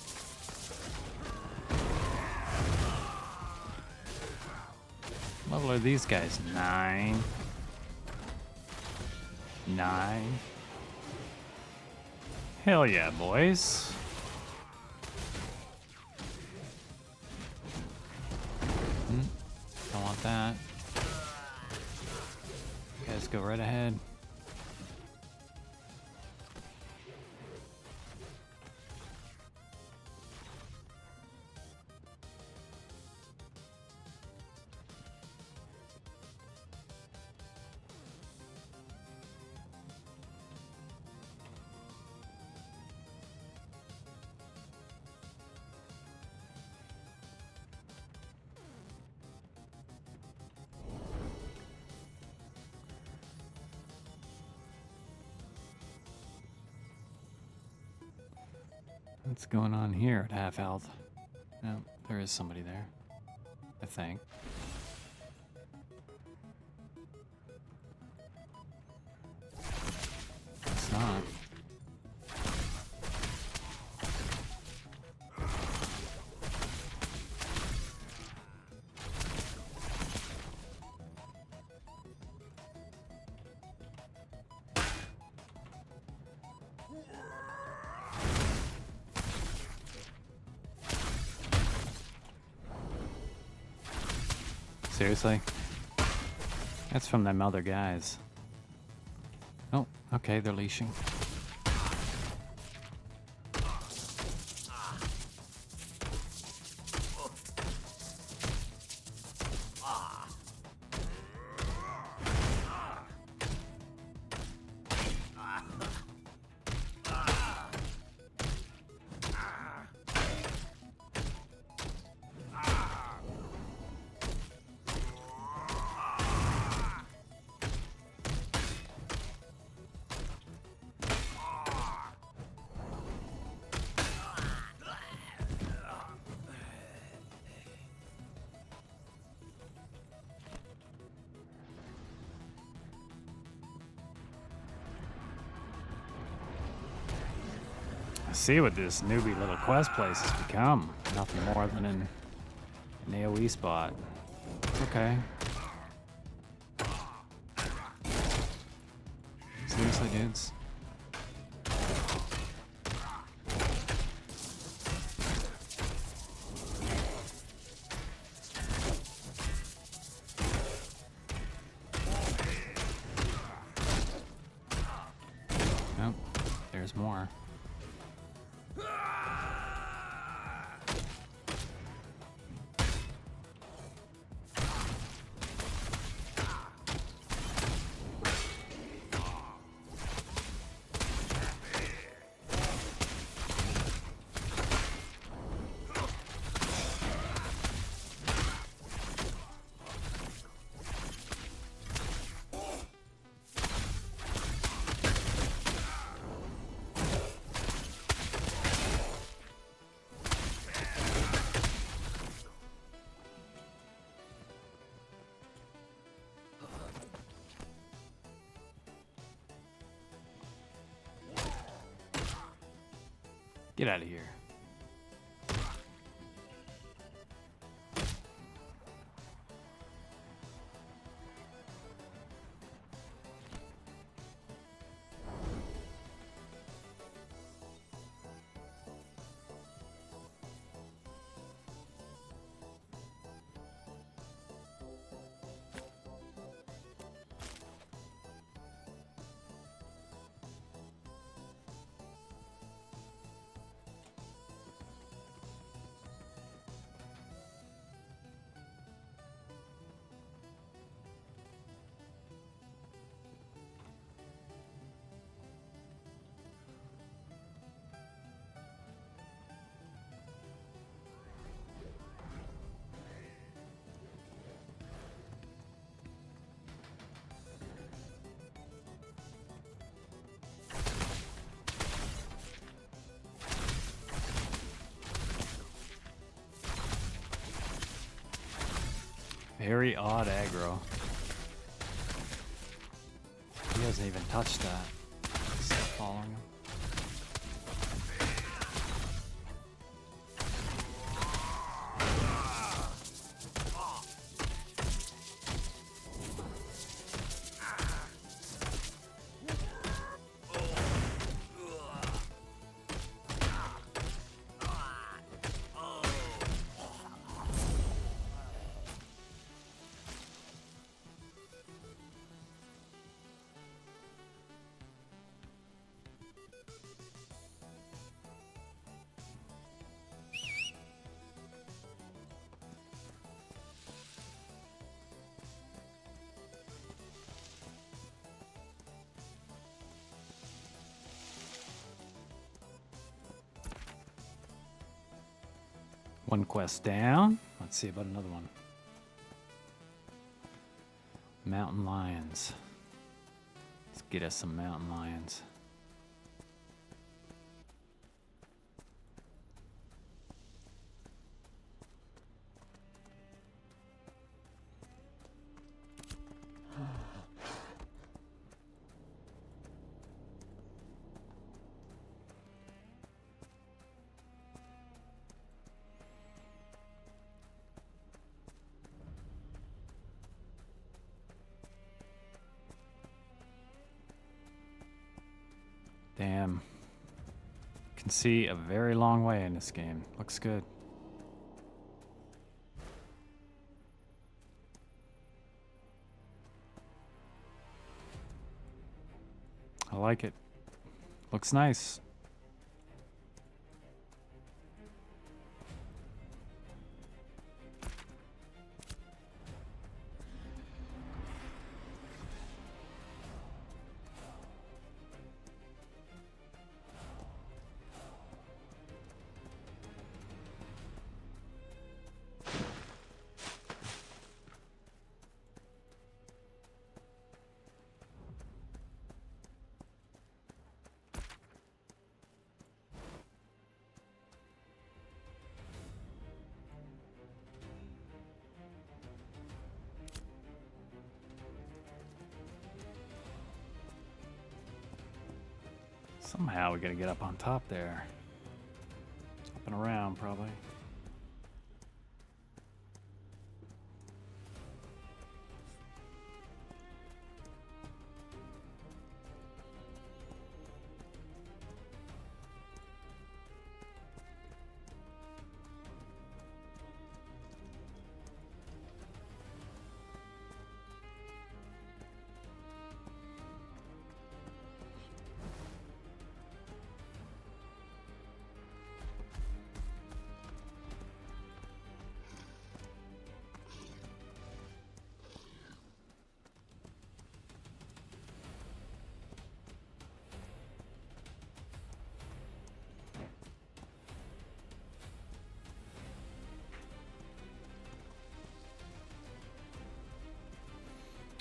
What level are these guys? 9. 9. Hell yeah, boys. Don't want that. You guys go right ahead. What's going on here at half health? No, there is somebody there. I think. It's not. Seriously? That's from them other guys. Oh, okay, they're leashing. see what this newbie little quest place has become. Nothing more than an AoE spot. Okay. Seriously, dudes? Nope. There's more. Get out of here. Very odd aggro. He hasn't even touched that. Still following him. One quest down. Let's see about another one. Mountain lions. Let's get us some mountain lions. Damn. Can see a very long way in this game. Looks good. I like it. Looks nice. Somehow we gotta get up on top there. skipping around, probably.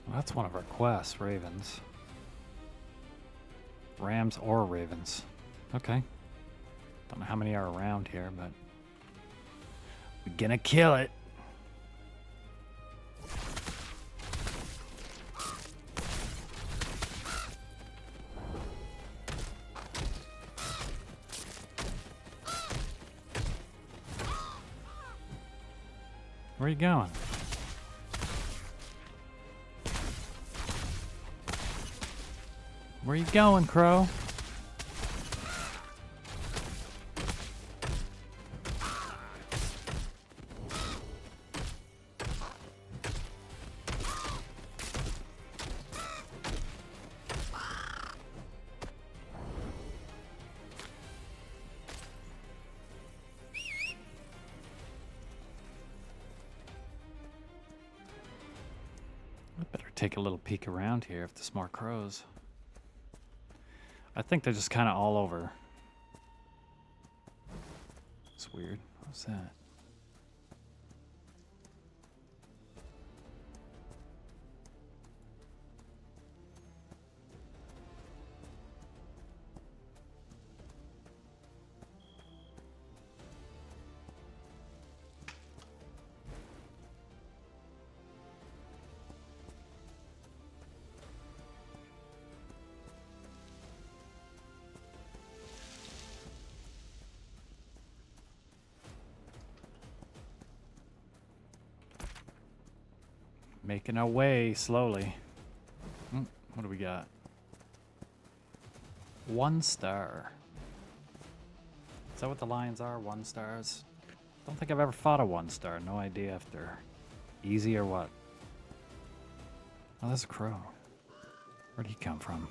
Well, that's one of our quests, ravens. Rams or ravens. Okay. Don't know how many are around here, but we're gonna kill it. Where are you going? Where you going, Crow? I better take a little peek around here if there's more crows. I think they're just kind of all over. It's weird. What's that? Making our way slowly. What do we got? 1 star. Is that what the lions are? 1 stars? Don't think I've ever fought a 1 star. No idea if they're easy or what. Oh, that's a crow. Where'd he come from?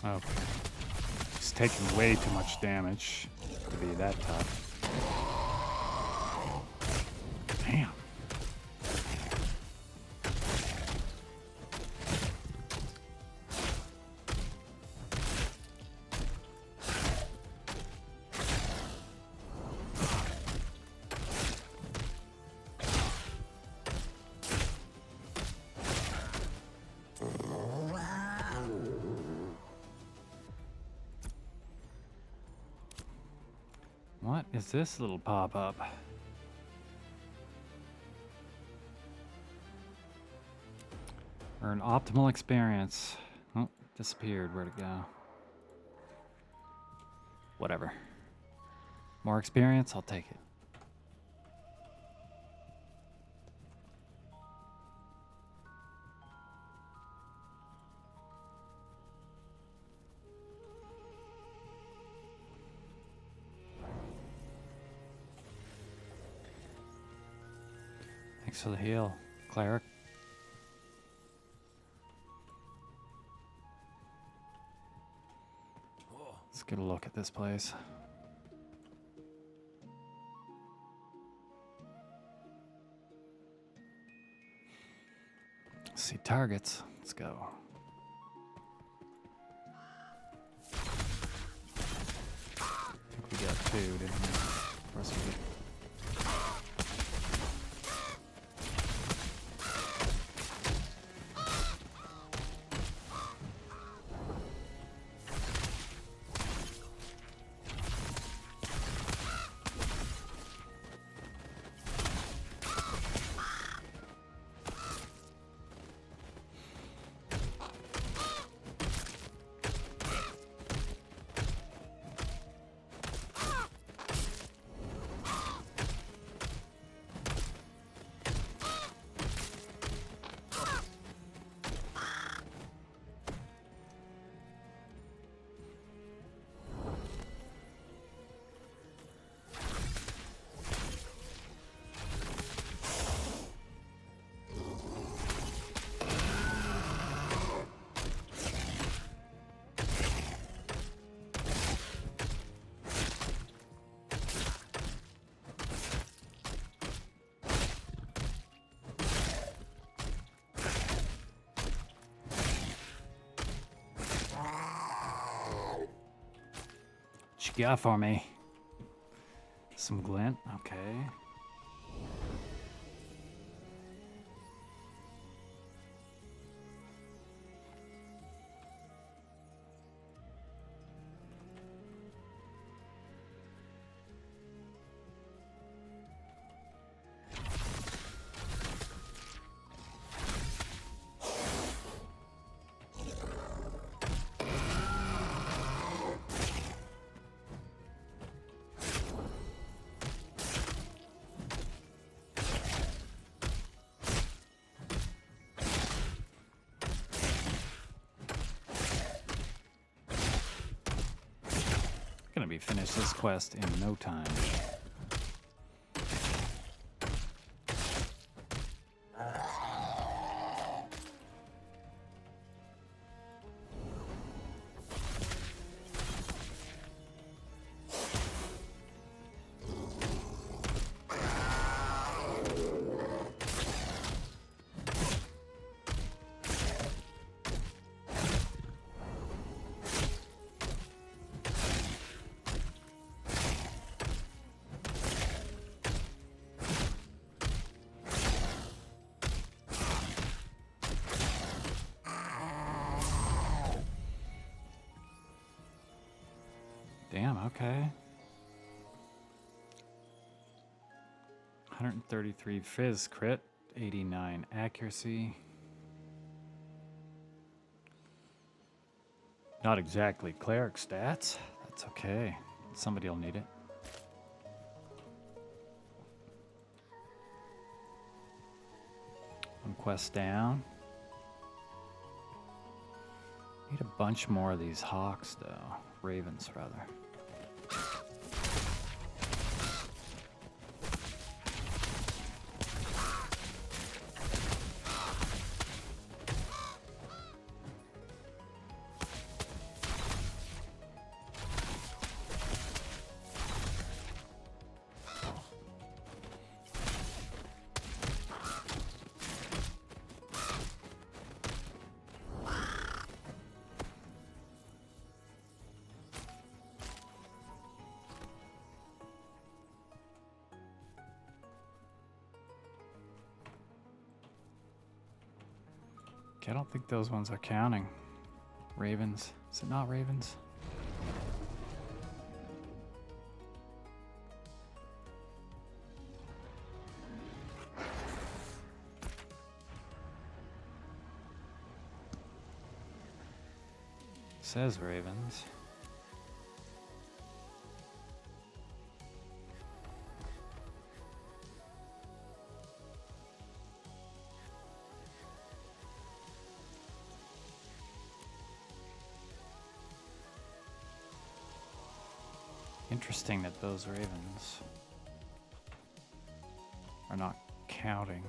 Okay. He's taking way too much damage to be that tough. Damn. What is this little pop-up? Earn optimal experience. Oh, disappeared. Where'd it go? Whatever. More experience? I'll take it. Thanks for the heal, cleric. Let's get a look at this place. See targets. Let's go. I think we got 2, didn't we? Of course we did. What you got for me? Some glint? Okay. Gonna be finished this quest in no time. Damn, okay. 133 fizz crit, 89 accuracy. Not exactly cleric stats. That's okay. Somebody will need it. One quest down. Need a bunch more of these hawks, though. Ravens, rather. I don't think those ones are counting. Ravens. Is it not ravens? Says ravens. Interesting that those ravens are not counting.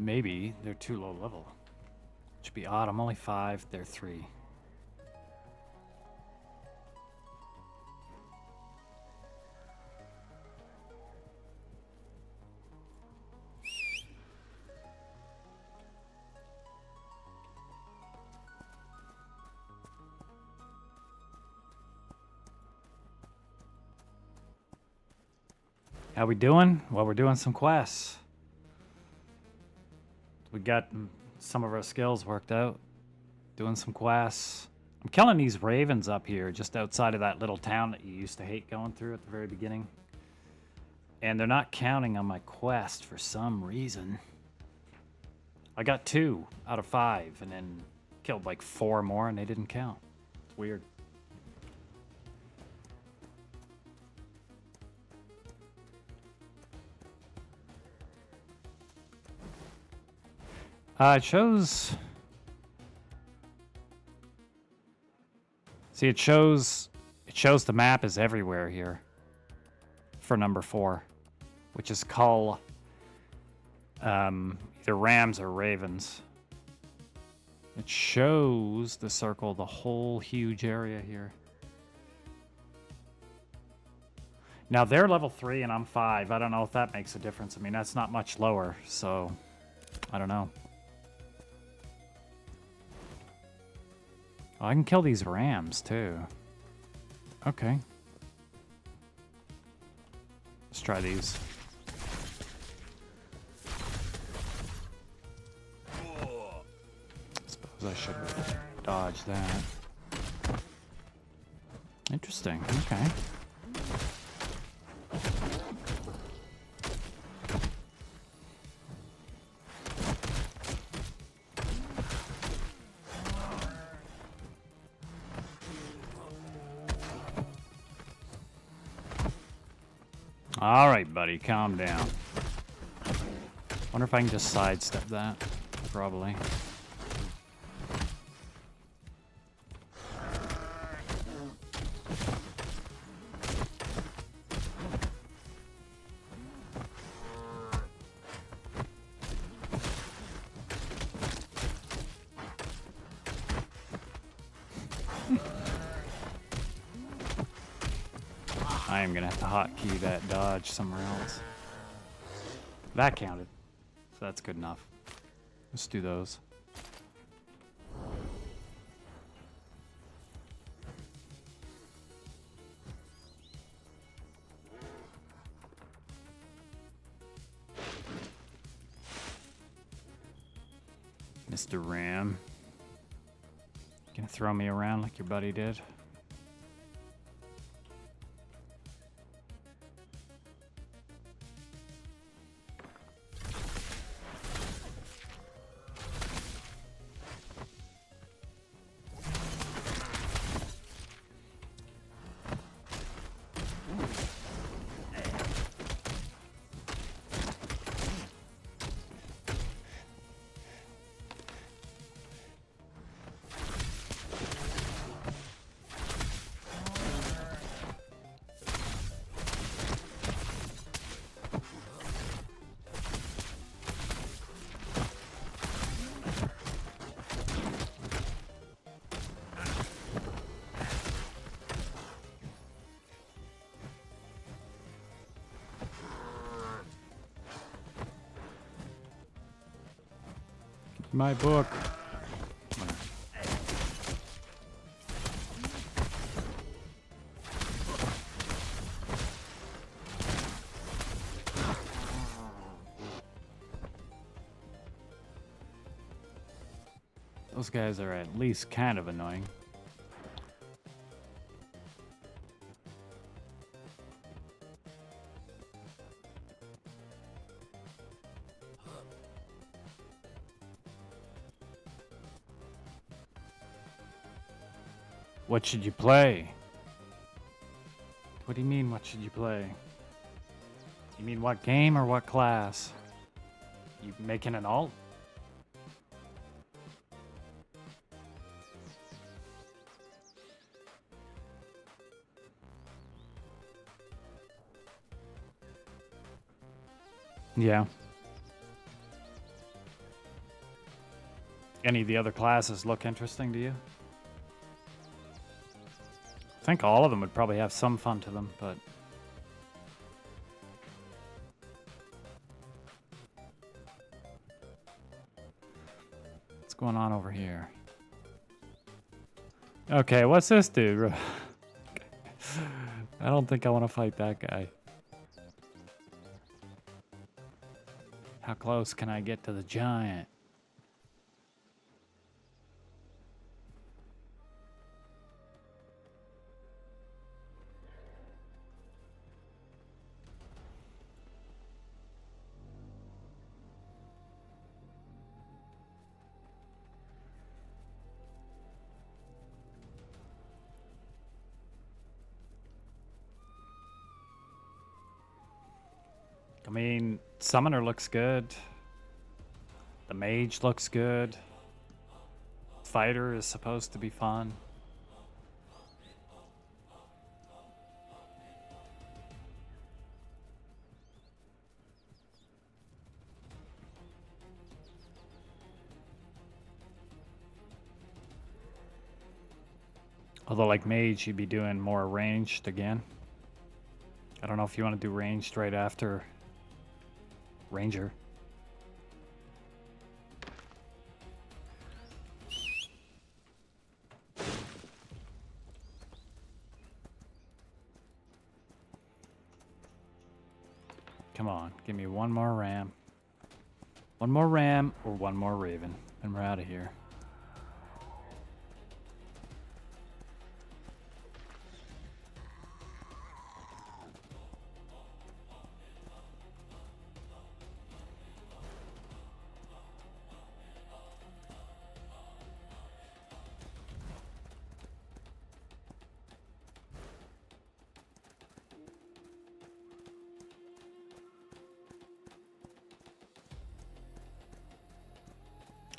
maybe they're too low level. Should be odd. I'm only 5. They're 3. How we doing? Well, we're doing some quests. We got some of our skills worked out. Doing some quests. I'm killing these ravens up here just outside of that little town that you used to hate going through at the very beginning. And they're not counting on my quest for some reason. I got 2 out of 5 and then killed like 4 more and they didn't count. It's weird. It shows... See, it shows the map is everywhere here for number 4, which is called either rams or ravens. It shows the circle, the whole huge area here. Now they're level 3 and I'm 5. I don't know if that makes a difference. I mean, that's not much lower, so I don't know. Oh, I can kill these rams too. Okay. Let's try these. Suppose I should dodge that. Interesting. Okay. All right, buddy, calm down. Wonder if I can just sidestep that. Probably. I am gonna have to hotkey that dodge somewhere else. That counted, so that's good enough. Let's do those. Mr. Ram. Gonna throw me around like your buddy did? My book. Those guys are at least kind of annoying. What should you play? What do you mean, what should you play? You mean what game or what class? You making an alt? Yeah. Any of the other classes look interesting to you? I think all of them would probably have some fun to them, but... What's going on over here? Okay, what's this dude? I don't think I want to fight that guy. How close can I get to the giant? I mean, Summoner looks good. The Mage looks good. Fighter is supposed to be fun. Although, like Mage, you'd be doing more ranged again. I don't know if you want to do ranged right after Ranger. Come on, give me one more ram. One more ram or one more raven, and we're out of here.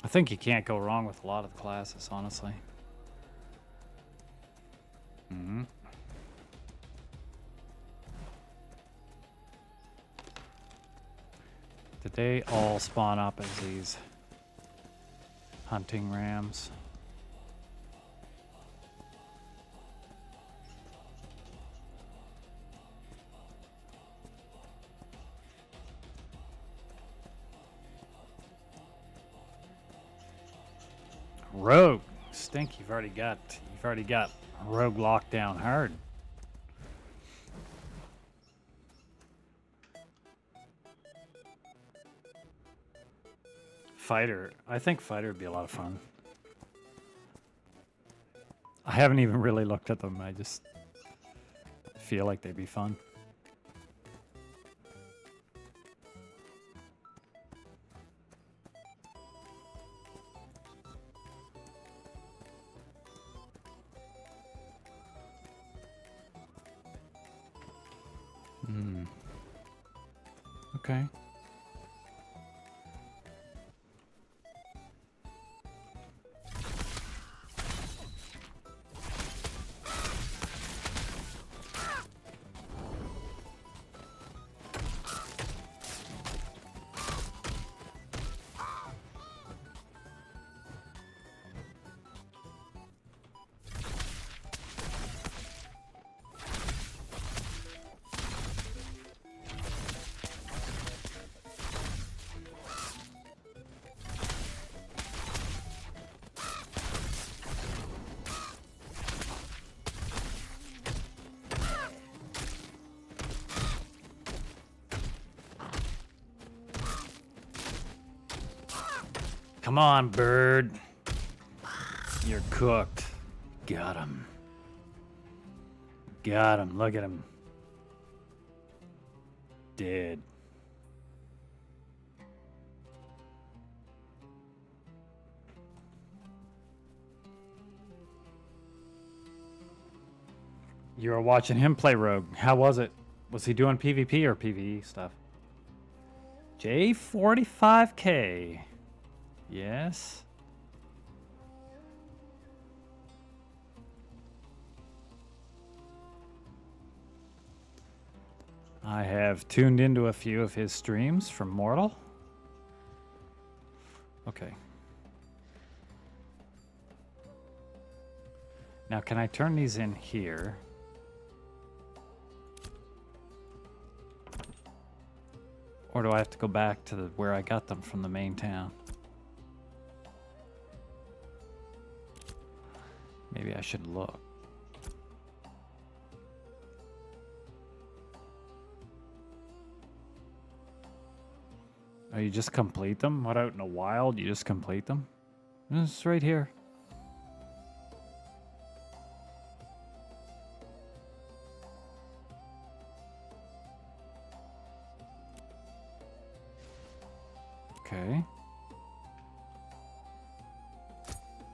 I think you can't go wrong with a lot of the classes, honestly. Did they all spawn up as these hunting rams? Rogue, stink! You've already got Rogue locked down hard. Fighter, I think Fighter would be a lot of fun. I haven't even really looked at them. I just feel like they'd be fun. Okay. Come on, bird. You're cooked. Got him. Got him. Look at him. Dead. You were watching him play Rogue. How was it? Was he doing PvP or PvE stuff? J45K. Yes. I have tuned into a few of his streams from Mortal. Okay. Now, can I turn these in here? Or do I have to go back to where I got them from the main town? Maybe I should look. Oh, you just complete them? What, out in the wild, you just complete them? It's right here. Okay.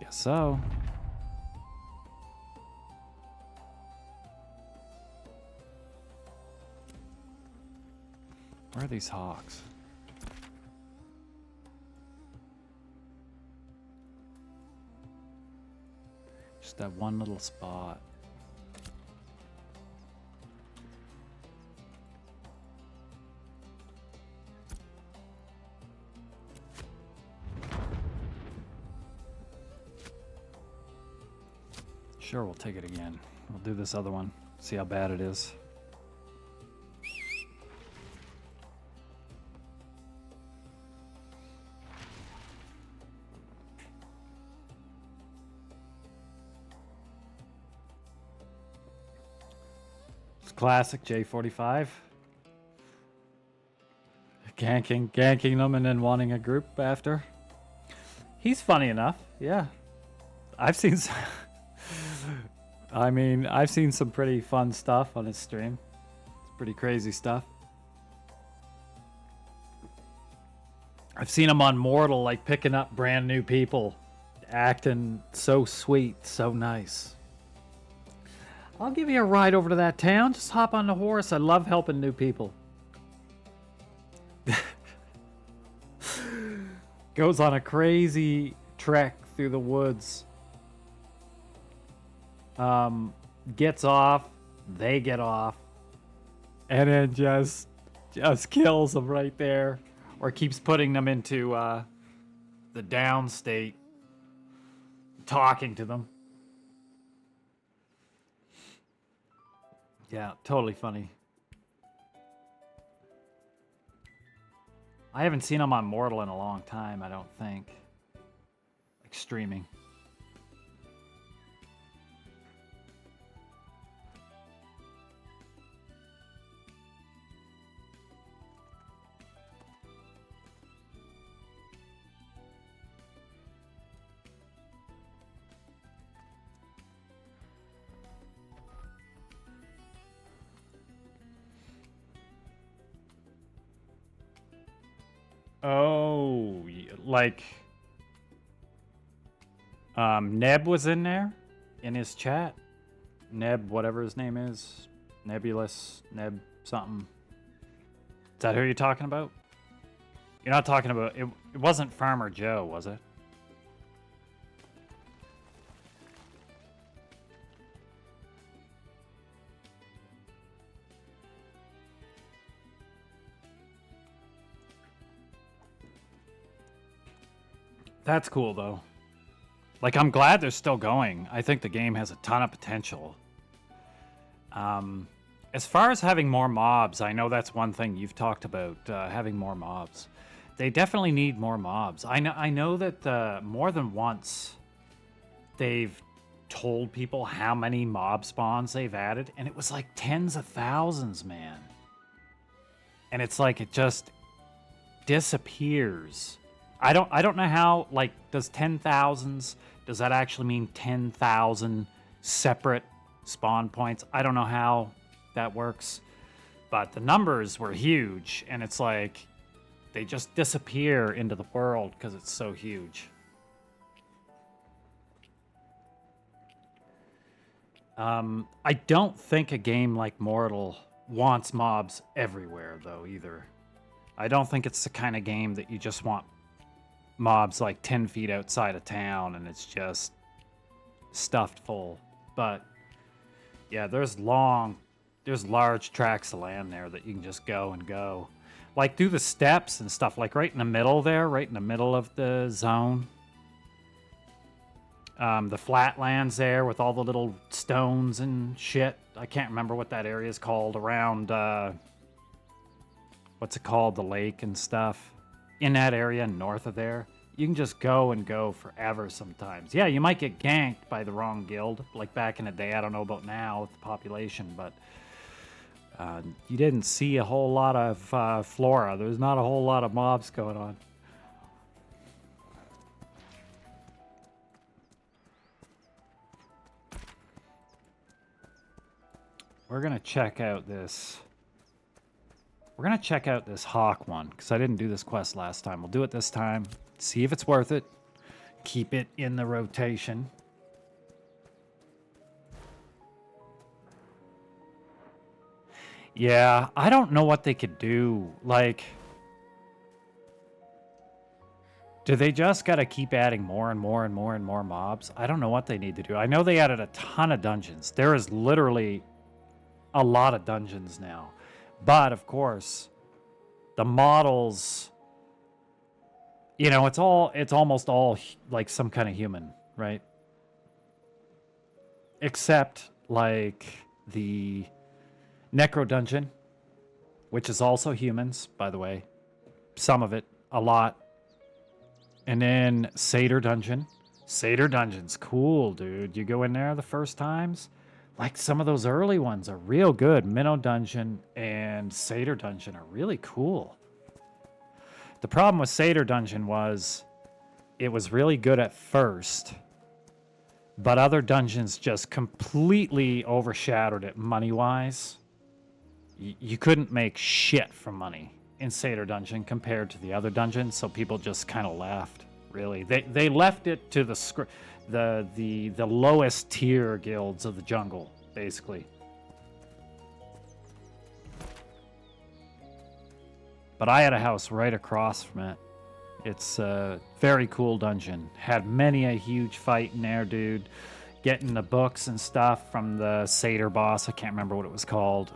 Guess so. Where are these hawks? Just that one little spot. Sure, we'll take it again. We'll do this other one. See how bad it is. It's classic J45. Ganking them and then wanting a group after. He's funny enough, yeah. I've seen some I mean, I've seen some pretty fun stuff on his stream. It's pretty crazy stuff. I've seen him on Mortal, like picking up brand new people, acting so sweet, so nice. I'll give you a ride over to that town. Just hop on the horse. I love helping new people. Goes on a crazy trek through the woods. Gets off, they get off, and then just kills them right there, or keeps putting them into the down state, talking to them. Yeah, totally funny. I haven't seen him on Mortal in a long time, I don't think. Like streaming. Oh, like Neb was in there in his chat. Neb, whatever his name is, Nebulous, Neb something. Is that who you're talking about? You're not talking about it. It wasn't Farmer Joe, was it? That's cool, though. Like, I'm glad they're still going. I think the game has a ton of potential. As far as having more mobs, I know that's one thing you've talked about, having more mobs. They definitely need more mobs. I know that more than once they've told people how many mob spawns they've added, and it was like tens of thousands, man. And it's like it just disappears. I don't know how, like, does 10,000s, does that actually mean 10,000 separate spawn points? I don't know how that works, but the numbers were huge, and it's like they just disappear into the world because it's so huge. I don't think a game like Mortal wants mobs everywhere, though, either. I don't think it's the kind of game that you just want mobs like 10 feet outside of town and it's just stuffed full. But yeah, there's large tracts of land there that you can just go and go. Like do the steps and stuff, like right in the middle there, right in the middle of the zone. The flatlands there with all the little stones and shit. I can't remember what that area is called around, what's it called? The lake and stuff. In that area north of there. You can just go and go forever sometimes. Yeah, you might get ganked by the wrong guild. Like back in the day, I don't know about now with the population, but you didn't see a whole lot of flora. There's not a whole lot of mobs going on. We're going to check out this. We're going to check out this hawk one, because I didn't do this quest last time. We'll do it this time. See if it's worth it. Keep it in the rotation. Yeah, I don't know what they could do. Like, do they just got to keep adding more and more and more and more mobs? I don't know what they need to do. I know they added a ton of dungeons. There is literally a lot of dungeons now. But, of course, the models, you know, it's almost all like some kind of human, right? Except, like, the Necro Dungeon, which is also humans, by the way. Some of it, a lot. And then Satyr Dungeon. Satyr Dungeon's cool, dude. You go in there the first times. Like some of those early ones are real good. Minnow Dungeon and Satyr Dungeon are really cool. The problem with Satyr Dungeon was it was really good at first, but other dungeons just completely overshadowed it money-wise. You couldn't make shit from money in Satyr Dungeon compared to the other dungeons, so people just kind of left. Really, they left it to the lowest tier guilds of the jungle, basically. But I had a house right across from it. It's a very cool dungeon. Had many a huge fight in there, dude. Getting the books and stuff from the satyr boss. I can't remember what it was called.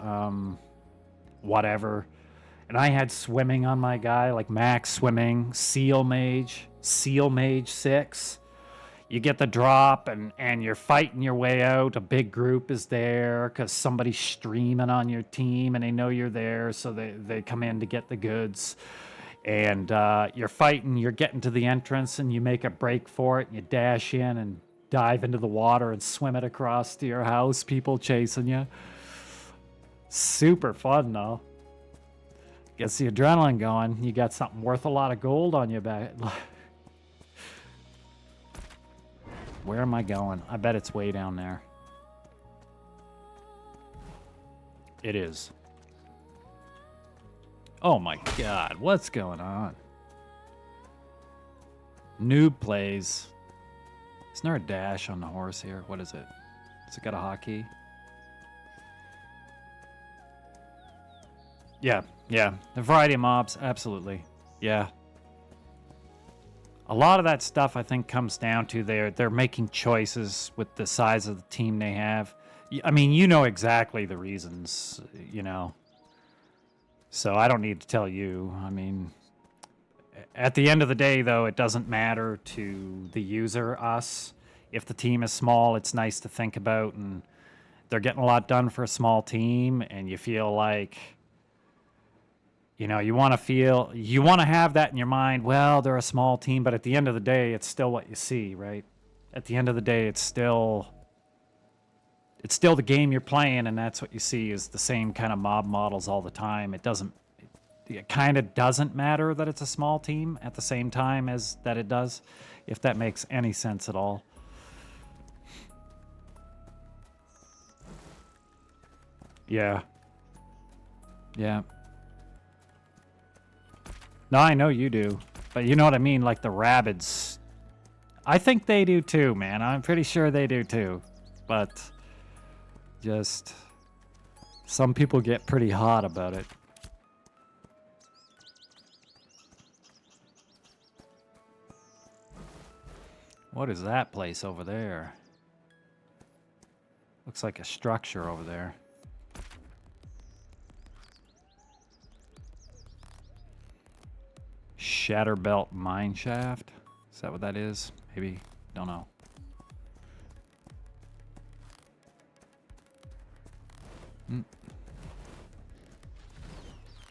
Whatever. And I had swimming on my guy, like max swimming, Seal Mage 6. You get the drop and you're fighting your way out. A big group is there because somebody's streaming on your team and they know you're there, so they come in to get the goods. And you're fighting, you're getting to the entrance and you make a break for it and you dash in and dive into the water and swim it across to your house, people chasing you. Super fun, though. Gets the adrenaline going. You got something worth a lot of gold on your back. Where am I going? I bet it's way down there. It is. Oh my god, what's going on? Noob plays. Isn't there a dash on the horse here? What is it? Has it got a hotkey? Yeah, yeah. The variety of mobs, absolutely. Yeah. A lot of that stuff, I think, comes down to they're making choices with the size of the team they have. I mean, you know exactly the reasons, you know. So I don't need to tell you. I mean, at the end of the day, though, it doesn't matter to the user, us. If the team is small, it's nice to think about, and they're getting a lot done for a small team, and you feel like, you know, you want to have that in your mind. Well, they're a small team, but at the end of the day, it's still what you see, right? At the end of the day, it's still the game you're playing, and that's what you see is the same kind of mob models all the time. It kind of doesn't matter that it's a small team at the same time as that it does, if that makes any sense at all. Yeah. Yeah. No, I know you do. But you know what I mean? Like the rabbits. I think they do too, man. I'm pretty sure they do too. But just some people get pretty hot about it. What is that place over there? Looks like a structure over there. Shatterbelt Mine Shaft? Is that what that is? Maybe. Don't know. Mm.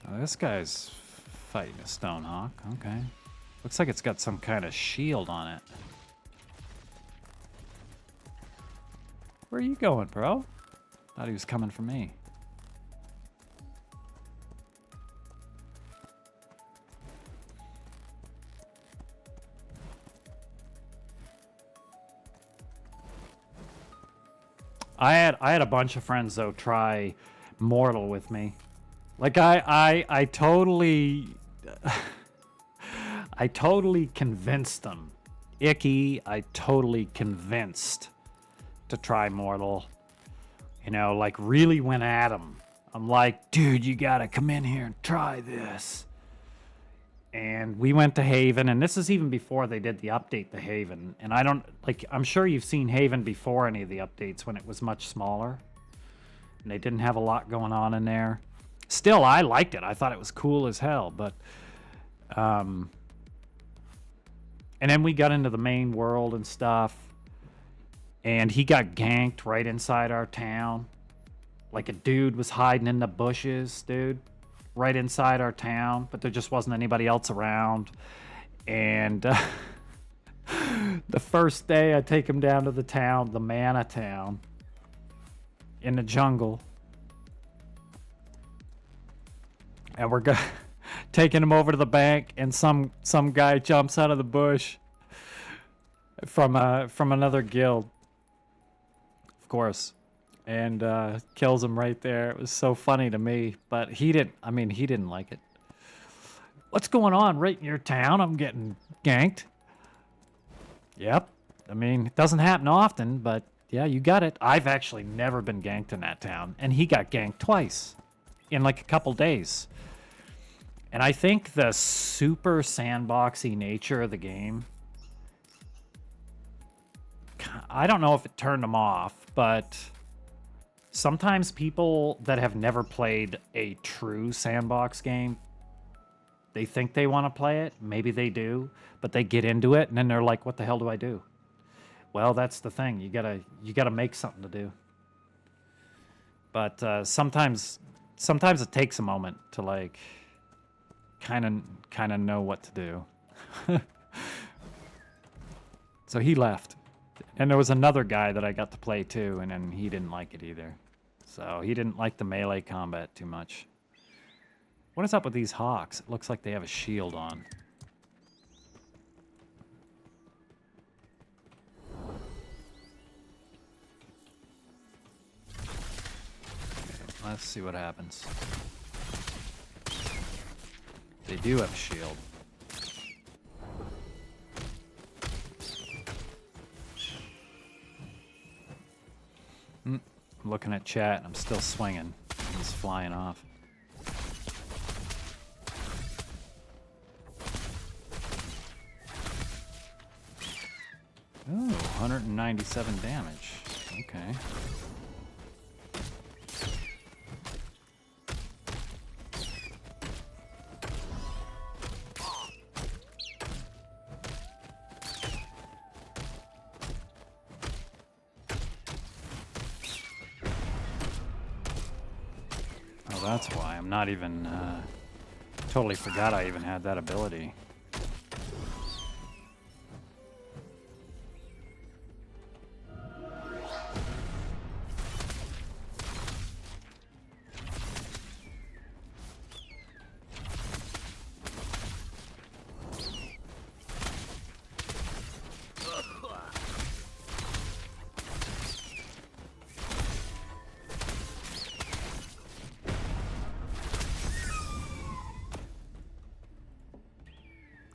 Oh, this guy's fighting a Stonehawk. Okay. Looks like it's got some kind of shield on it. Where are you going, bro? Thought he was coming for me. I had a bunch of friends though try Mortal with me. Like I totally I totally convinced them. Icky, I totally convinced to try Mortal. You know, like really went at him. I'm like, dude, you gotta come in here and try this. And we went to Haven, and this is even before they did the update to Haven. And I don't, like, I'm sure you've seen Haven before any of the updates when it was much smaller. And they didn't have a lot going on in there. Still, I liked it. I thought it was cool as hell, but... and then we got into the main world and stuff. And he got ganked right inside our town. Like a dude was hiding in the bushes, dude. Right inside our town, but there just wasn't anybody else around. And the first day I take him down to the town, the Mana town, in the jungle. And we're taking him over to the bank, and some guy jumps out of the bush from another guild, of course. And kills him right there. It was so funny to me, but he didn't like it. What's going on right in your town? I'm getting ganked. Yep. I mean, it doesn't happen often, but yeah, you got it. I've actually never been ganked in that town, and he got ganked twice in like a couple days. And I think the super sandboxy nature of the game, I don't know if it turned him off, but... Sometimes people that have never played a true sandbox game, they think they want to play it. Maybe they do, but they get into it and then they're like, "What the hell do I do?" Well, that's the thing. You gotta make something to do. But sometimes it takes a moment to like kind of know what to do. So he left. And there was another guy that I got to play too, and then he didn't like it either. So he didn't like the melee combat too much. What is up with these hawks? It looks like they have a shield on. Okay, let's see what happens. They do have a shield. I'm looking at chat, and I'm still swinging. He's flying off. Oh, 197 damage. Okay. That's why I'm not even, totally forgot I even had that ability.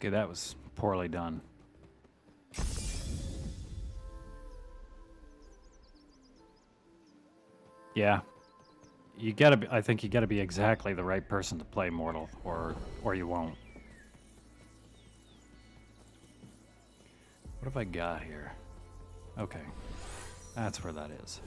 Okay, that was poorly done. Yeah. You gotta be, I think you gotta be exactly the right person to play Mortal, or you won't. What have I got here? Okay. That's where that is.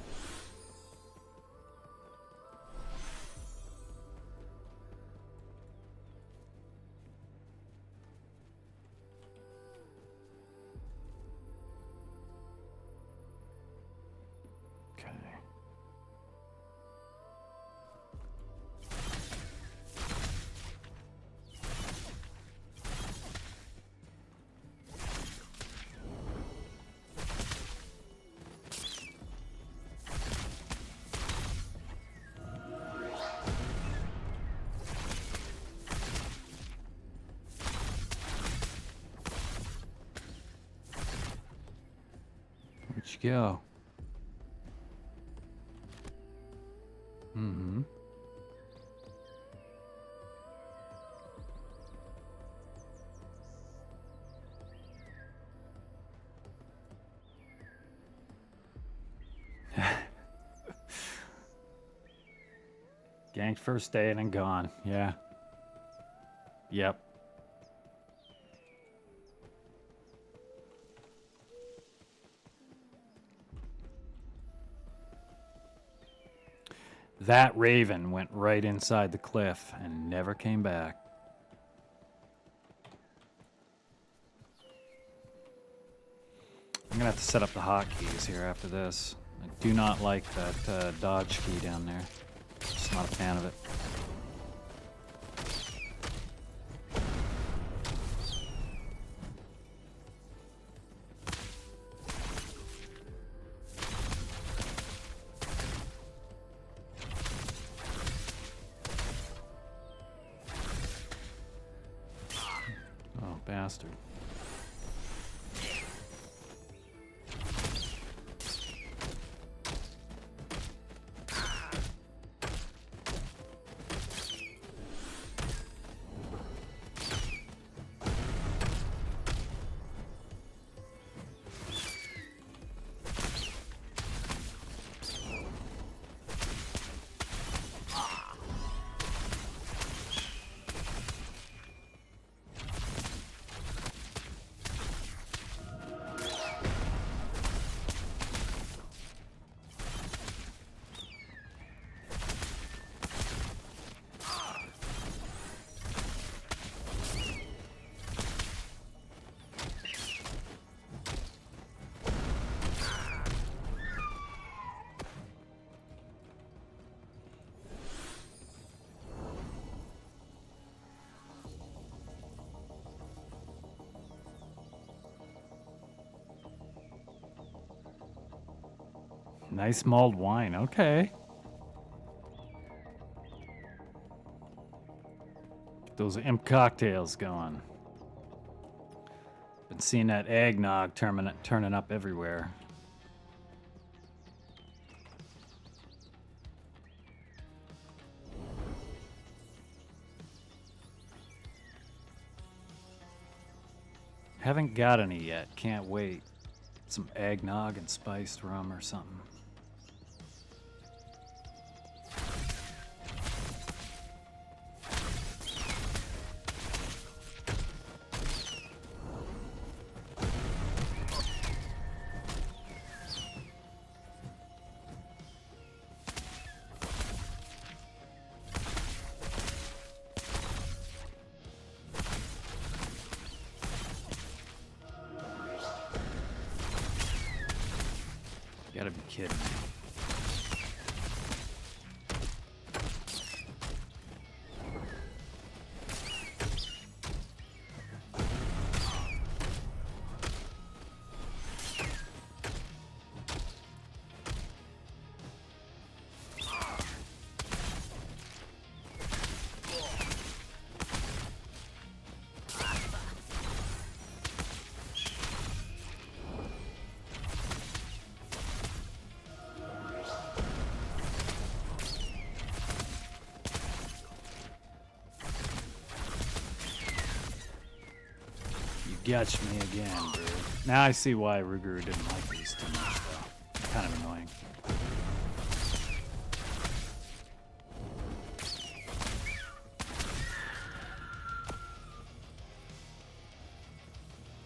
go. Mm-hmm. Ganked first day and then gone. Yeah. Yep. That raven went right inside the cliff and never came back. I'm gonna have to set up the hotkeys here after this. I do not like that dodge key down there. Just not a fan of it. Oh, bastard. Nice mulled wine. Okay. Get those imp cocktails going. Been seeing that eggnog turning up everywhere. Haven't got any yet. Can't wait. Some eggnog and spiced rum or something. You gotta be kidding me. Gotcha me again, dude. Now I see why Ruguru didn't like these too much, though. Kind of annoying.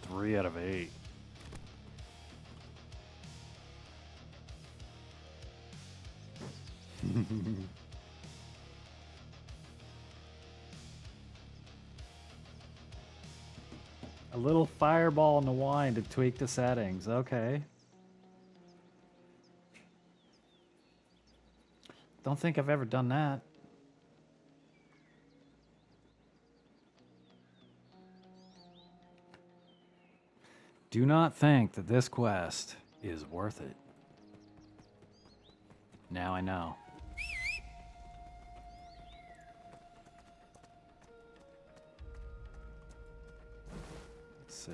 Three out of 8. A little fireball in the wine to tweak the settings. Okay. Don't think I've ever done that. Do not think that this quest is worth it. Now I know. Let's see.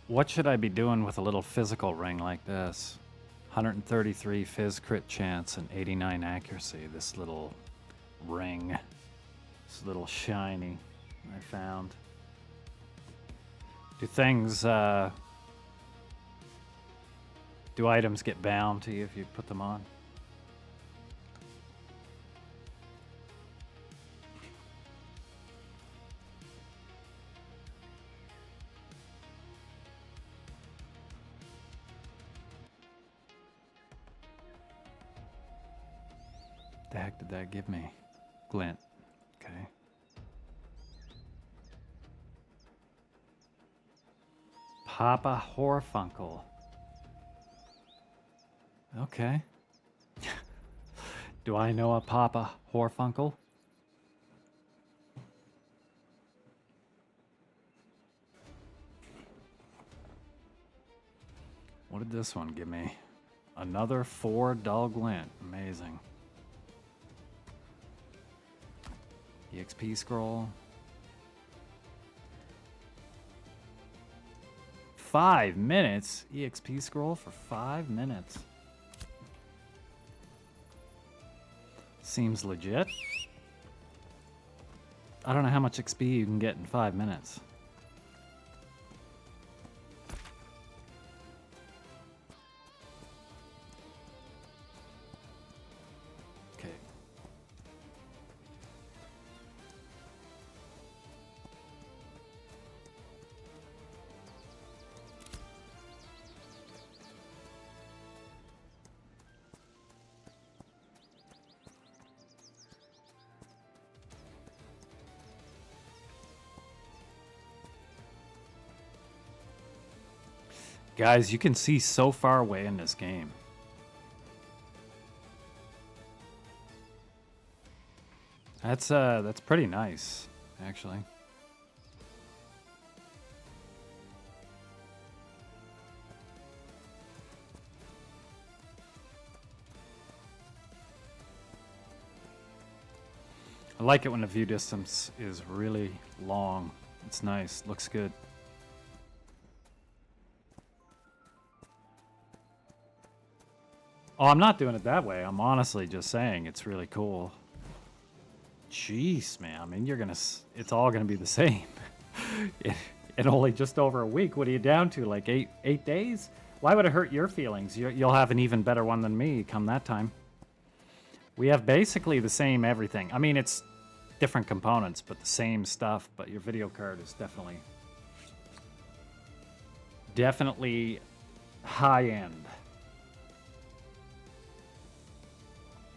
What should I be doing with a little physical ring like this? 133 fizz crit chance and 89 accuracy. This little ring. This little shiny I found. Do things, do items get bound to you if you put them on? The heck did that give me? Glint. Okay. Papa Horfunkel. Okay. Do I know a Papa Horfunkel? What did this one give me? Another 4 dull glint. Amazing. EXP scroll. 5 minutes? EXP scroll for 5 minutes. Seems legit. I don't know how much XP you can get in 5 minutes. Okay. Guys, you can see so far away in this game. That's pretty nice, actually. I like it when the view distance is really long. It's nice, looks good. Oh, I'm not doing it that way. I'm honestly just saying it's really cool. Jeez, man. I mean, it's all gonna be the same. in only just over a week. What are you down to? Like eight days? Why would it hurt your feelings? You'll have an even better one than me come that time. We have basically the same everything. I mean, it's different components, but the same stuff. But your video card is definitely high end.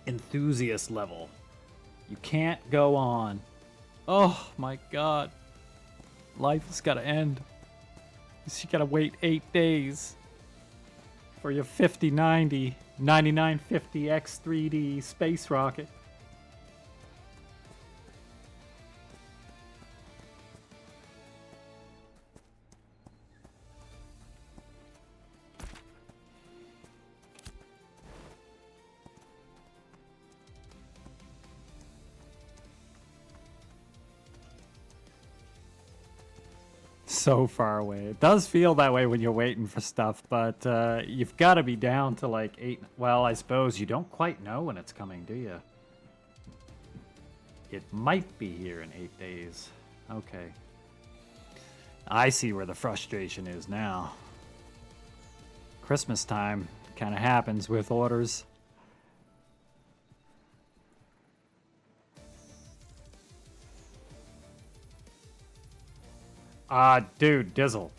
Enthusiast level. You can't go on. Oh my god. Life has got to end. You got to wait 8 days for your 5090 9950X 3D space rocket. So far away. It does feel that way when you're waiting for stuff, but you've got to be down to like 8. Well, I suppose you don't quite know when it's coming, do you? It might be here in 8 days. Okay. I see where the frustration is now. Christmas time kind of happens with orders. Dude, Dizzle.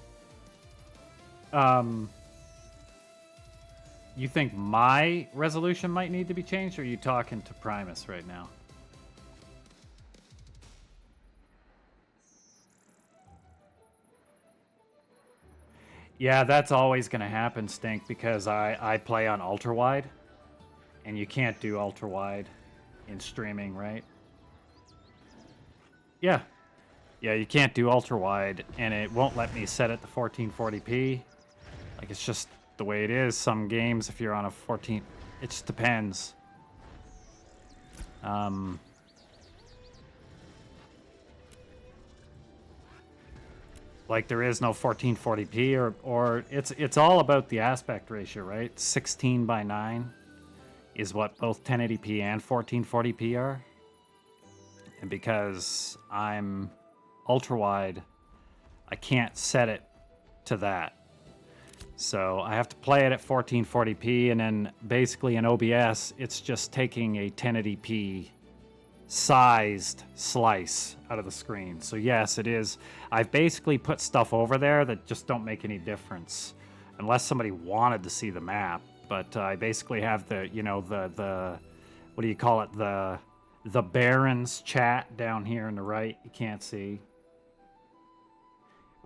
You think my resolution might need to be changed, or are you talking to Primus right now? Yeah, that's always going to happen, Stink, because I play on ultra wide, and you can't do ultra wide in streaming, right? Yeah. Yeah, you can't do ultra wide, and it won't let me set it to 1440p. Like, it's just the way it is. Some games, if you're on a 14, it just depends. Like there is no 1440p or it's all about the aspect ratio, right? 16 by 9 is what both 1080p and 1440p are. And because I'm ultra wide, I can't set it to that. So I have to play it at 1440p, and then basically in OBS, it's just taking a 1080p sized slice out of the screen. So yes, it is. I've basically put stuff over there that just don't make any difference unless somebody wanted to see the map. But I basically have the, you know, the what do you call it? The Barons chat down here on the right. You can't see.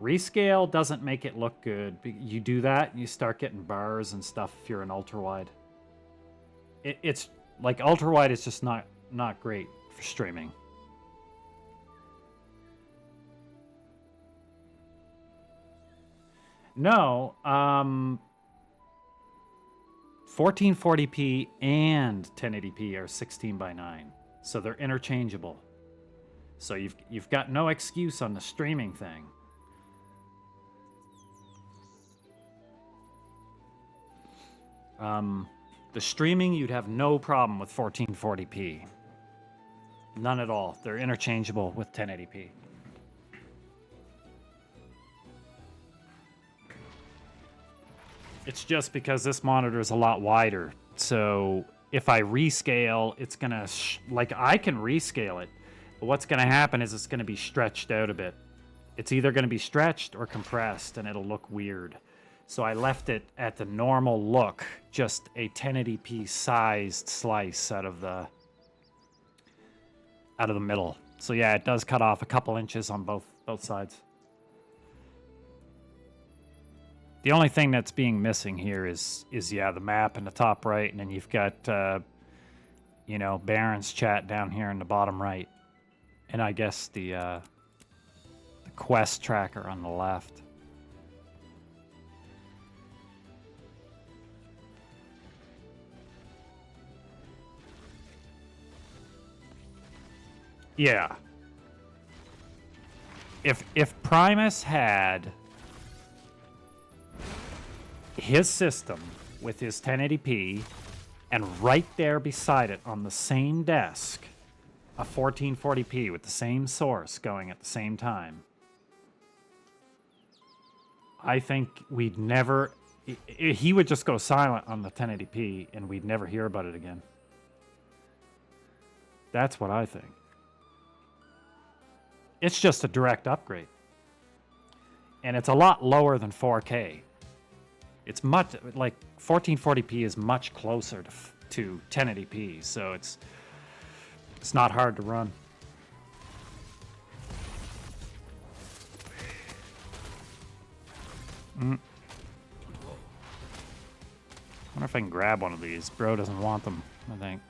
Rescale doesn't make it look good. You do that, and you start getting bars and stuff if you're an ultra wide. It's like ultra wide is just not great for streaming. No, 1440p and 1080p are 16 by 9, so they're interchangeable. So you've got no excuse on the streaming thing. The streaming, you'd have no problem with 1440p. None at all. They're interchangeable with 1080p. It's just because this monitor is a lot wider. So if I rescale, it's gonna, like I can rescale it, but what's gonna happen is it's gonna be stretched out a bit. It's either gonna be stretched or compressed, and it'll look weird. So I left it at the normal look, just a 1080p sized slice out of the middle. So yeah, it does cut off a couple inches on both sides. The only thing that's being missing here is yeah, the map in the top right, and then you've got you know, Baron's chat down here in the bottom right, and I guess the quest tracker on the left. Yeah. If Primus had his system with his 1080p and right there beside it on the same desk a 1440p with the same source going at the same time, I think we'd never... He would just go silent on the 1080p and we'd never hear about it again. That's what I think. It's just a direct upgrade. And it's a lot lower than 4K. It's much, like, 1440p is much closer to 1080p, so it's not hard to run. I wonder if I can grab one of these. Bro doesn't want them, I think.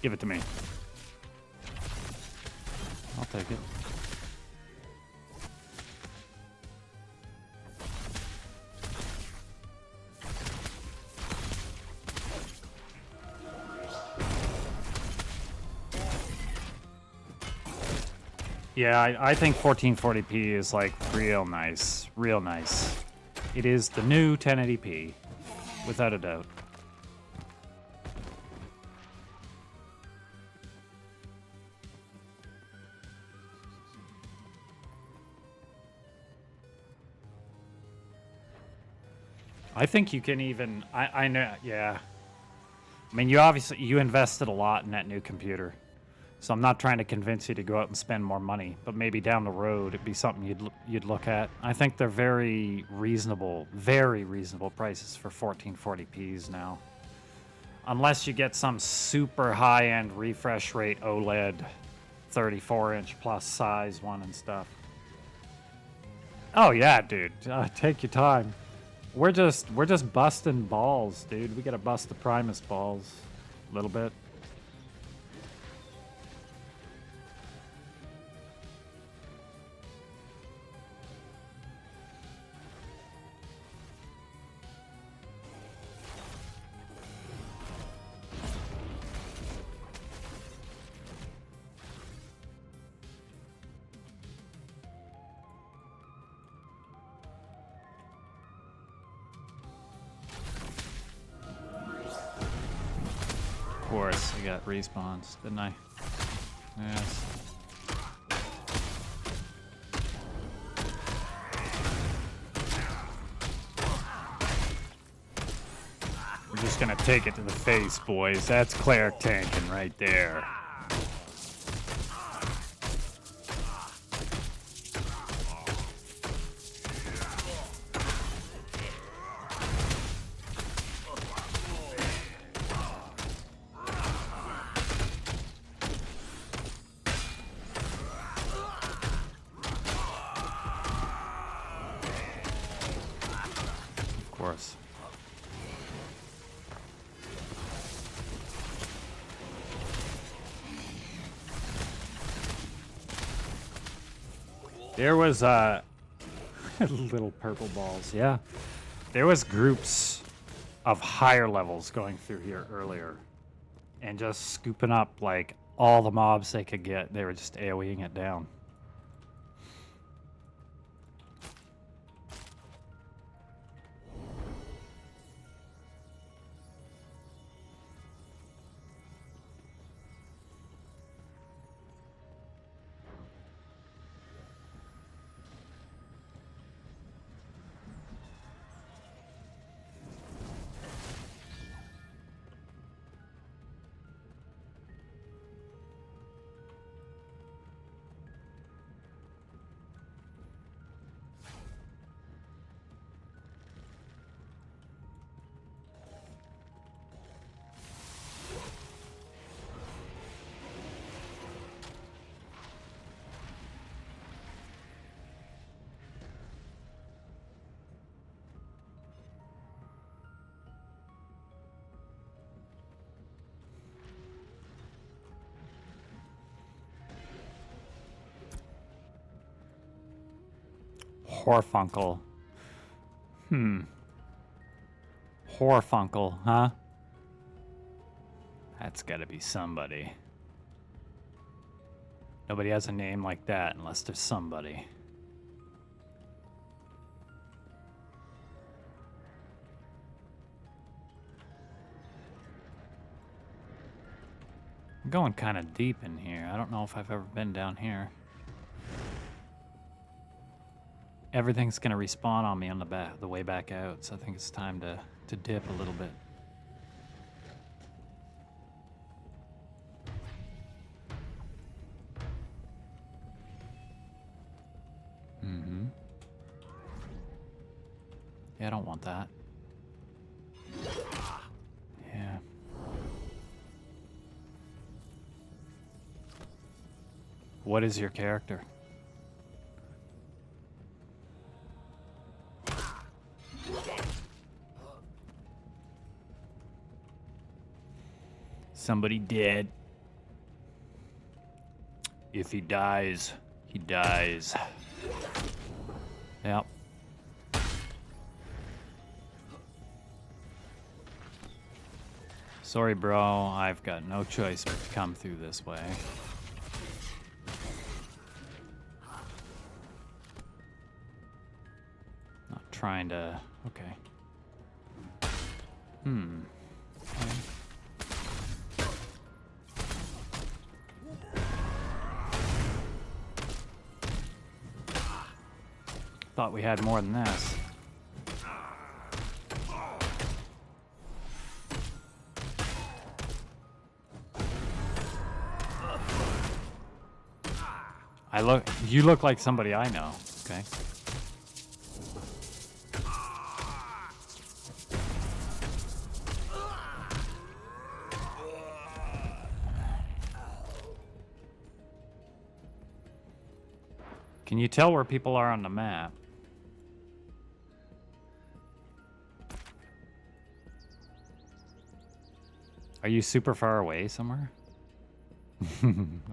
Give it to me. I'll take it. Yeah, I think 1440p is like real nice, real nice. It is the new 1080p, without a doubt. I think you can even, I know, yeah. I mean, you invested a lot in that new computer. So I'm not trying to convince you to go out and spend more money, but maybe down the road it'd be something you'd look at. I think they're very reasonable prices for 1440p's now. Unless you get some super high-end refresh rate OLED 34-inch plus size one and stuff. Oh yeah, dude. Take your time. We're just busting balls, dude. We gotta bust the Primus balls a little bit. course, I got respawns, didn't I? Yes. We're just gonna take it to the face, boys. That's cleric tanking right there. Of course. There was little purple balls, yeah. There was groups of higher levels going through here earlier and just scooping up like all the mobs they could get. They were just AoEing it down. Horfunkel. Horfunkel, huh? That's gotta be somebody. Nobody has a name like that unless there's somebody. I'm going kind of deep in here. I don't know if I've ever been down here. Everything's gonna respawn on me on the way back out, so I think it's time to dip a little bit. Yeah, I don't want that. Yeah. What is your character? Somebody dead. If he dies, he dies. Yep. Sorry, bro. I've got no choice but to come through this way. Not trying to... Okay. Okay. Thought we had more than this. You look like somebody I know, okay? Can you tell where people are on the map? Are you super far away somewhere?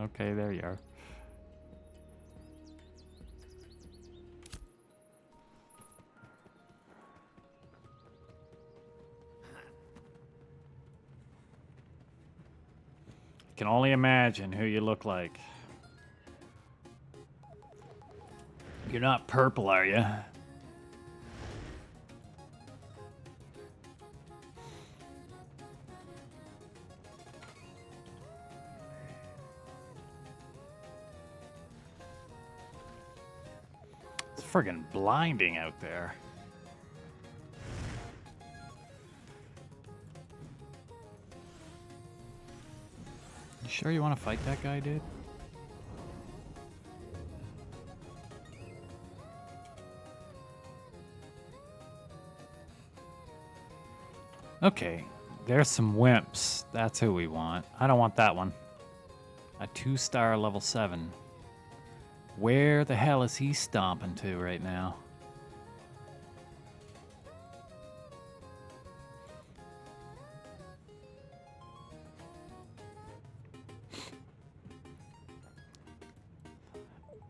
Okay, there you are. Can only imagine who you look like. You're not purple, are you? friggin' blinding out there. You sure you want to fight that guy, dude? Okay, there's some wimps. That's who we want. I don't want that one. A 2-star level 7. Where the hell is he stomping to right now?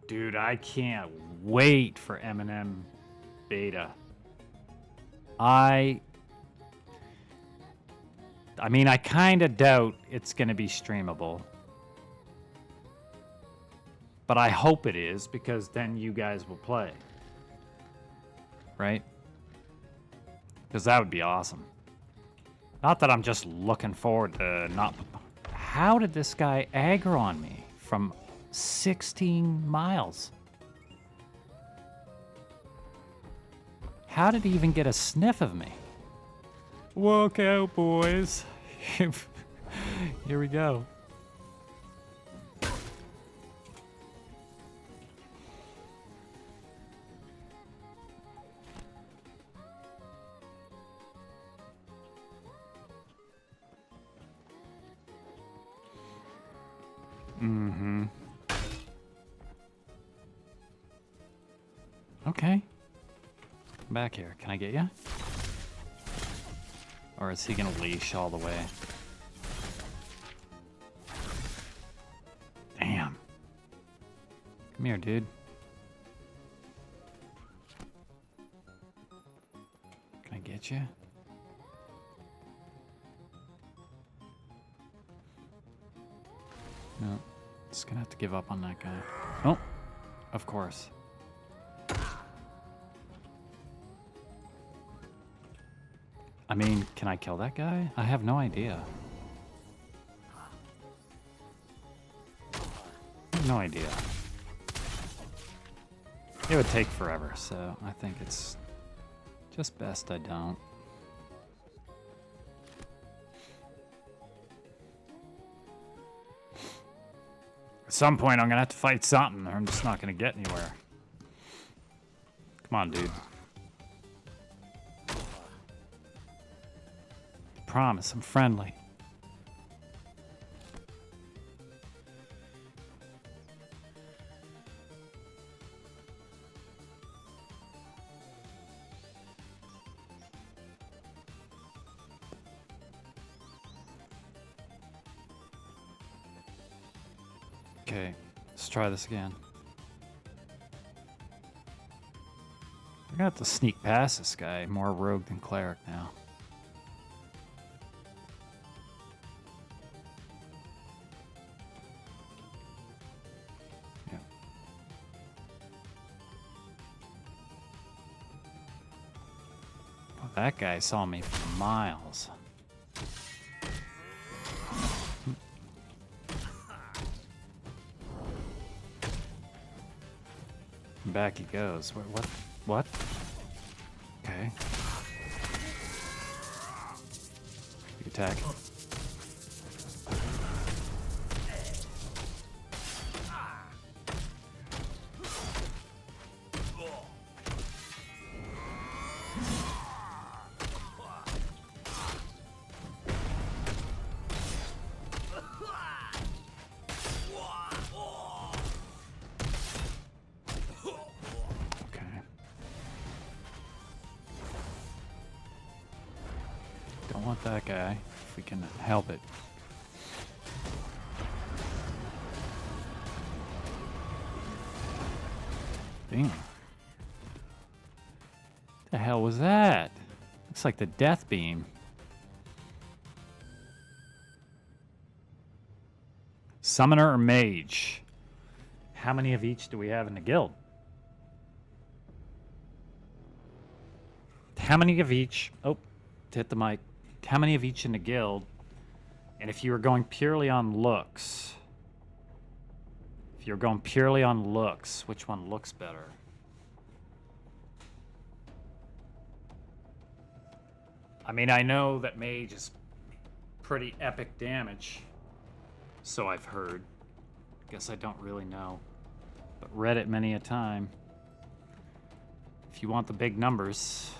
Dude, I can't wait for M&M beta. I mean, I kind of doubt it's going to be streamable. But I hope it is, because then you guys will play. Right? Because that would be awesome. Not that I'm just looking forward to not... How did this guy aggro on me from 16 miles? How did he even get a sniff of me? Walk out, boys. Here we go. Mm-hmm. Okay. Come back here. Can I get you? Or is he gonna leash all the way? Damn. Come here, dude. Can I get you? No. Just gonna have to give up on that guy. Oh, of course. I mean, can I kill that guy? I have no idea. I have no idea. It would take forever, so I think it's just best I don't. At some point, I'm gonna have to fight something, or I'm just not gonna get anywhere. Come on, dude. Promise, I'm friendly. Okay, let's try this again. I'm gonna have to sneak past this guy. More rogue than cleric now. Yeah. Oh, that guy saw me for miles. Back he goes. What? What? Okay. You attack. Don't want that guy, if we can help it. Damn. What the hell was that? Looks like the death beam. Summoner or mage? How many of each do we have in the guild? How many of each? Oh, hit the mic. How many of each in the guild? And if you were going purely on looks, which one looks better? I mean, I know that mage is pretty epic damage. So I've heard. Guess I don't really know. But read it many a time. If you want the big numbers.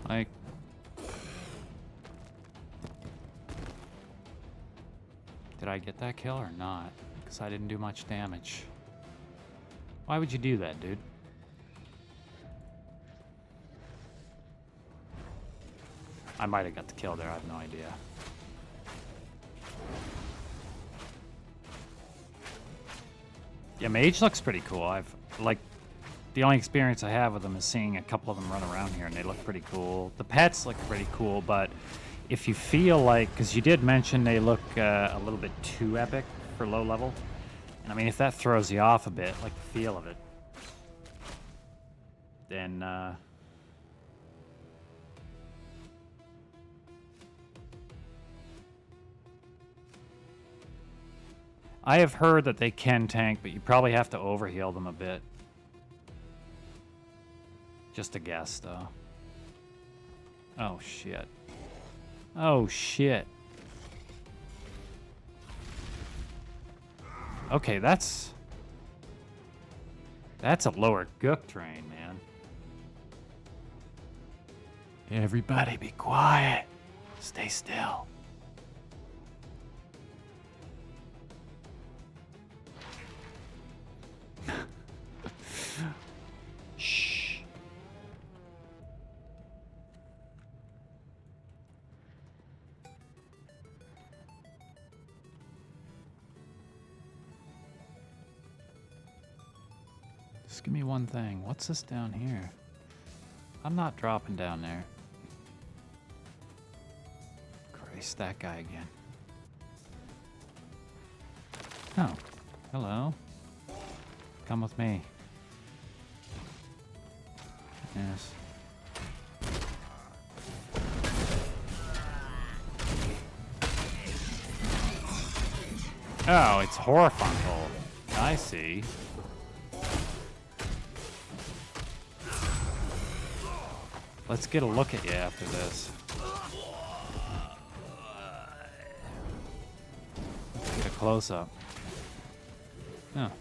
Like, did I get that kill or not? Because I didn't do much damage. Why would you do that, dude? I might have got the kill there, I have no idea. Yeah, Mage looks pretty cool. The only experience I have with them is seeing a couple of them run around here, and they look pretty cool. The pets look pretty cool, but if you feel like, because you did mention they look a little bit too epic for low level, and I mean, if that throws you off a bit, like the feel of it, then I have heard that they can tank, but you probably have to overheal them a bit. Just a guess, though. Oh, shit. Oh, shit. Okay, that's a lower gook train, man. Everybody be quiet. Stay still. Shh. Just give me one thing. What's this down here? I'm not dropping down there. Christ, that guy again. Oh, hello. Come with me. Yes. Oh, it's Horfunkel. I see. Let's get a look at you after this. Let's get a close-up. Oh.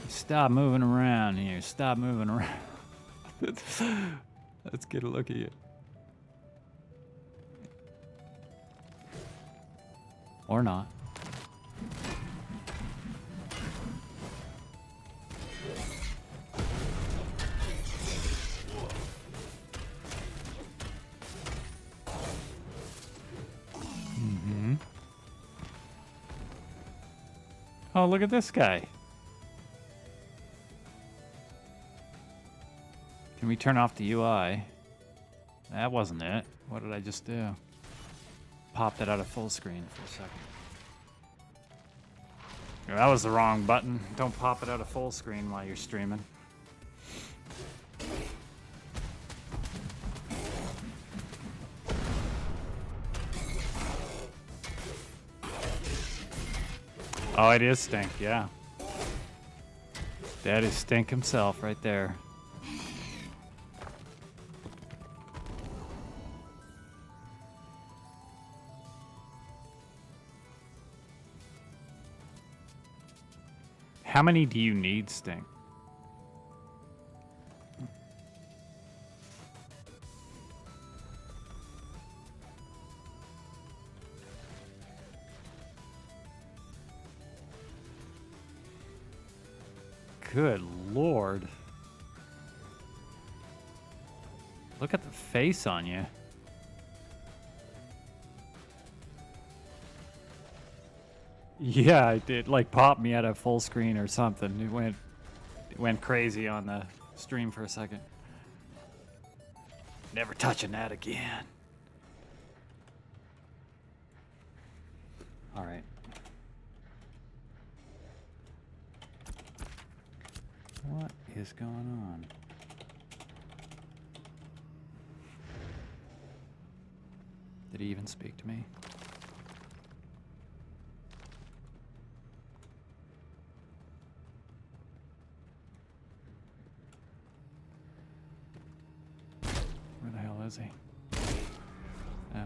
Stop moving around here. Stop moving around. Let's get a look at you. Or not. Oh, look at this guy. Can we turn off the UI? That wasn't it. What did I just do? Popped it out of full screen for a second. That was the wrong button. Don't pop it out of full screen while you're streaming. Oh, it is Stink, yeah. That is Stink himself right there. How many do you need, Stink? Good Lord. Look at the face on you. Yeah, it did like pop me at a full screen or something. It went crazy on the stream for a second. Never touching that again. All right. What is going on? Did he even speak to me? Where the hell is he? Yeah.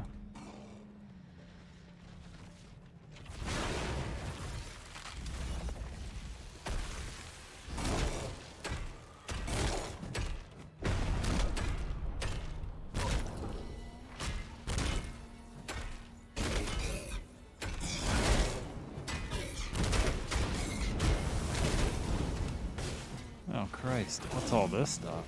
Oh Christ, what's all this stuff?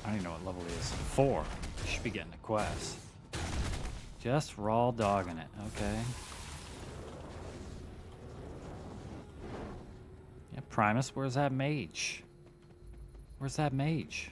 I don't even know what level he is. 4. Should be getting a quest. Just raw dogging it. Okay. Yeah, Primus, where's that mage? Where's that mage?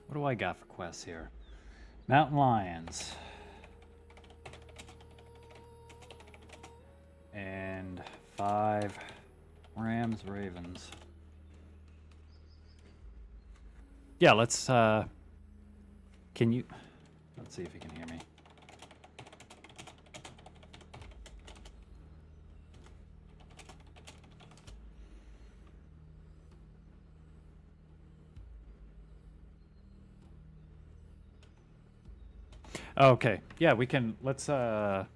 What do I got for quests here? Mountain lions. And 5 rams, ravens. Yeah, let's, can you, let's see if you can hear me. Okay, yeah, we can, let's go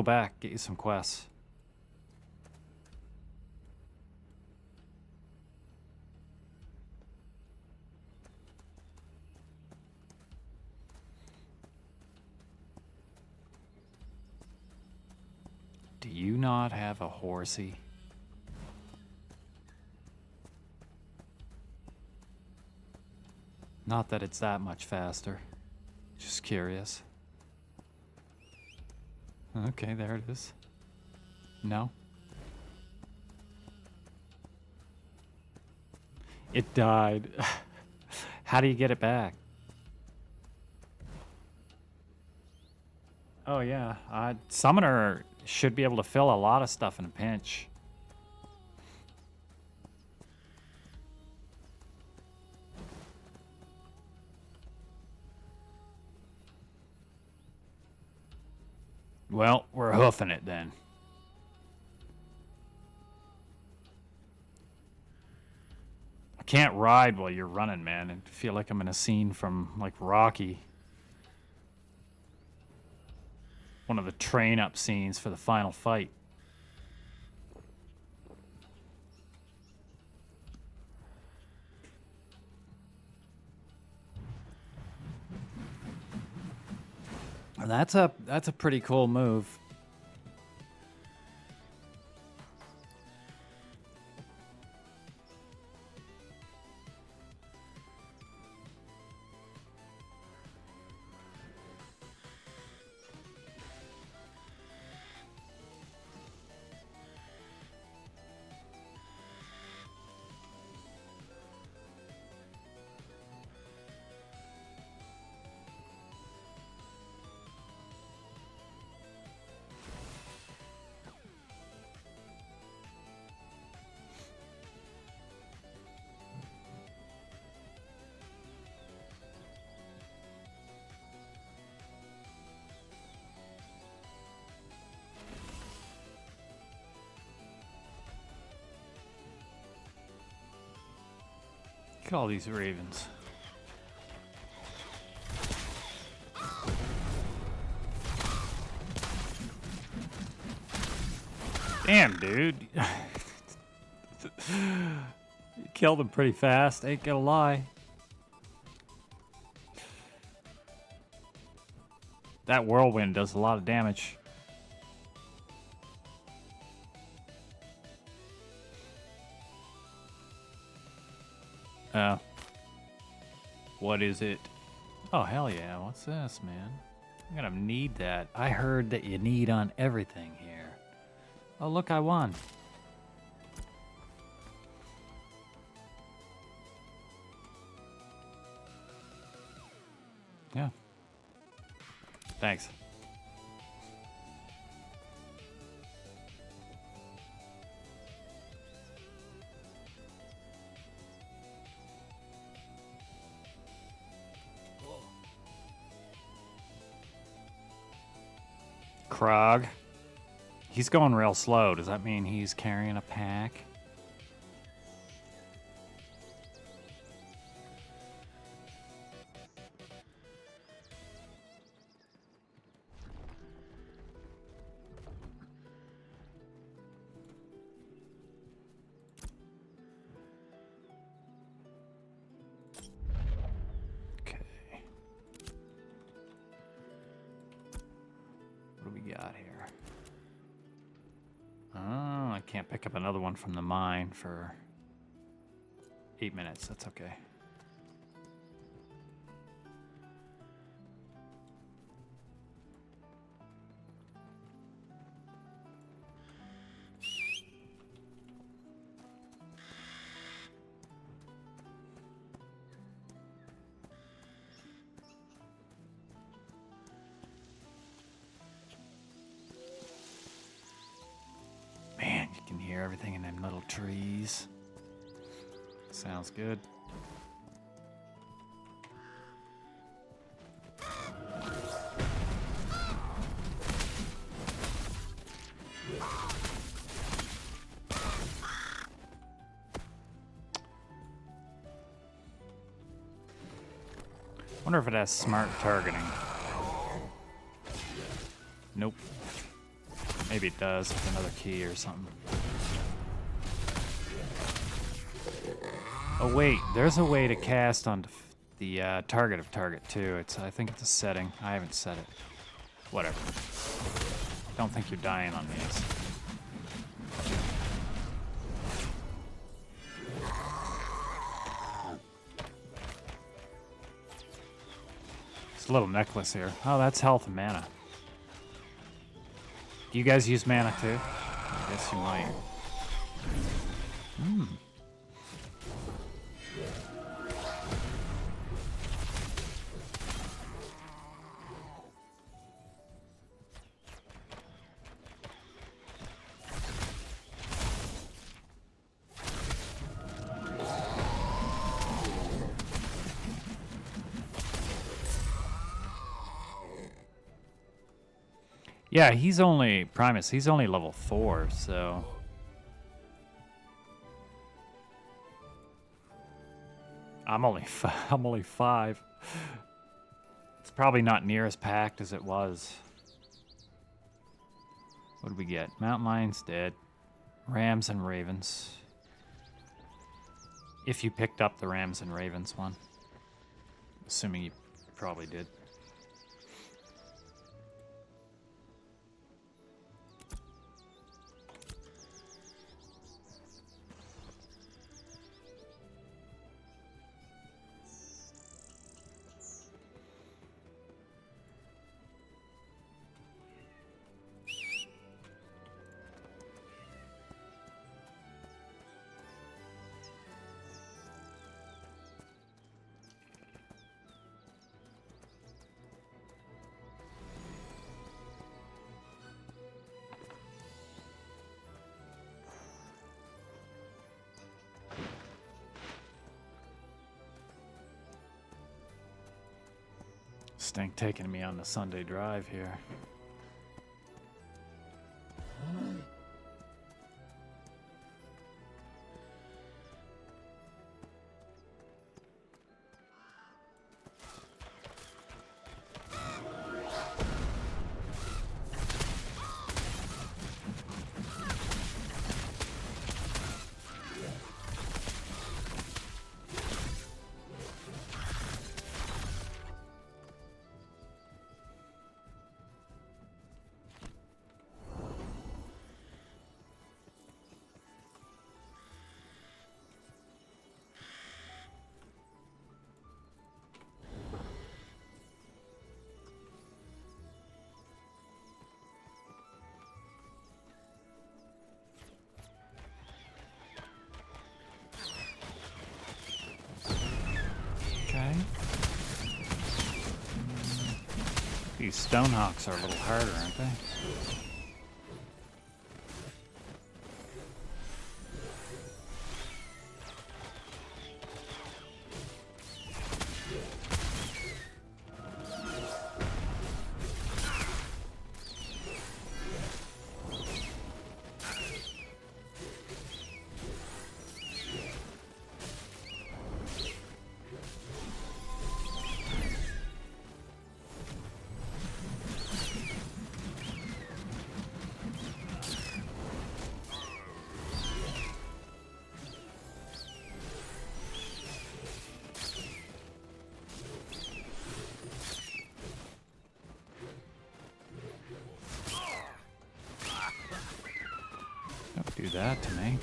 back, get you some quests. Do you not have a horsey? Not that it's that much faster. Just curious. Okay, there it is. No? It died. How do you get it back? Oh yeah, Summoner should be able to fill a lot of stuff in a pinch. Well, we're hoofing it then. I can't ride while you're running, man. I feel like I'm in a scene from, like, Rocky. One of the train-up scenes for the final fight. And that's a pretty cool move. Look at all these ravens. Damn, dude. You killed him pretty fast, ain't gonna lie. That whirlwind does a lot of damage. What is it? Oh, hell yeah. What's this, man? I'm gonna need that. I heard that you need on everything here. Oh, look, I won. Yeah. Thanks. Krog. He's going real slow. Does that mean he's carrying a pack? Okay. What do we got here? Oh, I can't pick up another one from the mine for 8 minutes. That's okay. Man, you can hear everything in them little trees. Sounds good. Wonder if it has smart targeting. Nope. Maybe it does with another key or something. Oh wait, there's a way to cast on the target of target too. I think it's a setting. I haven't set it. Whatever. Don't think you're dying on these. It's a little necklace here. Oh, that's health and mana. Do you guys use mana too? I guess you might. Hmm. Yeah, he's only Primus. He's only level 4, so I'm only 5. It's probably not near as packed as it was. What did we get? Mountain lions dead. Rams and ravens. If you picked up the rams and ravens one. Assuming you probably did. Stink taking me on the Sunday drive here. Okay. These Stonehawks are a little harder, aren't they? Don't do that to me.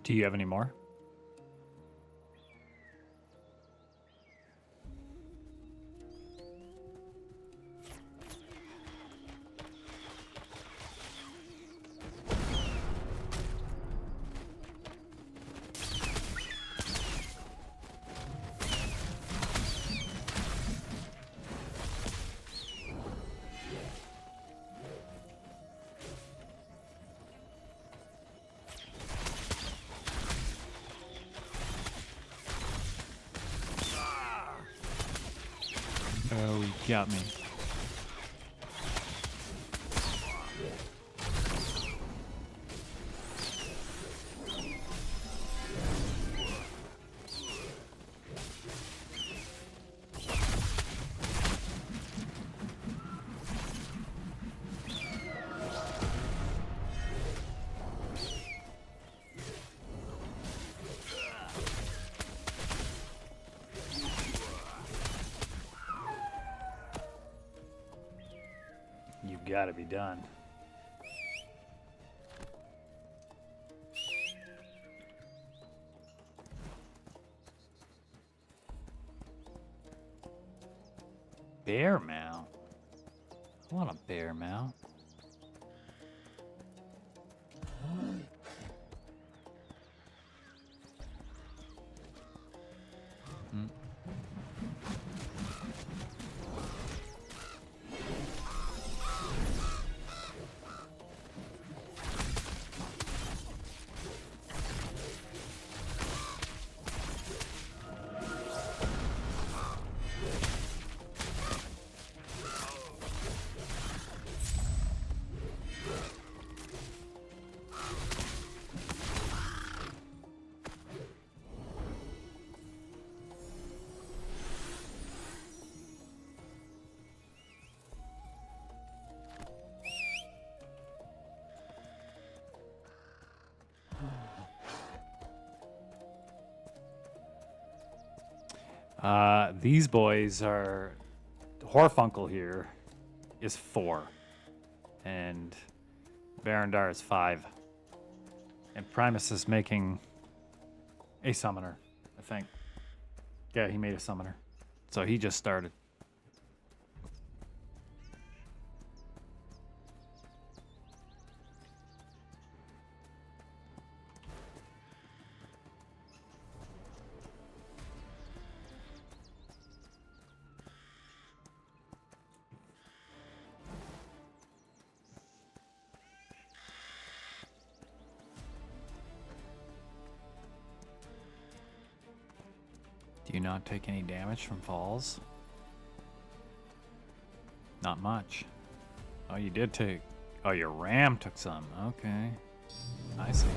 Do you have any more? Oh, he got me. You've got to be done. Bear mount? I want a bear mount. These boys are... Horfunkel here is 4. And Barandar is 5. And Primus is making a summoner, I think. Yeah, he made a summoner. So he just started. Do you not take any damage from falls? Not much. Oh, you did take... Oh, your ram took some. Okay. I see.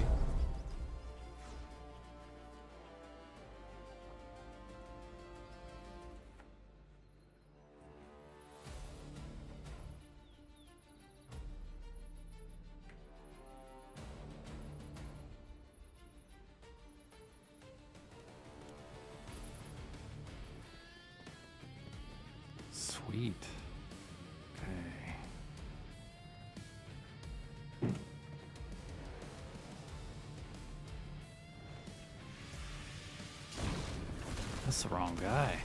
Sweet. Okay. That's the wrong guy.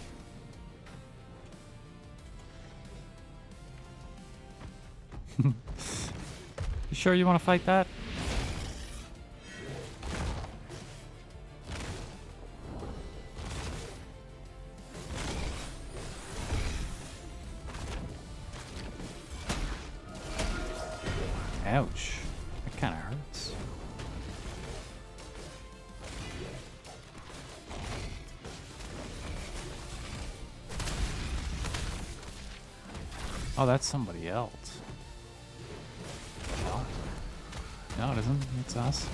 You sure you want to fight that? Ouch. That kind of hurts. Oh, that's somebody else. No, no, it isn't. It's us.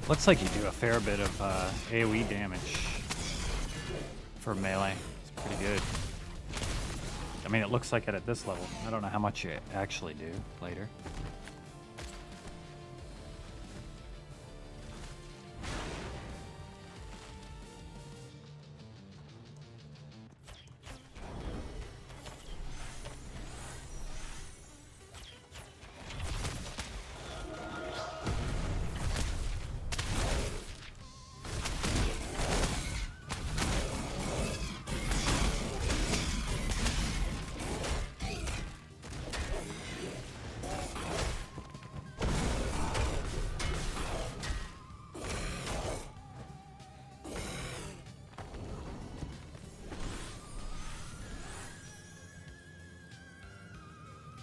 Looks like you do a fair bit of AoE damage for melee. It's pretty good. I mean, it looks like it at this level. I don't know how much you actually do later.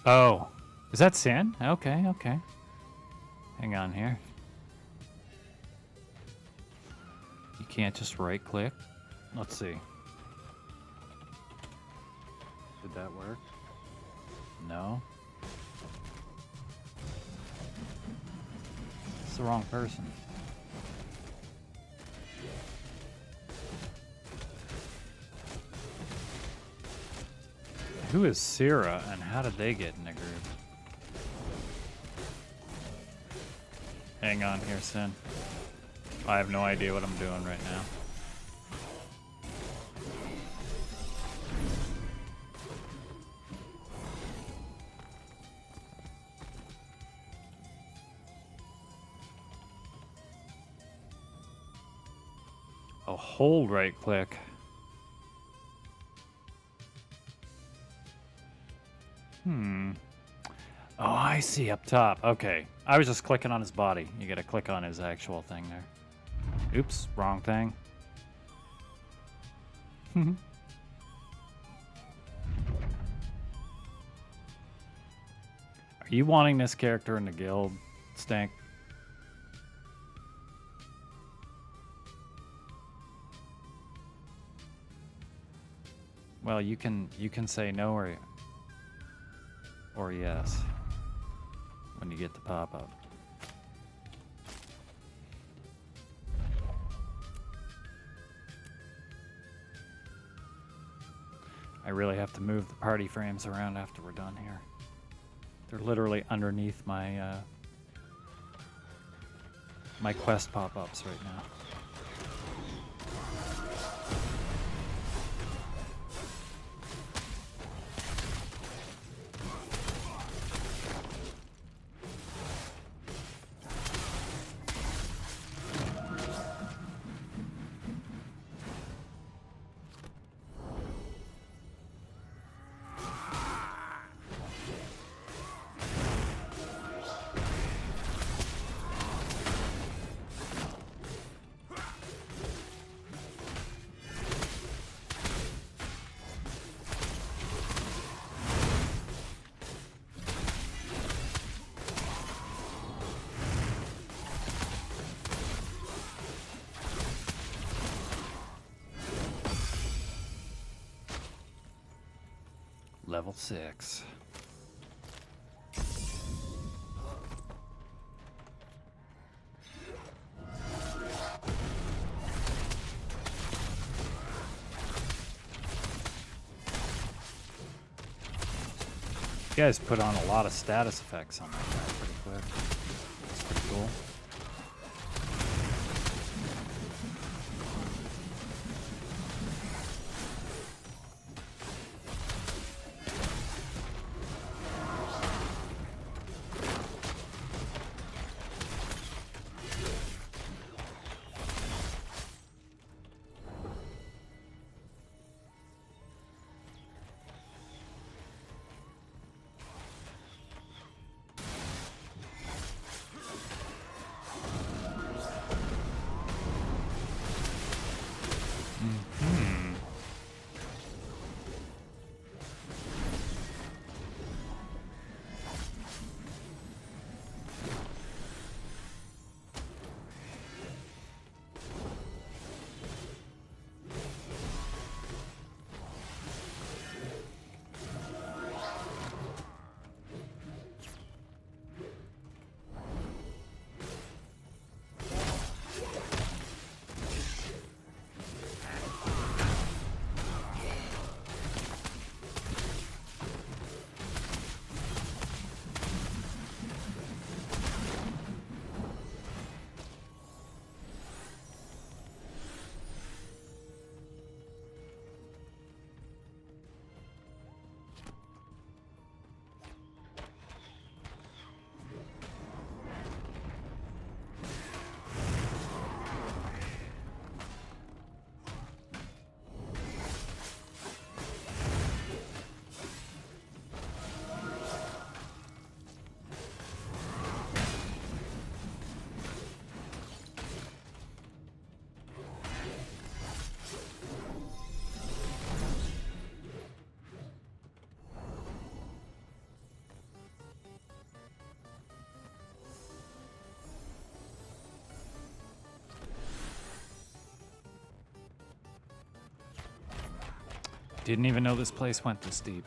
Oh, is that Sin? Okay, okay. Hang on here. You can't just right click. Let's see. Did that work? No. It's the wrong person. Who is Syrah and how did they get in the group? Hang on here, Sin. I have no idea what I'm doing right now. Oh, hold right click. Oh, I see up top. Okay. I was just clicking on his body. You gotta click on his actual thing there. Oops, wrong thing. Are you wanting this character in the guild? Stank. Well, you can say no or yes when you get the pop-up. I really have to move the party frames around after we're done here. They're literally underneath my my quest pop-ups right now. Level 6. You guys put on a lot of status effects on that guy pretty quick. That's pretty cool. Didn't even know this place went this deep.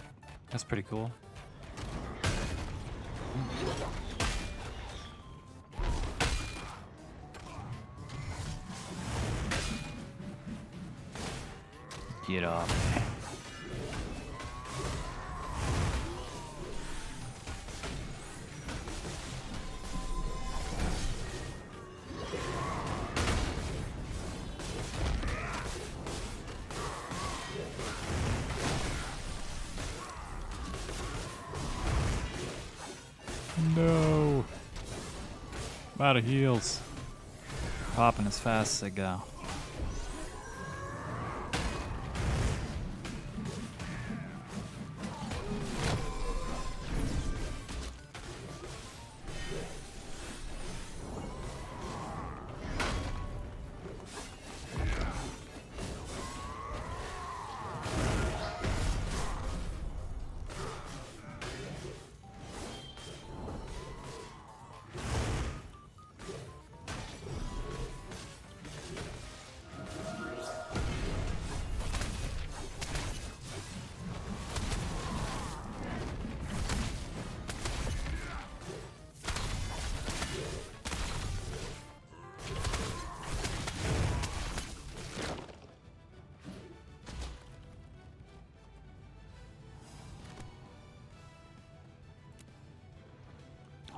That's pretty cool. Get off. No. I'm out of heals. Popping as fast as they go.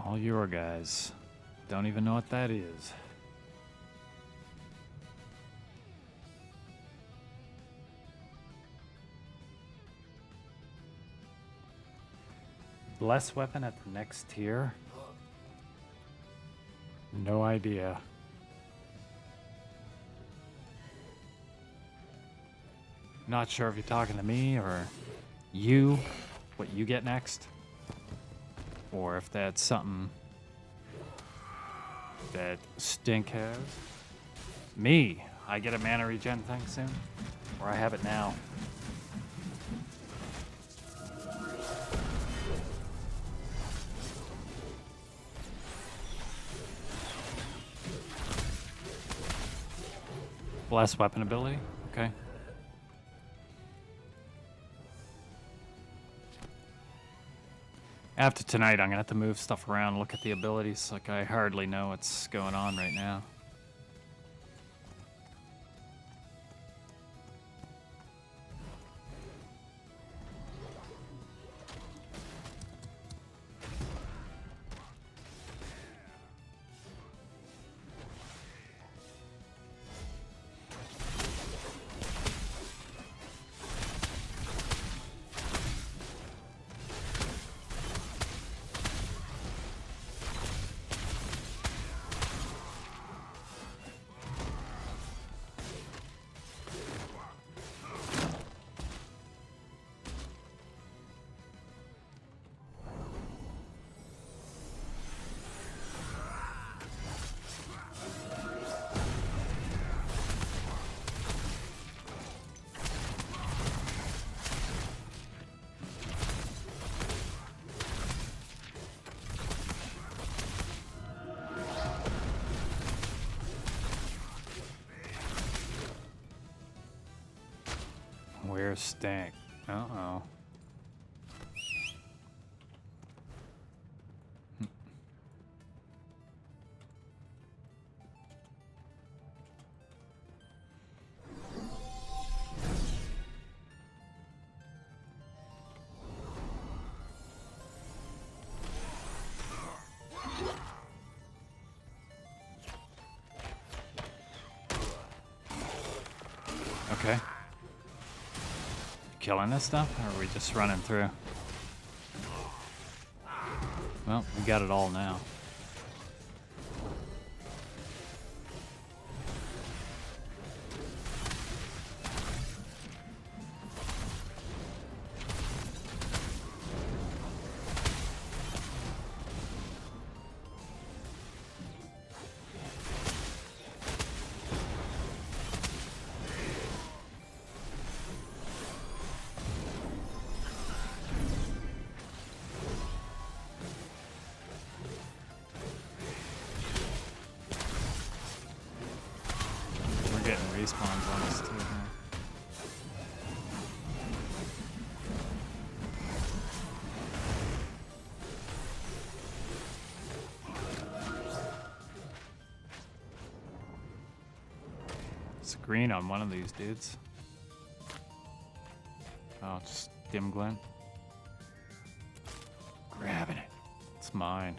All your guys. Don't even know what that is. Bless weapon at the next tier? No idea. Not sure if you're talking to me or you, what you get next. Or if that's something that Stink has. Me, I get a mana regen thing soon? Or I have it now. Bless weapon ability? Okay. After tonight, I'm gonna have to move stuff around, look at the abilities. Like, I hardly know what's going on right now. Where's Stink? Uh-oh. Okay. Killing this stuff, or are we just running through? Well, we got it all now. Respawns on us too, huh? It's green on one of these dudes. Oh, just dim glint. Grabbing it. It's mine.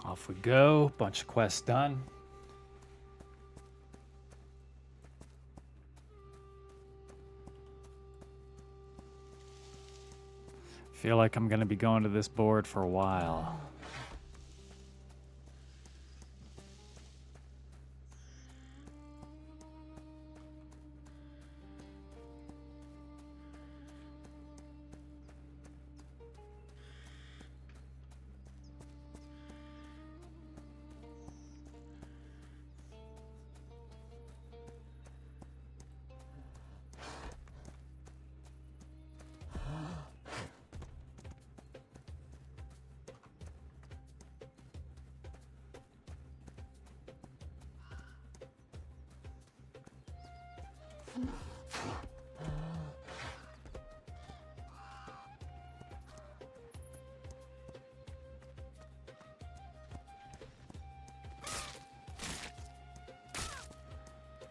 Off we go. Bunch of quests done. Feel like I'm gonna be going to this board for a while.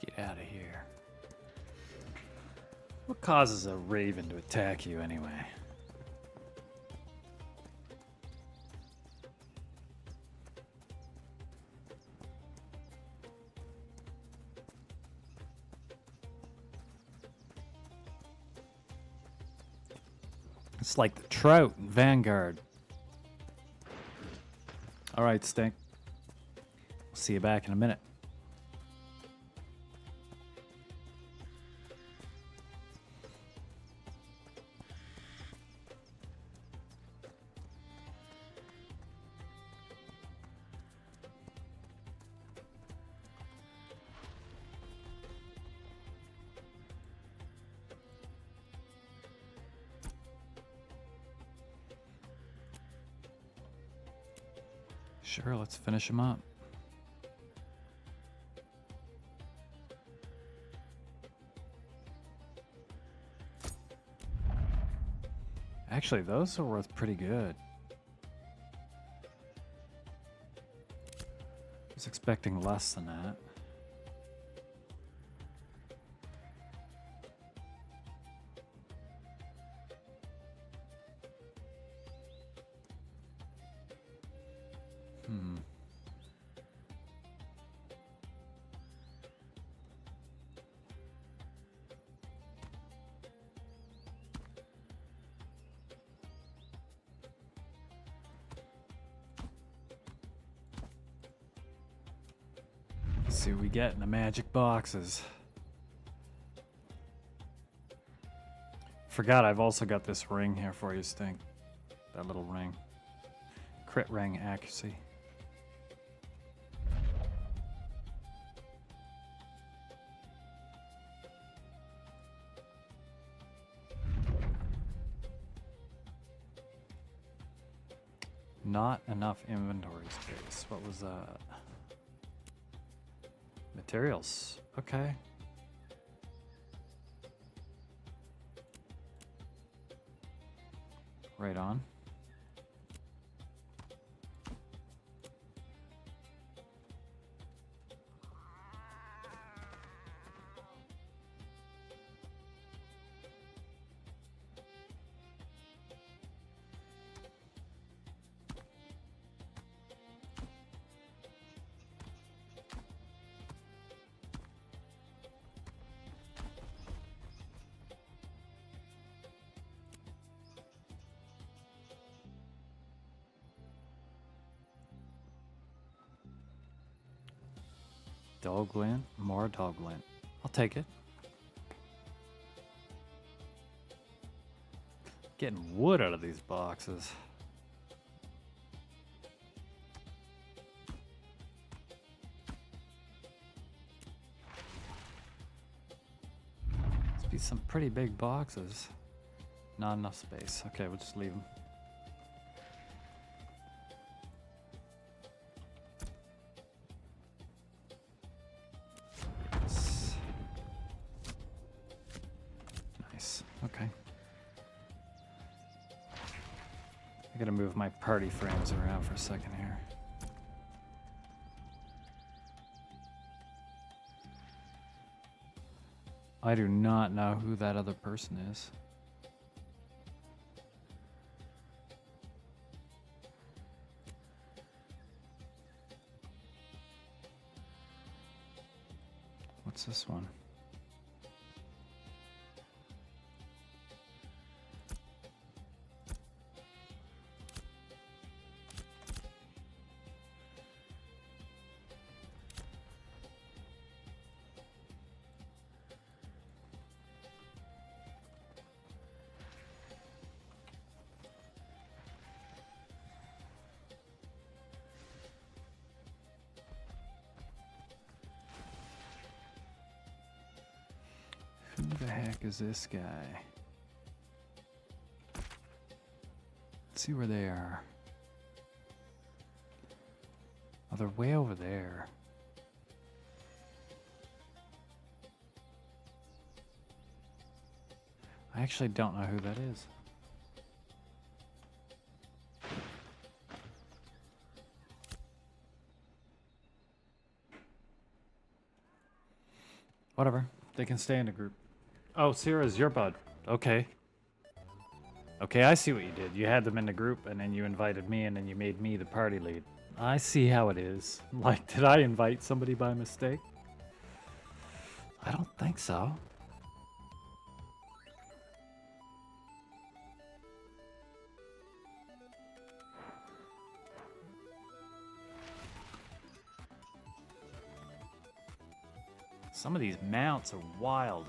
Get out of here. What causes a raven to attack you anyway? It's like the trout in Vanguard. All right, Stink. See you back in a minute. Sure, let's finish him up. Actually, those are worth pretty good. I was expecting less than that. Let's see what we get in the magic boxes. Forgot I've also got this ring here for you, Stink. That little ring. Crit ring accuracy. Not enough inventory space. What was that? Materials. Okay. Right on. Dog lint, more dog lint. I'll take it. Getting wood out of these boxes. Must be some pretty big boxes. Not enough space. Okay, we'll just leave them. Okay. I gotta move my party frames around for a second here. I do not know who that other person is. What's this one? Who the heck is this guy? Let's see where they are. Oh, they're way over there. I actually don't know who that is. Whatever. They can stay in a group. Oh, Sierra's your bud. Okay. Okay, I see what you did. You had them in the group, and then you invited me, and then you made me the party lead. I see how it is. Like, did I invite somebody by mistake? I don't think so. Some of these mounts are wild.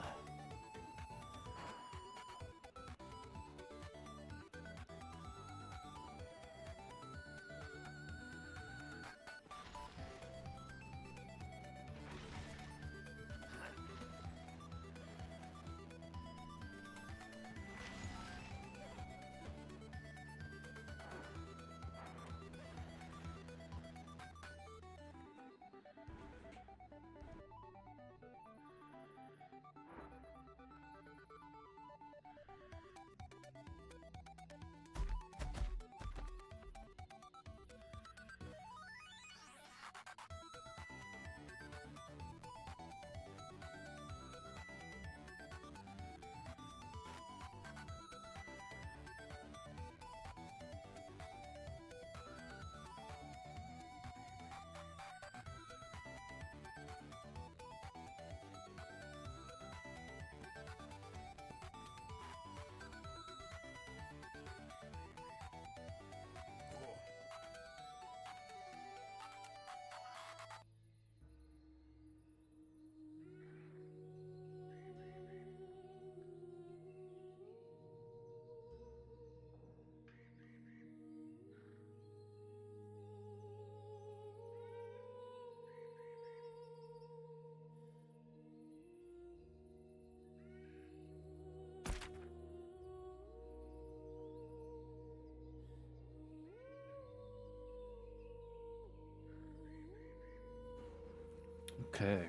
Okay.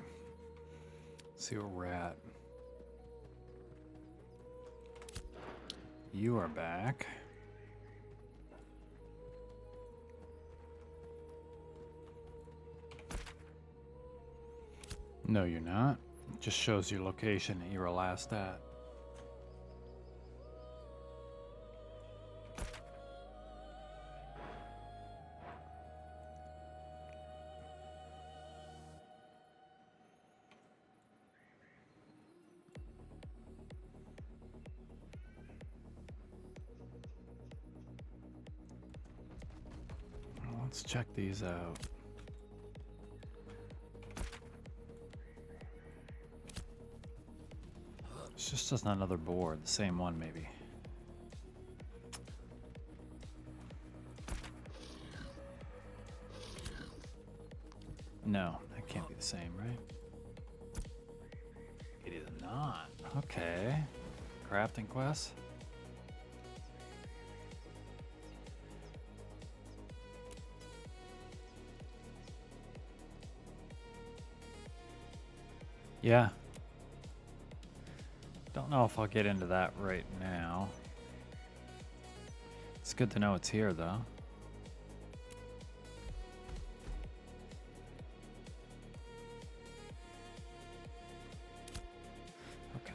Let's see where we're at. You are back. No, you're not. It just shows your location that you were last at. Let's check these out. It's just another board, the same one maybe. No, that can't be the same, right? It is not. Okay. Crafting quest. Yeah. Don't know if I'll get into that right now. It's good to know it's here, though. Okay.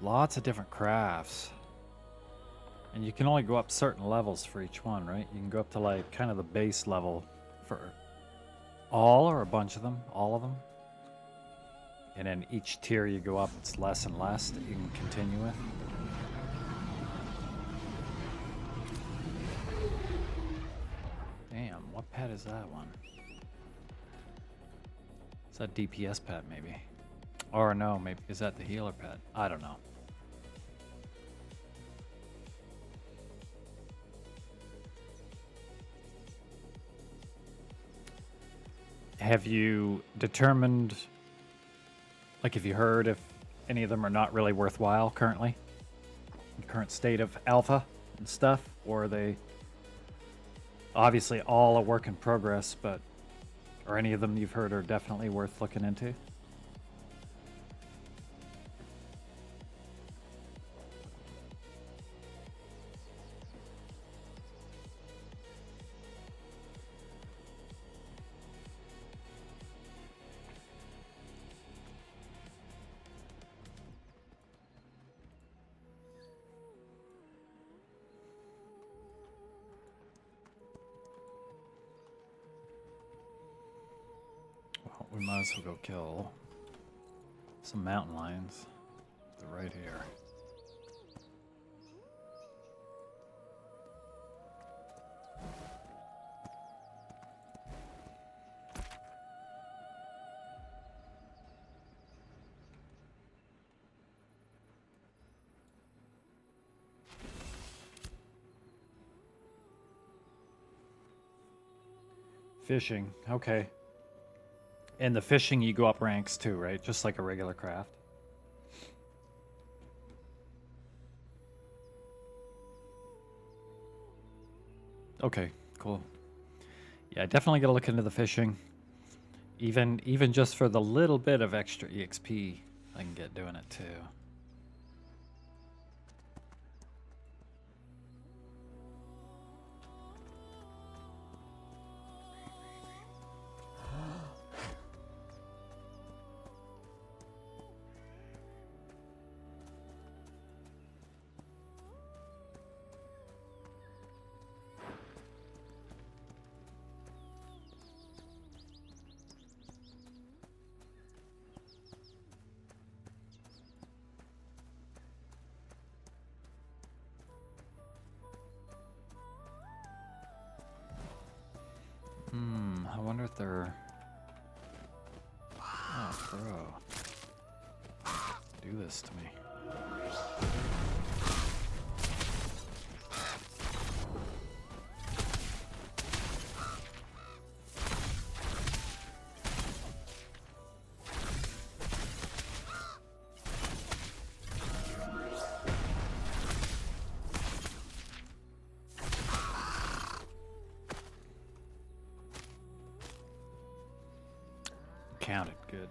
Lots of different crafts. And you can only go up certain levels for each one, right? You can go up to like kind of the base level for all or a bunch of them, all of them. And then each tier you go up, it's less and less that you can continue with. Damn, what pet is that one? Is that DPS pet maybe? Or no, maybe is that the healer pet? I don't know. Have you determined, like, have you heard if Any of them are not really worthwhile currently? In current state of alpha and stuff? Or are they obviously all a work in progress, but are any of them you've heard are definitely worth looking into? Well, we might as well go kill some mountain lions. They're right here. Fishing, okay. And the fishing, you go up ranks too, right? Just like a regular craft. Okay, cool. Yeah, definitely gotta look into the fishing. Even just for the little bit of extra EXP I can get doing it too. I wonder if they're... Oh, bro. Do this to me. Counted, good.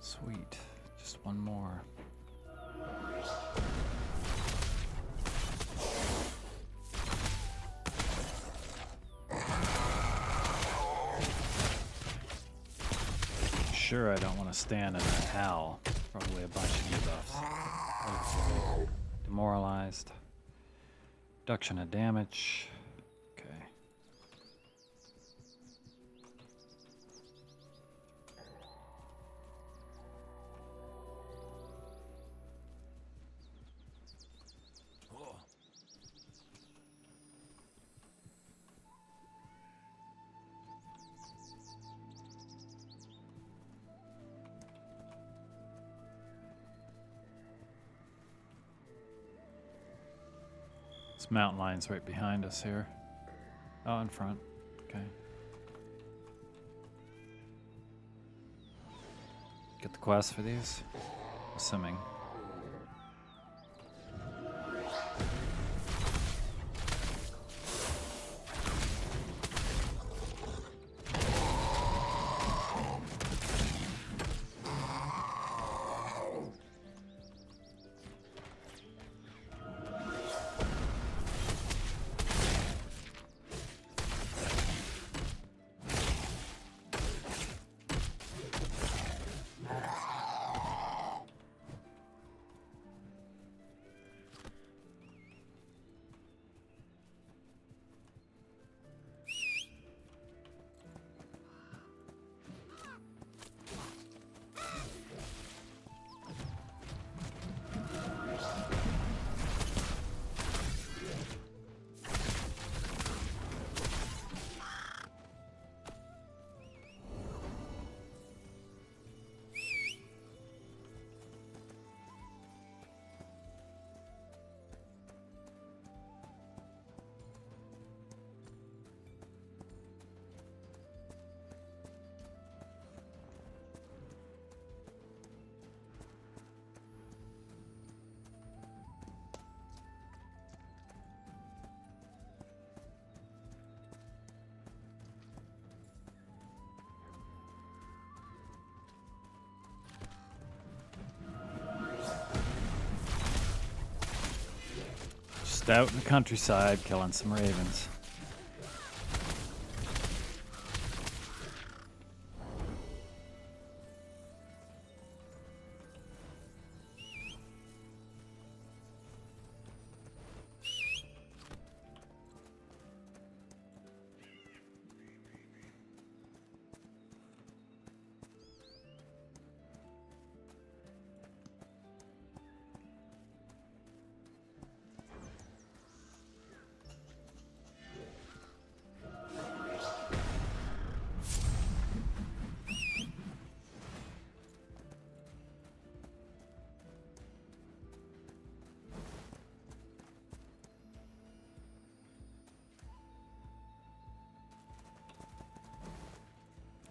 Sweet. Just one more. Sure, I don't want to stand in that hell. Probably a bunch of debuffs. Demoralized. Reduction of damage. Okay. This mountain line's right behind us here. Oh, in front. Okay. Get the quest for these? Assuming. Just out in the countryside killing some ravens.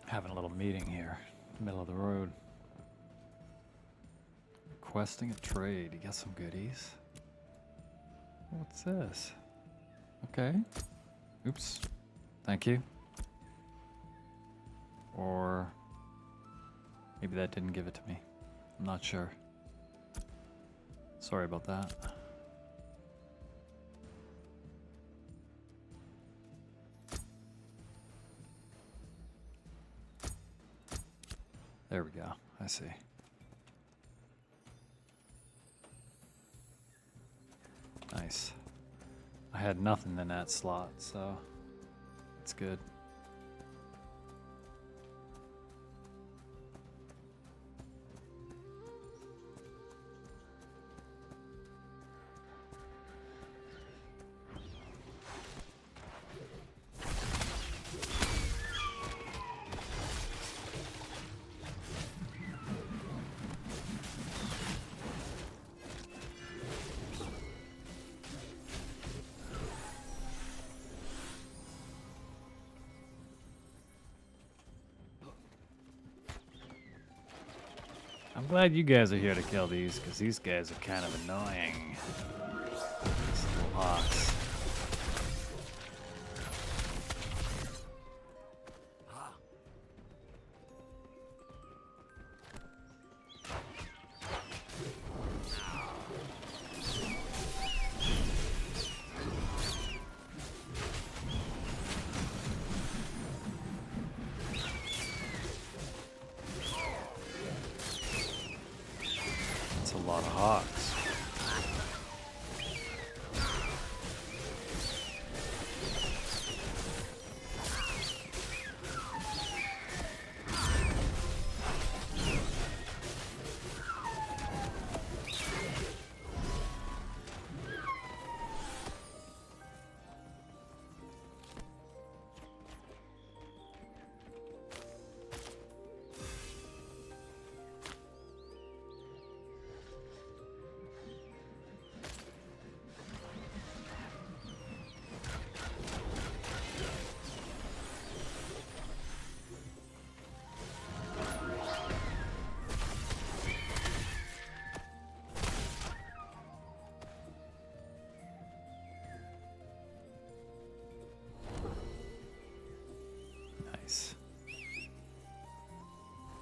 Having a little meeting here, middle of the road. Requesting a trade. You got some goodies. What's this? Okay. Oops. Thank you. Or maybe that didn't give it to me. I'm not sure. Sorry about that. There we go. I see. Nice. I had nothing in that slot, so it's good. I'm glad you guys are here to kill these, because these guys are kind of annoying. These little hawks. That's a lot of hawks. Nice.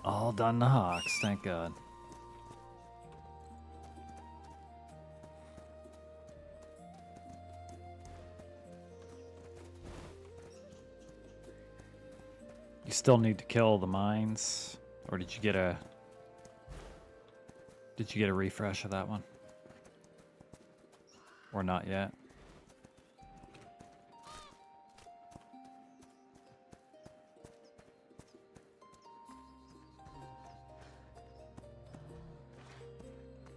All done the hawks, thank God. You still need to kill the mines, or did you get a refresh of that one? Or not yet?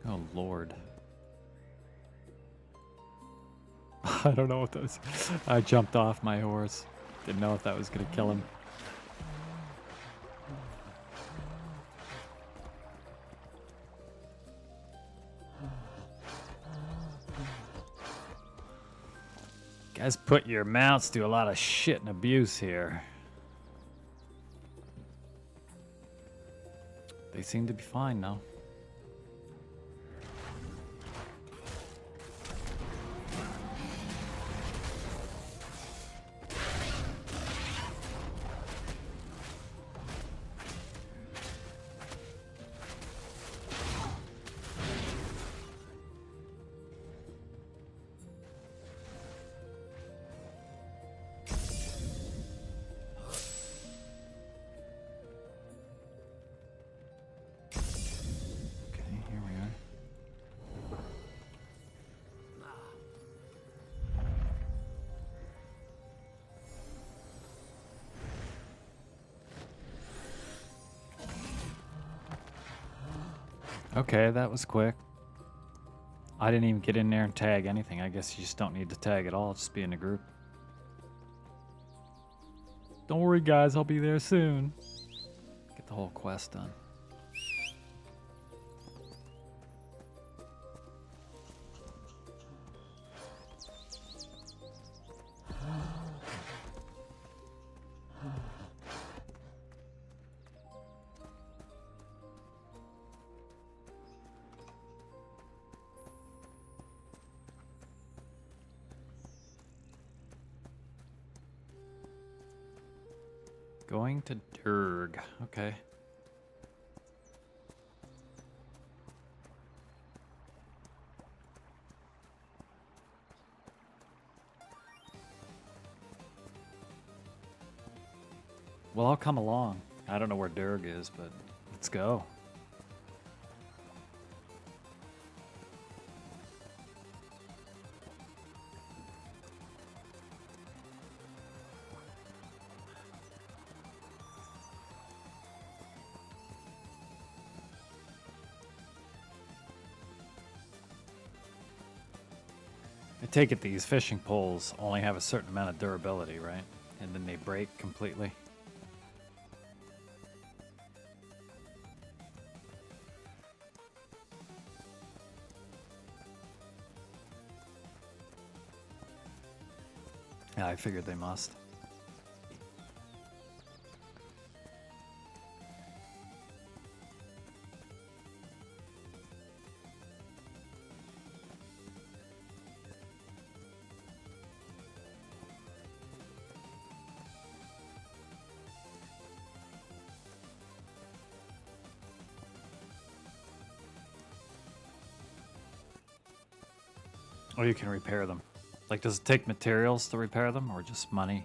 Oh Lord. I don't know what that was. I jumped off my horse. Didn't know if that was gonna kill him. Guys, put your mounts through a lot of shit and abuse here. They seem to be fine now. Okay, that was quick. I didn't even get in there and tag anything. I guess you just don't need to tag at all. Just be in a group. Don't worry, guys. I'll be there soon. Get the whole quest done. Going to Durg. Okay. Well, I'll come along. I don't know where Durg is, but let's go. I take it these fishing poles only have a certain amount of durability, right? And then they break completely. Yeah, I figured they must. Or you can repair them. Like, does it take materials to repair them or just money?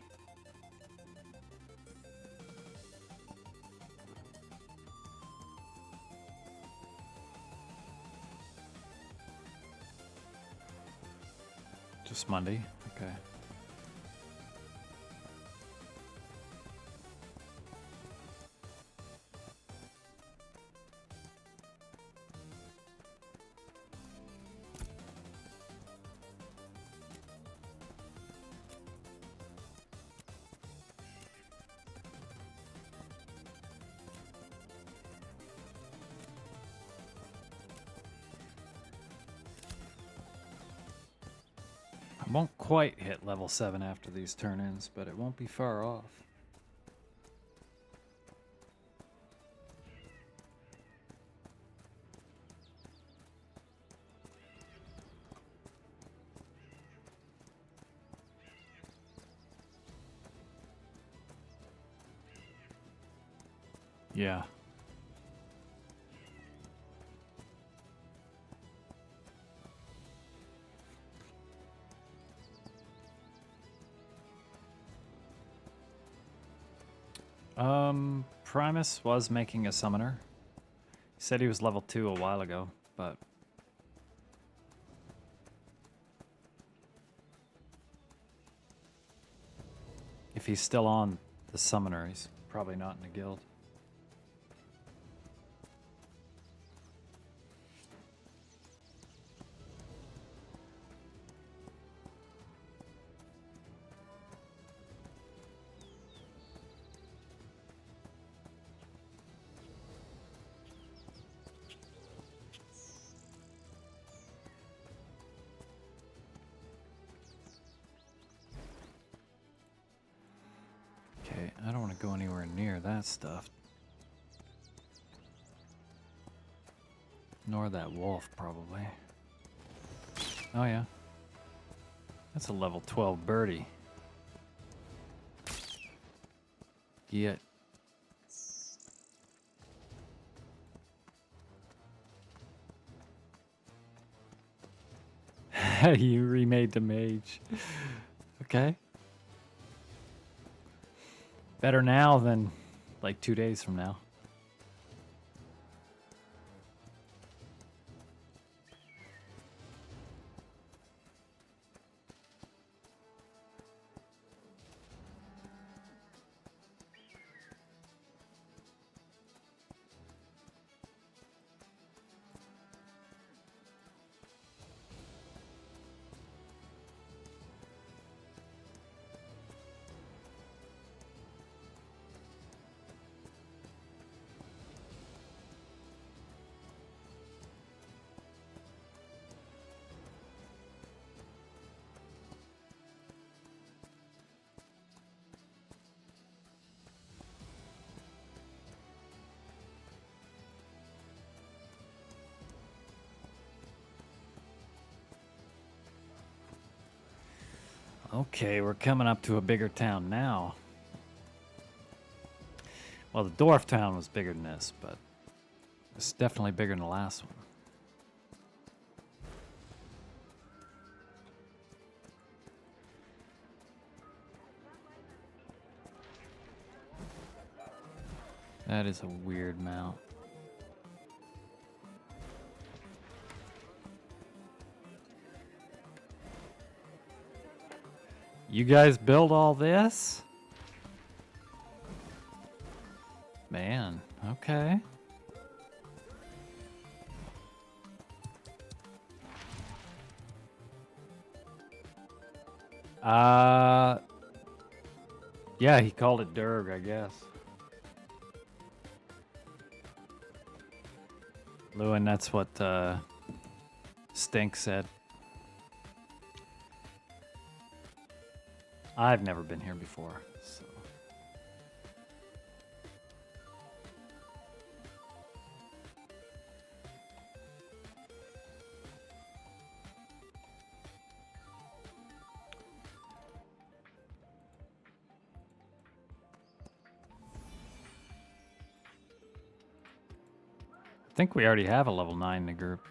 Just money? Okay. I won't quite hit level 7 after these turn-ins, but it won't be far off. Yeah. Primus was making a summoner. He said he was level 2 a while ago, but... if he's still on the summoner, he's probably not in a guild. Okay, I don't want to go anywhere near that stuff. Nor that wolf, probably. Oh, yeah. That's a level 12 birdie. Get. You remade the mage. Okay. Better now than like 2 days from now. Okay, we're coming up to a bigger town now. Well, the dwarf town was bigger than this, but it's definitely bigger than the last one. That is a weird mount. You guys build all this? Man, okay. Yeah, he called it Durg, I guess. Lewin, that's what Stink said. I've never been here before, so. I think we already have a level 9 in the group.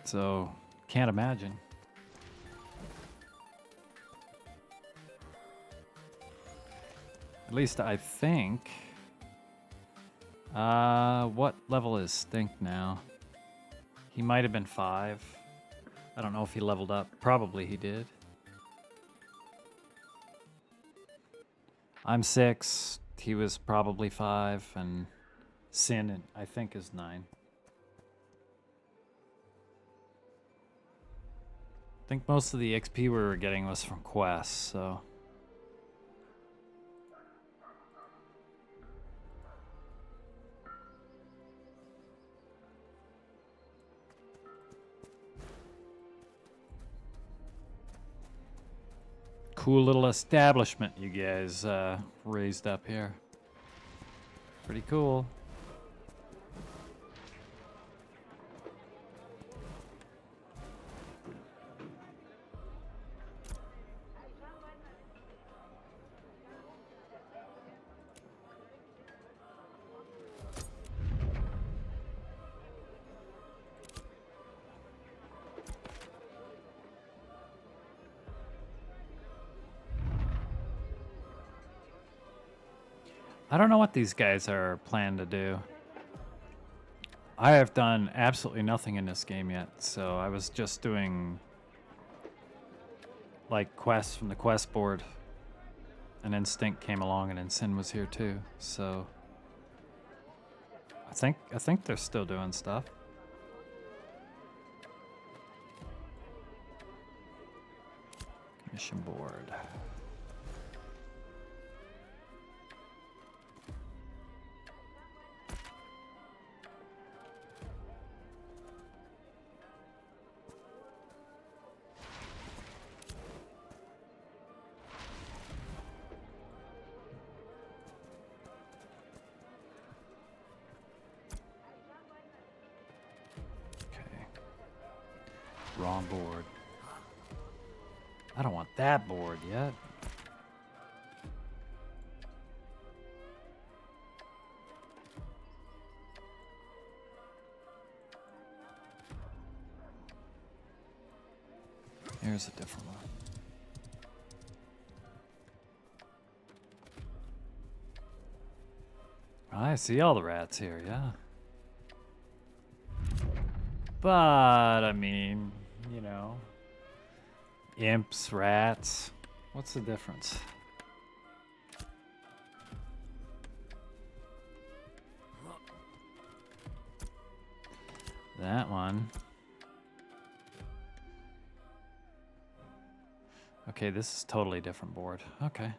So, can't imagine. At least I think. What level is Stink now? He might have been 5. I don't know if he leveled up. Probably he did. I'm 6. He was probably 5, and Sin, I think, is 9. I think most of the XP we were getting was from quests, so. Cool little establishment you guys raised up here. Pretty cool. I don't know what these guys are planning to do. I have done absolutely nothing in this game yet, so I was just doing like quests from the quest board, and then Stink came along, and then Sin was here too. So I think they're still doing stuff. Mission board. Wrong board. I don't want that board yet. Here's a different one. I see all the rats here, yeah. But, I mean, you know, imps, rats, what's the difference? That one. Okay, this is totally different board. Okay.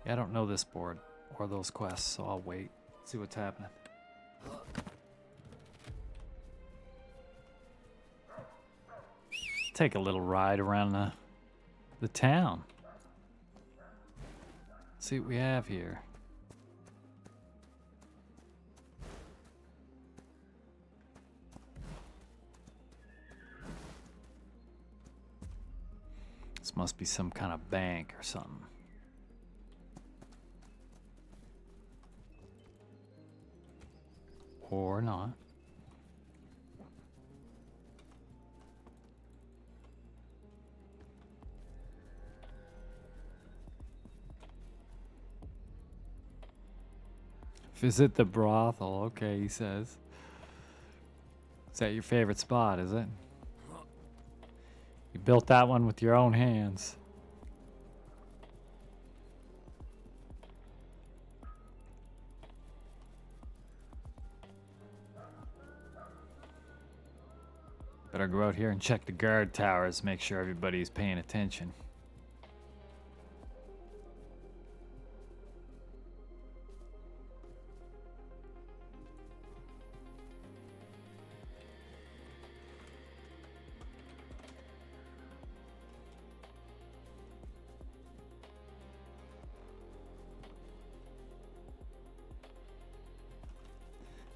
Yeah, I don't know this board or those quests, so I'll wait, see what's happening. Take a little ride around the town. See what we have here. This must be some kind of bank or something. Or not. Visit the brothel. Okay, he says. Is that your favorite spot, is it? You built that one with your own hands. Better go out here and check the guard towers, make sure everybody's paying attention.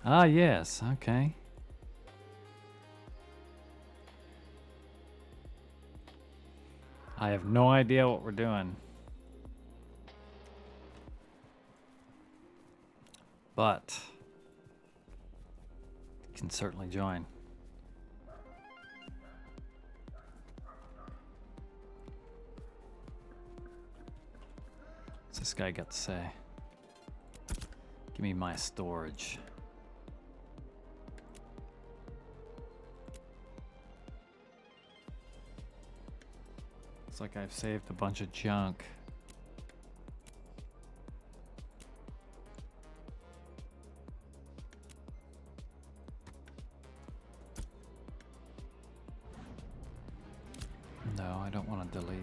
Ah, yes, okay. I have no idea what we're doing. But you can certainly join. What's this guy got to say? Give me my storage. Looks like I've saved a bunch of junk. No, I don't want to delete.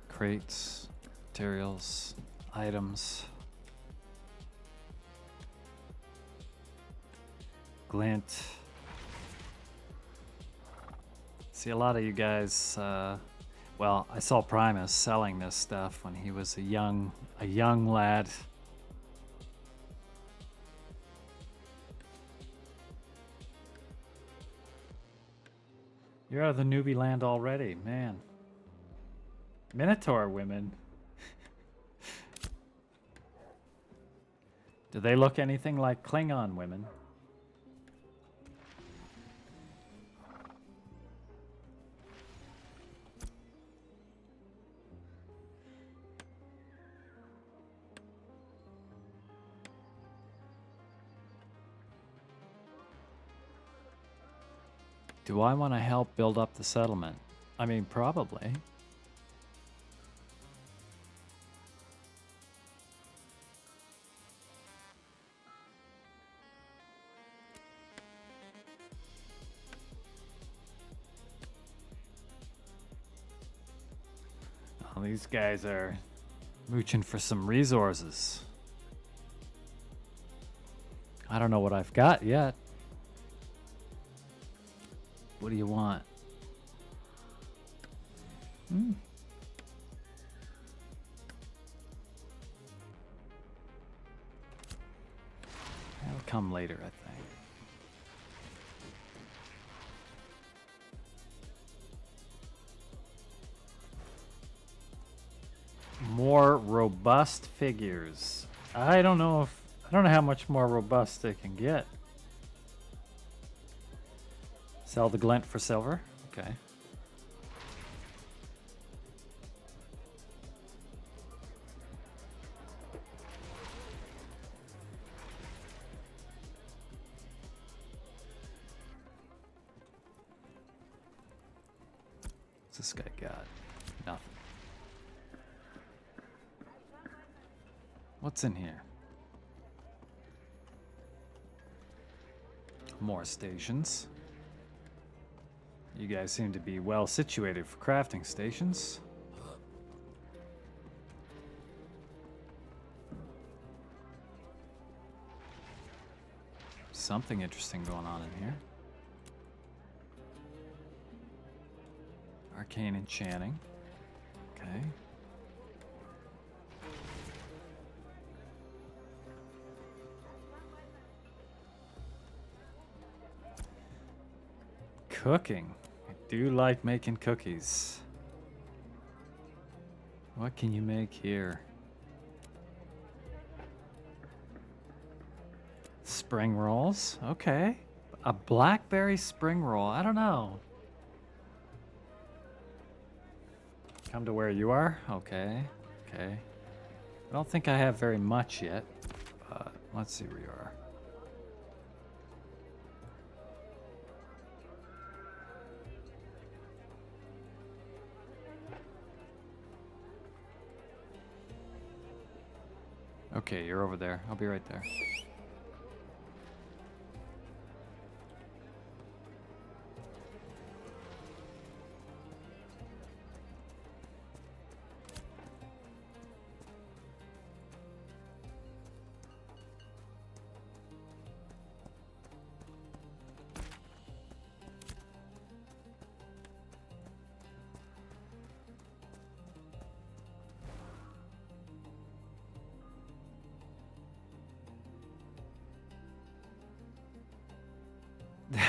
Crates, materials, items. Glint. See, a lot of you guys, well, I saw Primus selling this stuff when he was a young lad. You're out of the newbie land already, man. Minotaur women. Do they look anything like Klingon women? Do I want to help build up the settlement? I mean, probably. Well, these guys are mooching for some resources. I don't know what I've got yet. What do you want? That'll come later, I think. More robust figures. I don't know how much more robust they can get. Sell the glint for silver. Okay. What's this guy got? Nothing. What's in here? More stations. You guys seem to be well situated for crafting stations. Something interesting going on in here. Arcane enchanting. Okay. Cooking. I do like making cookies. What can you make here? Spring rolls. Okay. A blackberry spring roll. I don't know. Come to where you are? Okay. Okay. I don't think I have very much yet. Let's see where you are. Okay, you're over there. I'll be right there.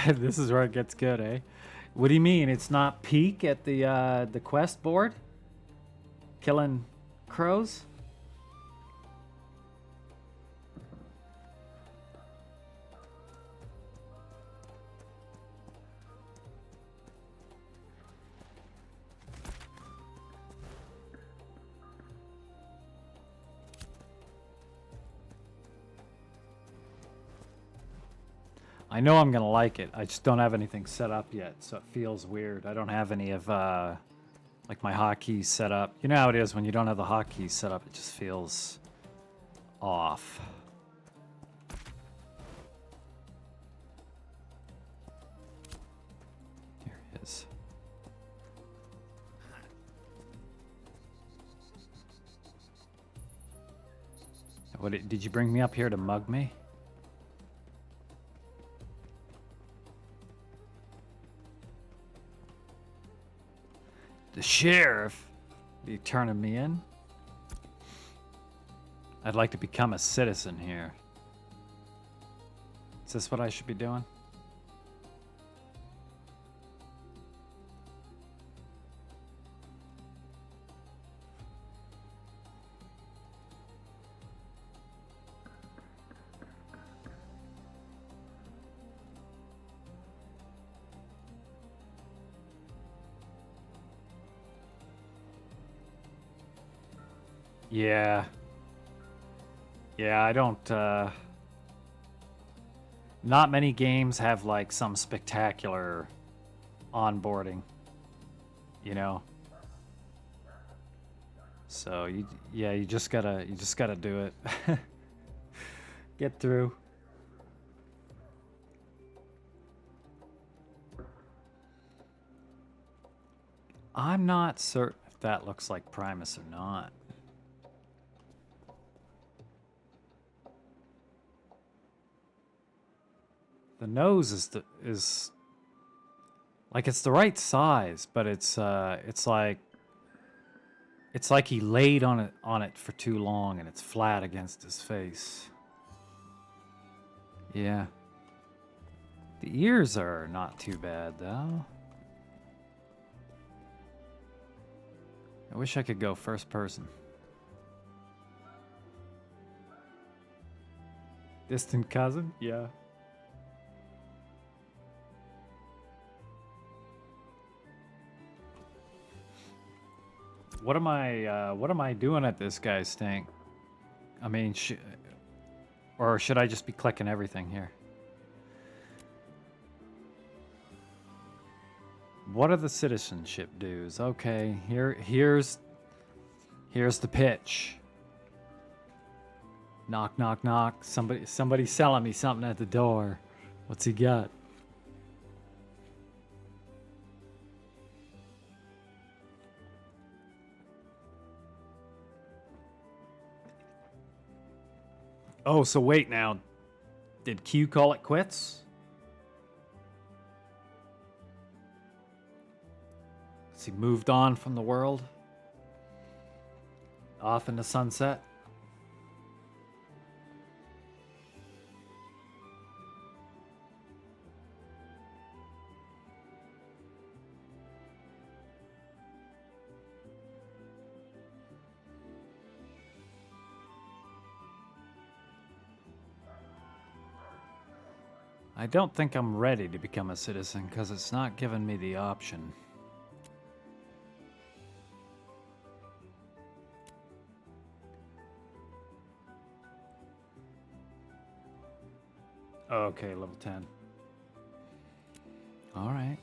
This is where it gets good, eh? What do you mean? It's not peak at the quest board? Killing crows? I know I'm gonna like it. I just don't have anything set up yet, so it feels weird. I don't have any of like my hotkeys set up. You know how it is when you don't have the hotkeys set up, it just feels off. Here it is. Did you bring me up here to mug me? The sheriff? Are you turning me in? I'd like to become a citizen here. Is this what I should be doing? Yeah. Yeah, I don't, not many games have, like, some spectacular onboarding, you know? So, you just gotta do it. Get through. I'm not certain if that looks like Primus or not. The nose is like it's the right size, but it's like he laid on it for too long and it's flat against his face. Yeah. The ears are not too bad though. I wish I could go first person. Distant cousin? Yeah. What am I doing at this guy's tank? I mean, or should I just be clicking everything here? What are the citizenship dues? Okay, here's the pitch. Knock, knock, knock. Somebody selling me something at the door. What's he got? Oh, so wait now. Did Q call it quits? he moved on from the world? Off into sunset? I don't think I'm ready to become a citizen because it's not giving me the option. Okay, level 10. All right.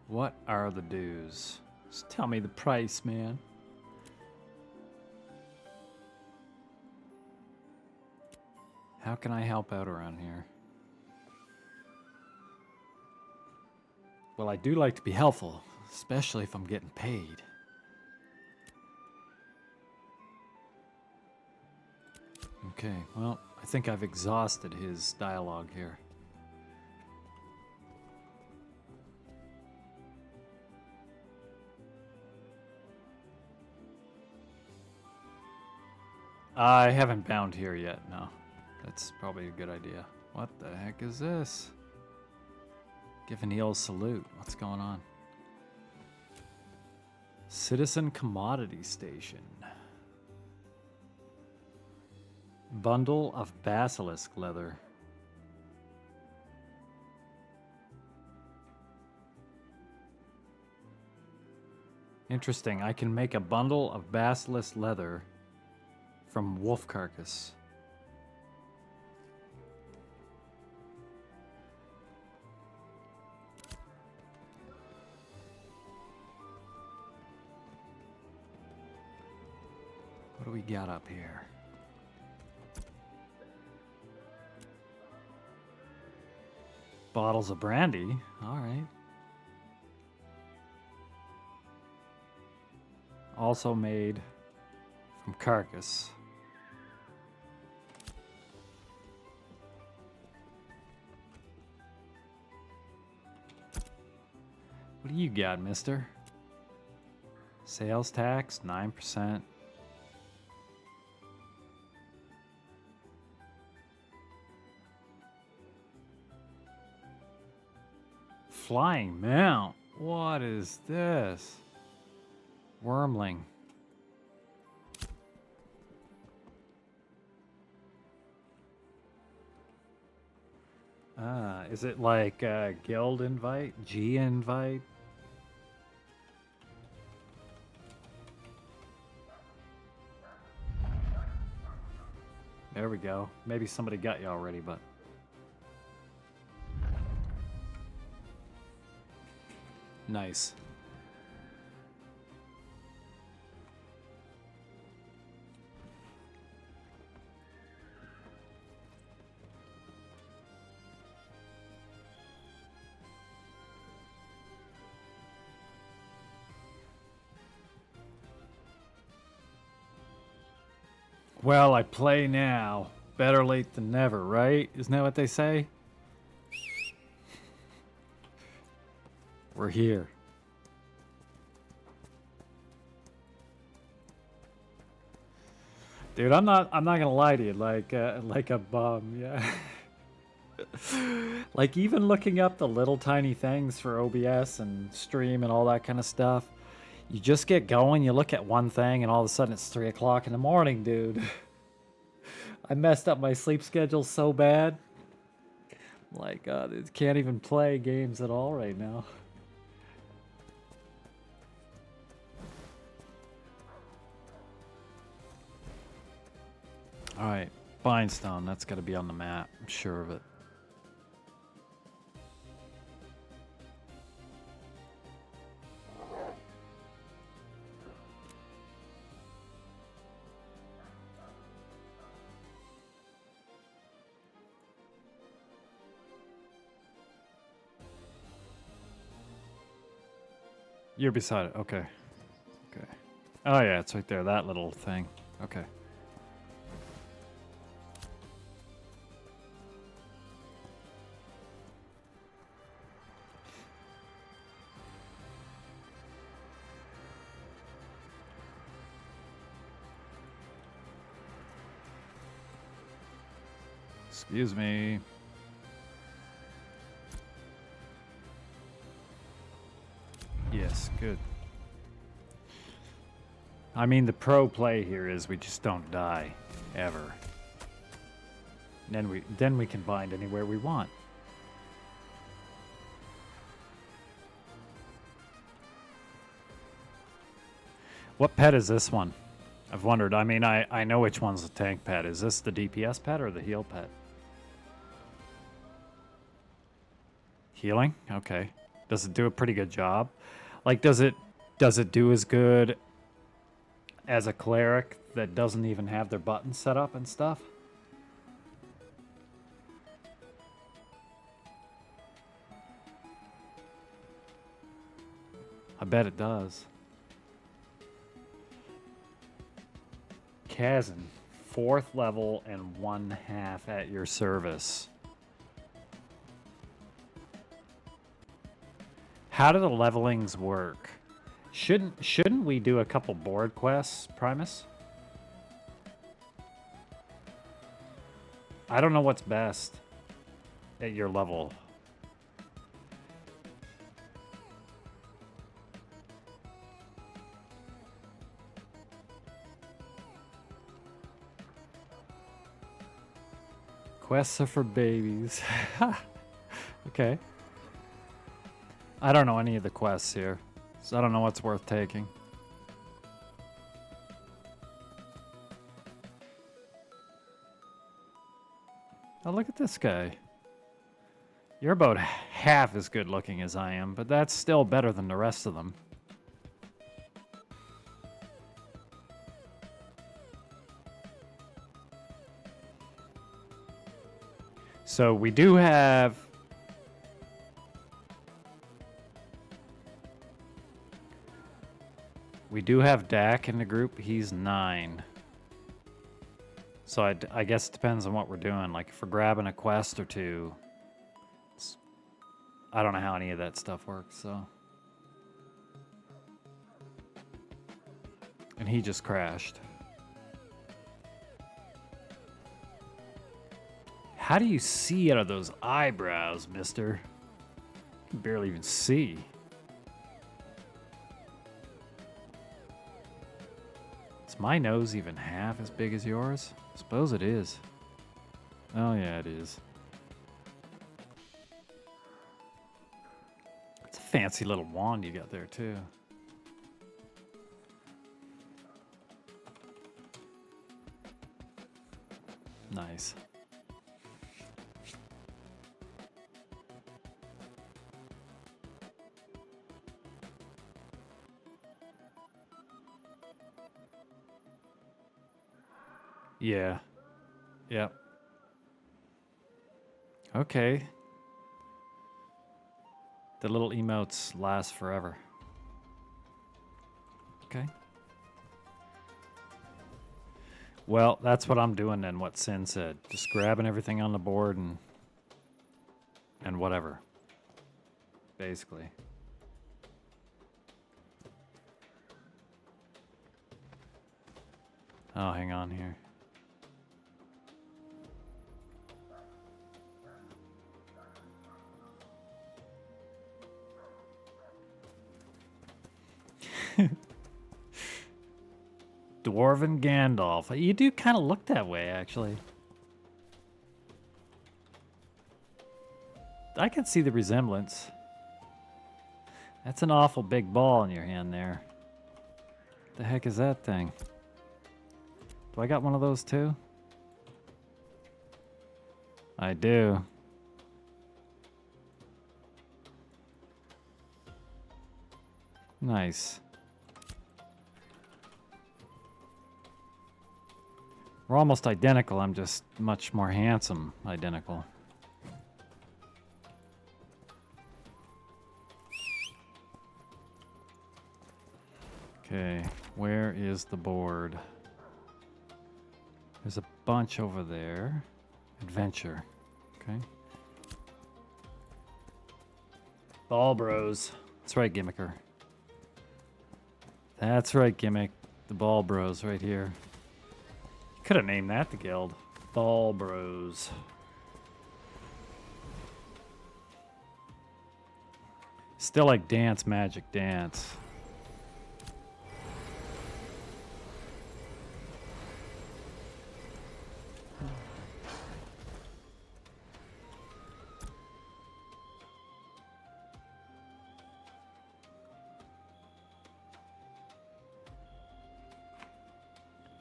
What are the dues? Just tell me the price, man. How can I help out around here? Well, I do like to be helpful, especially if I'm getting paid. Okay, well, I think I've exhausted his dialogue here. I haven't bound here yet, no. That's probably a good idea. What the heck is this? Giving the old salute. What's going on? Citizen Commodity Station. Bundle of basilisk leather. Interesting. I can make a bundle of basilisk leather from wolf carcass. What do we got up here? Bottles of brandy. All right. Also made from carcass. What do you got, mister? Sales tax, 9%. Flying mount. What is this? Wormling. Is it like guild invite? G invite? There we go. Maybe somebody got you already, but... Nice. Well, I play now. Better late than never, right? Isn't that what they say? We're here. Dude, I'm not gonna lie to you, like a bum, yeah. Like even looking up the little tiny things for OBS and stream and all that kind of stuff, you just get going, you look at one thing and all of a sudden it's 3 o'clock in the morning, dude. I messed up my sleep schedule so bad. Like, I can't even play games at all right now. Alright, Bindstone, that's got to be on the map. I'm sure of it. You're beside it. Okay. Okay. Oh, yeah, it's right there. That little thing. Okay. Excuse me. Yes, good. I mean, the pro play here is we just don't die, ever. Then we can bind anywhere we want. What pet is this one? I've wondered. I mean, I know which one's the tank pet. Is this the DPS pet or the heal pet? Healing? Okay. Does it do a pretty good job? Like, does it do as good as a cleric that doesn't even have their buttons set up and stuff? I bet it does. Kazan, 4th level and 1/2 at your service. How do the levelings work? Shouldn't we do a couple board quests, Primus? I don't know what's best at your level. Quests are for babies. Okay. I don't know any of the quests here, so I don't know what's worth taking. Oh, look at this guy. You're about half as good looking as I am, but that's still better than the rest of them. So we do have... We do have Dak in the group. He's 9. So I guess it depends on what we're doing. Like, if we're grabbing a quest or two, I don't know how any of that stuff works, so. And he just crashed. How do you see out of those eyebrows, mister? You can barely even see. Is my nose even half as big as yours? I suppose it is. Oh yeah, it is. It's a fancy little wand you got there too. Nice. Yeah. Yep. Okay. The little emotes last forever. Okay. Well, that's what I'm doing then, what Sin said. Just grabbing everything on the board and whatever. Basically. Oh, hang on here. Dwarven Gandalf. You do kind of look that way, actually. I can see the resemblance. That's an awful big ball in your hand there. The heck is that thing? Do I got one of those too? I do. Nice. We're almost identical. I'm just much more handsome identical. Okay, where is the board? There's a bunch over there. Adventure. Okay. Ball Bros. That's right, Gimmicker. That's right, Gimmick. The Ball Bros right here. Could have named that the guild. Ball Bros. Still like Dance Magic Dance.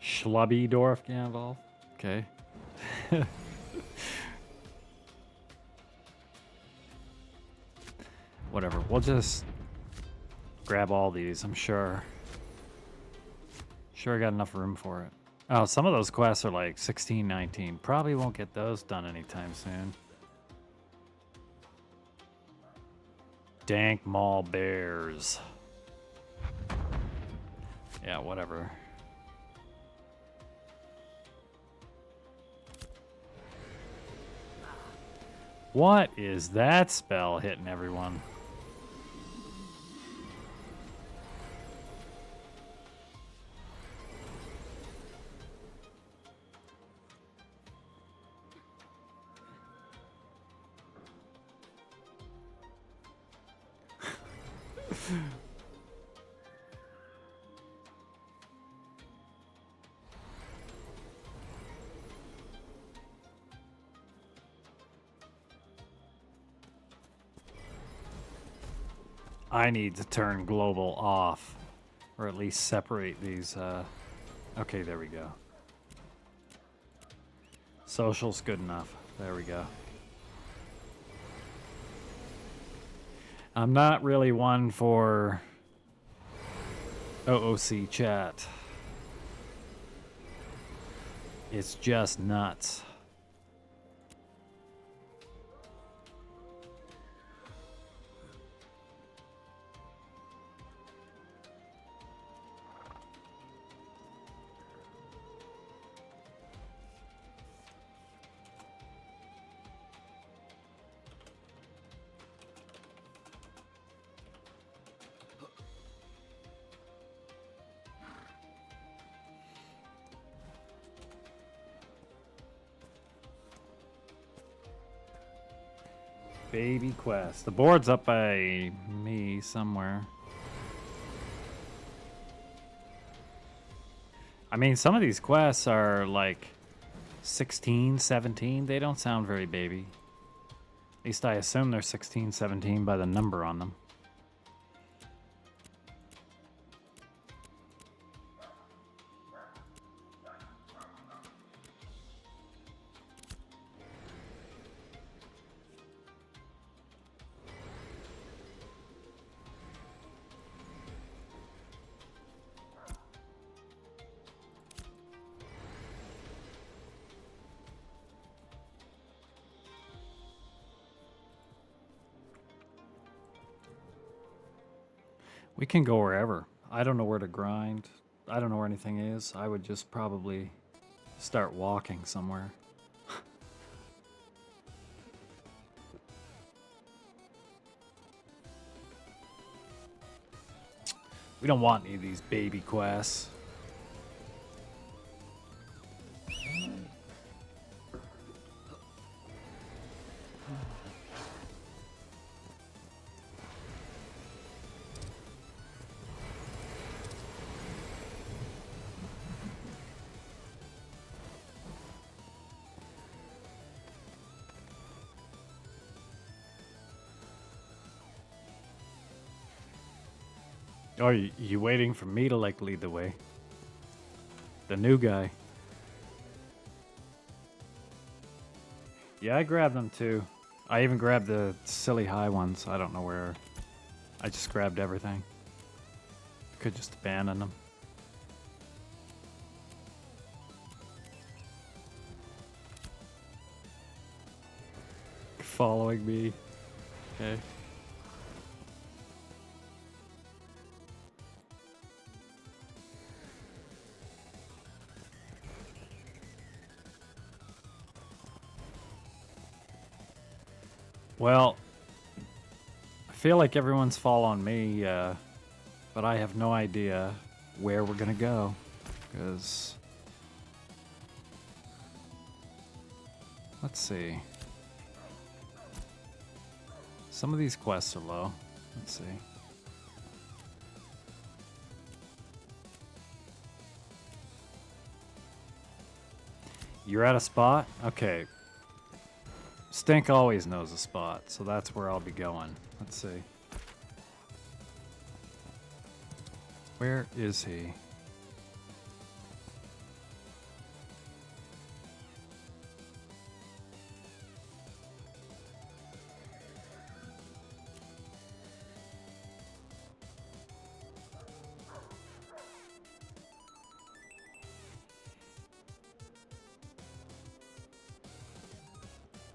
Schlubbydorf Gandalf. Okay. Whatever. We'll just grab all these, I'm sure. Sure I got enough room for it. Oh, some of those quests are like 16, 19. Probably won't get those done anytime soon. Dank Mall Bears. Yeah, whatever. What is that spell hitting everyone? I need to turn global off, or at least separate these. Okay, there we go. Social's good enough. There we go. I'm not really one for OOC chat. It's just nuts. Baby quest. The board's up by me somewhere. I mean, some of these quests are like 16, 17. They don't sound very baby. At least I assume they're 16, 17 by the number on them. We can go wherever. I don't know where to grind. I don't know where anything is. I would just probably start walking somewhere. We don't want any of these baby quests. Oh, you waiting for me to like lead the way? The new guy. Yeah, I grabbed them too. I even grabbed the silly high ones. I don't know where. I just grabbed everything. Could just abandon them. Following me. Okay. Well, I feel like everyone's fall on me, but I have no idea where we're gonna go, because... Let's see. Some of these quests are low. Let's see. You're at a spot? Okay. Stink always knows a spot, so that's where I'll be going. Let's see. Where is he?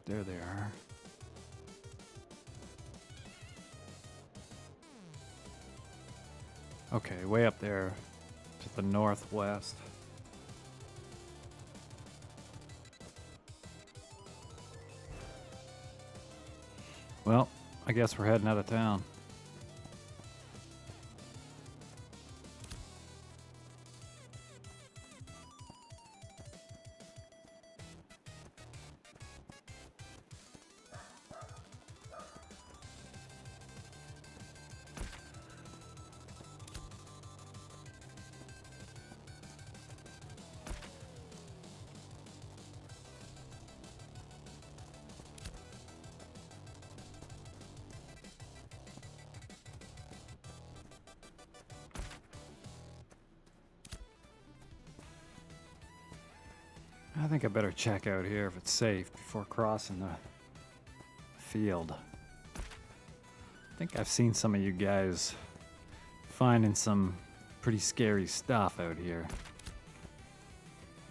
There they are. Okay, way up there to the northwest. Well, I guess we're heading out of town. I think I better check out here if it's safe before crossing the field. I think I've seen some of you guys finding some pretty scary stuff out here.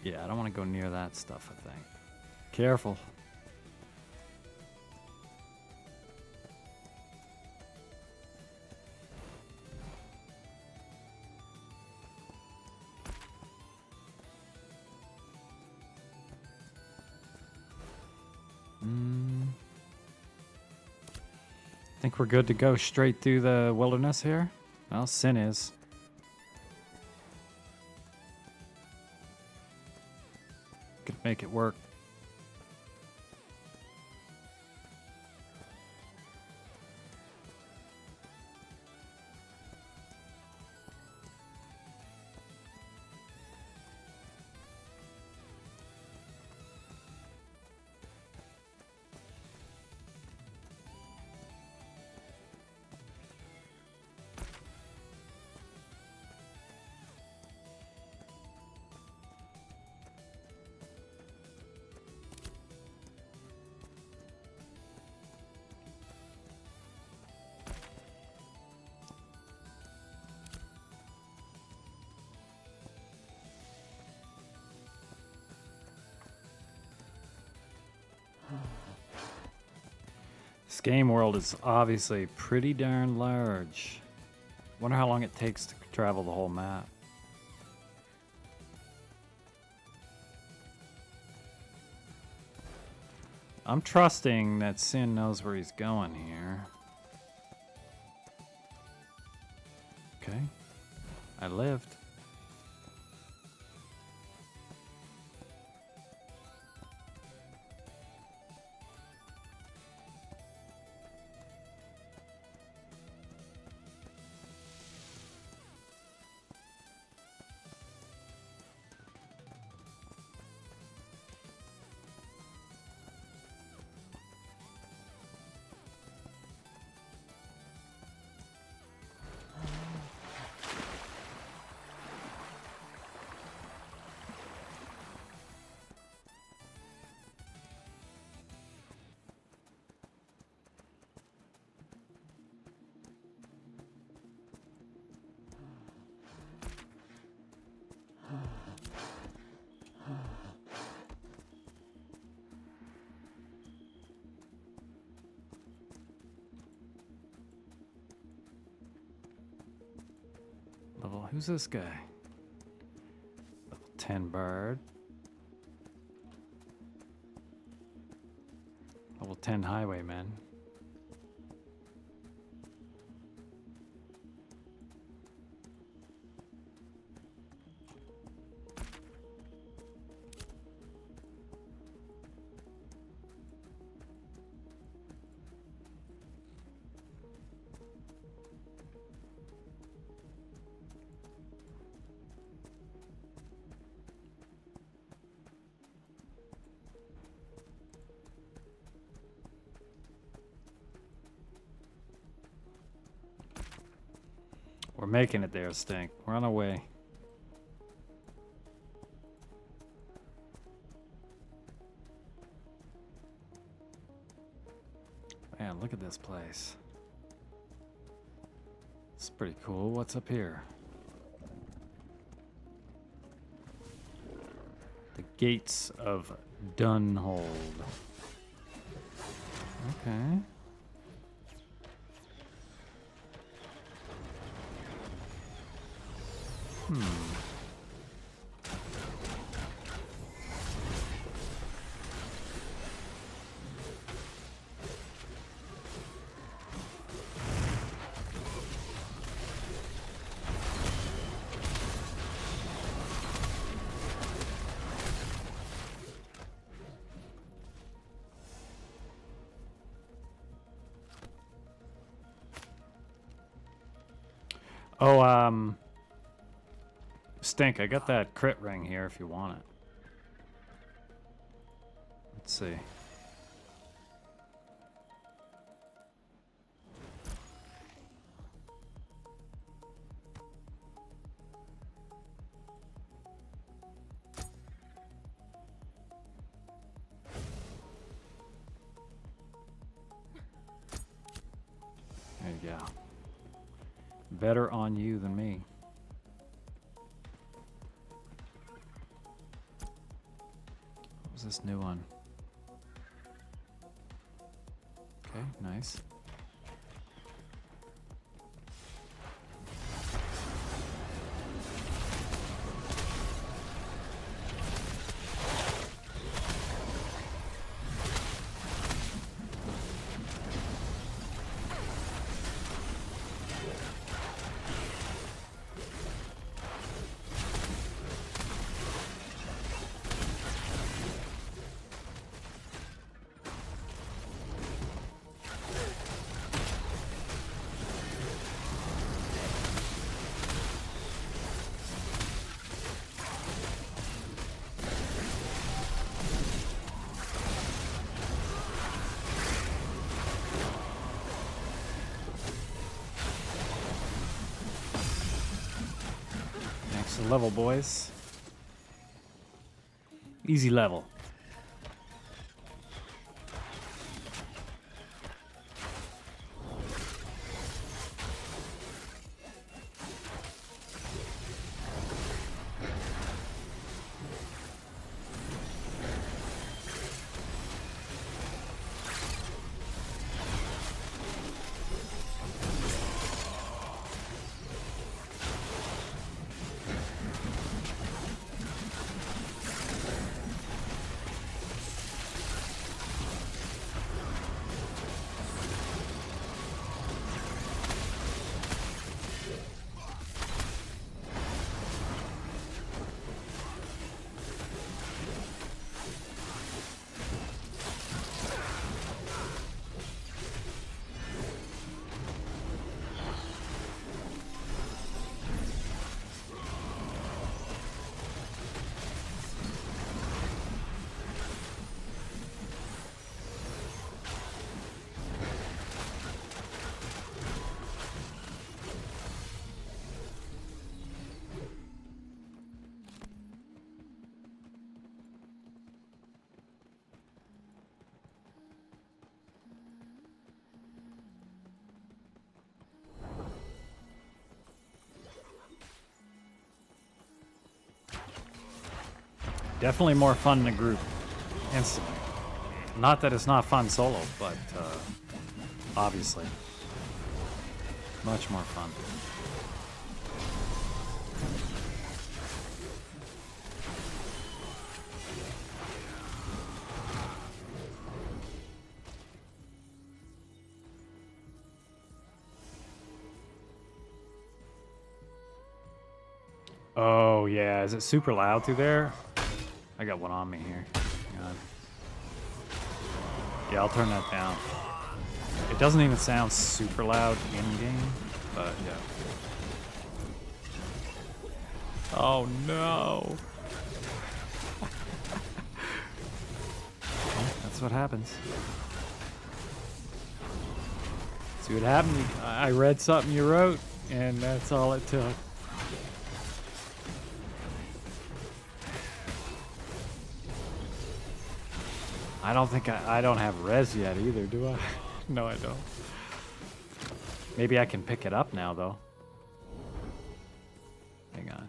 Yeah, I don't want to go near that stuff, I think. Careful. Think we're good to go straight through the wilderness here? Well, Sin is. Could make it work. This game world is obviously pretty darn large. Wonder how long it takes to travel the whole map. I'm trusting that Sin knows where he's going here. Okay. I lived. Who's this guy? Level 10 bird. Level 10 highwayman. We're making it there, Stink. We're on our way. Man, look at this place. It's pretty cool. What's up here? The Gates of Dunhold. Okay. Oh, Stink, I got that crit ring here if you want it. Let's see. There you go. Better on you than me. What was this new one? Okay, nice. Next level, boys. Easy level. Definitely more fun in a group. Instantly. Not that it's not fun solo, but obviously. Much more fun. Oh, yeah. Is it super loud through there? I got one on me here. Hang on. Yeah, I'll turn that down. It doesn't even sound super loud in-game, but yeah. Oh, no. Well, that's what happens. See what happened? I read something you wrote. And that's all it took. I don't think I don't have res yet either, do I? No, I don't. Maybe I can pick it up now, though. Hang on.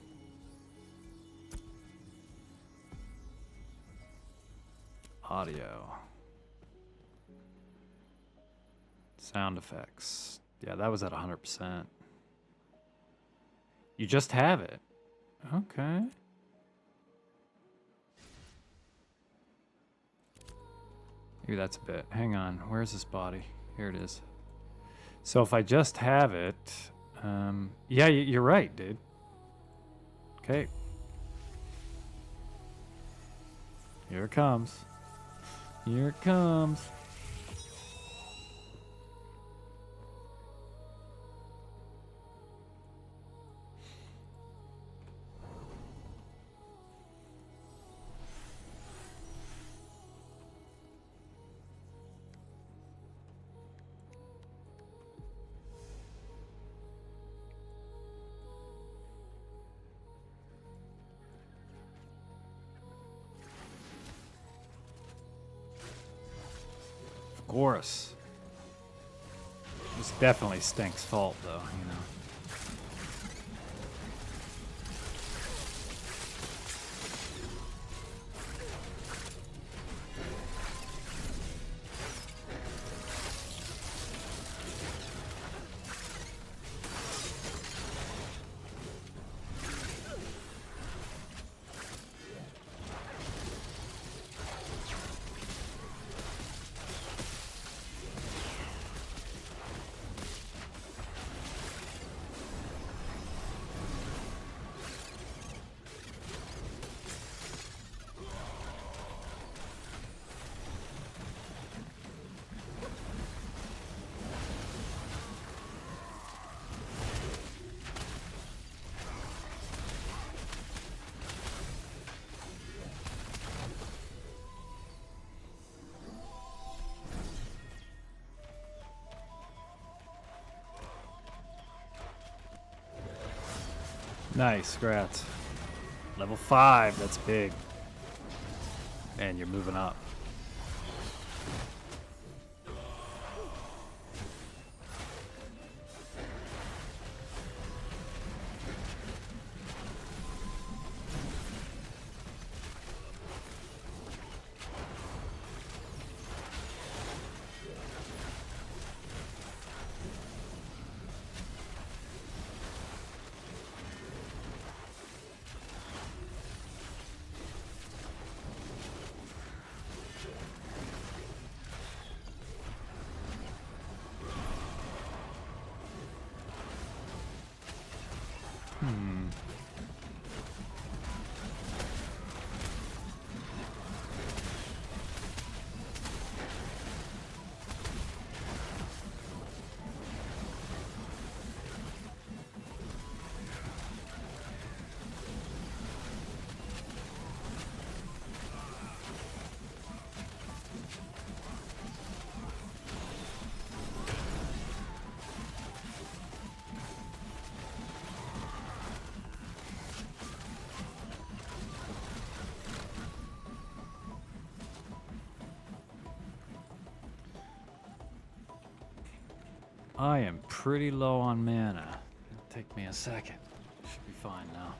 Audio. Sound effects. Yeah, that was at 100%. You just have it. Okay. Maybe that's a bit. Hang on. Where's this body? Here it is. So if I just have it... yeah, you're right, dude. Okay. Here it comes. Here it comes. Of course. It's definitely Stink's fault, though, you know. Nice, congrats. Level 5, that's big. And you're moving up. I am pretty low on mana. It'll take me a second. Should be fine now.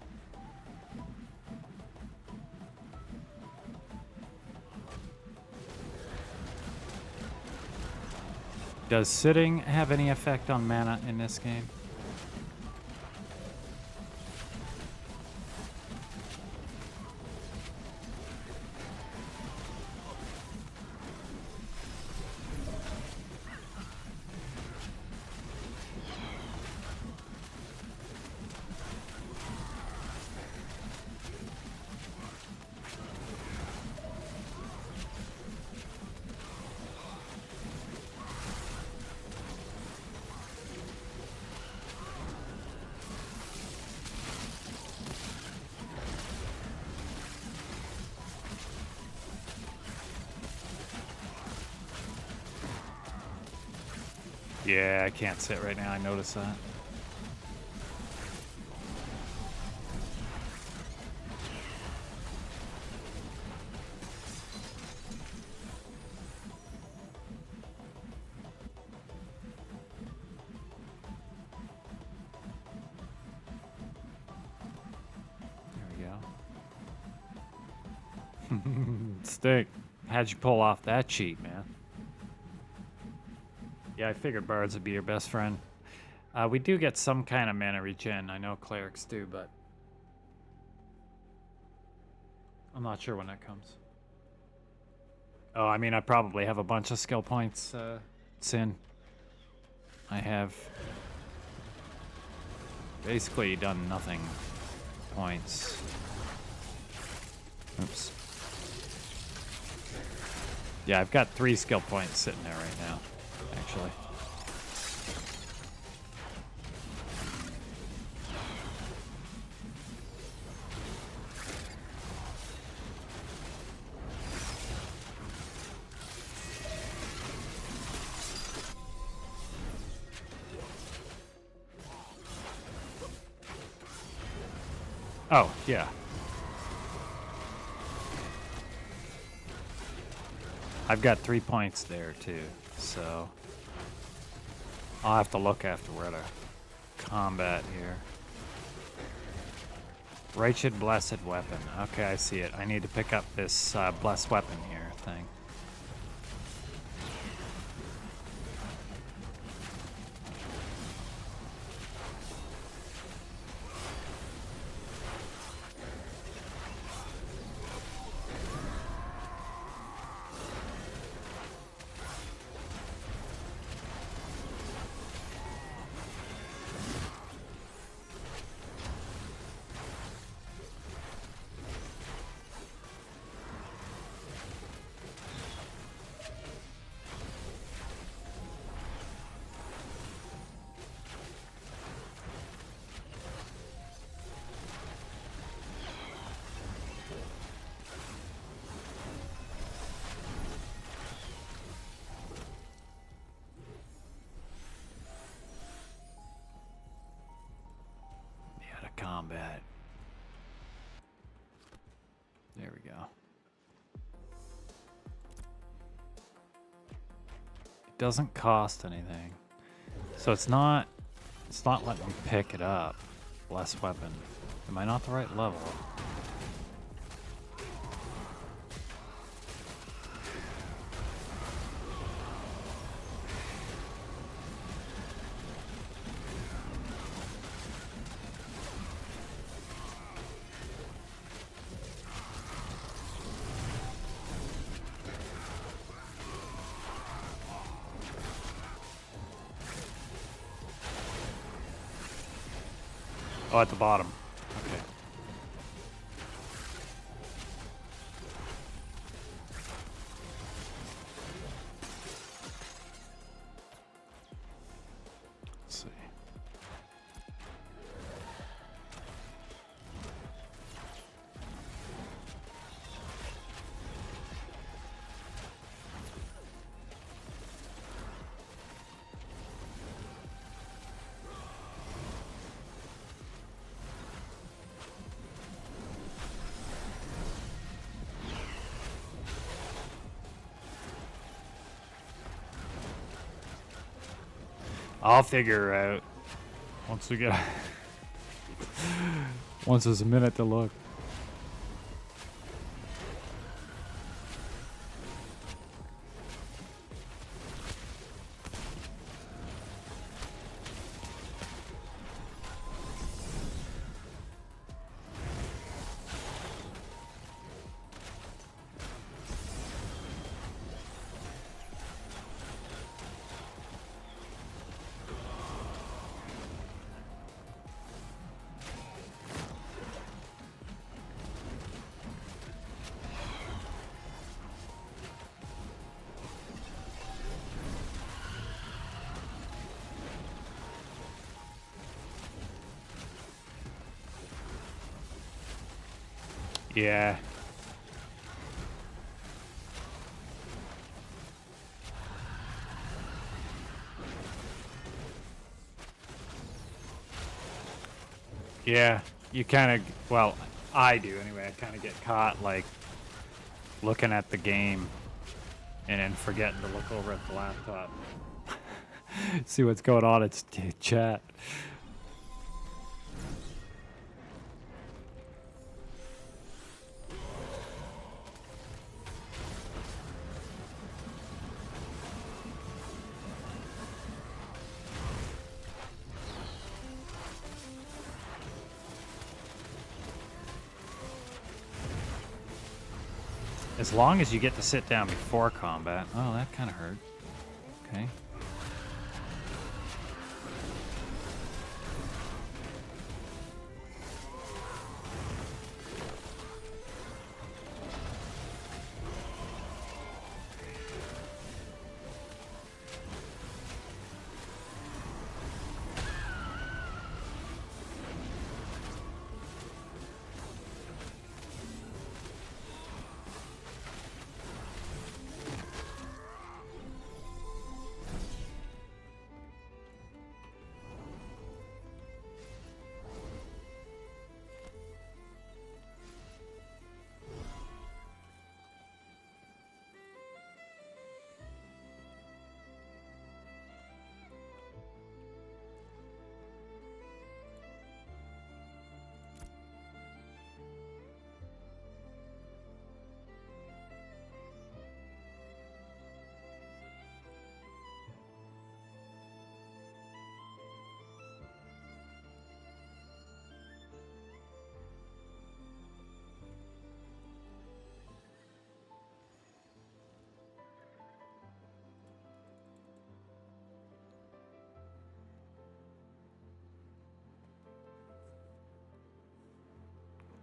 Does sitting have any effect on mana in this game? Yeah, I can't sit right now. I noticed that. Stick. How'd you pull off that cheat, man? Yeah, I figured bards would be your best friend. We do get some kind of mana regen. I know clerics do, but I'm not sure when that comes. Oh, I mean, I probably have a bunch of skill points, Sin. I have basically done nothing. Points. Oops. Yeah, I've got 3 skill points sitting there right now, actually. Oh, yeah. I've got 3 points there, too, so I'll have to look after where to combat here. Righteous Blessed Weapon. Okay, I see it. I need to pick up this Blessed Weapon here thing. Combat. There we go. It doesn't cost anything. So it's not letting me pick it up. Blessed Weapon. Am I not the right level? Oh, at the bottom. Okay. Let's see. I'll figure her out once we get once there's a minute to look. Yeah. Yeah, you kind of, well, I do anyway. I kind of get caught like looking at the game and then forgetting to look over at the laptop. See what's going on. It's chat. As long as you get to sit down before combat. Oh, that kind of hurt. Okay.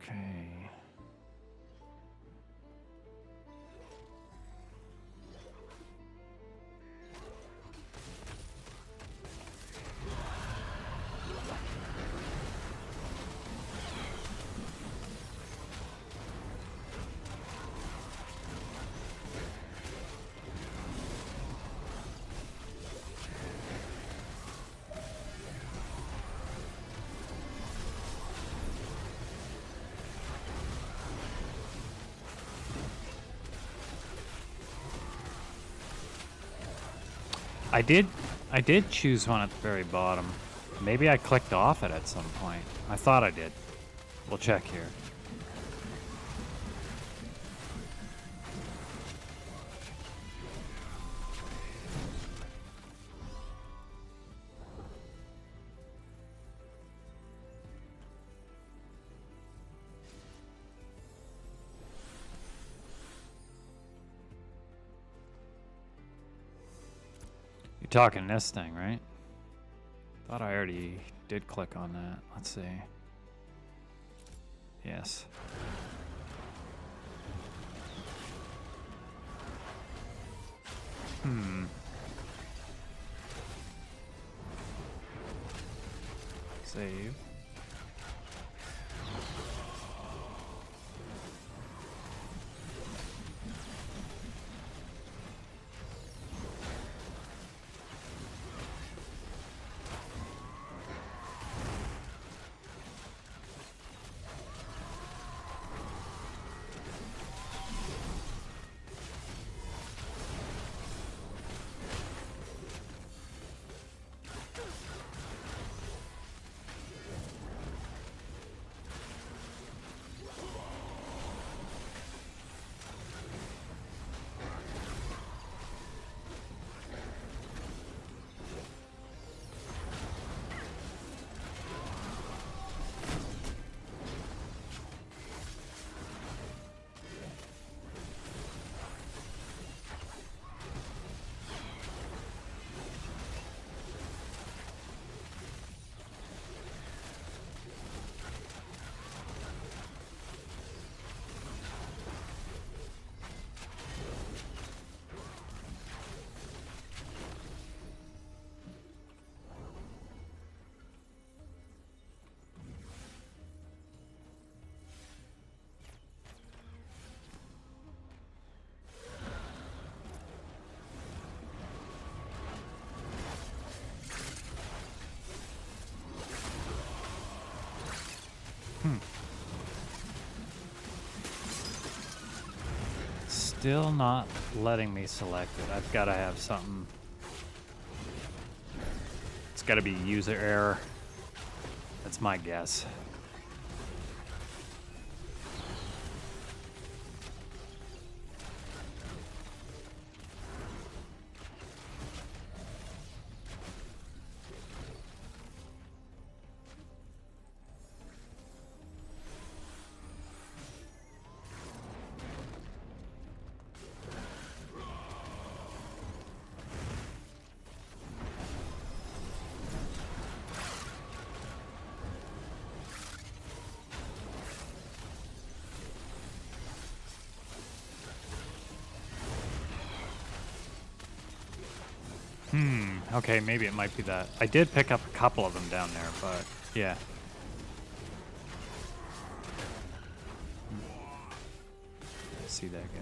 Okay. I did choose one at the very bottom. Maybe I clicked off it at some point. I thought I did. We'll check here. You're talking this thing, right? Thought I already did click on that. Let's see. Yes. Save. Still not letting me select it. I've got to have something. It's got to be user error. That's my guess. Okay, maybe it might be that. I did pick up a couple of them down there, but yeah. See that guy.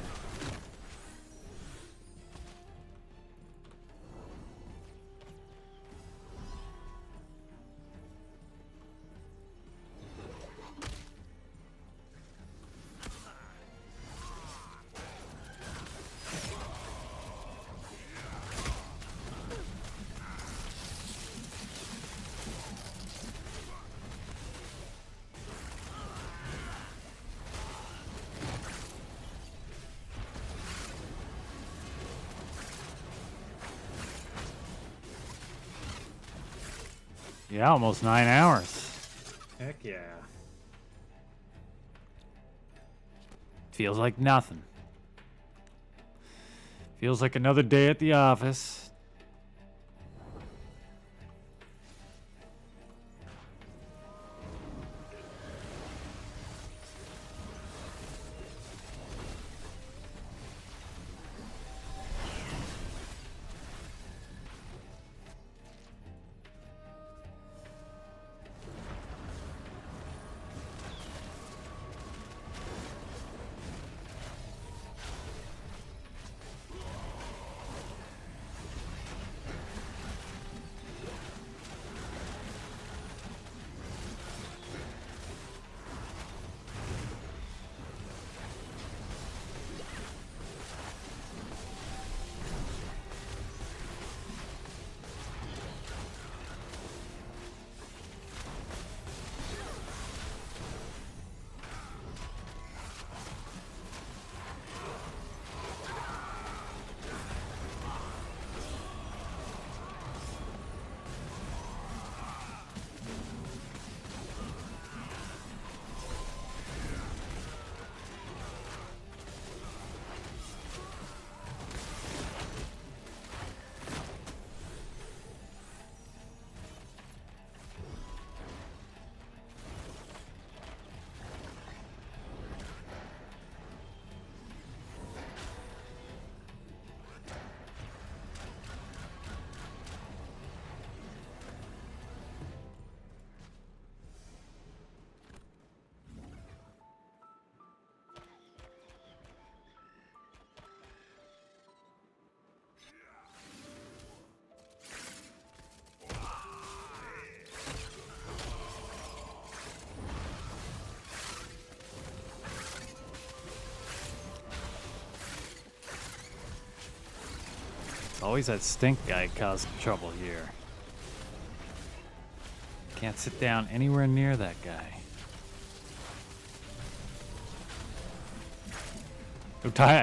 Yeah, almost 9 hours. Heck yeah. Feels like nothing. Feels like another day at the office. Always that stink guy causing trouble here. Can't sit down anywhere near that guy.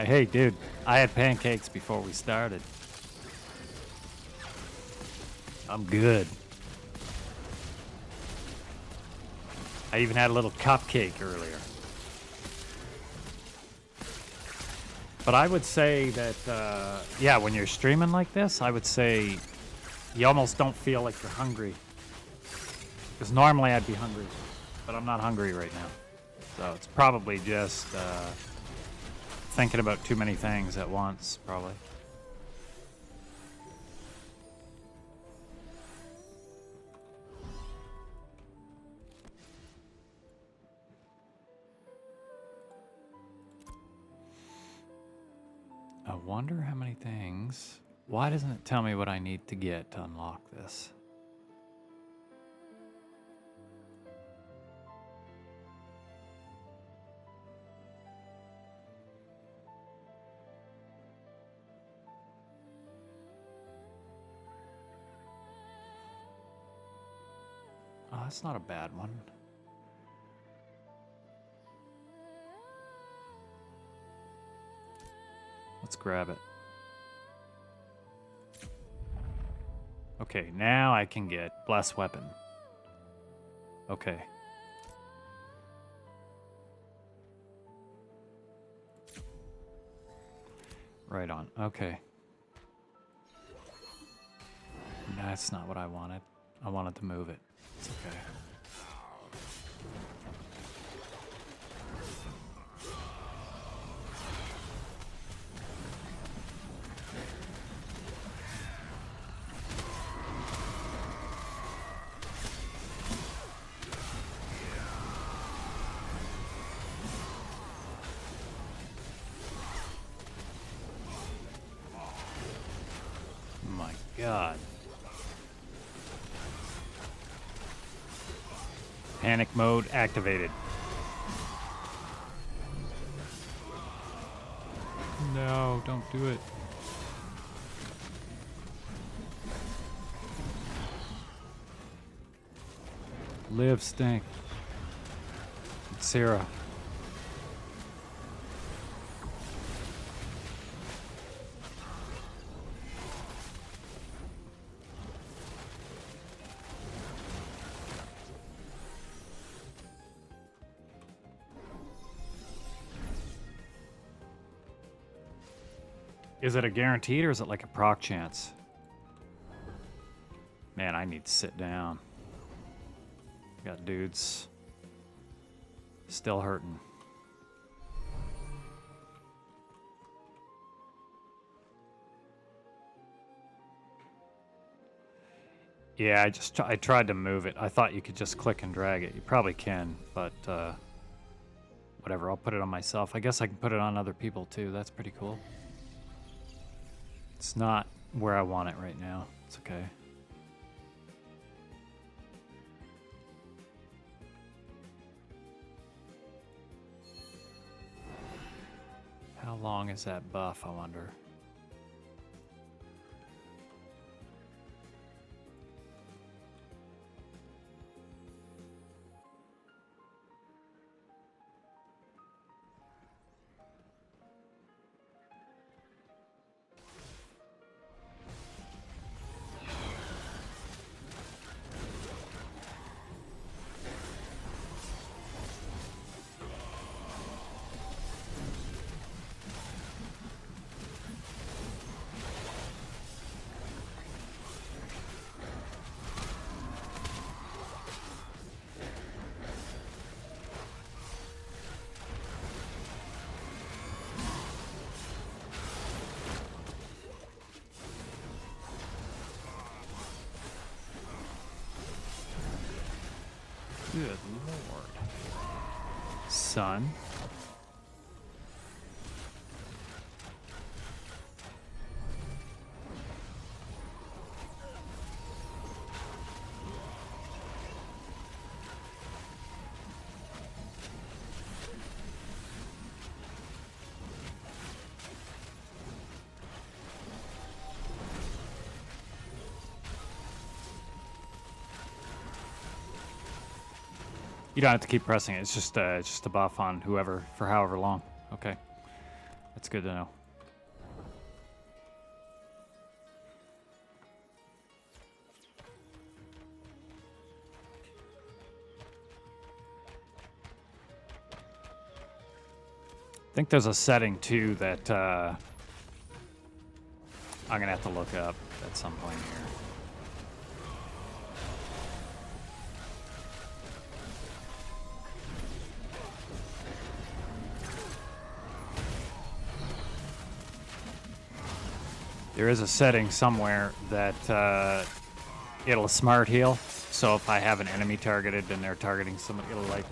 Hey, dude, I had pancakes before we started. I'm good. I even had a little cupcake earlier. But I would say that, yeah, when you're streaming like this, I would say you almost don't feel like you're hungry. Because normally I'd be hungry, but I'm not hungry right now. So it's probably just thinking about too many things at once, probably. I wonder how many things. Why doesn't it tell me what I need to get to unlock this? Oh, that's not a bad one. Let's grab it. Okay, now I can get Blessed Weapon. Okay. Right on. Okay. That's not what I wanted. I wanted to move it. It's okay. God. Panic mode activated. No, don't do it. Live, Stink. It's Sarah. Is it a guaranteed or is it like a proc chance? Man, I need to sit down. Got dudes still hurting. Yeah, I tried to move it. I thought you could just click and drag it. You probably can, but whatever. I'll put it on myself. I guess I can put it on other people too. That's pretty cool. It's not where I want it right now. It's okay. How long is that buff, I wonder? Good lord. Son. You don't have to keep pressing it. It's just a buff on whoever for however long. Okay, that's good to know. I think there's a setting too that I'm gonna have to look up at some point here. There is a setting somewhere that it'll smart heal. So if I have an enemy targeted and they're targeting somebody, it'll like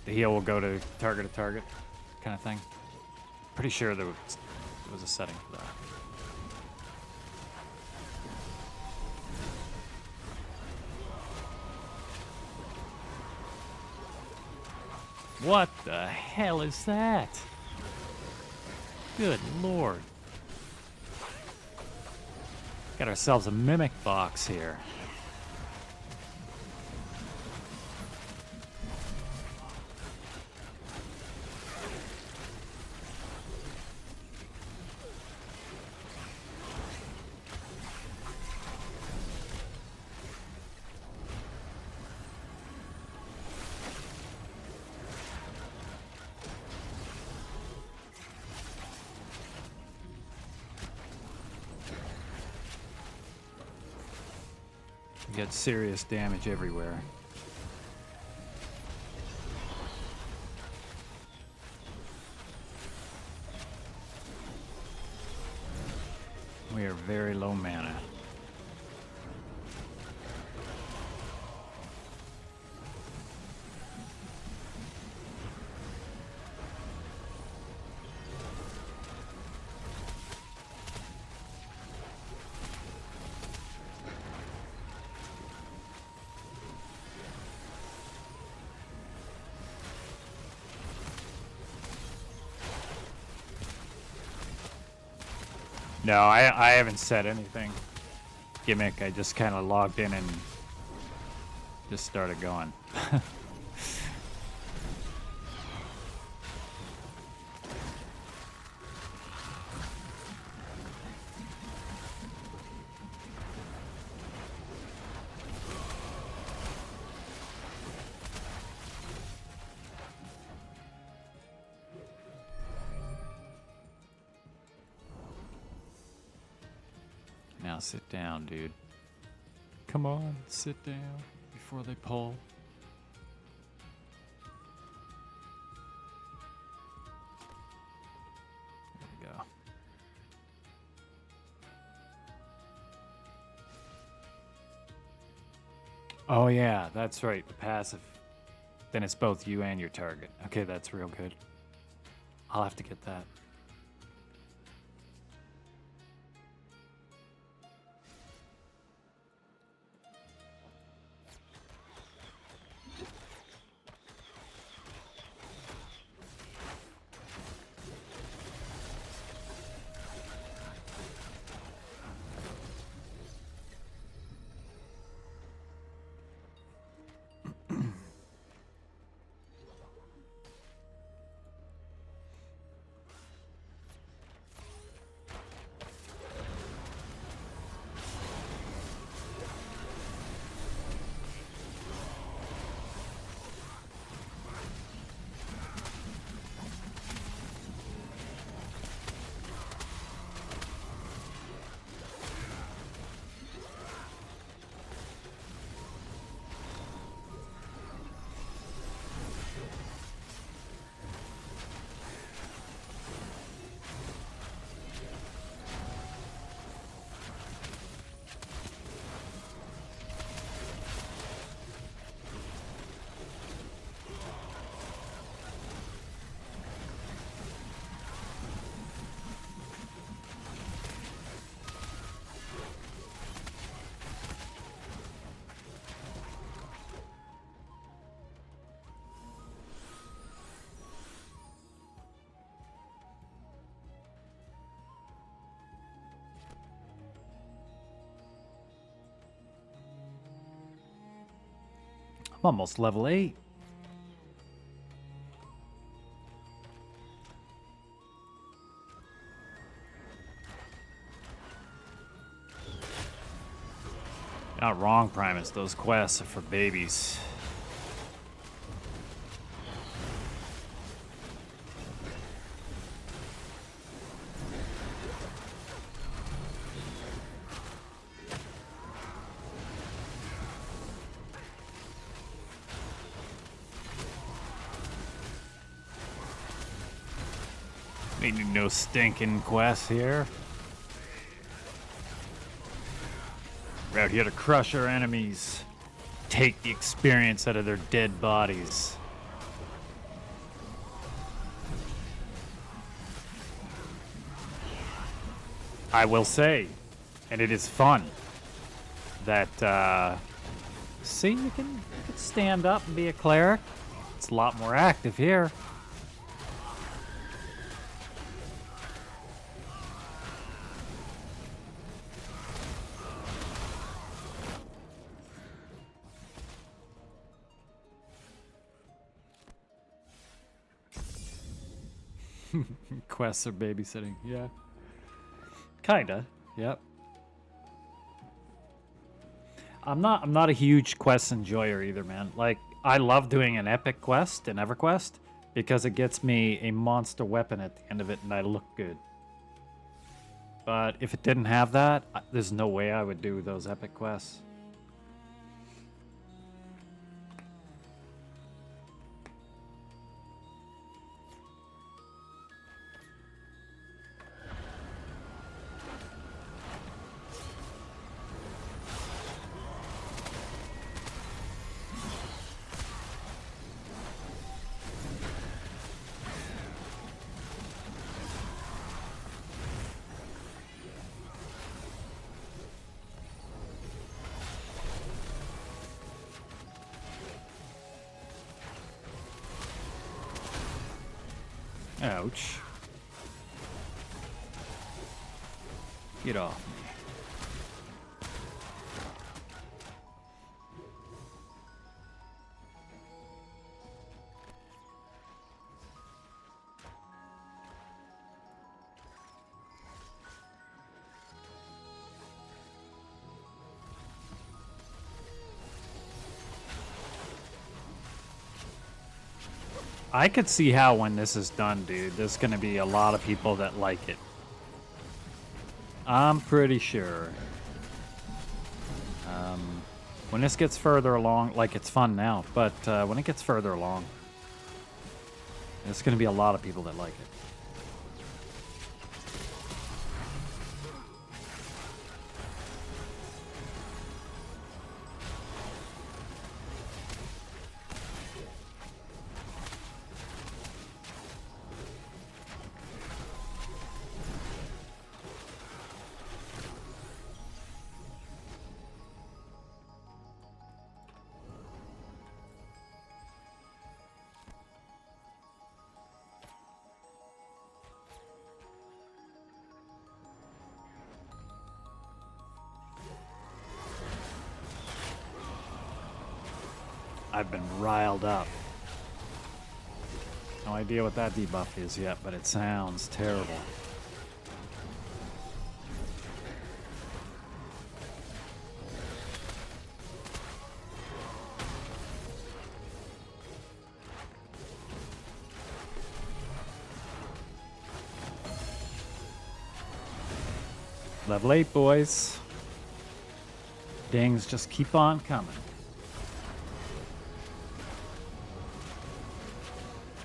the heal will go to target kind of thing. Pretty sure there was a setting for that. What the hell is that? Good lord. Got ourselves a mimic box here. We got serious damage everywhere. We are very low mana. No, I haven't said anything. Gimmick, I just kind of logged in and just started going. Now sit down, dude. Come on, sit down before they pull. There we go. Oh yeah, that's right, the passive. Then it's both you and your target. Okay, that's real good. I'll have to get that. I'm almost level 8. Not wrong, Primus. Those quests are for babies. Ain't no stinking quests here. We're out here to crush our enemies. Take the experience out of their dead bodies. I will say, and it is fun, that, see, you can stand up and be a cleric. It's a lot more active here. Quests are babysitting, yeah. Kinda, yep. I'm not a huge quest enjoyer either, man. Like, I love doing an epic quest in EverQuest because it gets me a monster weapon at the end of it and I look good. But if it didn't have that, there's no way I would do those epic quests. Ouch. Get off me. I could see how when this is done, dude, there's gonna be a lot of people that like it. I'm pretty sure. When this gets further along, like it's fun now, but when it gets further along, there's gonna be a lot of people that like it. I've been riled up. No idea what that debuff is yet, but it sounds terrible. Level 8, boys. Dings just keep on coming.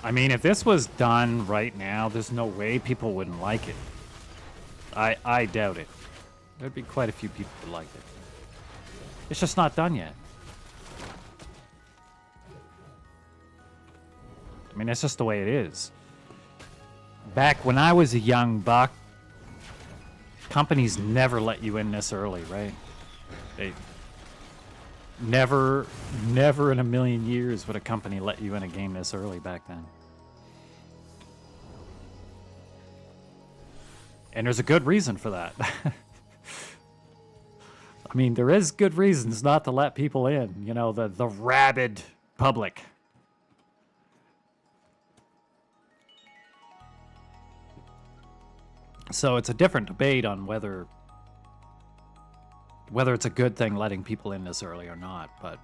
I mean, if this was done right now, there's no way people wouldn't like it. I doubt it. There'd be quite a few people who like it. It's just not done yet. I mean, that's just the way it is. Back when I was a young buck, companies never let you in this early, right? They never in a million years would a company let you in a game this early back then. And there's a good reason for that. I mean, there is good reasons not to let people in, you know, the rabid public. So it's a different debate on whether it's a good thing letting people in this early or not, but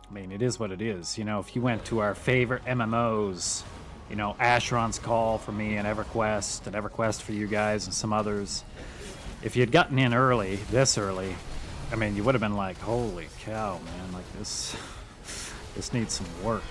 I mean, it is what it is. You know, if you went to our favorite MMOs, you know, Asheron's Call for me and EverQuest for you guys and some others, if you'd gotten in early, this early, I mean, you would have been like, holy cow, man, like this needs some work.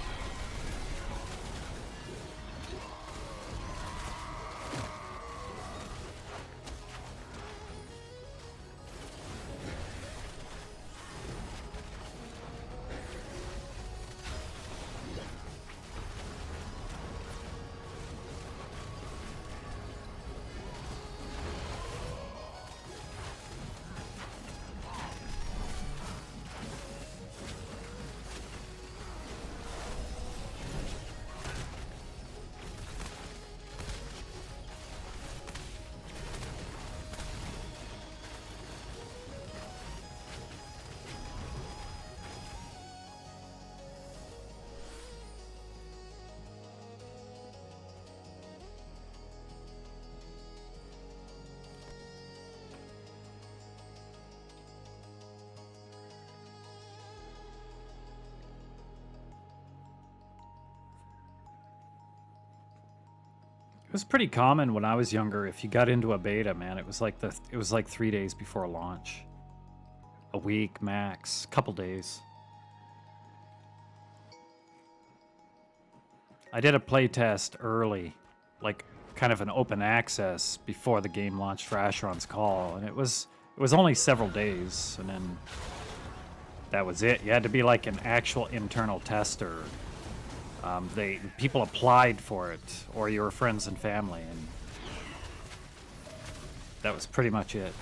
It was pretty common when I was younger. If you got into a beta, man, it was like 3 days before launch, a week max, couple days. I did a playtest early, like kind of an open access before the game launched for Asheron's Call, and it was only several days, and then that was it. You had to be like an actual internal tester. People applied for it, or your friends and family, and that was pretty much it.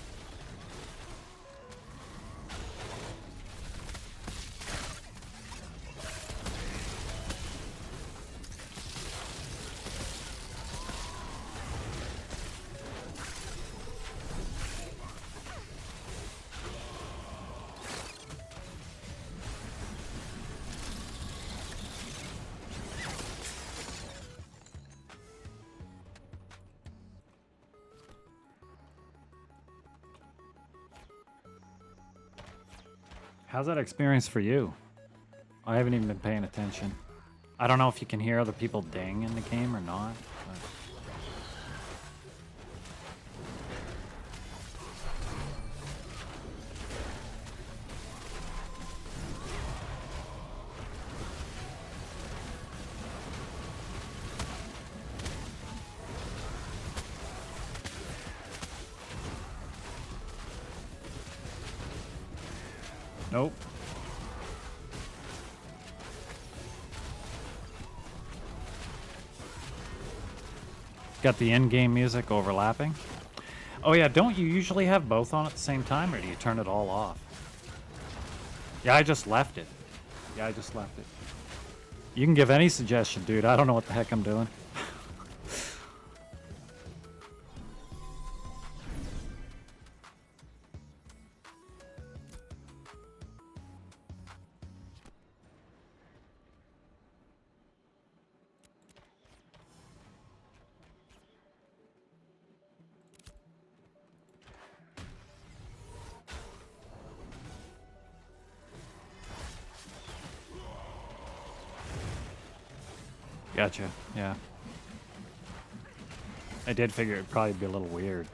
How's that experience for you? I haven't even been paying attention. I don't know if you can hear other people ding in the game or not. But... Nope. Got the in-game music overlapping. Oh yeah, don't you usually have both on at the same time, or do you turn it all off? Yeah, I just left it. Yeah, I just left it. You can give any suggestion, dude. I don't know what the heck I'm doing. Gotcha, yeah. I did figure it'd probably be a little weird,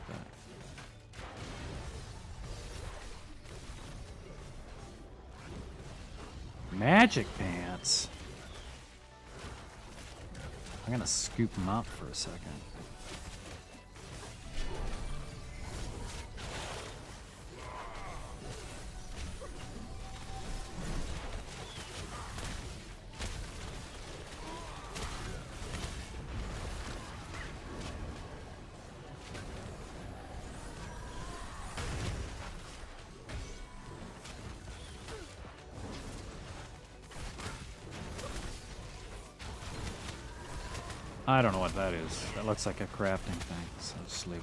but... Magic pants? I'm gonna scoop them up for a second. I don't know what that is. That looks like a crafting thing, so just leave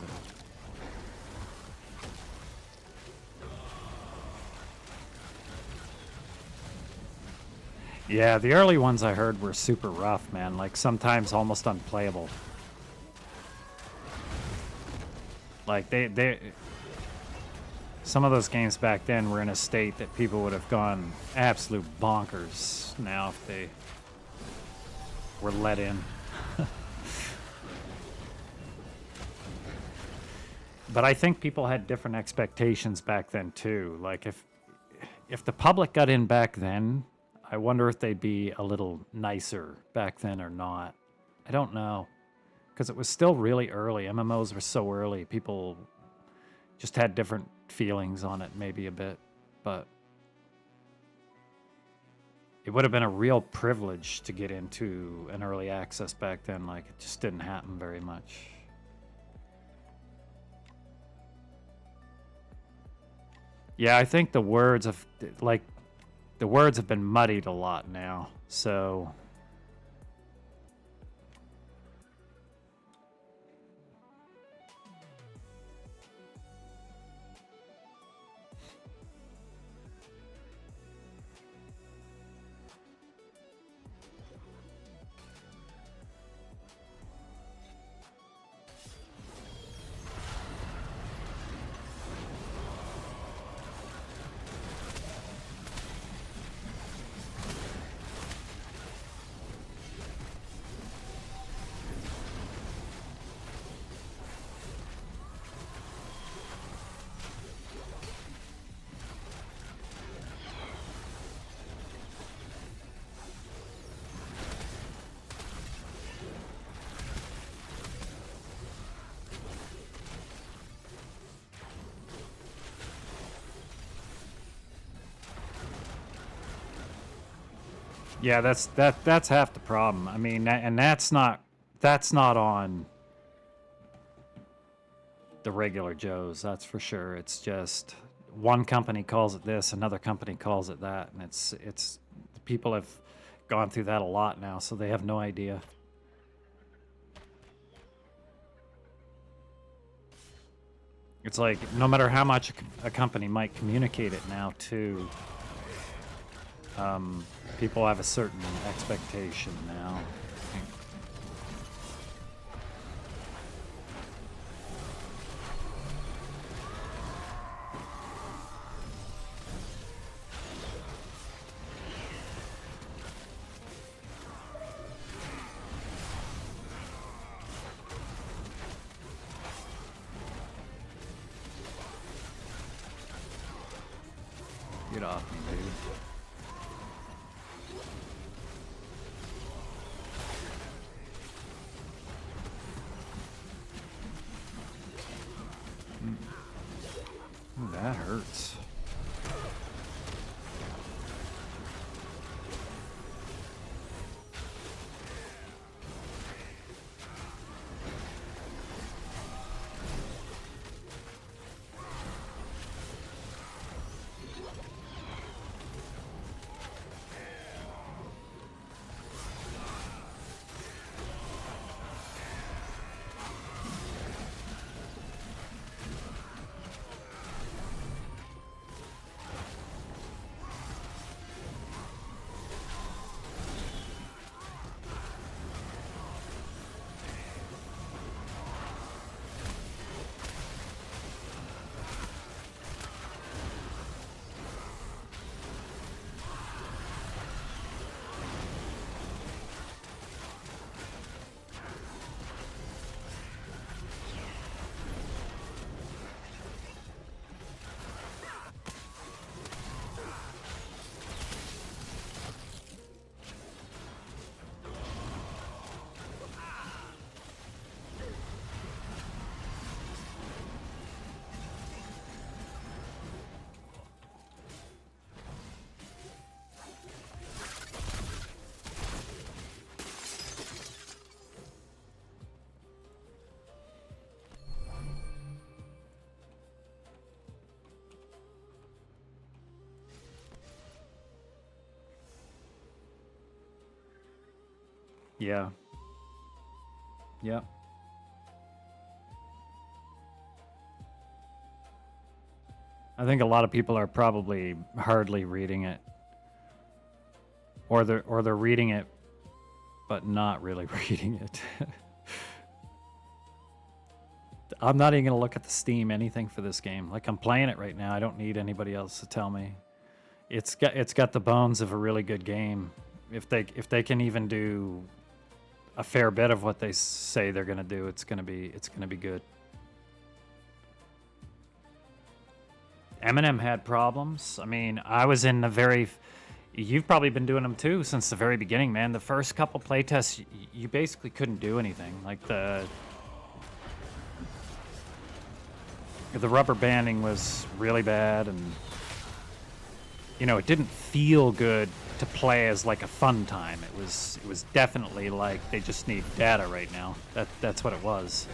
it. Yeah, the early ones I heard were super rough, man. Like, sometimes almost unplayable. Like, some of those games back then were in a state that people would have gone absolute bonkers now if they were let in. But I think people had different expectations back then too. Like if the public got in back then, I wonder if they'd be a little nicer back then or not. I don't know. Because it was still really early. MMOs were so early. People just had different feelings on it maybe a bit. But it would have been a real privilege to get into an early access back then. Like, it just didn't happen very much. Yeah, I think the words have been muddied a lot now. So yeah, that's half the problem. I mean, and that's not on the regular Joes, that's for sure. It's just one company calls it this, another company calls it that, and it's people have gone through that a lot now, so they have no idea. It's like no matter how much a company might communicate it now too, people have a certain expectation now. Get off me, dude. Ooh, that hurts. Yeah. Yep. I think a lot of people are probably hardly reading it. Or they're reading it but not really reading it. I'm not even gonna look at the Steam anything for this game. Like, I'm playing it right now. I don't need anybody else to tell me. It's got the bones of a really good game. If they can even do a fair bit of what they say they're gonna do, it's gonna be good. Eminem had problems. I mean, I was in the very. You've probably been doing them too since the very beginning, man. The first couple playtests, you basically couldn't do anything. Like the rubber banding was really bad, and it didn't feel good to play as like a fun time. It was definitely like they just need data right now. That's what it was.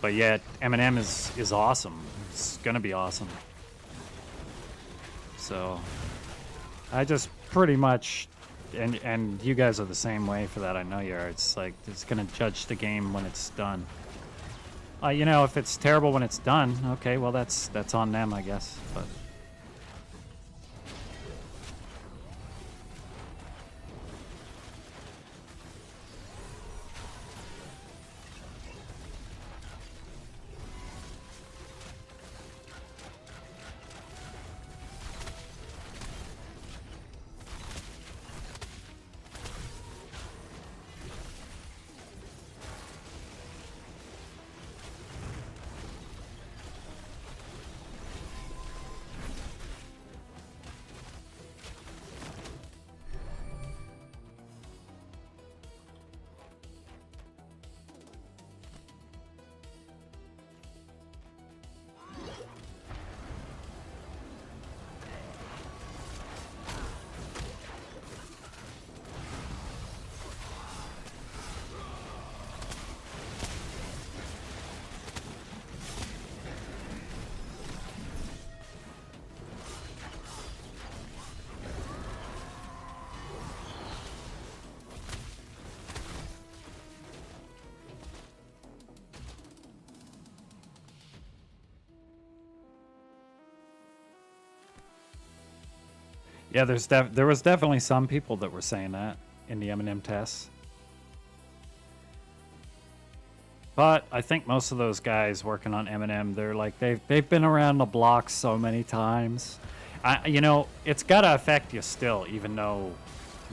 But yet Eminem is awesome. It's gonna be awesome. So I just pretty much, and you guys are the same way for that. I know you are. It's like it's gonna judge the game when it's done. If it's terrible when it's done, okay, well that's on them, I guess. But yeah, there was definitely some people that were saying that in the Eminem tests. But I think most of those guys working on Eminem, they're like they've been around the block so many times. It's gotta affect you still, even though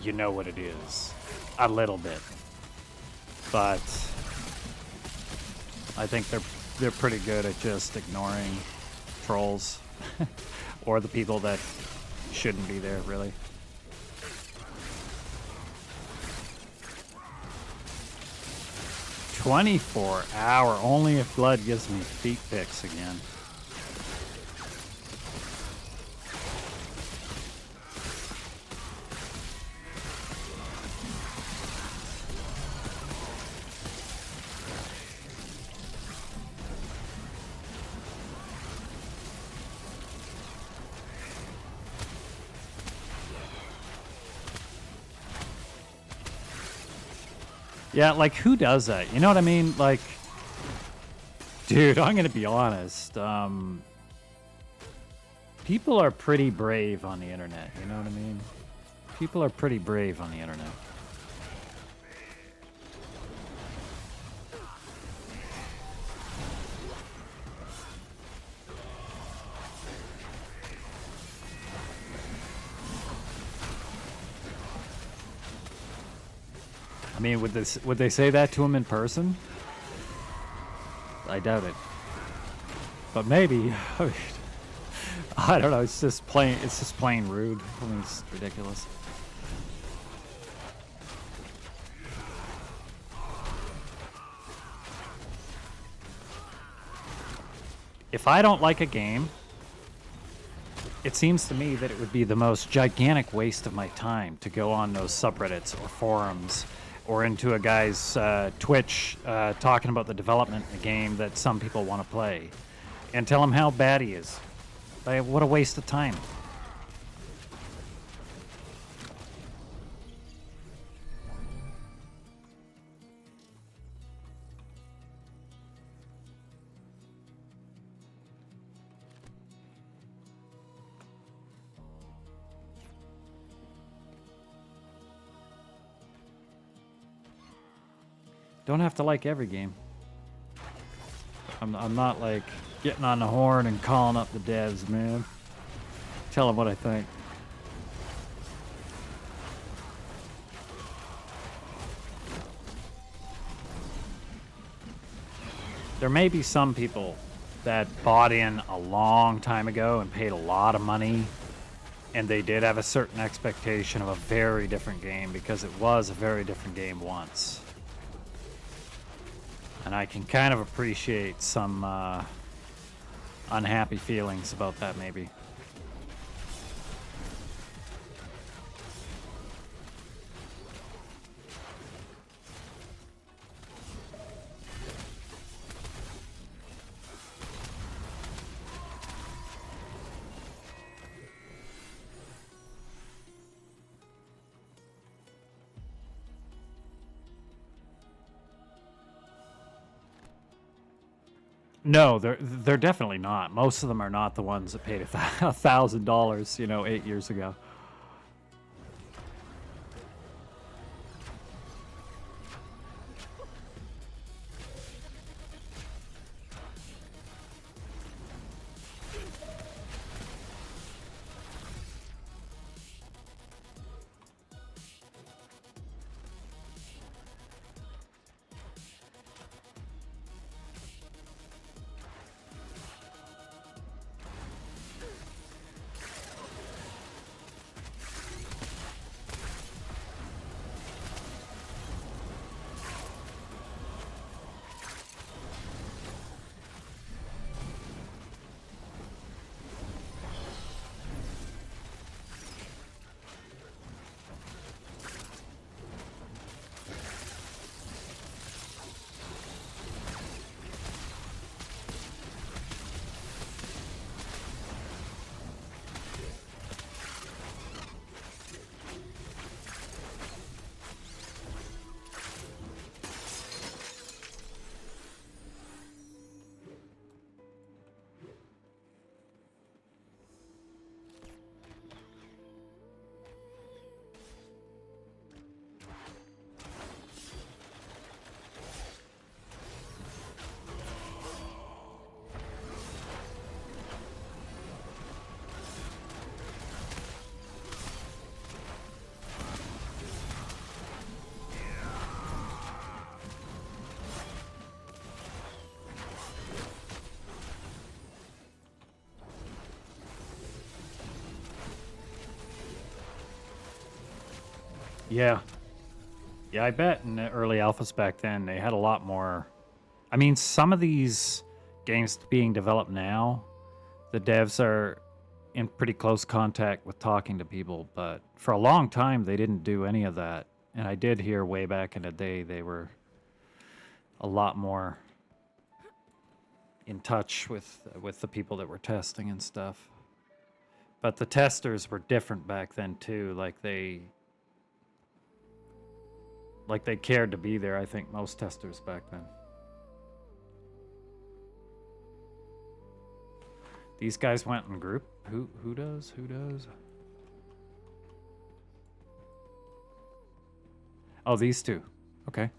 you know what it is, a little bit. But I think they're pretty good at just ignoring trolls or the people that shouldn't be there, really. $24 only if blood gives me feet pics again. Yeah, like, who does that? You know what I mean? Like, dude, I'm gonna be honest. People are pretty brave on the internet, you know what I mean? People are pretty brave on the internet. I mean, would they say that to him in person? I doubt it. But maybe. I don't know. It's just plain. It's just plain rude. I mean, it's ridiculous. If I don't like a game, it seems to me that it would be the most gigantic waste of my time to go on those subreddits or forums or into a guy's Twitch talking about the development in a game that some people want to play and tell him how bad he is. Like, what a waste of time. Don't have to like every game. I'm not like getting on the horn and calling up the devs, man. Tell them what I think. There may be some people that bought in a long time ago and paid a lot of money, and they did have a certain expectation of a very different game because it was a very different game once. And I can kind of appreciate some unhappy feelings about that, maybe. No, they're definitely not. Most of them are not the ones that paid $1,000, 8 years ago. Yeah. Yeah, I bet in the early alphas back then they had a lot more. I mean, some of these games being developed now, the devs are in pretty close contact with talking to people, but for a long time they didn't do any of that. And I did hear way back in the day they were a lot more in touch with the people that were testing and stuff. But the testers were different back then too. Like they cared to be there. I think most testers back then. These guys went in group. Who does? Who does? Oh, these two. Okay.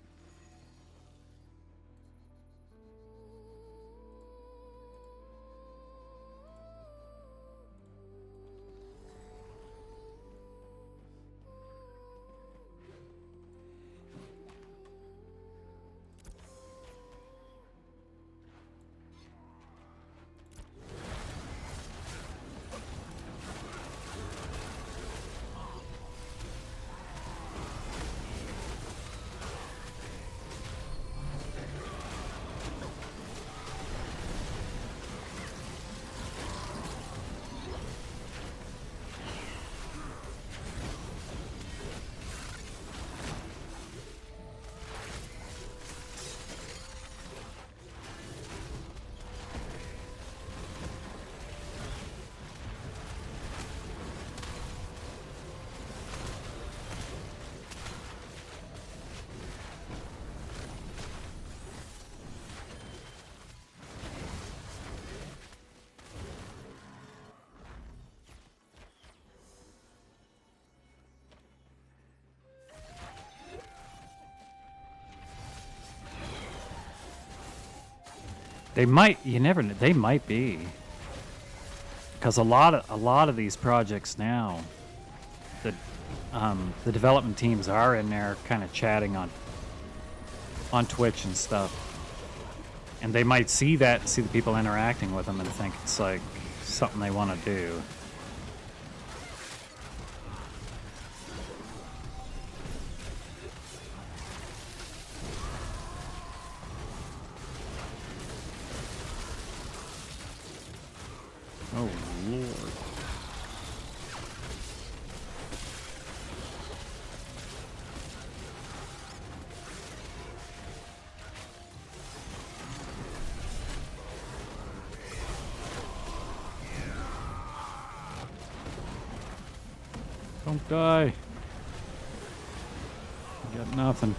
They might. You never know. They might be. Because a lot of these projects now, the development teams are in there kind of chatting on Twitch and stuff, and they might see that and see the people interacting with them and think it's like something they want to do. Oh Lord. Don't die. You got nothing.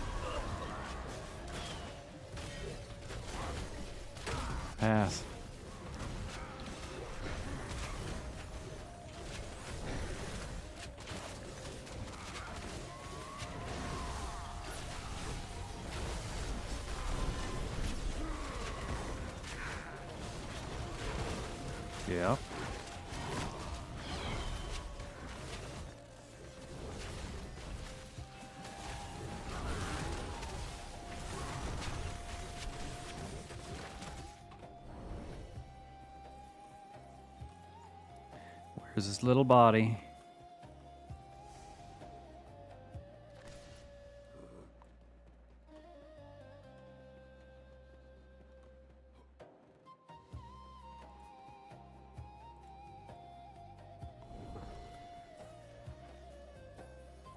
Pass. Yeah. Where's his little body?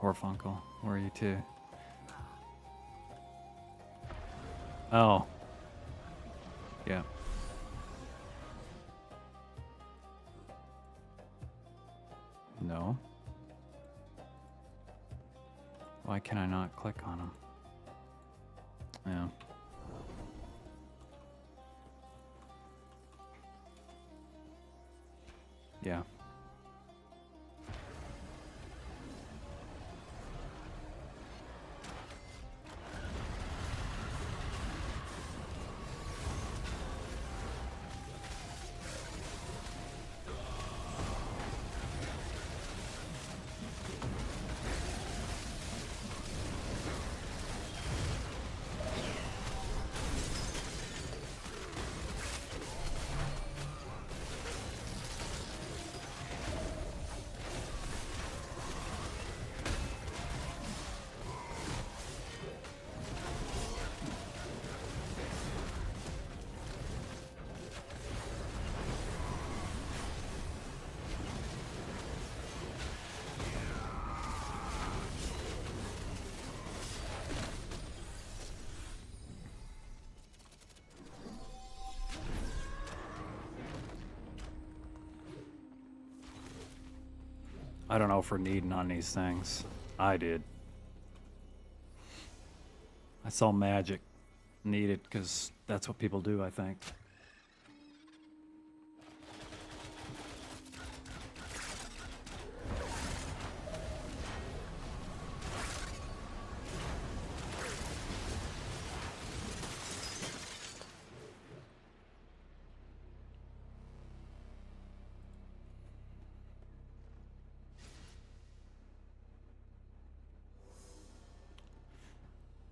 Horfunkel, where are you two? Oh. Yeah. No. Why can I not click on him? Yeah. Yeah. I don't know if we're needing on these things. I did. I saw magic needed because that's what people do, I think.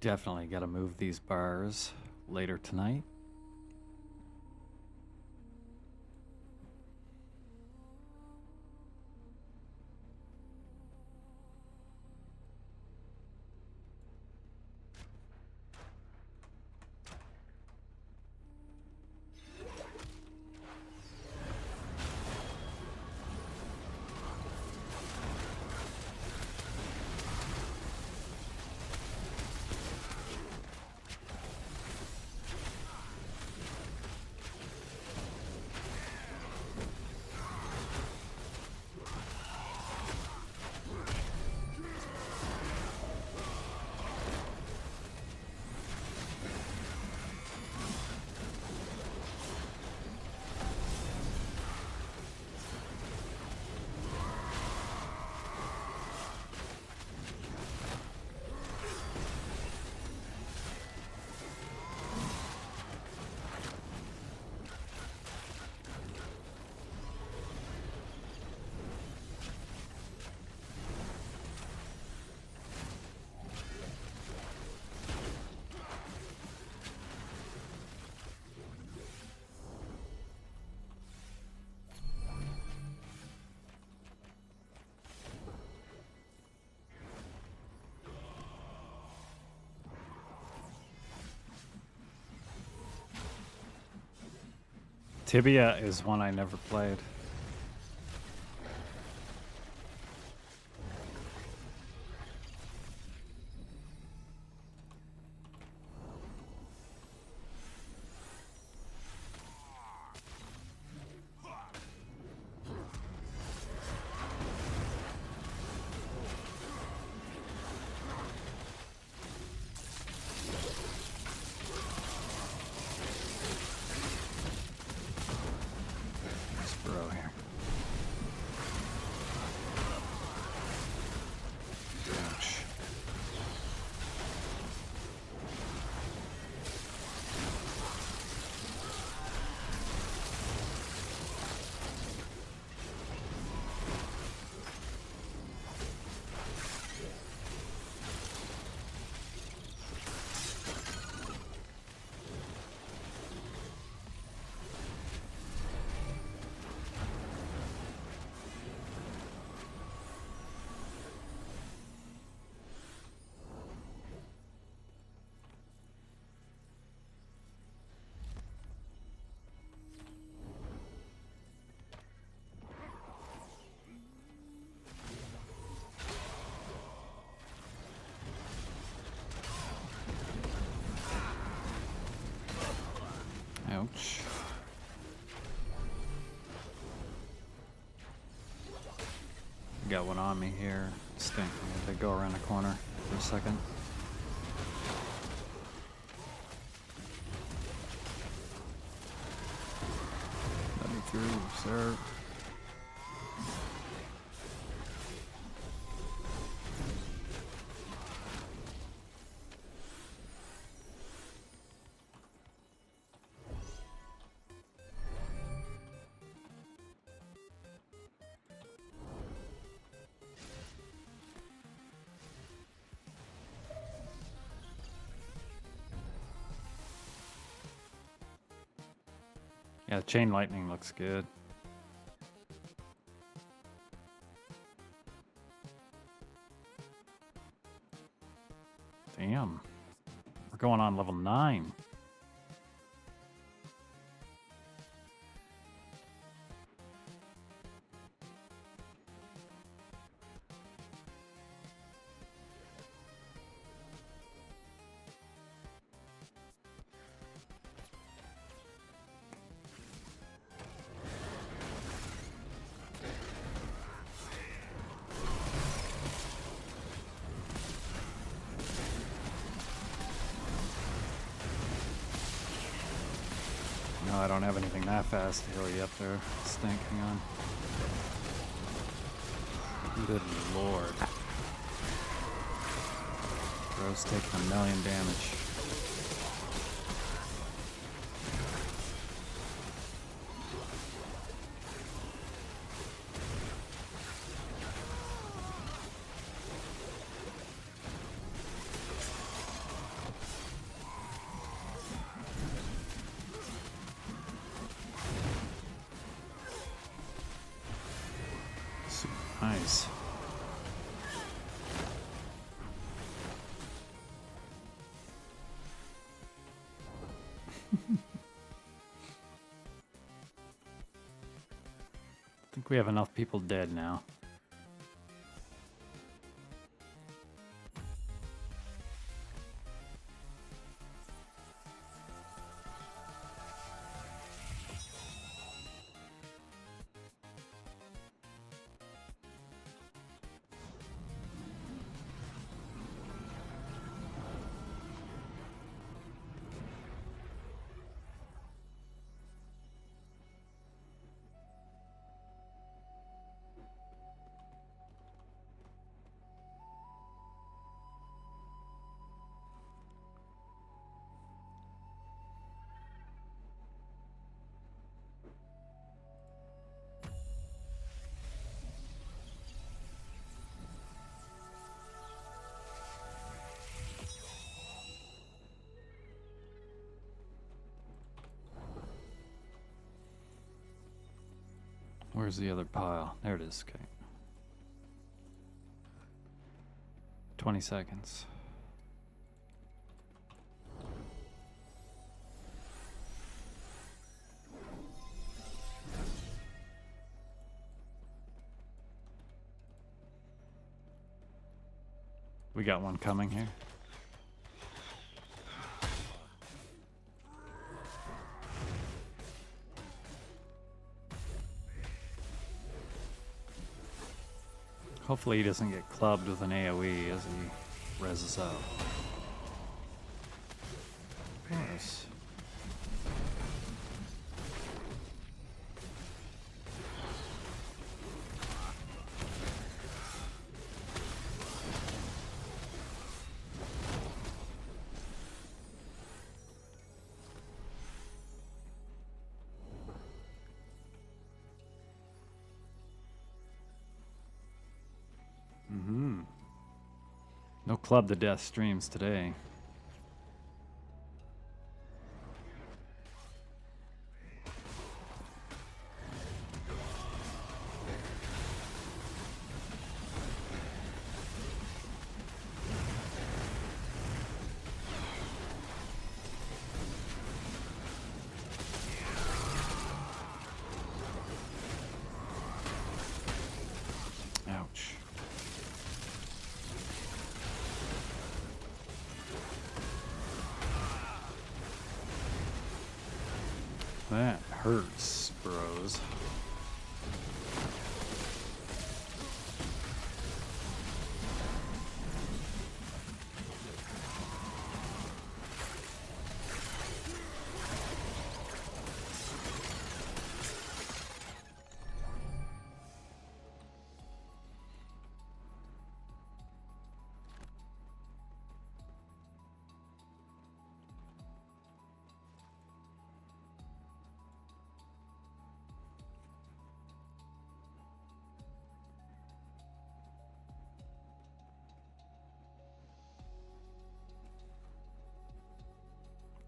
Definitely got to move these bars later tonight. Tibia is one I never played. Bro here. Ouch. Ouch. Got one on me here. Stink. I had to go around the corner for a second. Let me through, sir. Yeah, chain lightning looks good. Damn. We're going on level 9. No, I don't have anything that fast to heal you up there. Stink, hang on. Good lord. Bro's taking 1,000,000 damage. Nice. I think we have enough people dead now. Where's the other pile? There it is. Okay. 20 seconds. We got one coming here. Hopefully he doesn't get clubbed with an AoE as he reses up. Of course. No club to death streams today. Ouch. That hurts, bros.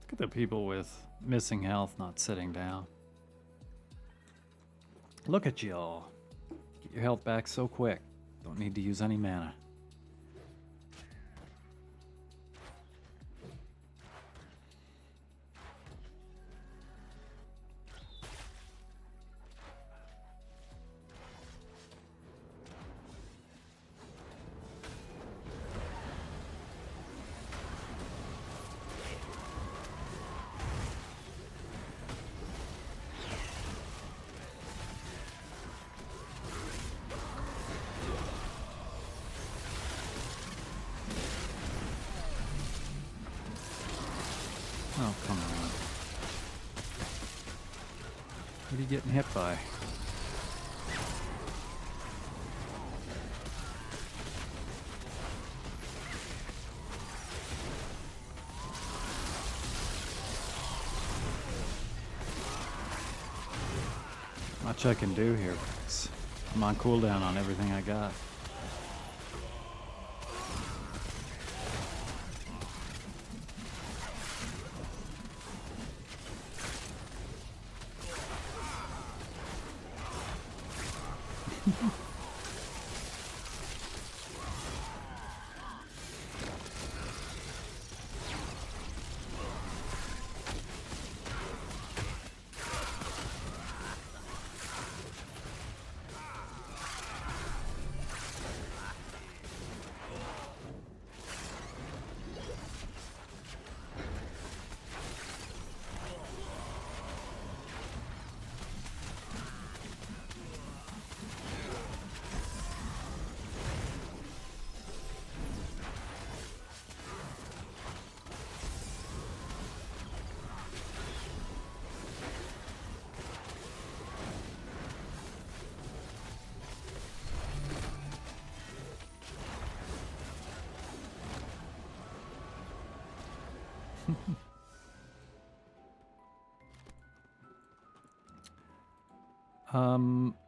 Look at the people with missing health not sitting down. Look at y'all. Get your health back so quick. Don't need to use any mana. Oh, come on. What are you getting hit by? Much I can do here, because I'm on cooldown on everything I got.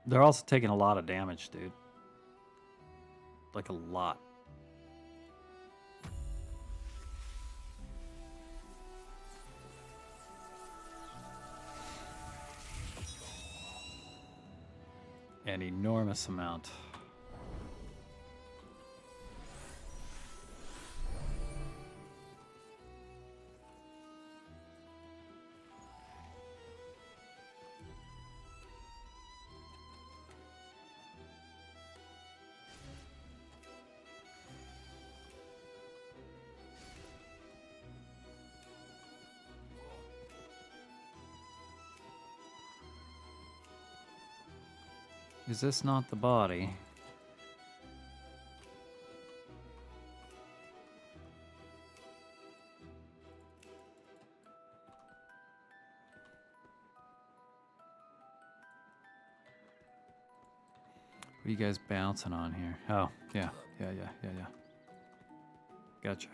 They're also taking a lot of damage, dude. Like a lot. An enormous amount. Is this not the body? What are you guys bouncing on here? Oh, yeah. Gotcha.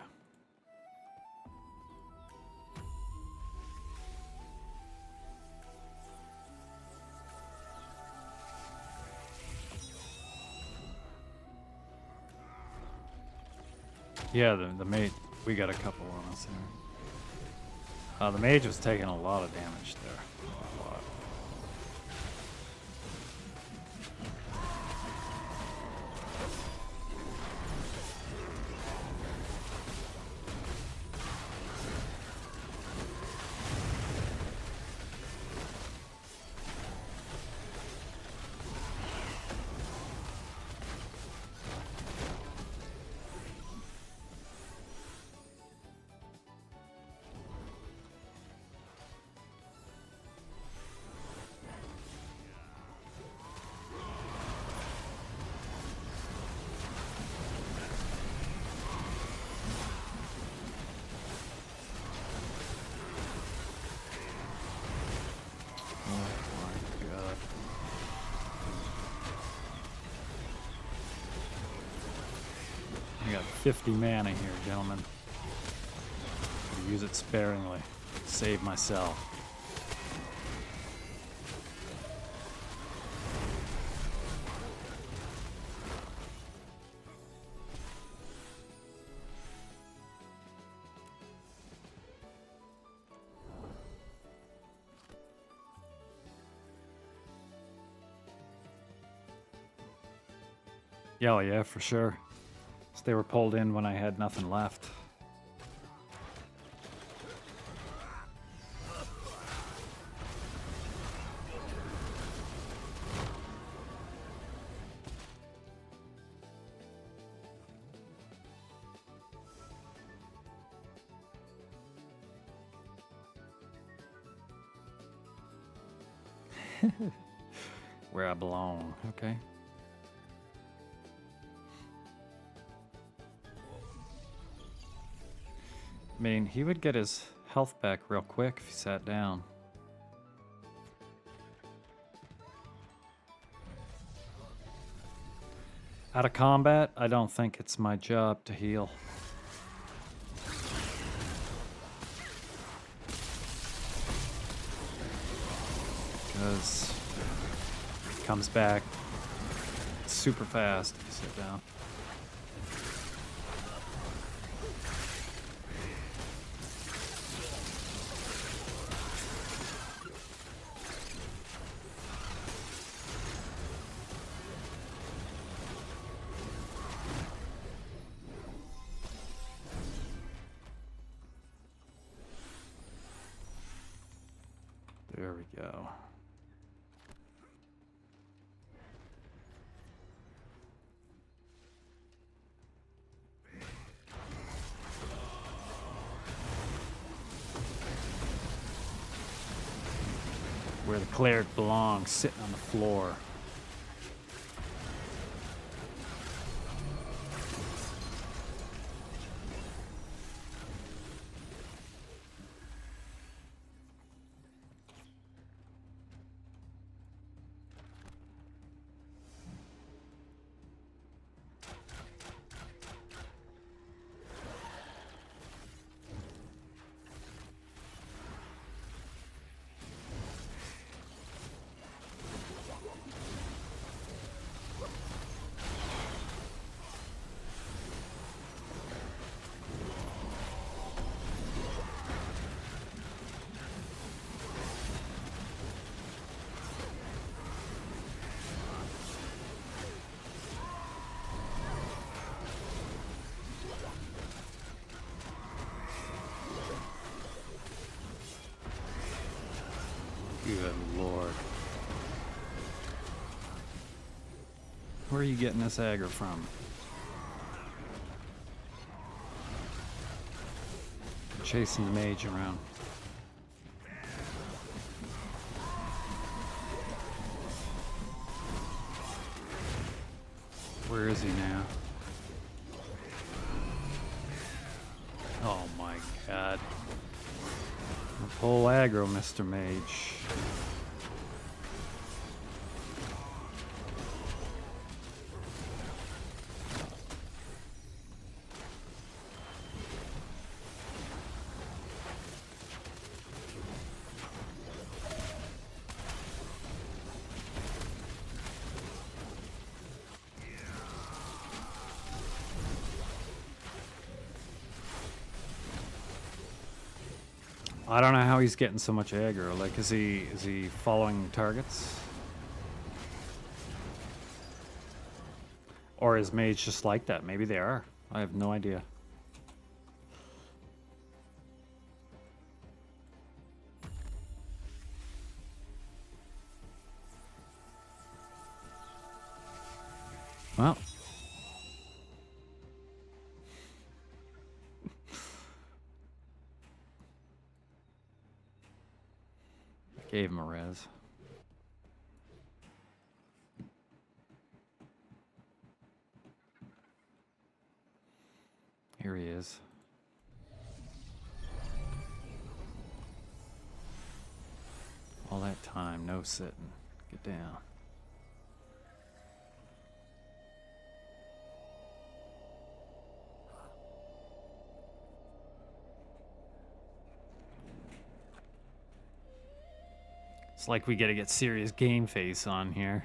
Yeah, the mage, we got a couple on us there. The mage was taking a lot of damage there. A lot. I got 50 mana here, gentlemen. I'll use it sparingly. Save myself. Yeah, oh yeah, for sure. So they were pulled in when I had nothing left. Where I belong, okay? I mean, he would get his health back real quick if he sat down. Out of combat, I don't think it's my job to heal. Because it comes back super fast if you sit down. There we go. Where the cleric belongs, sitting on the floor. Good lord. Where are you getting this aggro from? Chasing the mage around. Where is he now? Oh my god. Pull aggro, Mr. Mage. I don't know how he's getting so much aggro. Like, is he following targets? Or is mage just like that? Maybe they are. I have no idea. Well. Gave him a res. Here he is. All that time, no sitting. Get down. It's like we gotta get serious game face on here.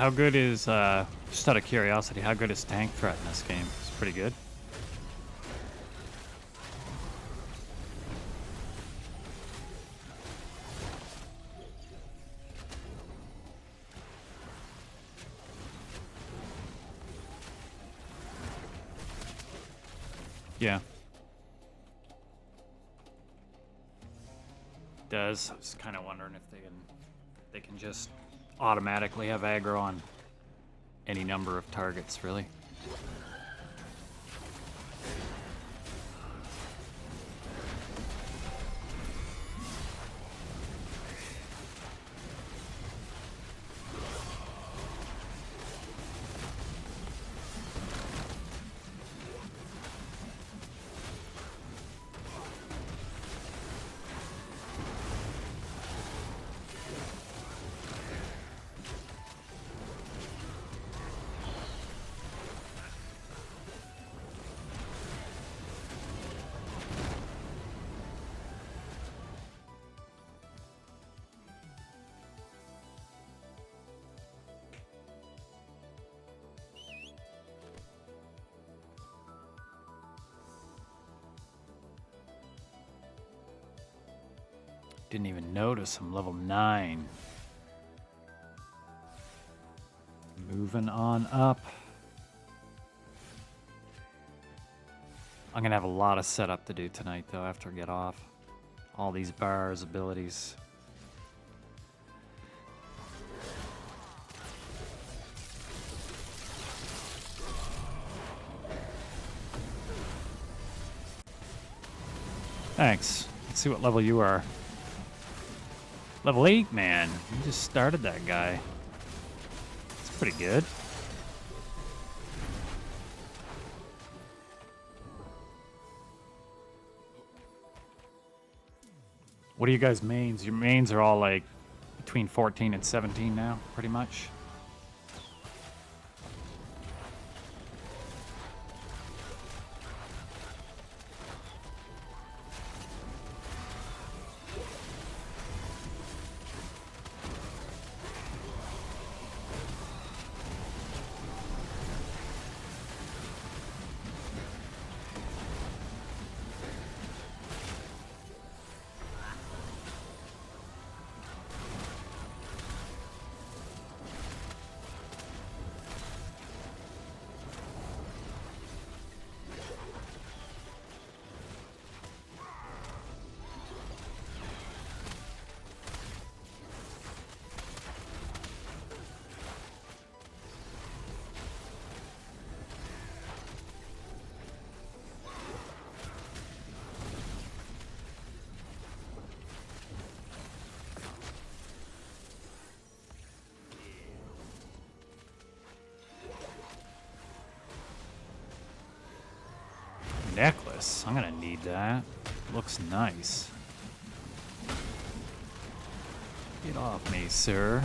How good is, just out of curiosity, how good is tank threat in this game? It's pretty good. Yeah. Does. I was kind of wondering if they can just automatically have aggro on any number of targets, really. Didn't even notice I'm level 9. Moving on up. I'm gonna have a lot of setup to do tonight, though, after I get off. All these bars, abilities. Thanks. Let's see what level you are. Level 8, man. You just started that guy. It's pretty good. What are you guys' mains? Your mains are all like between 14 and 17 now, pretty much. Necklace. I'm gonna need that. Looks nice. Get off me, sir.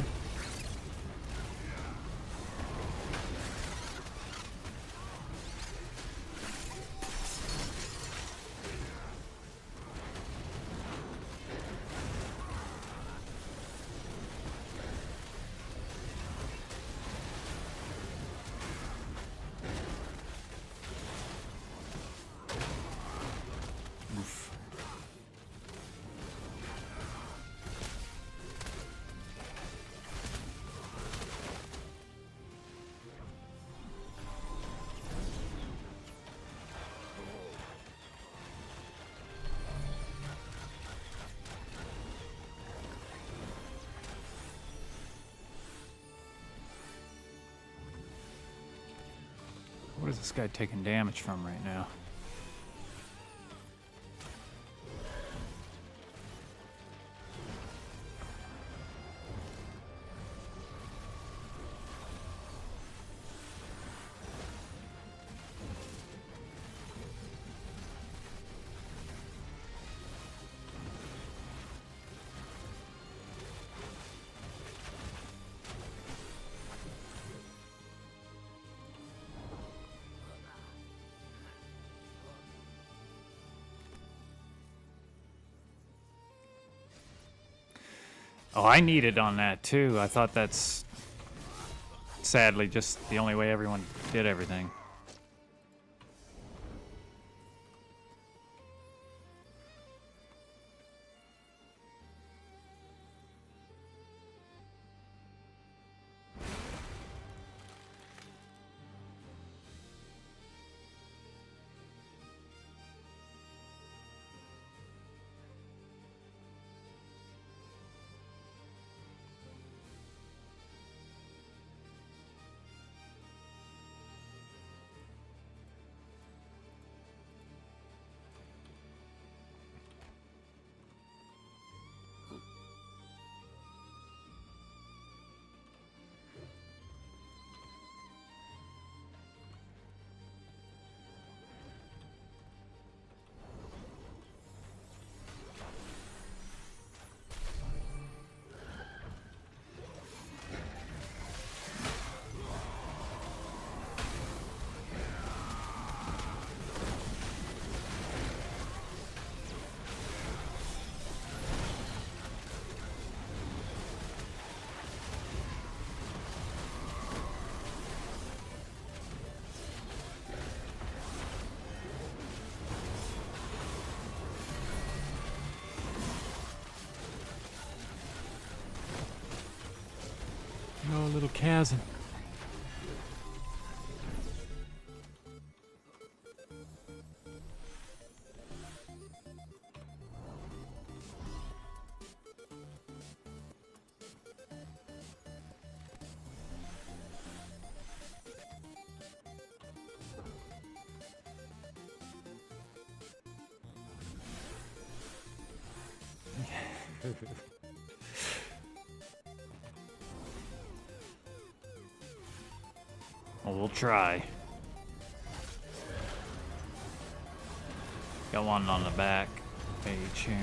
What is this guy taking damage from right now? Oh, I needed on that too. I thought that's sadly just the only way everyone did everything. Oh, little chasm. Well, we'll try. Got one on the back page here.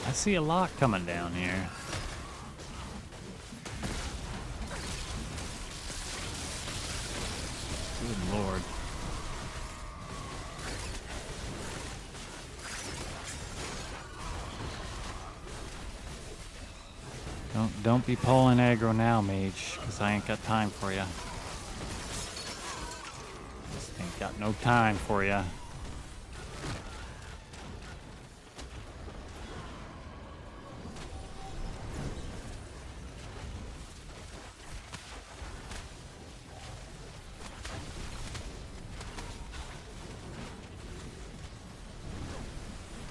I see a lot coming down here. Good Lord. Don't be pulling aggro now, mage, because I ain't got time for ya. Just ain't got no time for ya.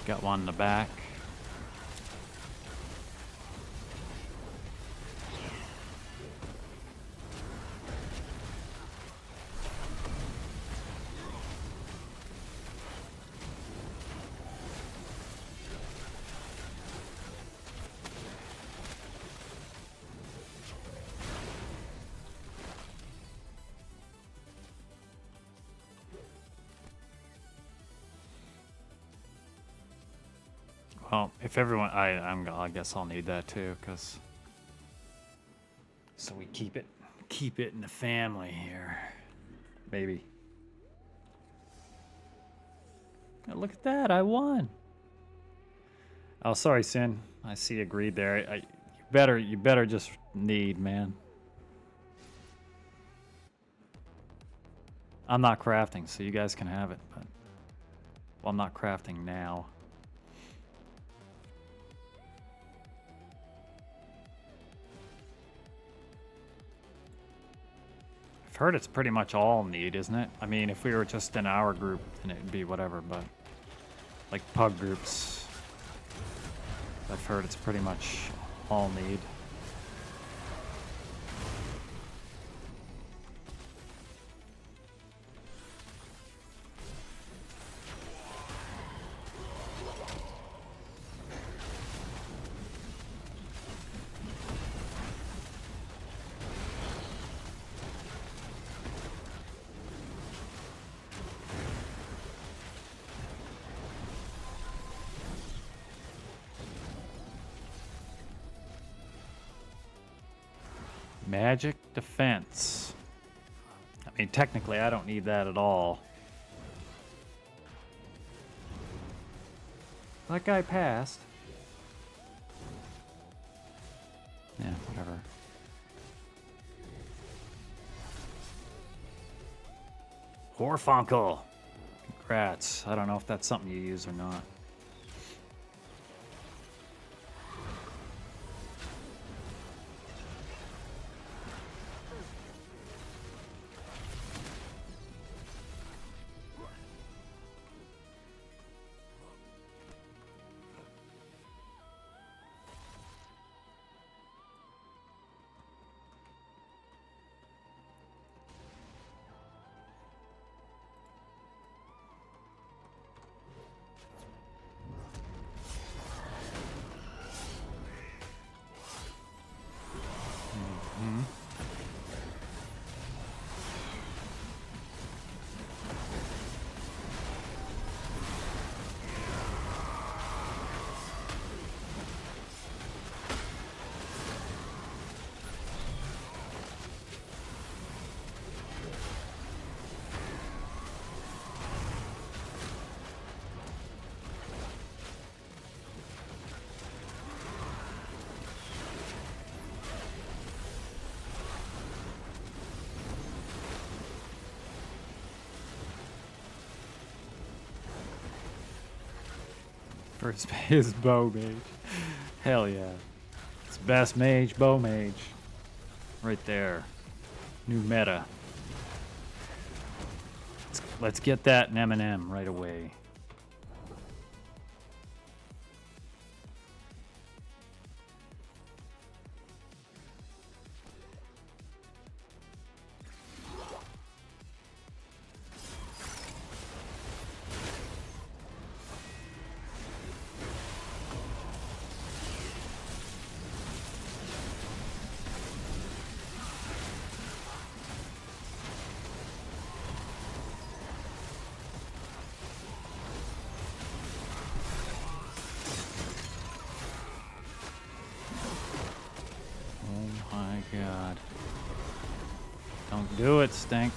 Got one in the back. Well, if everyone, I guess I'll need that too, cause so we keep it in the family here, baby. Oh, look at that, I won. Oh, sorry, Sin. I see agreed there. You better just need, man. I'm not crafting, so you guys can have it, but well, I'm not crafting now. Heard it's pretty much all need, isn't it? I mean, if we were just in our group, then it'd be whatever, but like pug groups, I've heard it's pretty much all need. Magic defense. I mean, technically, I don't need that at all. That guy passed. Yeah, whatever. Horfunkel. Congrats. I don't know if that's something you use or not. First is bow mage. Hell yeah. It's best mage, bow mage. Right there. New meta. Let's get that in M&M right away. Oh my god. Don't do it, Stink.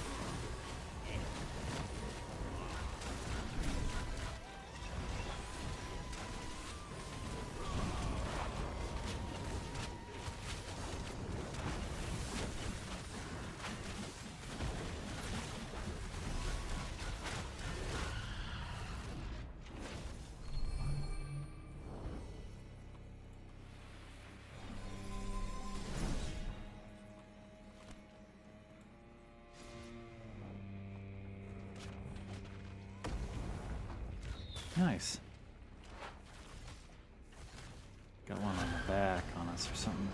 Nice. Got one on the back on us or something.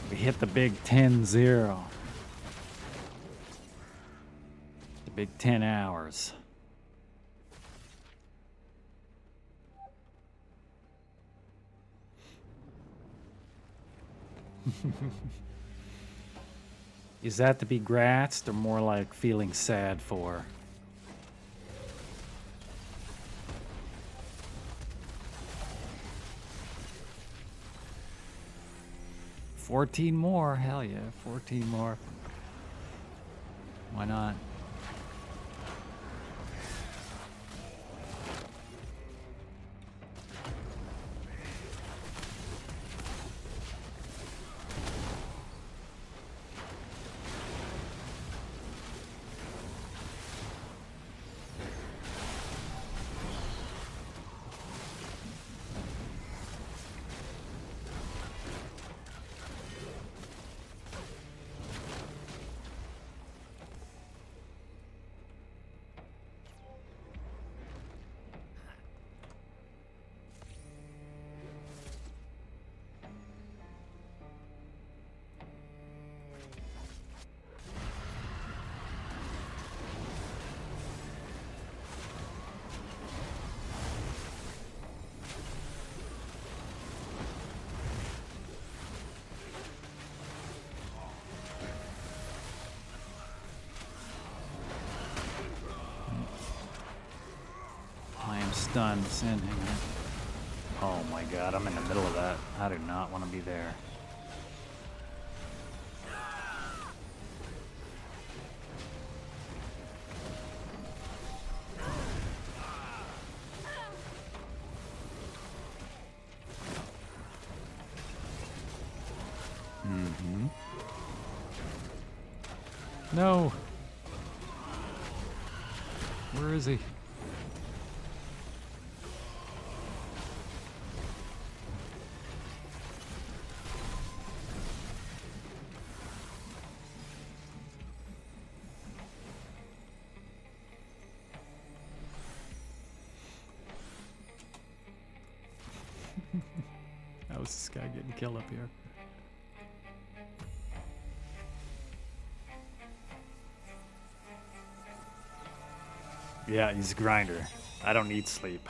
We hit the big 10-0. The big 10 hours. Is that to be gratzed or more like feeling sad for? $14 more, hell yeah, 14 more. Why not? done. Sin, hang on. Oh my god, I'm in the middle of that. I do not want to be there. Mm-hmm. No! Where is he? How is this guy getting killed up here? Yeah, he's a grinder. I don't need sleep.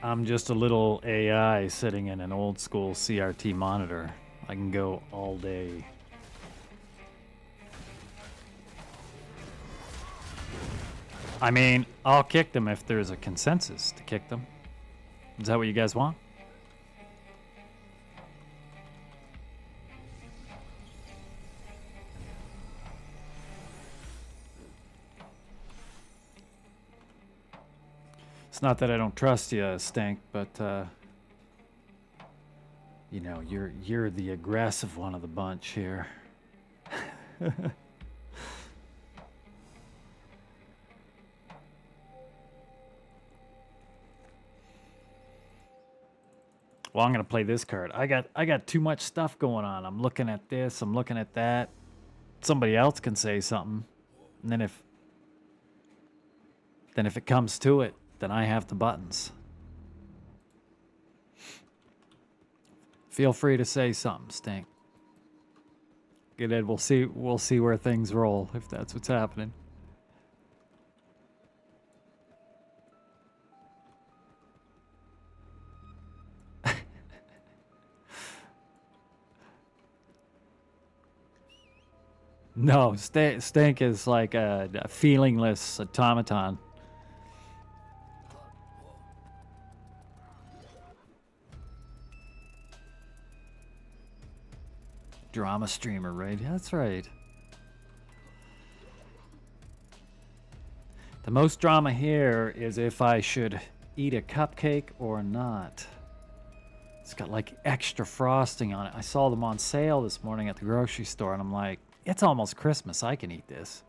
I'm just a little AI sitting in an old school CRT monitor. I can go all day. I mean, I'll kick them if there's a consensus to kick them. Is that what you guys want? It's not that I don't trust you, Stank, but you know, you're the aggressive one of the bunch here. Well, I'm gonna play this card. I got too much stuff going on. I'm looking at this. I'm looking at that. Somebody else can say something, and then if it comes to it, then I have the buttons. Feel free to say something, Stink. Good Ed, we'll see where things roll if that's what's happening. No, Stink is like a feelingless automaton. Drama streamer, right? Yeah, that's right. The most drama here is if I should eat a cupcake or not. It's got like extra frosting on it. I saw them on sale this morning at the grocery store, and I'm like, it's almost Christmas. I can eat this.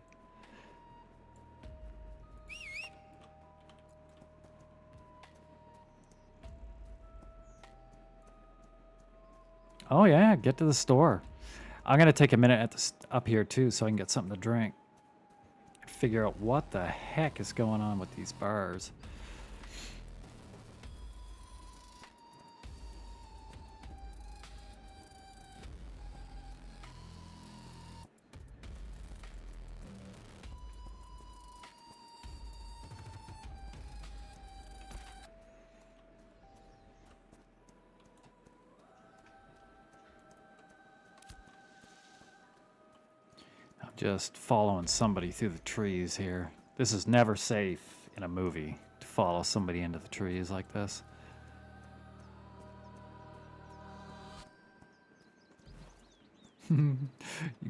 Oh yeah, get to the store. I'm gonna take a minute at up here too, so I can get something to drink. Figure out what the heck is going on with these bars. Just following somebody through the trees here. This is never safe in a movie to follow somebody into the trees like this. You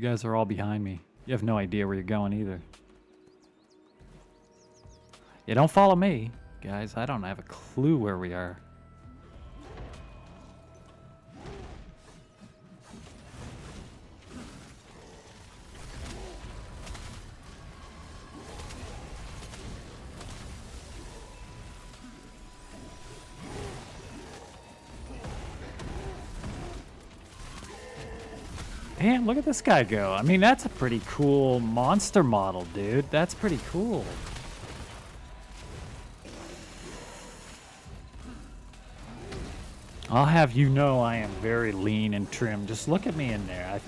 guys are all behind me. You have no idea where you're going either. Yeah, don't follow me, guys. I don't have a clue where we are. Damn, look at this guy go. I mean, that's a pretty cool monster model, dude. That's pretty cool. I'll have you know I am very lean and trim. Just look at me in there.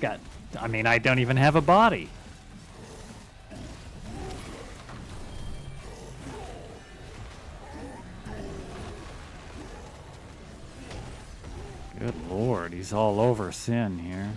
I don't even have a body. Good Lord, he's all over Sin here.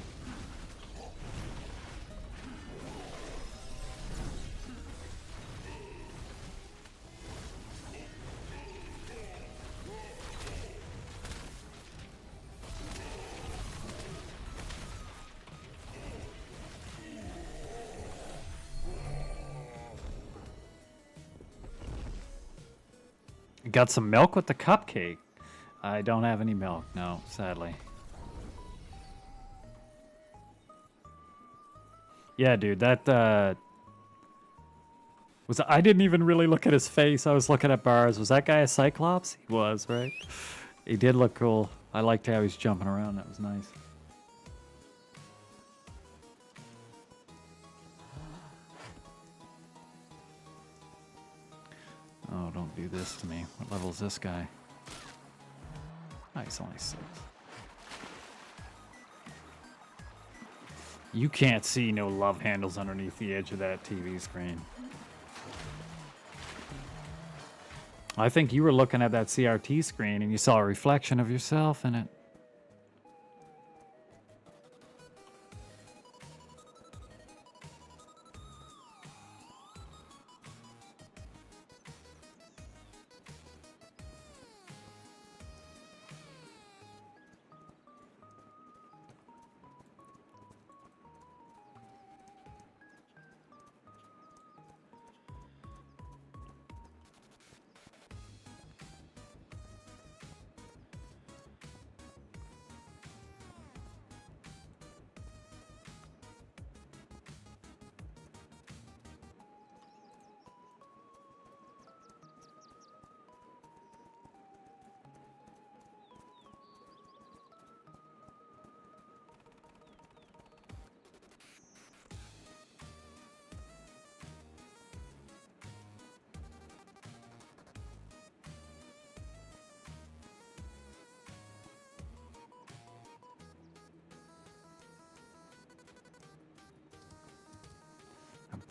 Got some milk with the cupcake. I don't have any milk, no, sadly. Yeah, dude, that I didn't even really look at his face. I was looking at bars. Was that guy a Cyclops? He was, right? He did look cool. I liked how he's jumping around. That was nice. Oh, don't do this to me. What level is this guy? Oh, he's only 6. You can't see no love handles underneath the edge of that TV screen. I think you were looking at that CRT screen and you saw a reflection of yourself in it.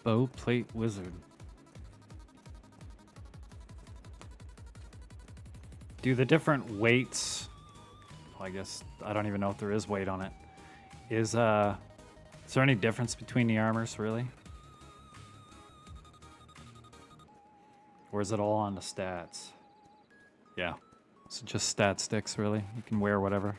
Bow plate wizard. Do the different weights? Well, I guess I don't even know if there is weight on it. Is there any difference between the armors, really? Or is it all on the stats? Yeah. So just stat sticks, really. You can wear whatever.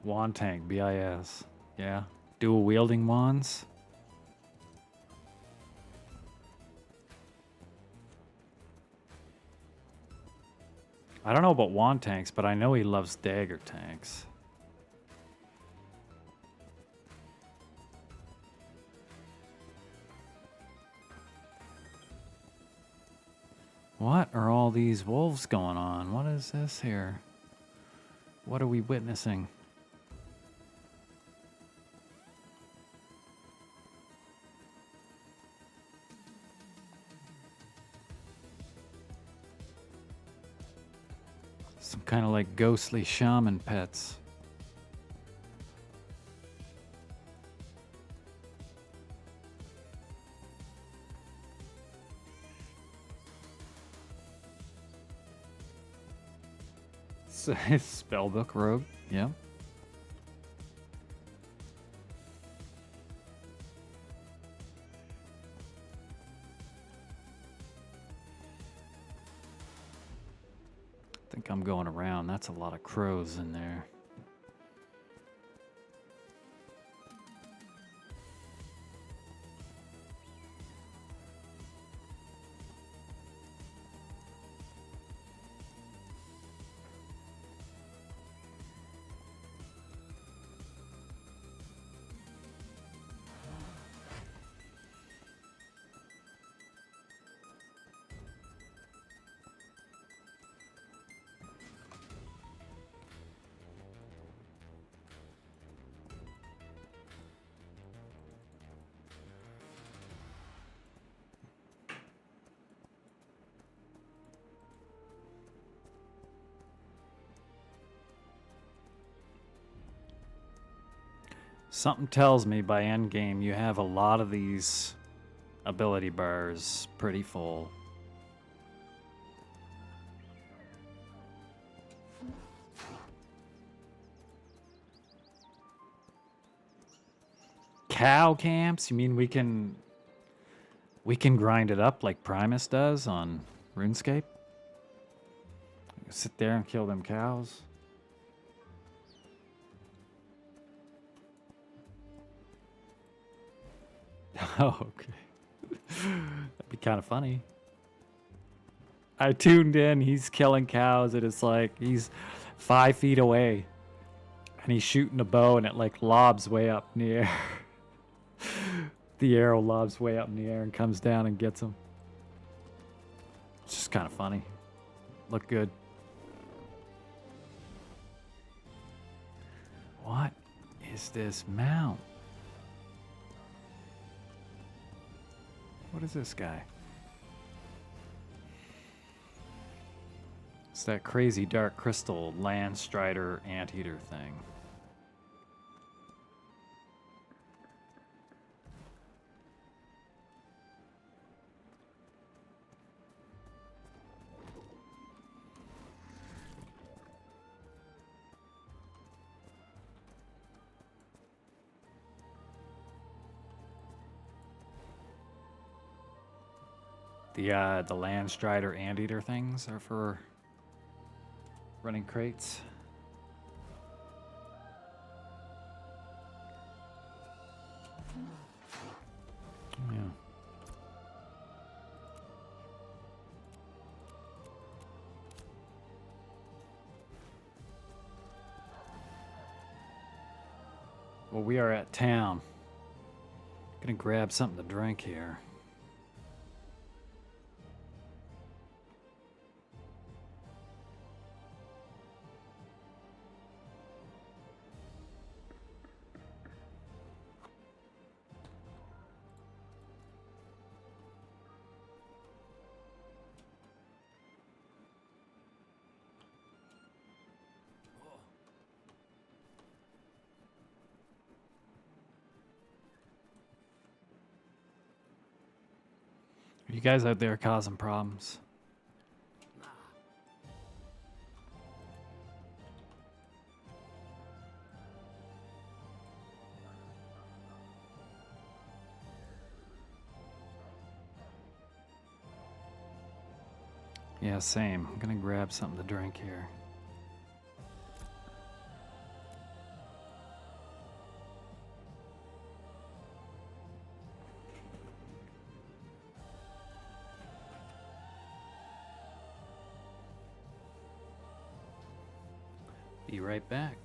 Wand tank, BIS. Yeah. Dual wielding wands. I don't know about wand tanks, but I know he loves dagger tanks. What are all these wolves going on? What is this here? What are we witnessing? Some kind of like ghostly shaman pets. Spellbook rogue, yeah. I think I'm going around. That's a lot of crows in there. Something tells me by endgame you have a lot of these ability bars pretty full. Cow camps? You mean we can grind it up like Primus does on RuneScape? Sit there and kill them cows. Oh, okay. That'd be kind of funny. I tuned in. He's killing cows, and it's like he's 5 feet away, and he's shooting a bow, and it like lobs way up in the air. The arrow lobs way up in the air and comes down and gets him. It's just kind of funny. Look good. What is this mount? What is this guy? It's that crazy dark crystal land strider anteater thing. The land strider anteater things are for running crates. Yeah. Well, we are at town. Gonna grab something to drink here. Are you guys out there causing problems? Yeah, same. I'm gonna grab something to drink here. Be right back.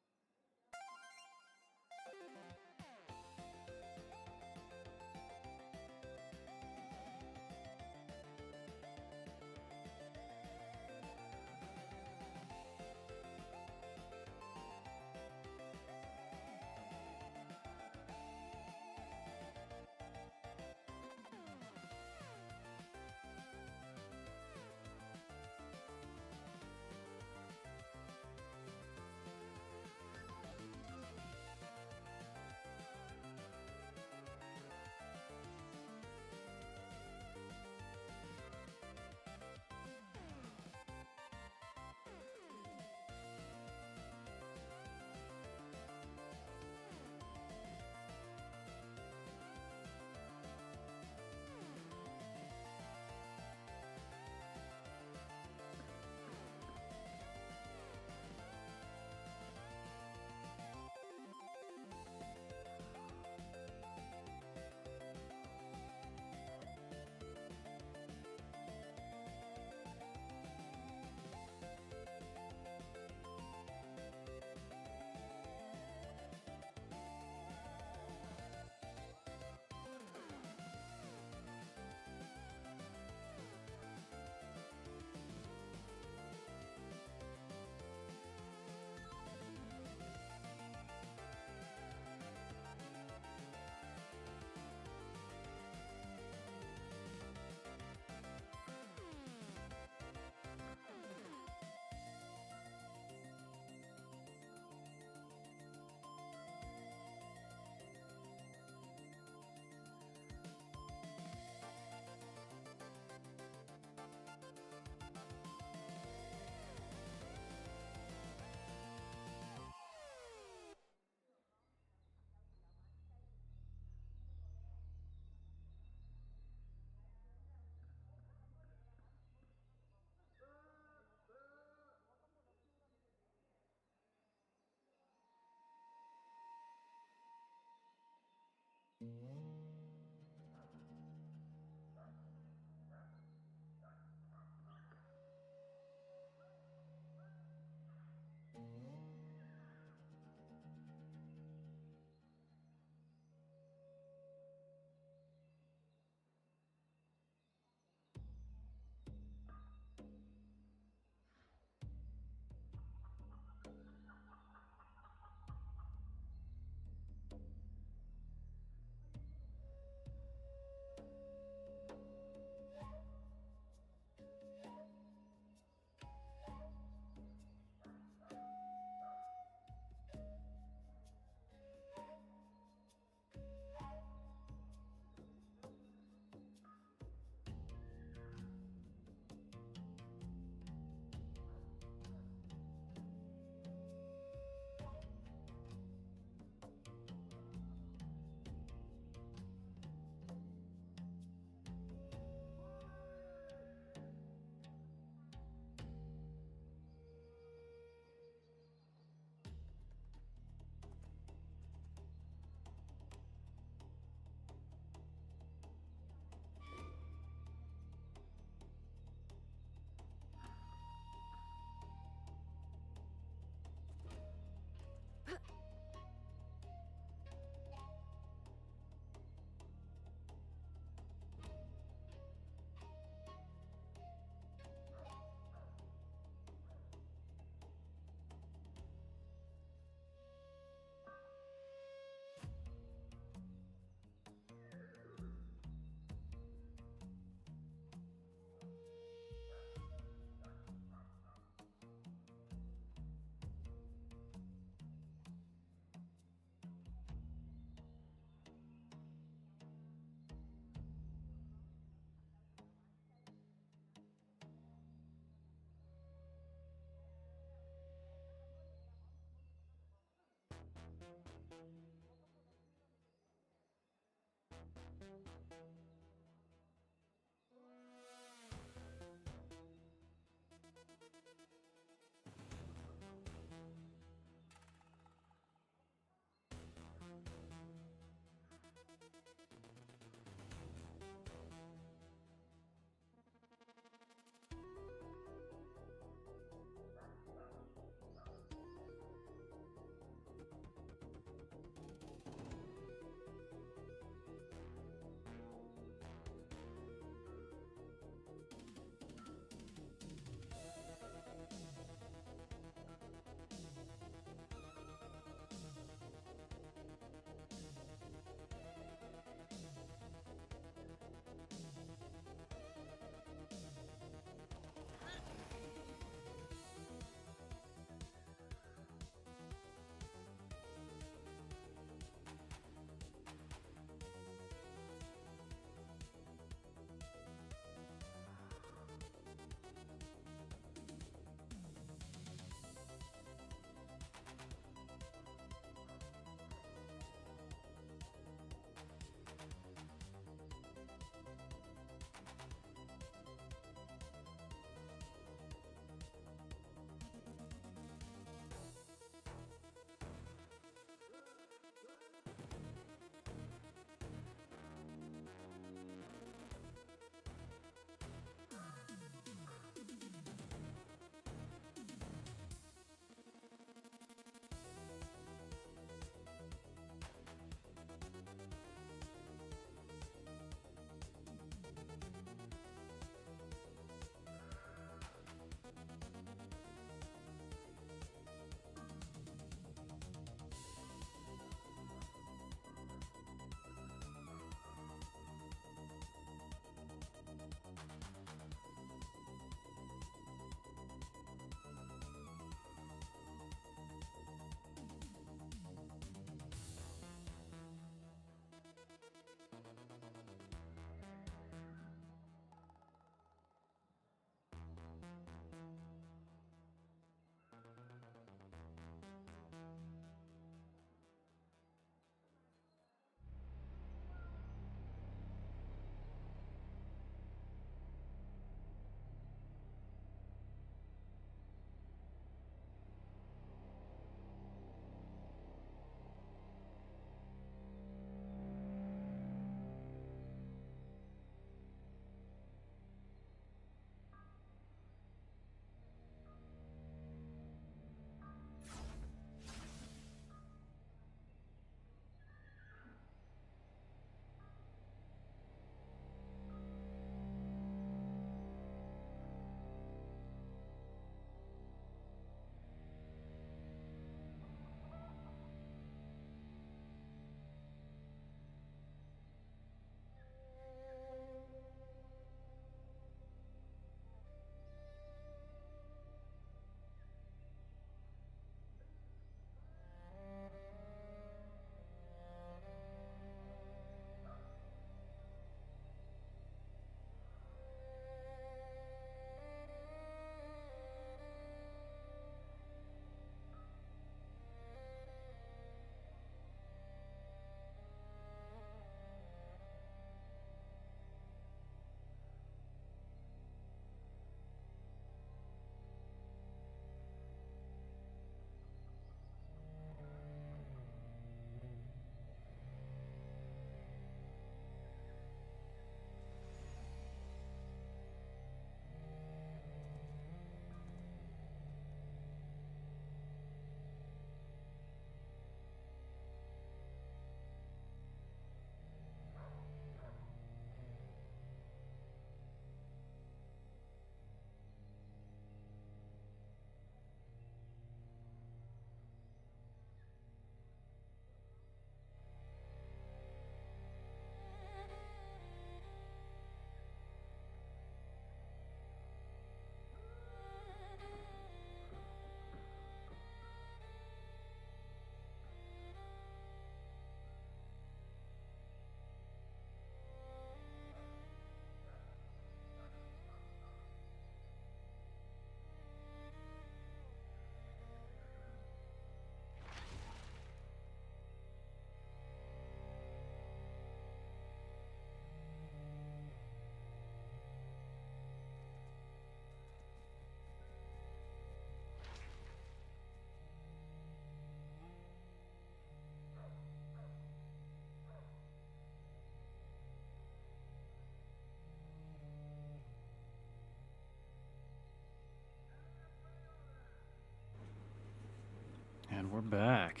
And we're back.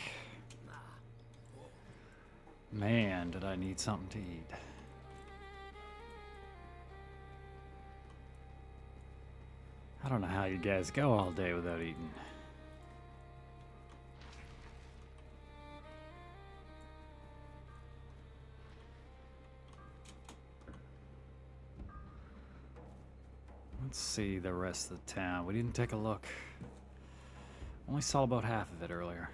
Man, did I need something to eat. I don't know how you guys go all day without eating. Let's see the rest of the town. We didn't take a look. Only saw about half of it earlier.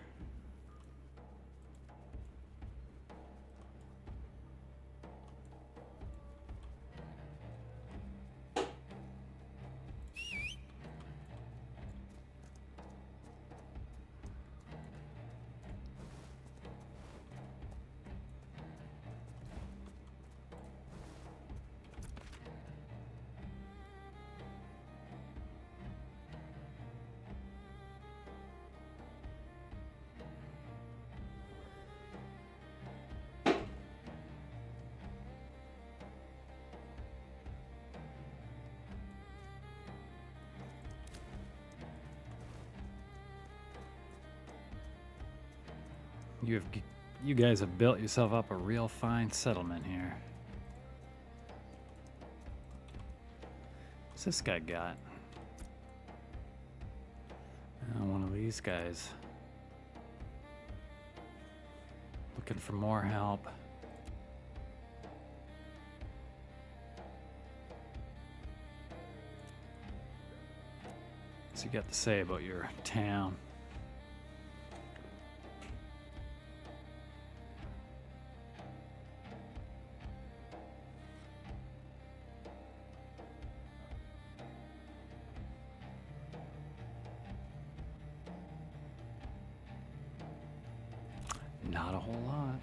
You guys have built yourself up a real fine settlement here. What's this guy got? One of these guys. Looking for more help. What's he got to say about your town? Not a whole lot.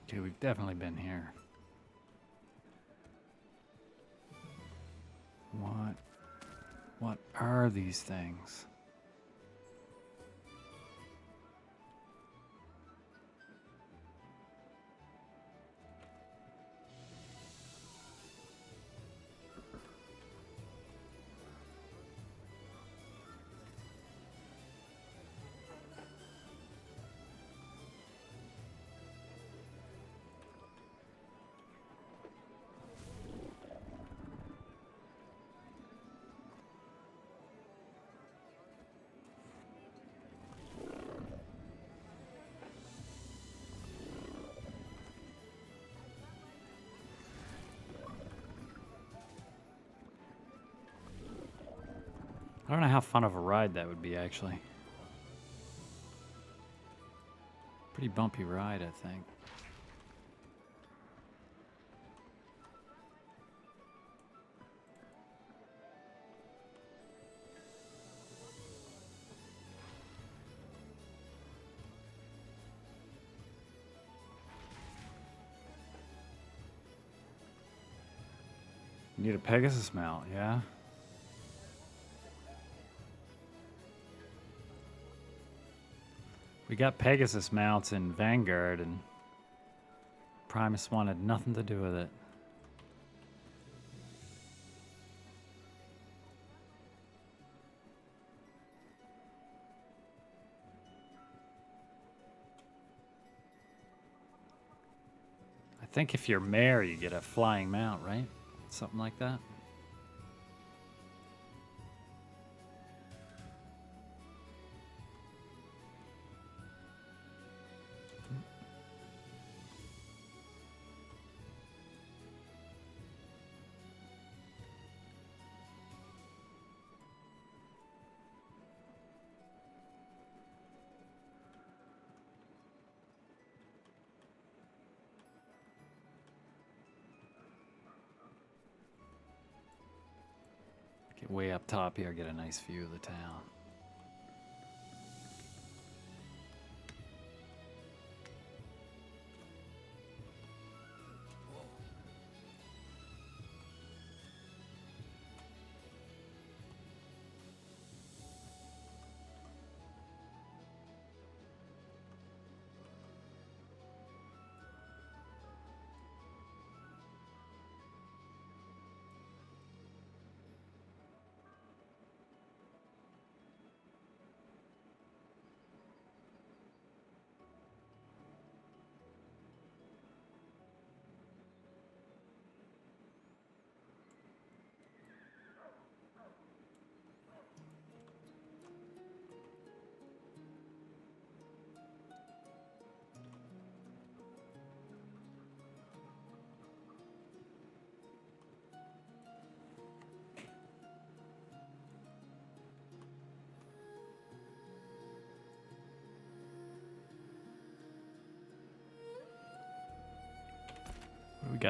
Okay, we've definitely been here. What are these things? I don't know how fun of a ride that would be, actually. Pretty bumpy ride, I think. You need a Pegasus mount, yeah? We got Pegasus mounts in Vanguard, and Primus wanted nothing to do with it. I think if you're Mare, you get a flying mount, right? Something like that. Get way up top here, get a nice view of the town.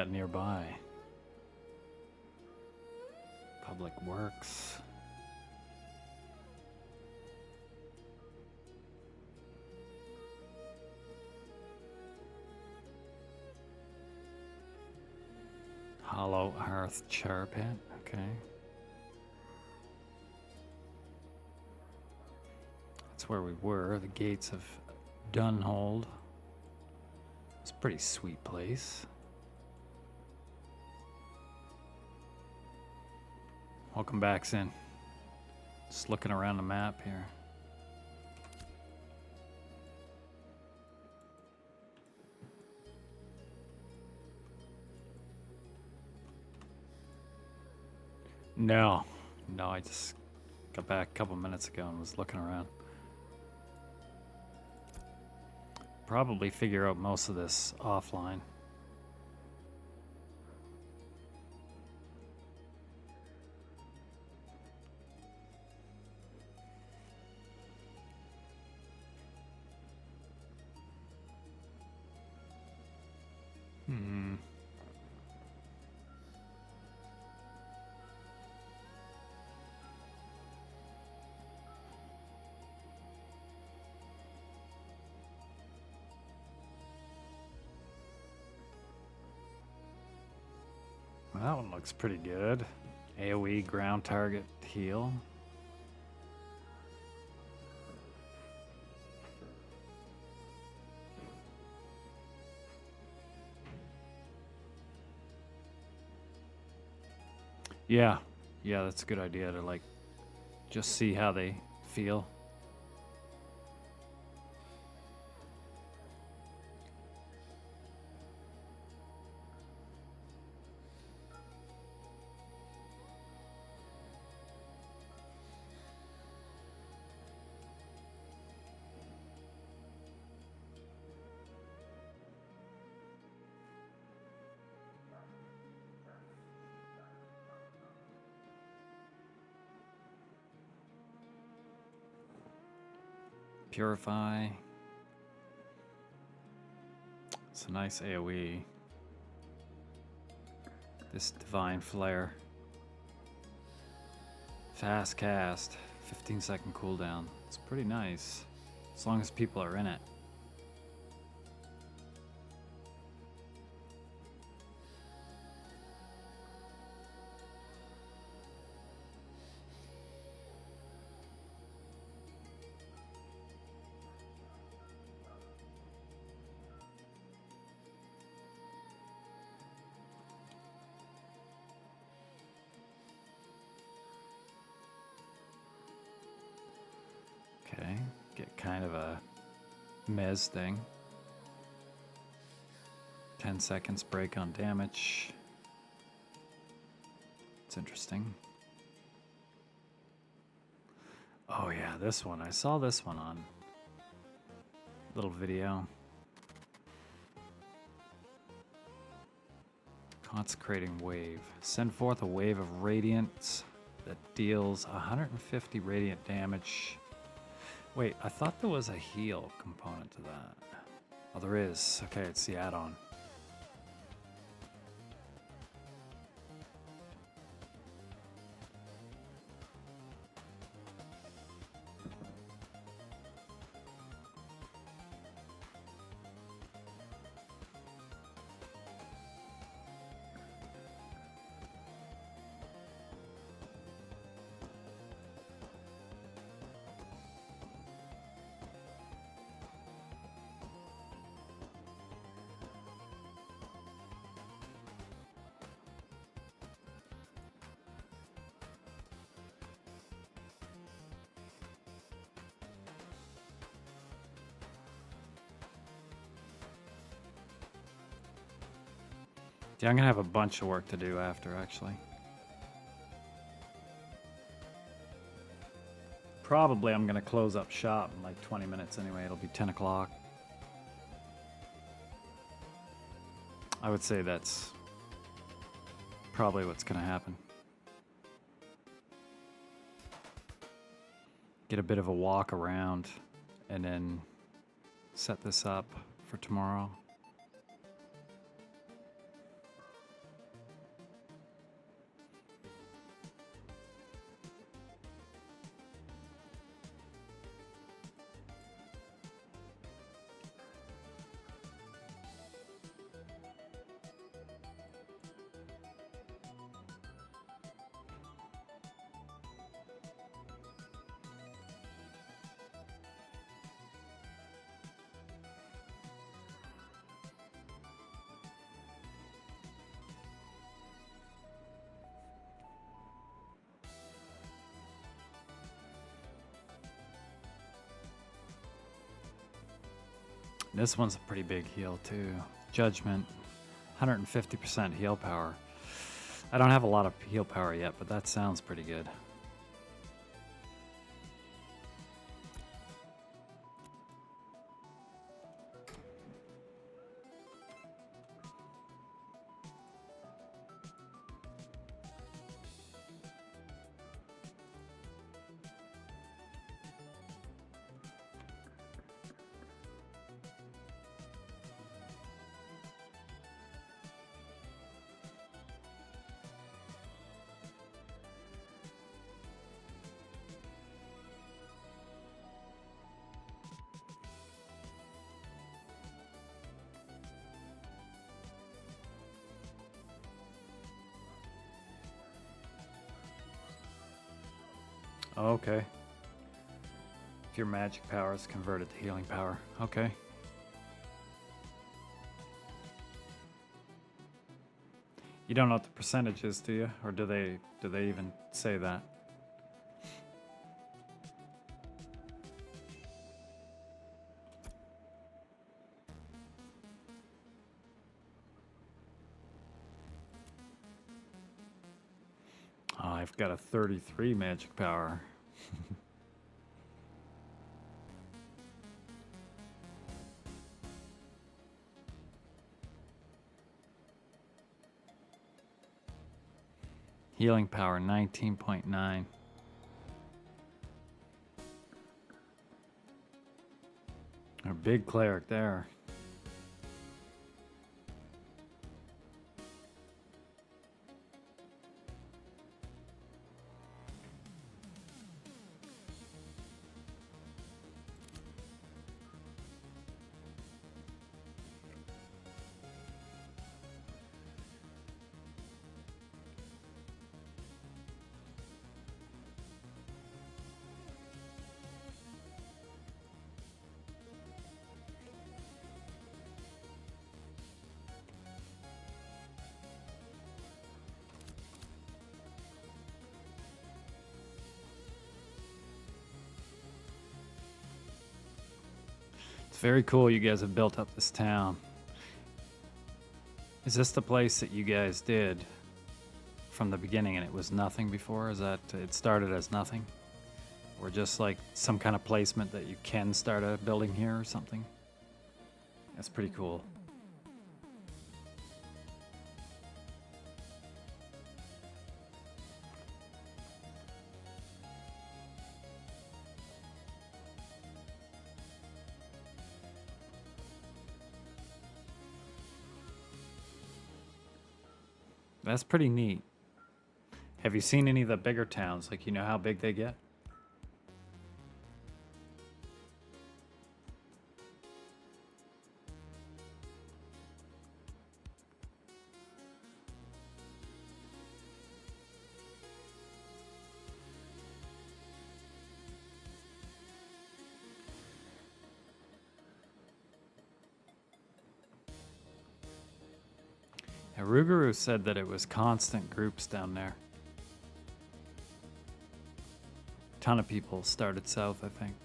got nearby? Public Works. Hollow Hearth Char Pit. Okay. That's where we were. The gates of Dunhold. It's a pretty sweet place. Welcome back, Sin. Just looking around the map here. No, I just got back a couple minutes ago and was looking around. Probably figure out most of this offline. That one looks pretty good. AoE ground target heal. Yeah, that's a good idea to like just see how they feel. Purify. It's a nice AoE. This Divine Flare. Fast cast. 15-second cooldown. It's pretty nice. As long as people are in it. Okay, get kind of a mez thing. 10 seconds break on damage. It's interesting. Oh yeah, this one. I saw this one on a little video. Consecrating Wave. Send forth a wave of radiance that deals 150 radiant damage. Wait, I thought there was a heal component to that. Oh, there is. Okay, it's the add-on. Yeah, I'm gonna have a bunch of work to do after, actually. Probably I'm gonna close up shop in like 20 minutes anyway. It'll be 10 o'clock. I would say that's probably what's gonna happen. Get a bit of a walk around and then set this up for tomorrow. This one's a pretty big heal too. Judgment, 150% heal power. I don't have a lot of heal power yet, but that sounds pretty good. Okay. If your magic power is converted to healing power. Okay. You don't know what the percentage is, do you? Or do they even say that? Oh, I've got a 33 magic power. Healing power 19.9. A big cleric there. It's very cool you guys have built up this town. Is this the place that you guys did from the beginning and it was nothing before? Is that it started as nothing? Or just like some kind of placement that you can start a building here or something? That's pretty cool. That's pretty neat. Have you seen any of the bigger towns? Like, you know how big they get? Ruguru said that it was constant groups down there. Ton of people started south, I think.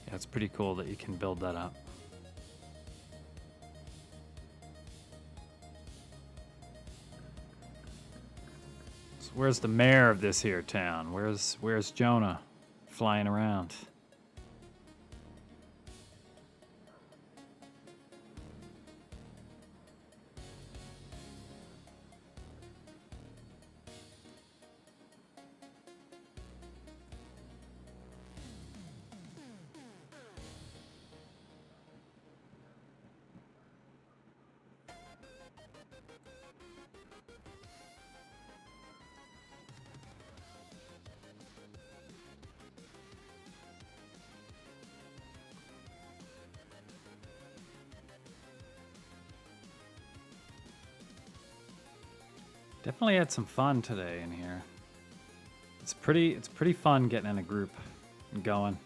Yeah, it's pretty cool that you can build that up. So where's the mayor of this here town? Where's Jonah flying around? Definitely had some fun today in here. It's pretty fun getting in a group and going.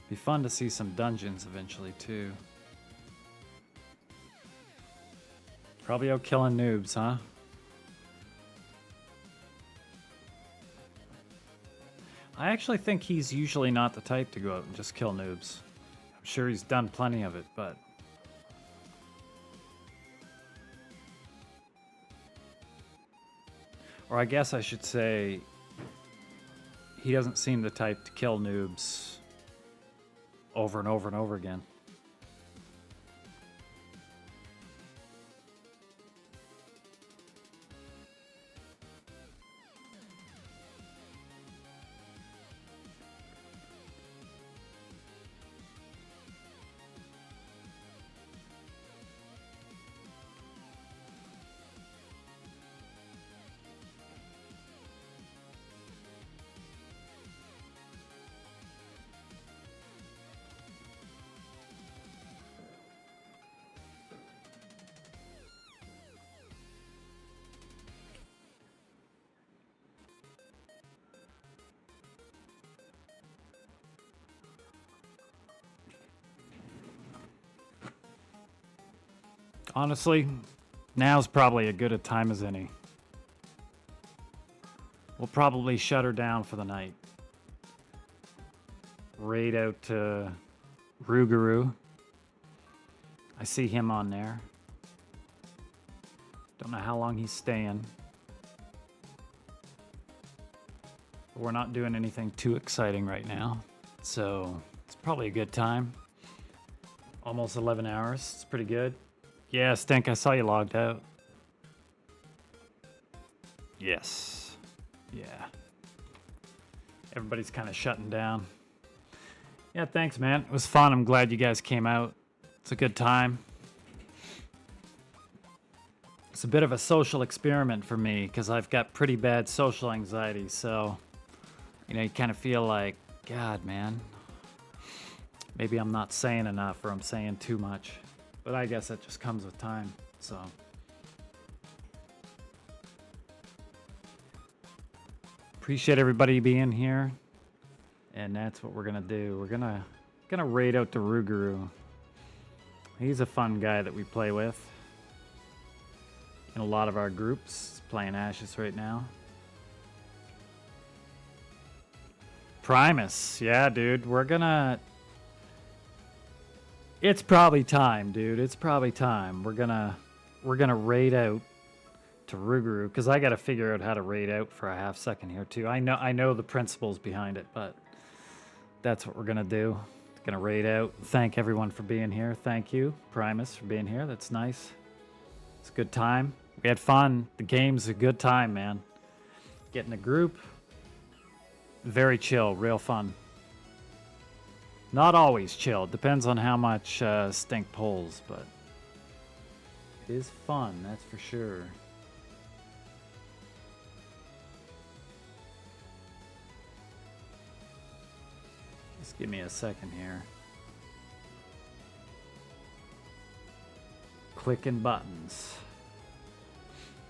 Be fun to see some dungeons eventually too. Probably out killing noobs, huh? I actually think he's usually not the type to go out and just kill noobs. I'm sure he's done plenty of it, but... Or I guess I should say, he doesn't seem the type to kill noobs over and over and over again. Honestly, now's probably as good a time as any. We'll probably shut her down for the night. Raid out to Rougarou. I see him on there. Don't know how long he's staying. But we're not doing anything too exciting right now. So it's probably a good time. Almost 11 hours. It's pretty good. Yeah, Stink, I saw you logged out. Yes. Yeah. Everybody's kind of shutting down. Yeah, thanks, man. It was fun. I'm glad you guys came out. It's a good time. It's a bit of a social experiment for me because I've got pretty bad social anxiety. So, you know, you kind of feel like, God, man, maybe I'm not saying enough or I'm saying too much. But I guess that just comes with time, so. Appreciate everybody being here. And that's what we're gonna do. We're gonna raid out to Rougarou. He's a fun guy that we play with. In a lot of our groups. He's playing Ashes right now. Primus, yeah, dude. We're gonna... It's probably time, dude. It's probably time. We're gonna raid out to Rougarou because I got to figure out how to raid out for a half second here too. I know the principles behind it, but that's what we're gonna do. Gonna raid out. Thank everyone for being here. Thank you, Primus, for being here. That's nice. It's a good time. We had fun. The game's a good time, man. Get in a group. Very chill. Real fun. Not always chill. Depends on how much Stink pulls, but it is fun, that's for sure. Just give me a second here. Clicking buttons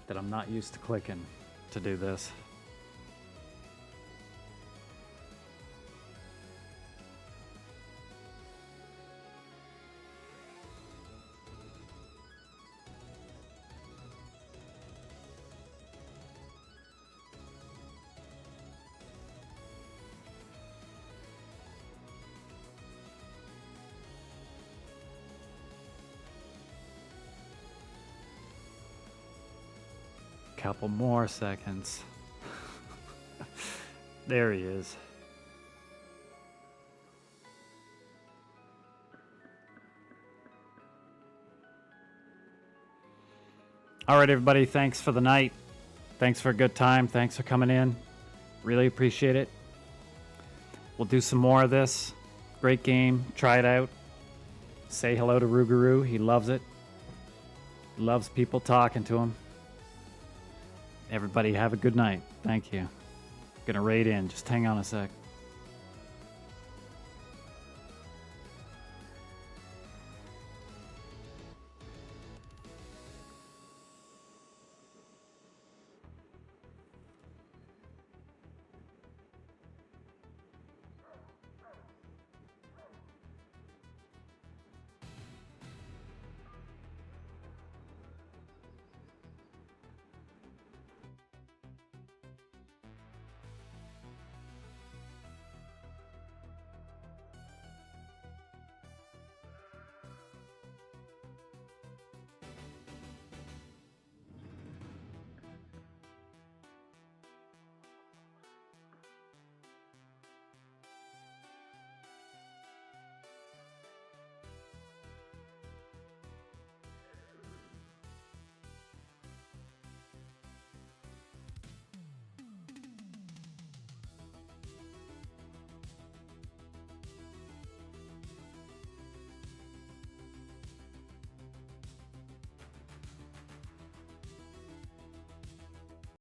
that I'm not used to clicking to do this. Couple more seconds. There he is. All right, everybody. Thanks for the night. Thanks for a good time. Thanks for coming in. Really appreciate it. We'll do some more of this. Great game. Try it out. Say hello to Rougarou. He loves it. Loves people talking to him. Everybody have a good night. Thank you. Gonna raid in. Just hang on a sec.